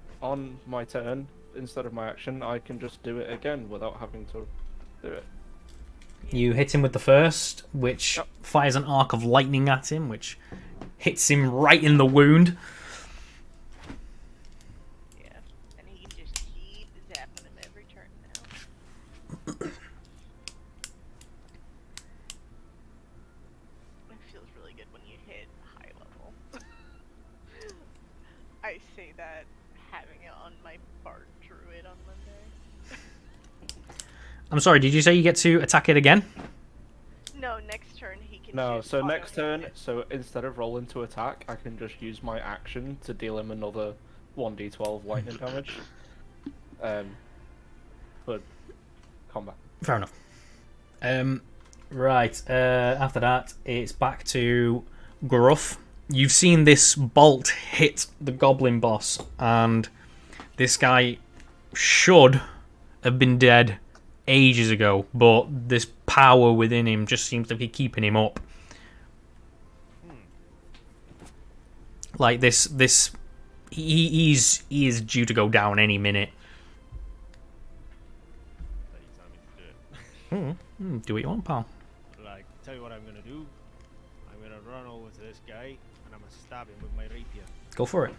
my turn, instead of my action, I can just do it again without having to do it. You hit him with the first, which fires an arc of lightning at him, which hits him right in the wound. Yeah, and he can just keep zapping him every turn now. It feels really good when you hit high level. I say that having it on my Bard Druid on Monday. I'm sorry, did you say you get to attack it again? No, next turn he can. No, just so auto next hit turn, it. so instead of rolling to attack, I can just use my action to deal him another 1d12 lightning damage. For combat. Fair enough. Right, after that, it's back to Gruff. You've seen this bolt hit the goblin boss, and this guy should have been dead ages ago, but this power within him just seems to be keeping him up. Like he is due to go down any minute. You tell me to do it. Do what you want, pal. Like, tell you what I'm gonna do. I'm gonna run over to this guy and I'm gonna stab him with my rapier. Go for it.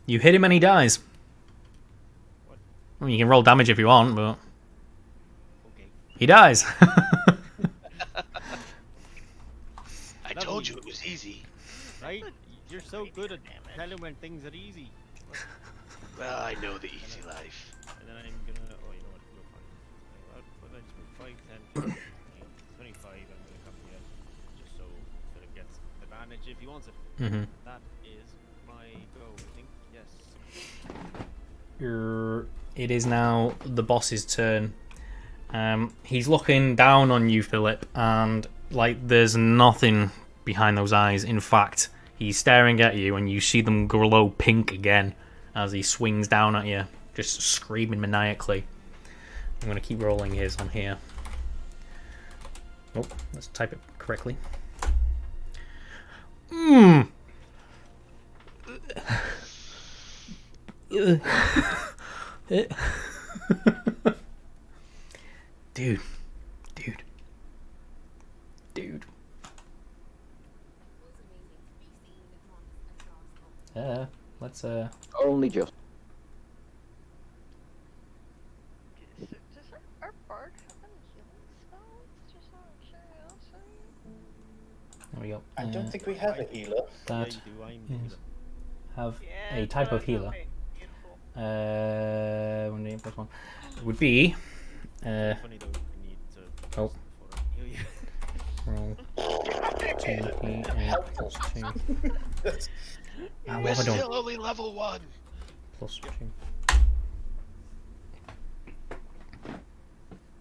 You hit him and he dies. What? I mean, you can roll damage if you want, but Okay. he dies. I told you it was easy. Right? You're so good at telling when things are easy. Well, I know the easy life. And then I'm gonna. Oh, you know what? We're fine. Let's move 5, 10, 25. I'm gonna come here just so that it gets advantage if he wants it. Mm-hmm. That is my go, I think. Yes. It is now the boss's turn. He's looking down on you, Philip, and like there's nothing behind those eyes. In fact, he's staring at you, and you see them glow pink again as he swings down at you, just screaming maniacally. I'm going to keep rolling his on here. Oh, let's type it correctly. Dude. Let's Only just. Does our bard have any healing spells? Just out of curiosity. There we go. I don't think we have a healer. That Yeah, you do. I'm is either. have Yeah, a type of healer. okay, beautiful. 1d8 + 1 would be Funny though, we need to. Oh. Before I heal you. roll 2d8 + 2. What We're have I done? still only level 1. +2.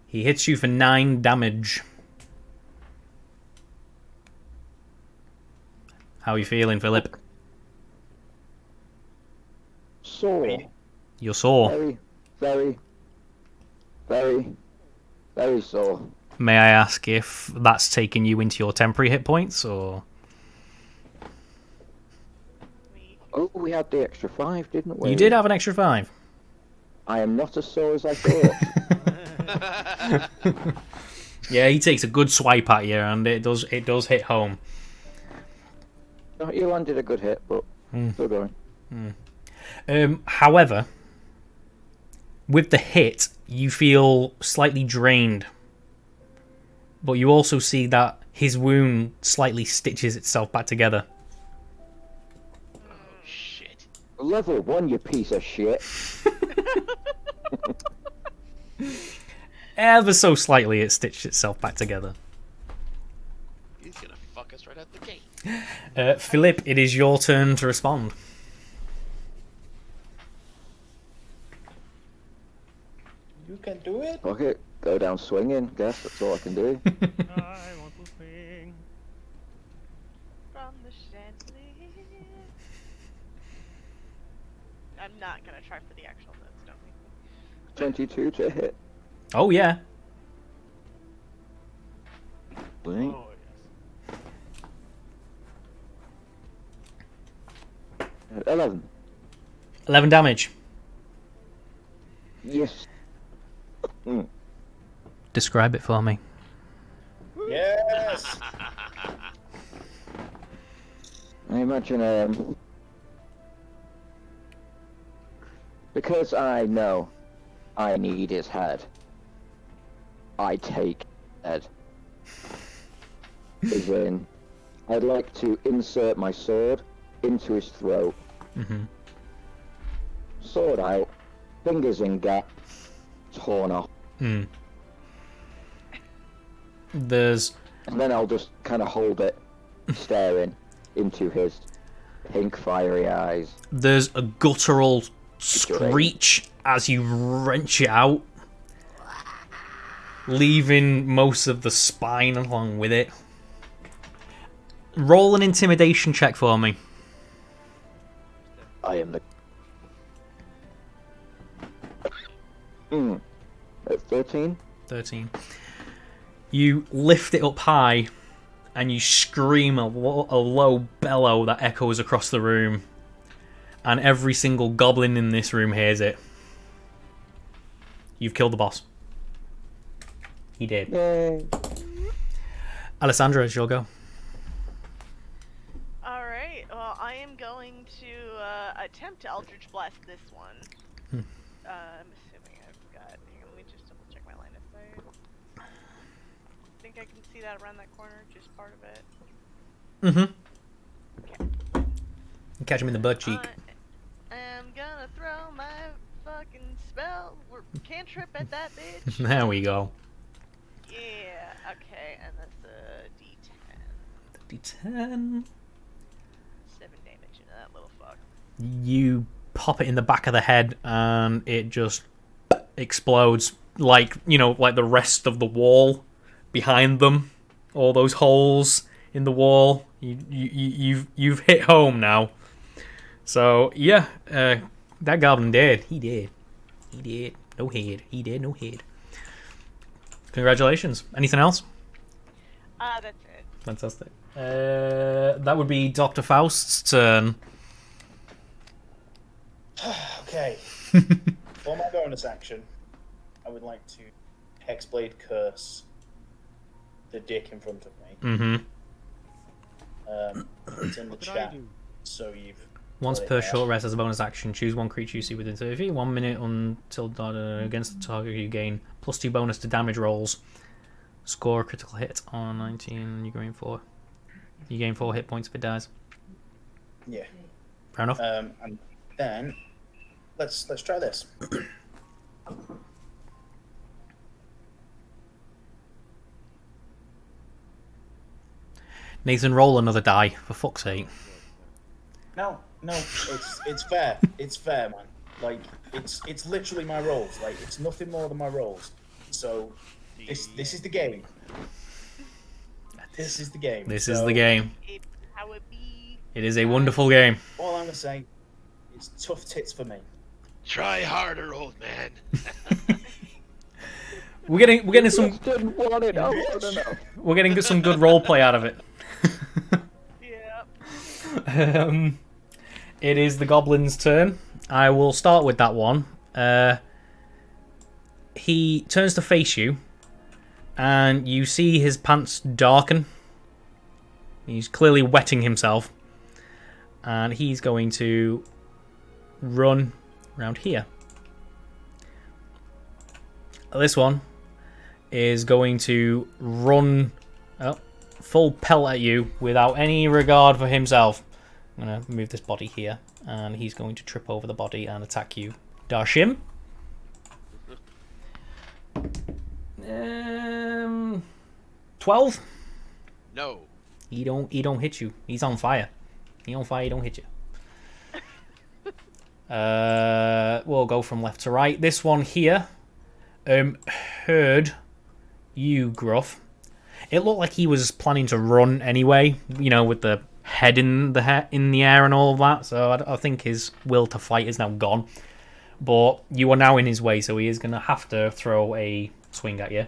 He hits you for 9 damage. How are you feeling, Philip? Sore. You're sore. Very, very, very, very sore. May I ask if that's taken you into your temporary hit points, or Oh, we had the extra 5, didn't we? you did have an extra 5? I am not as sore as I thought. Yeah, he takes a good swipe at you, and it does hit home. No, you landed a good hit, but still going. However, with the hit, you feel slightly drained, but you also see that his wound slightly stitches itself back together. Oh shit. Level 1, you piece of shit. Ever so slightly, it stitched itself back together. He's gonna fuck us right out the gate. Philip, it is your turn to respond. You can do it. Okay, go down swinging. Guess that's all I can do. I want to swing. From the chandelier. I'm not gonna try for the actual notes, don't make me. 22 to hit. Oh yeah. Blink. Oh, yes. 11. 11 damage. Yes. Describe it for me. Yes. I imagine, because I know I need his head, I take head. As in, I'd like to insert my sword into his throat. Mm-hmm. Sword out, fingers in gap, torn off. Mm. There's And then I'll just kind of hold it, staring into his pink fiery eyes. There's a guttural screech as you wrench it out, leaving most of the spine along with it. Roll an intimidation check for me. I am the... 13? 13. You lift it up high and you scream a low bellow that echoes across the room, and every single goblin in this room hears it. You've killed the boss. He did. Yay. Alessandra, it's your go. Alright, well, I am going to attempt to Eldritch Blast this one. I'm assuming I've got. Hang on, let me just double check my line of sight. I think I can see that around that corner, just part of it. Mm-hmm. You catch him in the butt cheek. I'm gonna throw my fucking spell or cantrip at that bitch. There we go. Yeah, okay, and that's a D10. D10. 7 damage into that little fuck. You pop it in the back of the head and it just explodes like, you know, like the rest of the wall behind them. All those holes in the wall. You've hit home now. So yeah, that goblin did. He did. No head. He did no head. Congratulations. Anything else? That's it. Fantastic. That would be Dr. Faust's turn. Okay. For my bonus action, I would like to Hexblade Curse the dick in front of me. It's in the chat, so you've... Once per short rest as a bonus action, choose one creature you see within 30 feet. 1 minute until against the target you gain +2 bonus to damage rolls. Score a critical hit on 19. You gain 4. You gain 4 hit points if it dies. Yeah. Fair enough. And then let's try this. Nathan, roll another die for fuck's sake. No, it's fair. It's fair, man. Like it's literally my rolls. Like it's nothing more than my rolls. So this is the game. This is the game. This is the game. It's how it be. It is a wonderful game. All I'm gonna say, it's tough tits for me. Try harder, old man. We're getting some. Didn't want it hard enough. We're getting some good role play out of it. Yeah. It is the goblin's turn. I will start with that one. He turns to face you, and you see his pants darken. He's clearly wetting himself, and he's going to run around here. This one is going to run full pelt at you without any regard for himself. I'm going to move this body here, and he's going to trip over the body and attack you. Darshim. 12? No. He don't hit you. He's on fire. He on fire, he don't hit you. We'll go from left to right. This one here heard you, Gruff. It looked like he was planning to run anyway, you know, with the head in the air and all of that. So I think his will to fight is now gone. But you are now in his way, so he is going to have to throw a swing at you.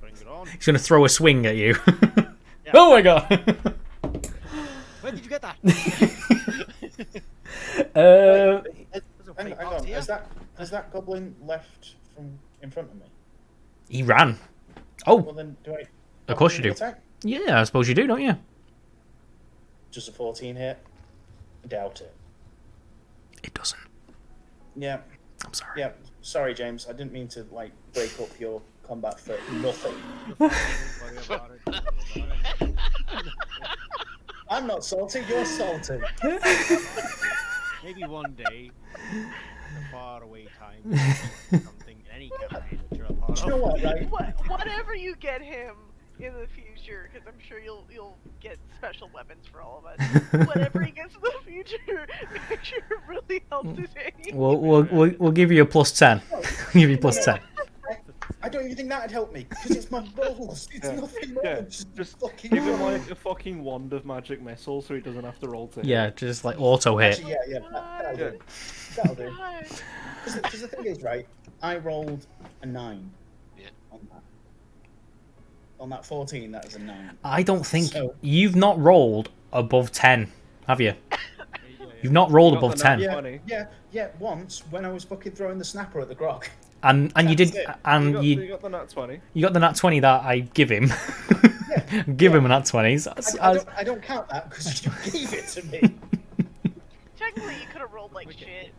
Bring it on. He's going to throw a swing at you. Yeah. Oh my god! Where did you get that? Hang on. Has that goblin left from in front of me? He ran. Oh, Well then, do I? of course you do. Attack? Yeah, I suppose you do, don't you? Just a 14 hit. Doubt it. It doesn't. Yeah. I'm sorry. Yeah. Sorry, James. I didn't mean to like break up your combat for nothing. Worry about it. I'm not salty. You're salty. Maybe one day, in a faraway time, something, any campaign that you're a part Do you know what, right? Whatever you get him in the future, because I'm sure you'll get special weapons for all of us. Whatever he gets in the future, make sure it really helps his aim. We'll give you a +10. We'll give you +10. I don't even think that'd help me because it's my rolls. It's nothing more than Just fucking give him roll. like a fucking wand of magic missile so he doesn't have to roll to hit. Yeah, just like auto hit. Actually, yeah, that'll do. That'll do. Because the thing is, right, I rolled a 9 on that. On that 14, that is a 9. I don't think So- you've not rolled above 10, have you? You've not rolled above 10. Funny. Yeah, once when I was fucking throwing the snapper at the grog. And you did, it. and You got the nat 20. You got the nat 20 that I give him. Give him a nat 20. I don't count that because you gave it to me. Technically, you could have rolled like shit.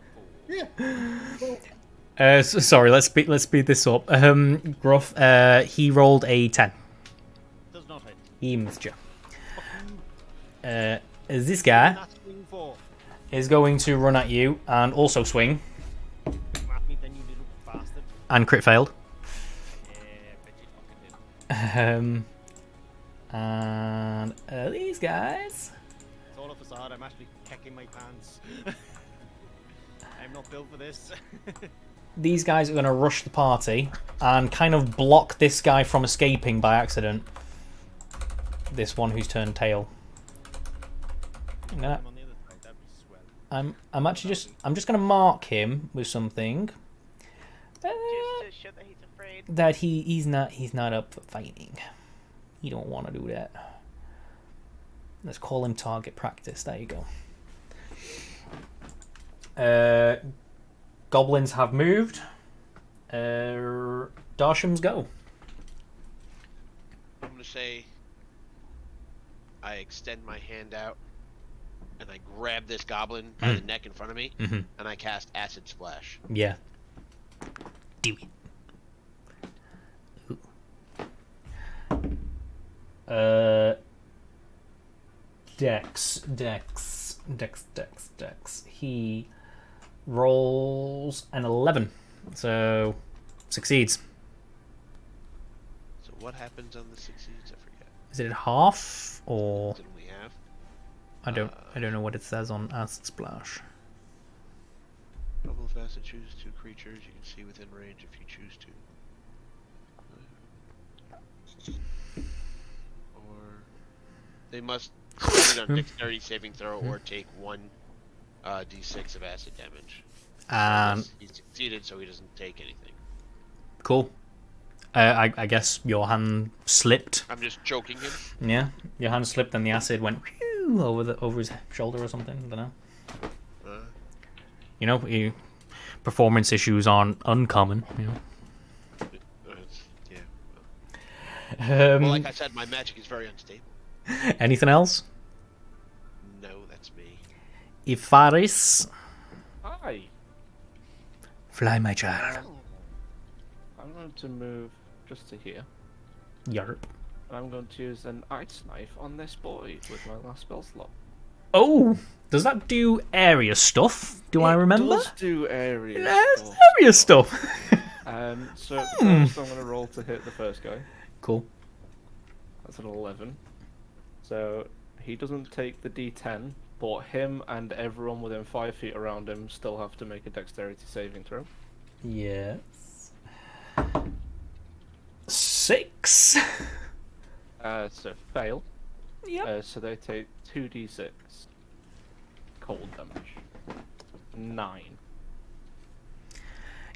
Yeah. Sorry, let's speed this up. Gruff, he rolled a 10. Does not hit. He missed you. This guy is going to run at you and also swing. And crit failed. And these guys. It's all a facade. I'm actually kicking my pants. I'm not built for this. These guys are going to rush the party and kind of block this guy from escaping by accident. This one who's turned tail. I'm just gonna mark him with something. Just to show that he's afraid. That he's not up for fighting. He don't want to do that. Let's call him target practice. There you go. Goblins have moved. Darsham's go. I'm gonna say I extend my hand out and I grab this goblin by the neck in front of me and I cast Acid Splash. Yeah. Do it. Dex. He rolls an 11, so succeeds. So what happens on the succeeds? I forget. Is it half or? Didn't we have? I don't know what it says on Acid Splash. Double fast and choose 2 creatures you can see within range if you choose to. Or they must succeed on dexterity saving throw or take 1 d6 of acid damage. He succeeded, so he doesn't take anything. Cool. I guess your hand slipped. I'm just choking him. Yeah, your hand slipped and the acid went over his shoulder or something. I don't know. You know, performance issues aren't uncommon. You know. Yeah. Well, like I said, my magic is very unstable. Anything else? No, that's me. Ifaris. Hi. Fly, my child. I'm going to move just to here. Yarp. I'm going to use an ice knife on this boy with my last spell slot. Oh, does that do area stuff? Do I remember? It does do area stuff. Area stuff. So first I'm going to roll to hit the first guy. Cool. That's an 11. So he doesn't take the D10, but him and everyone within 5 feet around him still have to make a dexterity saving throw. Yes. 6. So fail. Yep. So they take 2d6 cold damage. 9.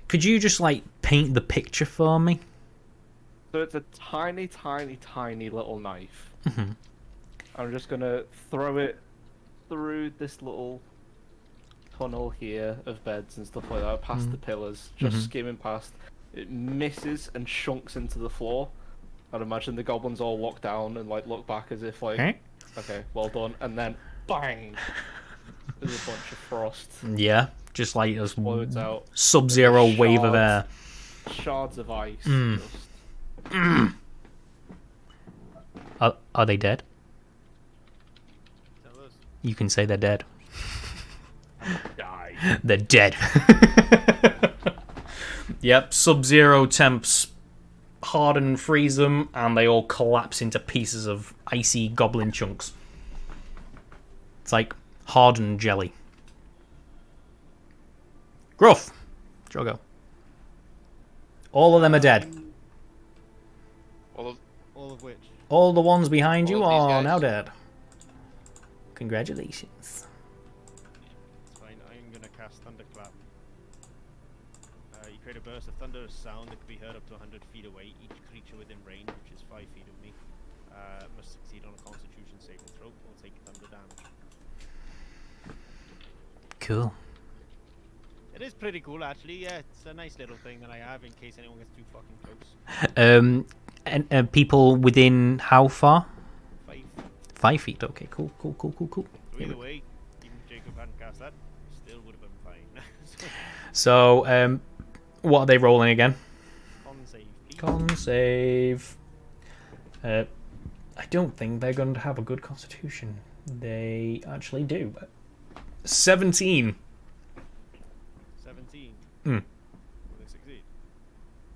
Could you just like paint the picture for me? So it's a tiny, tiny, tiny little knife. Mm-hmm. I'm just gonna throw it through this little tunnel here of beds and stuff like that, past the pillars, just skimming past. It misses and shunks into the floor. I'd imagine the goblins all look down and like look back as if like, okay, well done, and then bang! There's a bunch of frost. Yeah, just like a Explodes out. Sub-Zero wave of air. Shards of ice. Are they dead? You can say they're dead. Die. They're dead. Yep, Sub-Zero temps harden and freeze them, and they all collapse into pieces of icy goblin chunks. It's like hardened jelly. Gruff, Drogo. All of them are dead. All of which? All the ones behind you All of these are guys? now dead. Congratulations. It's fine. I'm gonna cast Thunderclap. You create a burst of thunderous sound that can be heard up to 100 feet away. Each creature within range, which is 5 feet of me, must succeed on a Constitution saving throw or take thunder damage. Cool. It is pretty cool, actually. Yeah, it's a nice little thing that I have in case anyone gets too fucking close. And people within how far? 5. 5 feet. Okay, cool. So either way, even if Jacob hadn't cast that, still would have been fine. So, what are they rolling again? Con save, please. Con save. I don't think they're going to have a good constitution. They actually do. 17. 17. Hmm. Will they succeed?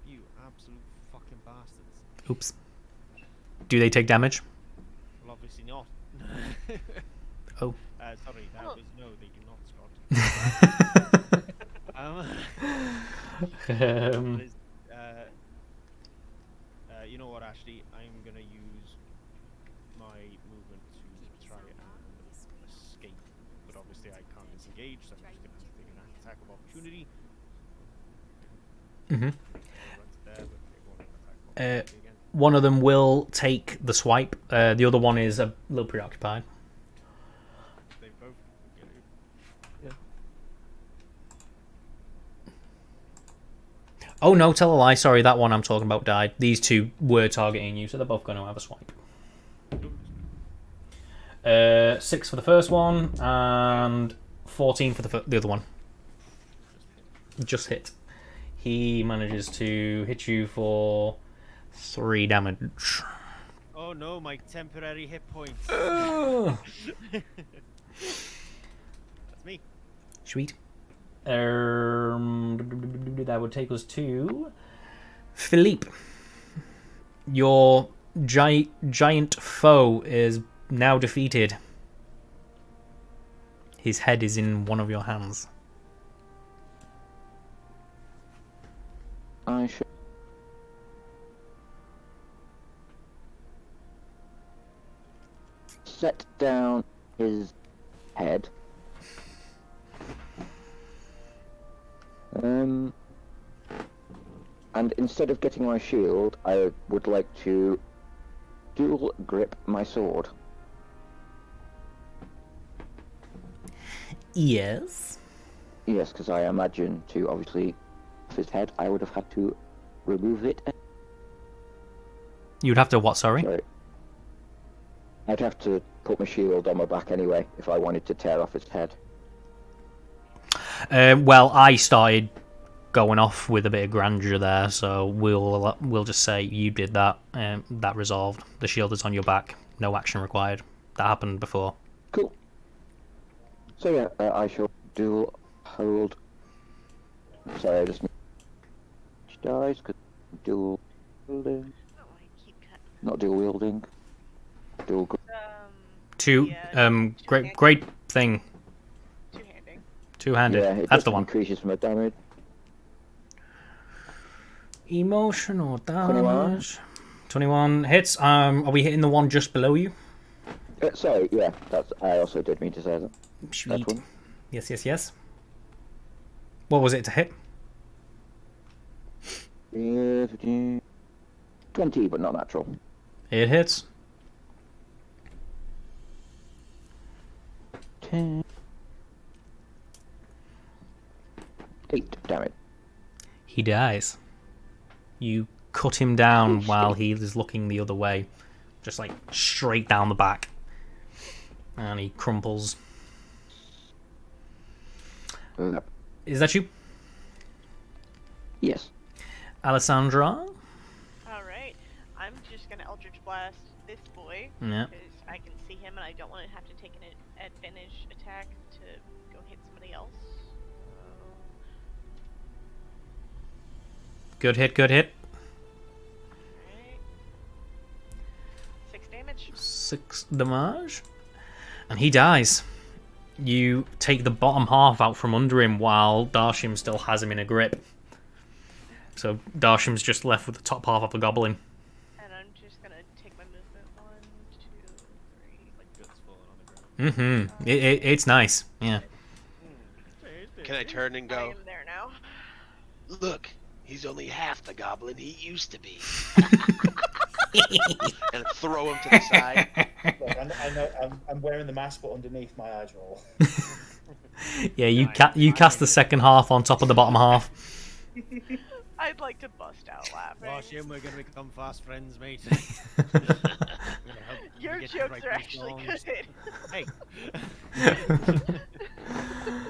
You absolute fucking bastards. Oops. Do they take damage? Well, obviously not. Oh. Sorry, that was no, they do not, Scott. You know what, Ashley? I'm gonna use my movement to try and escape, but obviously I can't disengage, so I'm just gonna take an attack of opportunity. One of them will take the swipe. The other one is a little preoccupied. They both. Oh no, tell a lie. Sorry, that one I'm talking about died. These two were targeting you, so they're both going to have a swipe. 6 for the first one and 14 for the other one. Just hit. He manages to hit you for 3 damage. Oh no, my temporary hit points. That's me. Sweet. That would take us to Philippe. Your giant foe is now defeated. His head is in one of your hands. I should. Set down his head. And instead of getting my shield, I would like to dual grip my sword. Yes. Yes, because I imagine to obviously off his head, I would have had to remove it. You'd have to what, sorry? I'd have to put my shield on my back anyway if I wanted to tear off his head. Well, I started going off with a bit of grandeur there, so we'll just say you did that. That resolved. The shield is on your back. No action required. That happened before. Cool. So yeah, I shall dual hold. Sorry, I just need dice because dual wielding. Not dual wielding. Dual. Great thing. Two-handed. Yeah, it That's the one. Increases my damage. Emotional damage. 21 hits. Are we hitting the one just below you? Sorry, yeah, I also did mean to say that. Sweet. Yes. What was it to hit? 20, but not natural. It hits. 10. 8 damage. He dies. You cut him down while he is looking the other way. Just like straight down the back. And he crumples. Is that you? Yes. Alessandra? Alright. I'm just gonna Eldritch Blast this boy. Yeah. Because I can see him and I don't want to have to take an advantage attack to go hit somebody else. Good hit. Alright. 6 damage. 6 damage. And he dies. You take the bottom half out from under him while Darshim still has him in a grip. So Darshim's just left with the top half of the goblin. And I'm just gonna take my movement. 1, 2, 3. Guts falling on the ground. It's nice. Yeah. Can I turn and I go? am there now. Look, he's only half the goblin he used to be. And throw him to the side. Look, I'm wearing the mask, but underneath my eyes roll. Yeah, you cast the second half on top of the bottom half. I'd like to bust out laughing. Oh, shame we're gonna become fast friends, mate. Your jokes are actually good. Hey.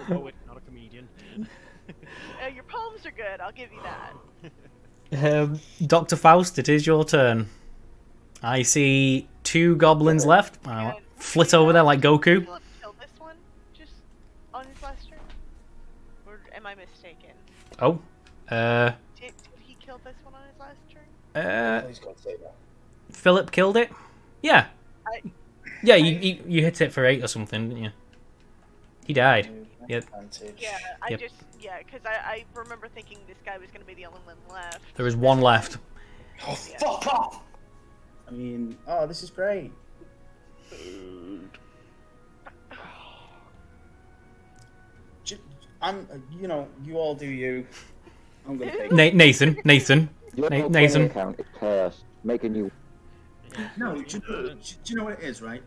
Poet, not a comedian. Your poems are good. I'll give you that. Dr. Faust, it is your turn. I see 2 goblins left. Flit over there like Goku. Philip killed this one just on his last turn? Or am I mistaken? Oh. Did he kill this one on his last turn? Please God say that. Philip killed it? Yeah. Yeah, you hit it for 8 or something, didn't you? He died. Yep. Yeah, because I remember thinking this guy was going to be the only one left. There is 1 left. Oh, fuck off! I mean, oh, this is great. You all do you. I'm gonna take Nathan. Your Nathan. account is cursed, making you. No, do you know what it is, right?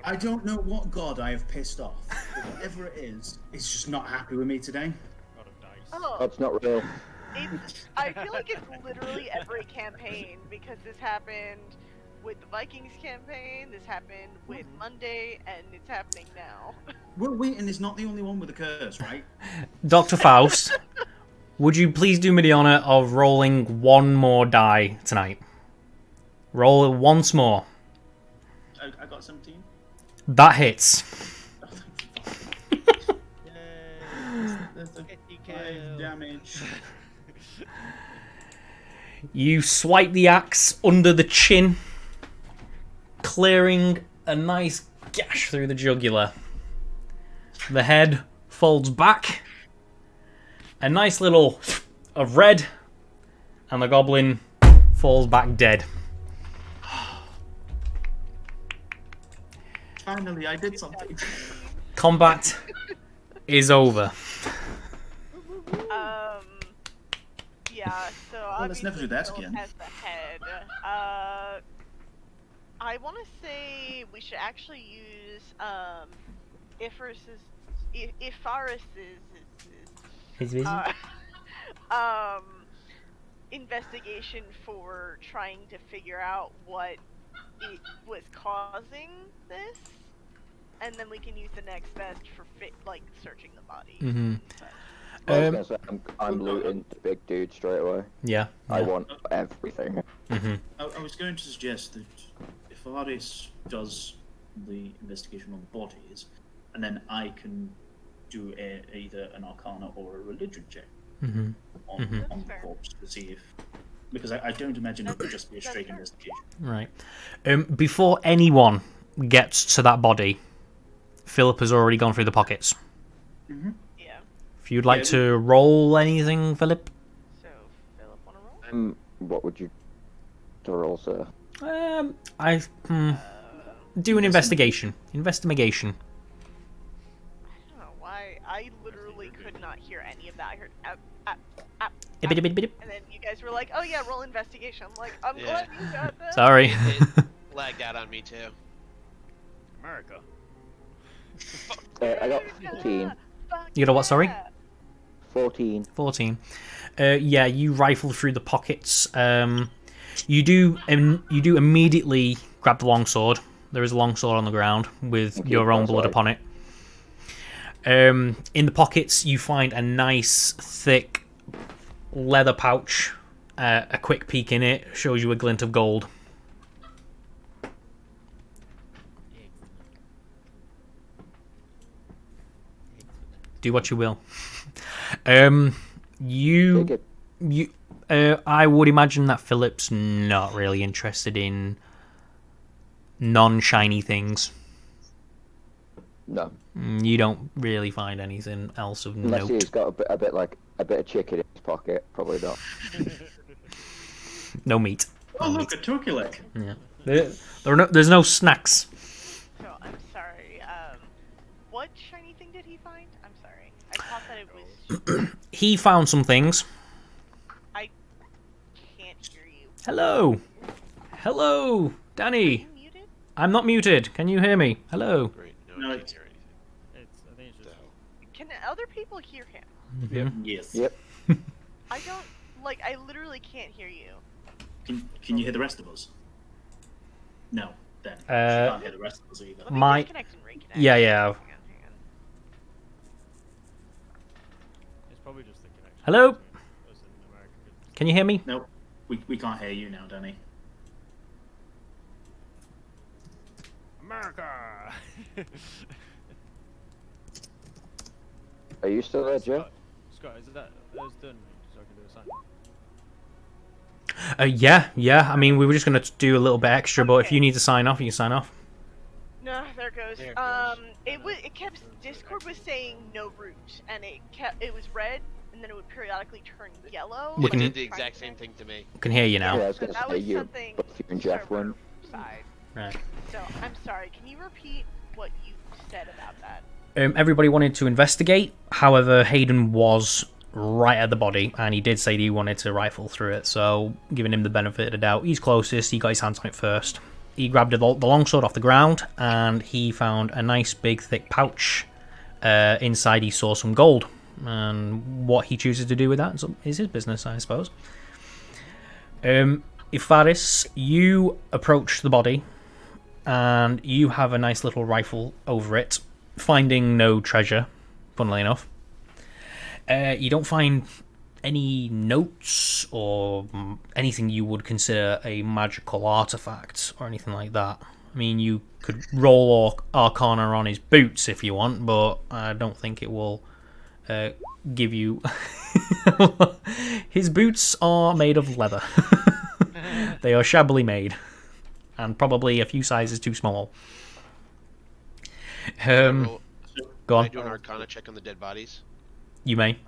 I don't know what god I have pissed off, but whatever it is, it's just not happy with me today. Oh, That's not real. I feel like it's literally every campaign, because this happened with the Vikings campaign, this happened with Monday, and it's happening now. Well, Wheaton is not the only one with a curse, right? Dr. Faust, would you please do me the honour of rolling 1 more die tonight? Roll it once more. I got 17. That hits. There's a 5 damage. You swipe the axe under the chin, clearing a nice gash through the jugular. The head folds back, a nice little of red, and the goblin falls back dead. Finally, I did something. Combat is over. Yeah, so well, let's never do that Philip again. has the head. I want to say we should actually use investigation for trying to figure out what it was causing this, and then we can use the next best for searching the body. Mm-hmm. I was gonna say, I'm looting the big dude straight away. Yeah. I want everything. Mm-hmm. I was going to suggest that if Aris does the investigation on the bodies, and then I can do either an Arcana or a Religion check Mm-hmm. on the corpse to see if... Because I don't imagine it would just be a straight investigation. Right. Before anyone gets to that body, Philip has already gone through the pockets. Mm-hmm. Yeah. If you'd like to roll anything, Philip. So, Philip, want to roll? What would you to roll, sir? Do an investigation. Investigation. I don't know why. I literally could not hear any of that. I heard A bit. and then you guys were like, "Oh yeah, roll investigation." I'm like, "I'm glad you got that." Sorry. It lagged out on me too. America. I got 14. You got what? Sorry. 14. 14. Yeah, you rifle through the pockets. You do immediately grab the longsword. There is a longsword on the ground with your own blood upon it. In the pockets, you find a nice, thick leather pouch. A quick peek in it shows you a glint of gold. Do what you will. I would imagine that Philip's not really interested in non-shiny things. No. You don't really find anything else of Unless note. he's got a bit of chicken in his pocket, probably not. No meat. Oh look, a turkey leg. Yeah. There's no snacks. So I'm sorry. What shiny thing did he find? I'm sorry. I thought that it was. He found some things. I can't hear you. Hello, Danny. Are you muted? I'm not muted. Can you hear me? Hello. Great. No, I it's- can't hear anything. other people hear him? Yep. Yes. Yep. I don't like. I literally can't hear you. Can you hear the rest of us? No. Then she Uh, can't hear the rest of us either. Let me My- disconnect and reconnect. Yeah. Hang on. It's probably just the connection. Hello? between us and America, 'cause Can you hear me? No, we can't hear you now, Danny. America. Are you still there, Joe? Scott, is that done so I can do the sign? Yeah. I mean, we were just gonna do a little bit extra, but if you need to sign off, you can sign off. No, there it goes. There it goes. It kept Discord was saying no root, and it was red, and then it would periodically turn yellow. We It can- did the exact same thing to me. Can hear you now. Yeah, I was going to that say was you, something both you and Jeff server win. side. Right. So I'm sorry. Can you repeat what you said about that? Everybody wanted to investigate. However, Hayden was right at the body, and he did say that he wanted to rifle through it. So, giving him the benefit of the doubt, he's closest. He got his hands on it first. He grabbed the longsword off the ground, and he found a nice, big, thick pouch. Inside, he saw some gold, and what he chooses to do with that is his business, I suppose. Ifaris, you approach the body, and you have a nice little rifle over it, finding no treasure, funnily enough. You don't find any notes or anything you would consider a magical artifact or anything like that. I mean, you could roll Arcana on his boots if you want, but I don't think it will give you... His boots are made of leather. They are shabbily made, and probably a few sizes too small. Go Can I on. do an Arcana check on the dead bodies? You may.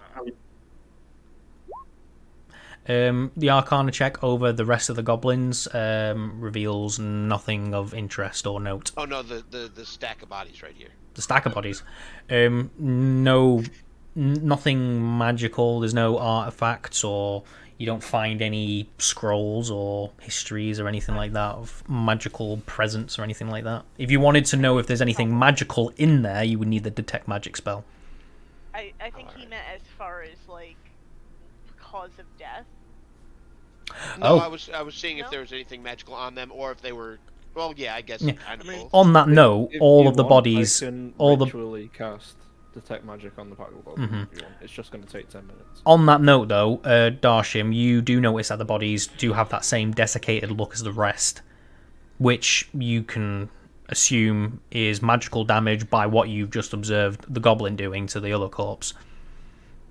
The Arcana check over the rest of the goblins reveals nothing of interest or note. Oh no, the stack of bodies right here. The stack of bodies. Nothing magical. There's no artifacts, or you don't find any scrolls or histories or anything like that of magical presence or anything like that. If you wanted to know if there's anything magical in there, you would need the detect magic spell. I think he meant as far as like cause of death. No, Oh. I was seeing if there was anything magical on them, or if they were. Well, yeah, I guess Yeah. kind of both. On that note, If all you of the want, bodies, I can all the ritually cast detect magic on the pack of goblins if you want. It's just going to take 10 minutes. On that note, though, Darshim, you do notice that the bodies do have that same desiccated look as the rest, which you can assume is magical damage by what you've just observed the goblin doing to the other corpse.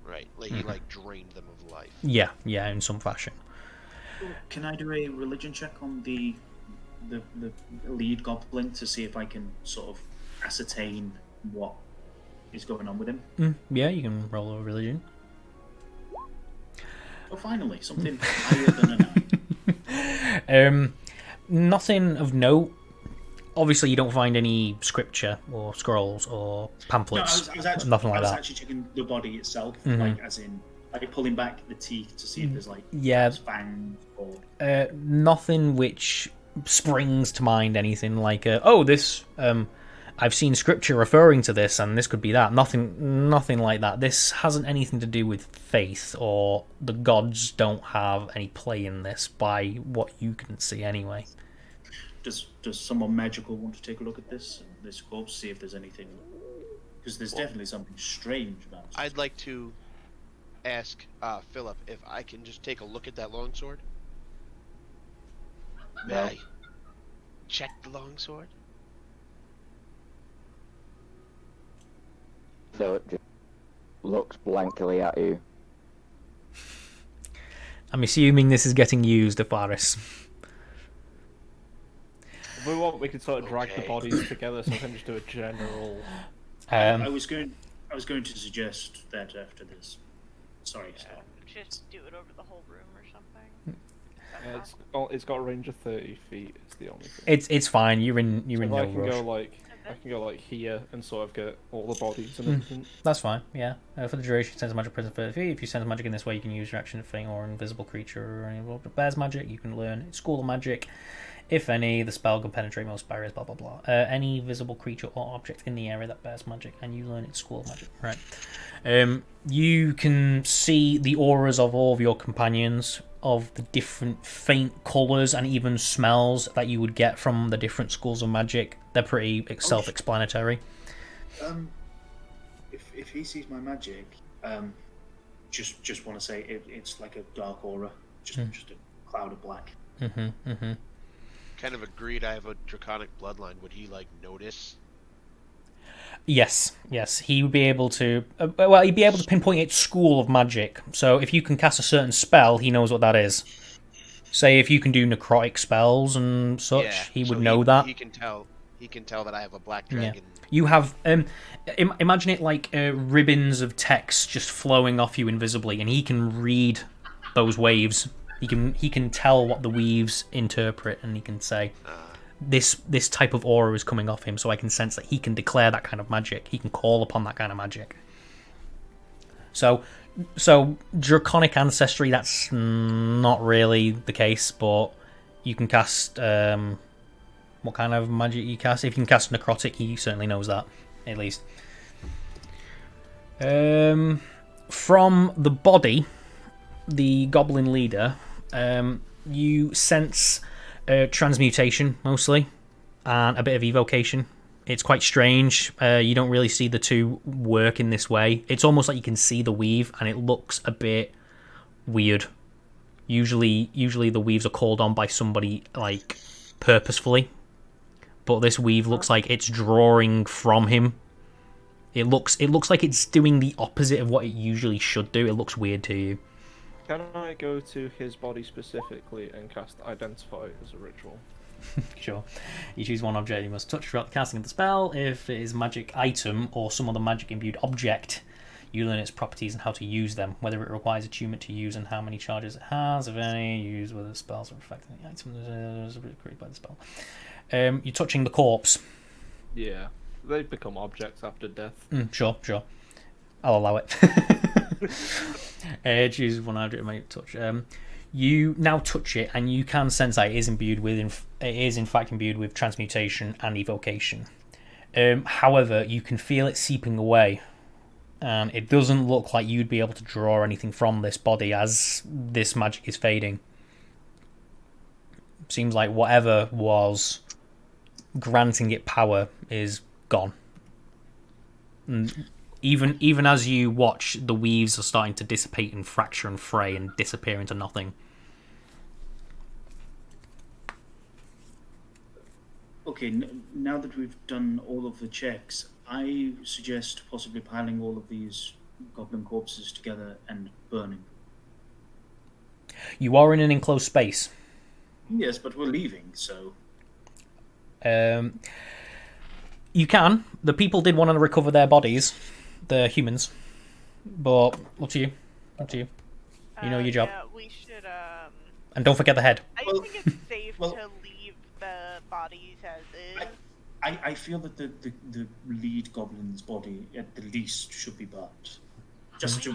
Right, like he like drained them of life. Yeah, in some fashion. Can I do a religion check on the lead goblin to see if I can sort of ascertain what is going on with him? Yeah, you can roll a religion. Oh, finally, something higher than a 9. Nothing of note. Obviously, you don't find any scripture or scrolls or No, pamphlets. I was actually, Nothing like I was that. actually checking the body itself, Mhm. like as in like pulling back the teeth to see if there's like Yeah. fangs or Nothing which springs to mind anything like, this, I've seen scripture referring to this, and this could be that. Nothing like that. This hasn't anything to do with faith, or the gods don't have any play in this by what you can see anyway. Does someone magical want to take a look at this corpse, see if there's anything? Because there's definitely something strange about it. I'd like to ask Philip if I can just take a look at that longsword. May No. I check the longsword? So it just looks blankly at you. I'm assuming this is getting used, Afaris. If we want, we could sort of drag the Okay. bodies together, so I can just do a general. I was going to suggest that after this. Sorry, Scott. Just do it over the whole room or something. It's got a range of 30 feet. It's the only thing. It's fine. You're in So no I can rush. go like I can go like here and sort of get all the bodies and everything. That's fine, yeah. For the duration, sense magic present 30 feet. If you sense magic in this way, you can use your action to faint or invisible creature or any involved with bear's magic. You can learn School of Magic. If any, the spell can penetrate most barriers, blah, blah, blah. Any visible creature or object in the area that bears magic, and you learn its School of Magic. Right. You can see the auras of all of your companions, of the different faint colours and even smells that you would get from the different schools of magic. They're pretty self-explanatory. If he sees my magic, just want to say it's like a dark aura, just a cloud of black. Kind of agreed. I have a draconic bloodline. Would he like notice? Yes, he would be able to. Well, he'd be able to pinpoint its school of magic. So if you can cast a certain spell, he knows what that is. Say if you can do necrotic spells and such, he would know that. He can tell. He can tell that I have a black dragon. Yeah. You have imagine it like ribbons of text just flowing off you invisibly, and he can read those waves. He can tell what the weaves interpret, and he can say this type of aura is coming off him, so I can sense that he can declare that kind of magic. He can call upon that kind of magic. So draconic ancestry, that's not really the case, but you can cast what kind of magic you cast. If you can cast necrotic, he certainly knows that, at least. From the body, the goblin leader, you sense transmutation mostly, and a bit of evocation. It's quite strange. You don't really see the two work in this way. It's almost like you can see the weave, and it looks a bit weird. Usually the weaves are called on by somebody like purposefully, but this weave looks like it's drawing from him. It looks like it's doing the opposite of what it usually should do. It looks weird to you. Can I go to his body specifically and cast Identify as a ritual? Sure. You choose one object you must touch throughout the casting of the spell. If it is a magic item or some other magic imbued object, you learn its properties and how to use them, whether it requires attunement to use and how many charges it has, if any, use whether spells are affecting the item created by the spell. You're touching the corpse. Yeah, they become objects after death. Sure. I'll allow it. Choose one object you may touch. You now touch it, and you can sense that it is in fact imbued with transmutation and evocation. However, you can feel it seeping away, and it doesn't look like you'd be able to draw anything from this body as this magic is fading. Seems like whatever was granting it power is gone. And even as you watch, the weaves are starting to dissipate and fracture and fray and disappear into nothing. Okay, now that we've done all of the checks, I suggest possibly piling all of these goblin corpses together and burning. You are in an enclosed space. Yes, but we're leaving, so... You can. The people did want to recover their bodies, the humans, but up to you. You know your job. Yeah, we should. And don't forget the head. I think it's safe to leave the bodies as is. I feel that the lead goblin's body at the least should be burnt, just to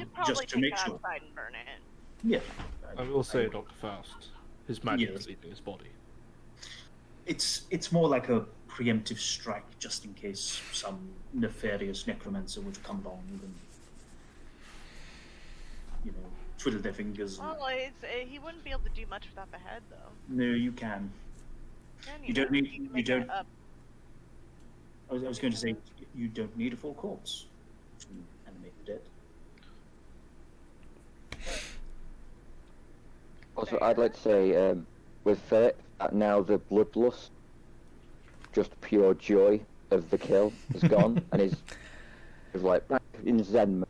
make sure. Outside and burn it. Yeah. I will say, Dr. Faust, his magic is leaving his body. It's more like a preemptive strike, just in case some nefarious necromancer would come along and, twiddle their fingers. Well, he wouldn't be able to do much without the head, though. No, you can. You don't need. You don't. I was going to say you don't need a full corpse to animate the dead. Also, I'd like to say, with Philip, now the bloodlust, just pure joy of the kill, is gone, and he's like back in Zen mode.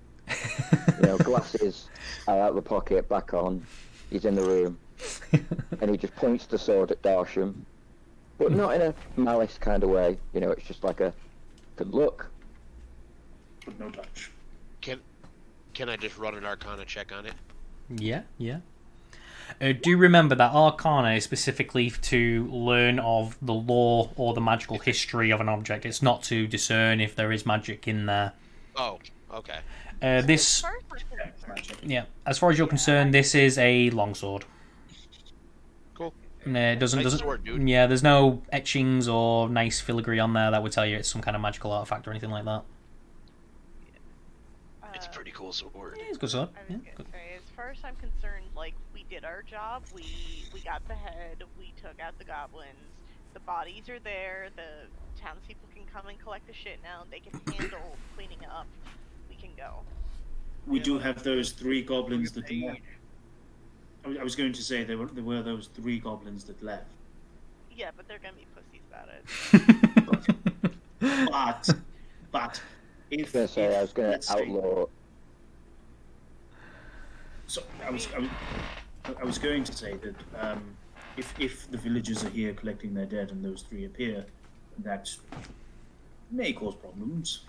Glasses are out of the pocket, back on. He's in the room, and he just points the sword at Darsham, but not in a malice kind of way. It's just like a good look. But no touch. Can I just run an Arcana check on it? Yeah. Do remember that Arcana is specifically to learn of the lore or the magical history of an object. It's not to discern if there is magic in there. Oh, okay. This, yeah. As far as you're concerned, this is a longsword. Cool. It doesn't. Nice sword, dude. Yeah, there's no etchings or nice filigree on there that would tell you it's some kind of magical artifact or anything like that. It's a pretty cool sword. Yeah, it's a good sword. I was gonna say, as far as I'm concerned, like, we did our job. We got the head. We took out the goblins. The bodies are there. The townspeople can come and collect the shit now. They can handle cleaning up. We can go. We do have those 3 goblins that left. I was going to say there were those 3 goblins that left. Yeah, but they're gonna be pussies about it. But if I was going let's to say- outlaw. So I was going to say that if the villagers are here collecting their dead and those 3 appear, that may cause problems.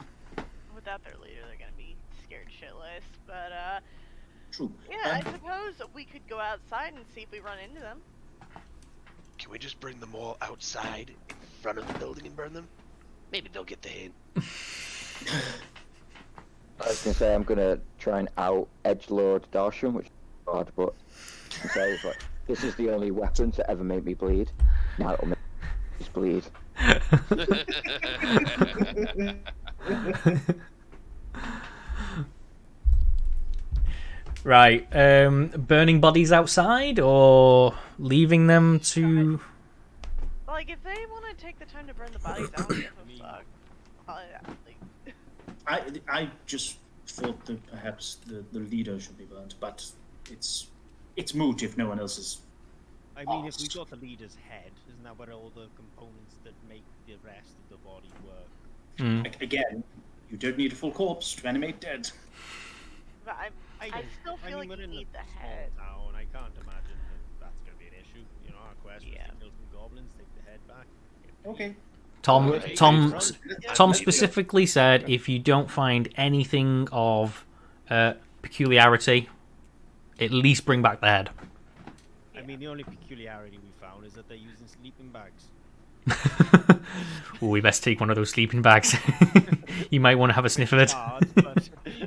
Without their leader, they're gonna be scared shitless. But True. yeah, I suppose we could go outside and see if we run into them. Can we just bring them all outside in front of the building and burn them? Maybe they'll get the hint. I was going to say I'm going to try and out edgelord Darsham, which is hard, but I say it's like, this is the only weapon to ever make me bleed. Now it'll make me just bleed. Right. Burning bodies outside or leaving them to. Like, if they want to take the time to burn the bodies, I don't give a fuck. I just thought that perhaps the leader should be burnt, but it's moot if no one else is. I mean, if we got the leader's head, isn't that where all the components that make the rest of the body work? Again, you don't need a full corpse to animate dead. But I still feel like we're you in need a the head. small town. I can't imagine that's going to be an issue. You know, our quest was to kill some goblins, take the head back. Okay. Tom specifically said if you don't find anything of peculiarity, at least bring back the head. I mean, the only peculiarity we found is that they're using sleeping bags. Ooh, we best take one of those sleeping bags. You might want to have a sniff of it.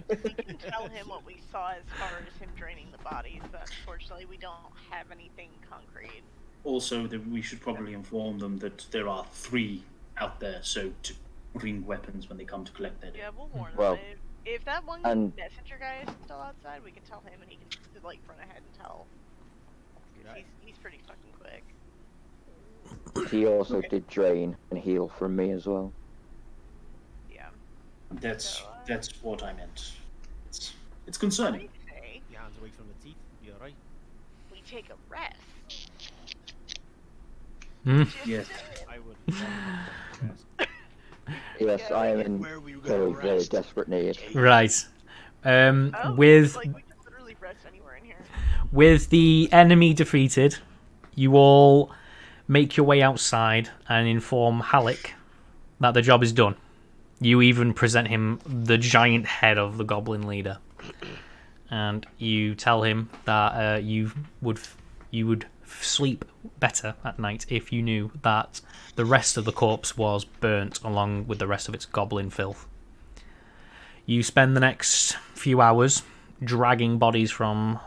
We can tell him what we saw as far as him draining the bodies, but unfortunately we don't have anything concrete. Also, we should probably inform them that there are 3 out there, so to bring weapons when they come to collect their dead. Yeah, we'll warn Well, them. If that one and- messenger guy is still outside, we can tell him and he can like run ahead and tell. He's pretty fucking quick. He also did drain and heal from me as well. Yeah. That's what I meant. It's What do concerning. you say Your hands away from the teeth, you're right. we take a rest? Yes. I would. Yes, I am in very, very desperate need. Right. Oh, With like we can literally rest anywhere in here. with the enemy defeated, you all make your way outside and inform Halleck that the job is done. You even present him the giant head of the goblin leader, and you tell him that you would sleep better at night if you knew that the rest of the corpse was burnt along with the rest of its goblin filth. You spend the next few hours dragging bodies from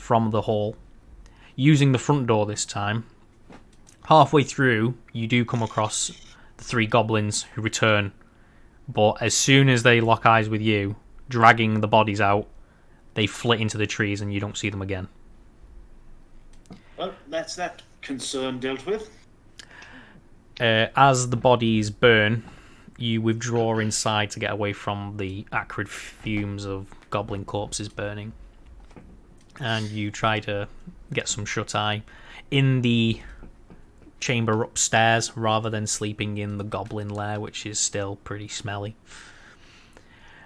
the hall, using the front door this time. Halfway through, you do come across the 3 goblins who return, but as soon as they lock eyes with you, dragging the bodies out, they flit into the trees and you don't see them again. Well, that's that concern dealt with. As the bodies burn, you withdraw inside to get away from the acrid fumes of goblin corpses burning. And you try to get some shut-eye in the chamber upstairs rather than sleeping in the goblin lair, which is still pretty smelly.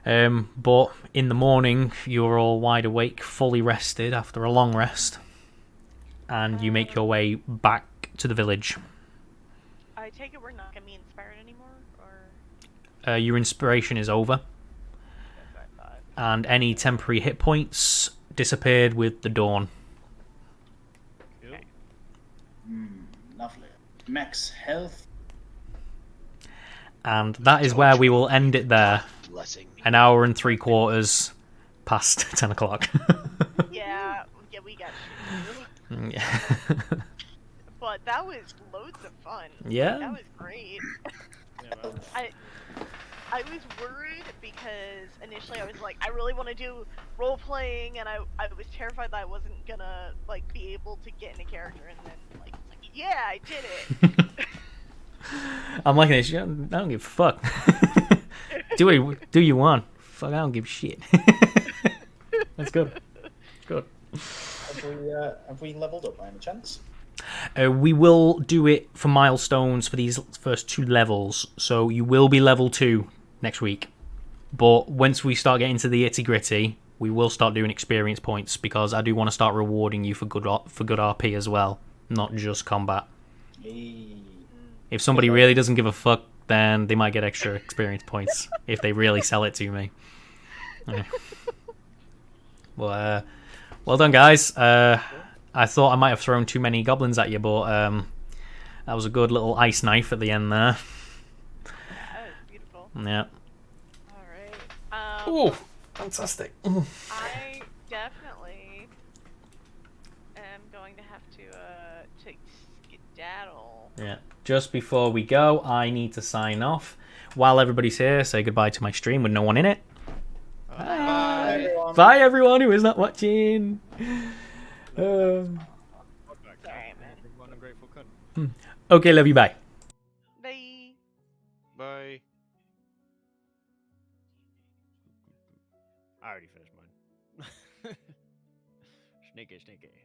But in the morning, you're all wide awake, fully rested after a long rest, and you make your way back to the village. I take it we're not gonna be inspired anymore, or Your inspiration is over, that's what I thought. and any temporary hit points disappeared with the dawn. max health. And that is where we will end it there. Blessing. An hour and 3/4 past 10 o'clock. Yeah, we got shit to do. Yeah. But that was loads of fun. Yeah. Like, that was great. I was worried because initially I was like, I really want to do role playing, and I was terrified that I wasn't gonna like be able to get in a character, and then like, it's like yeah, I did it. I'm liking this. I don't give a fuck. do you want? Fuck, I don't give a shit. That's good. Good. Have we leveled up by any chance? We will do it for milestones for these first 2 levels, so you will be level 2 next week. But once we start getting to the itty gritty, we will start doing experience points, because I do want to start rewarding you for good RP as well, not just combat. If somebody really doesn't give a fuck, then they might get extra experience points if they really sell it to me. Yeah. Well, well done, guys. I thought I might have thrown too many goblins at you, but that was a good little ice knife at the end there. That was beautiful. Yeah. Alright. Oh, fantastic. I definitely am going to have to skedaddle. Yeah. Just before we go, I need to sign off. While everybody's here, say goodbye to my stream with no one in it. Bye, everyone. Bye, everyone who is not watching. Sorry, man. Okay, love you. Bye. Bye. Bye. I already finished mine. Sneaky.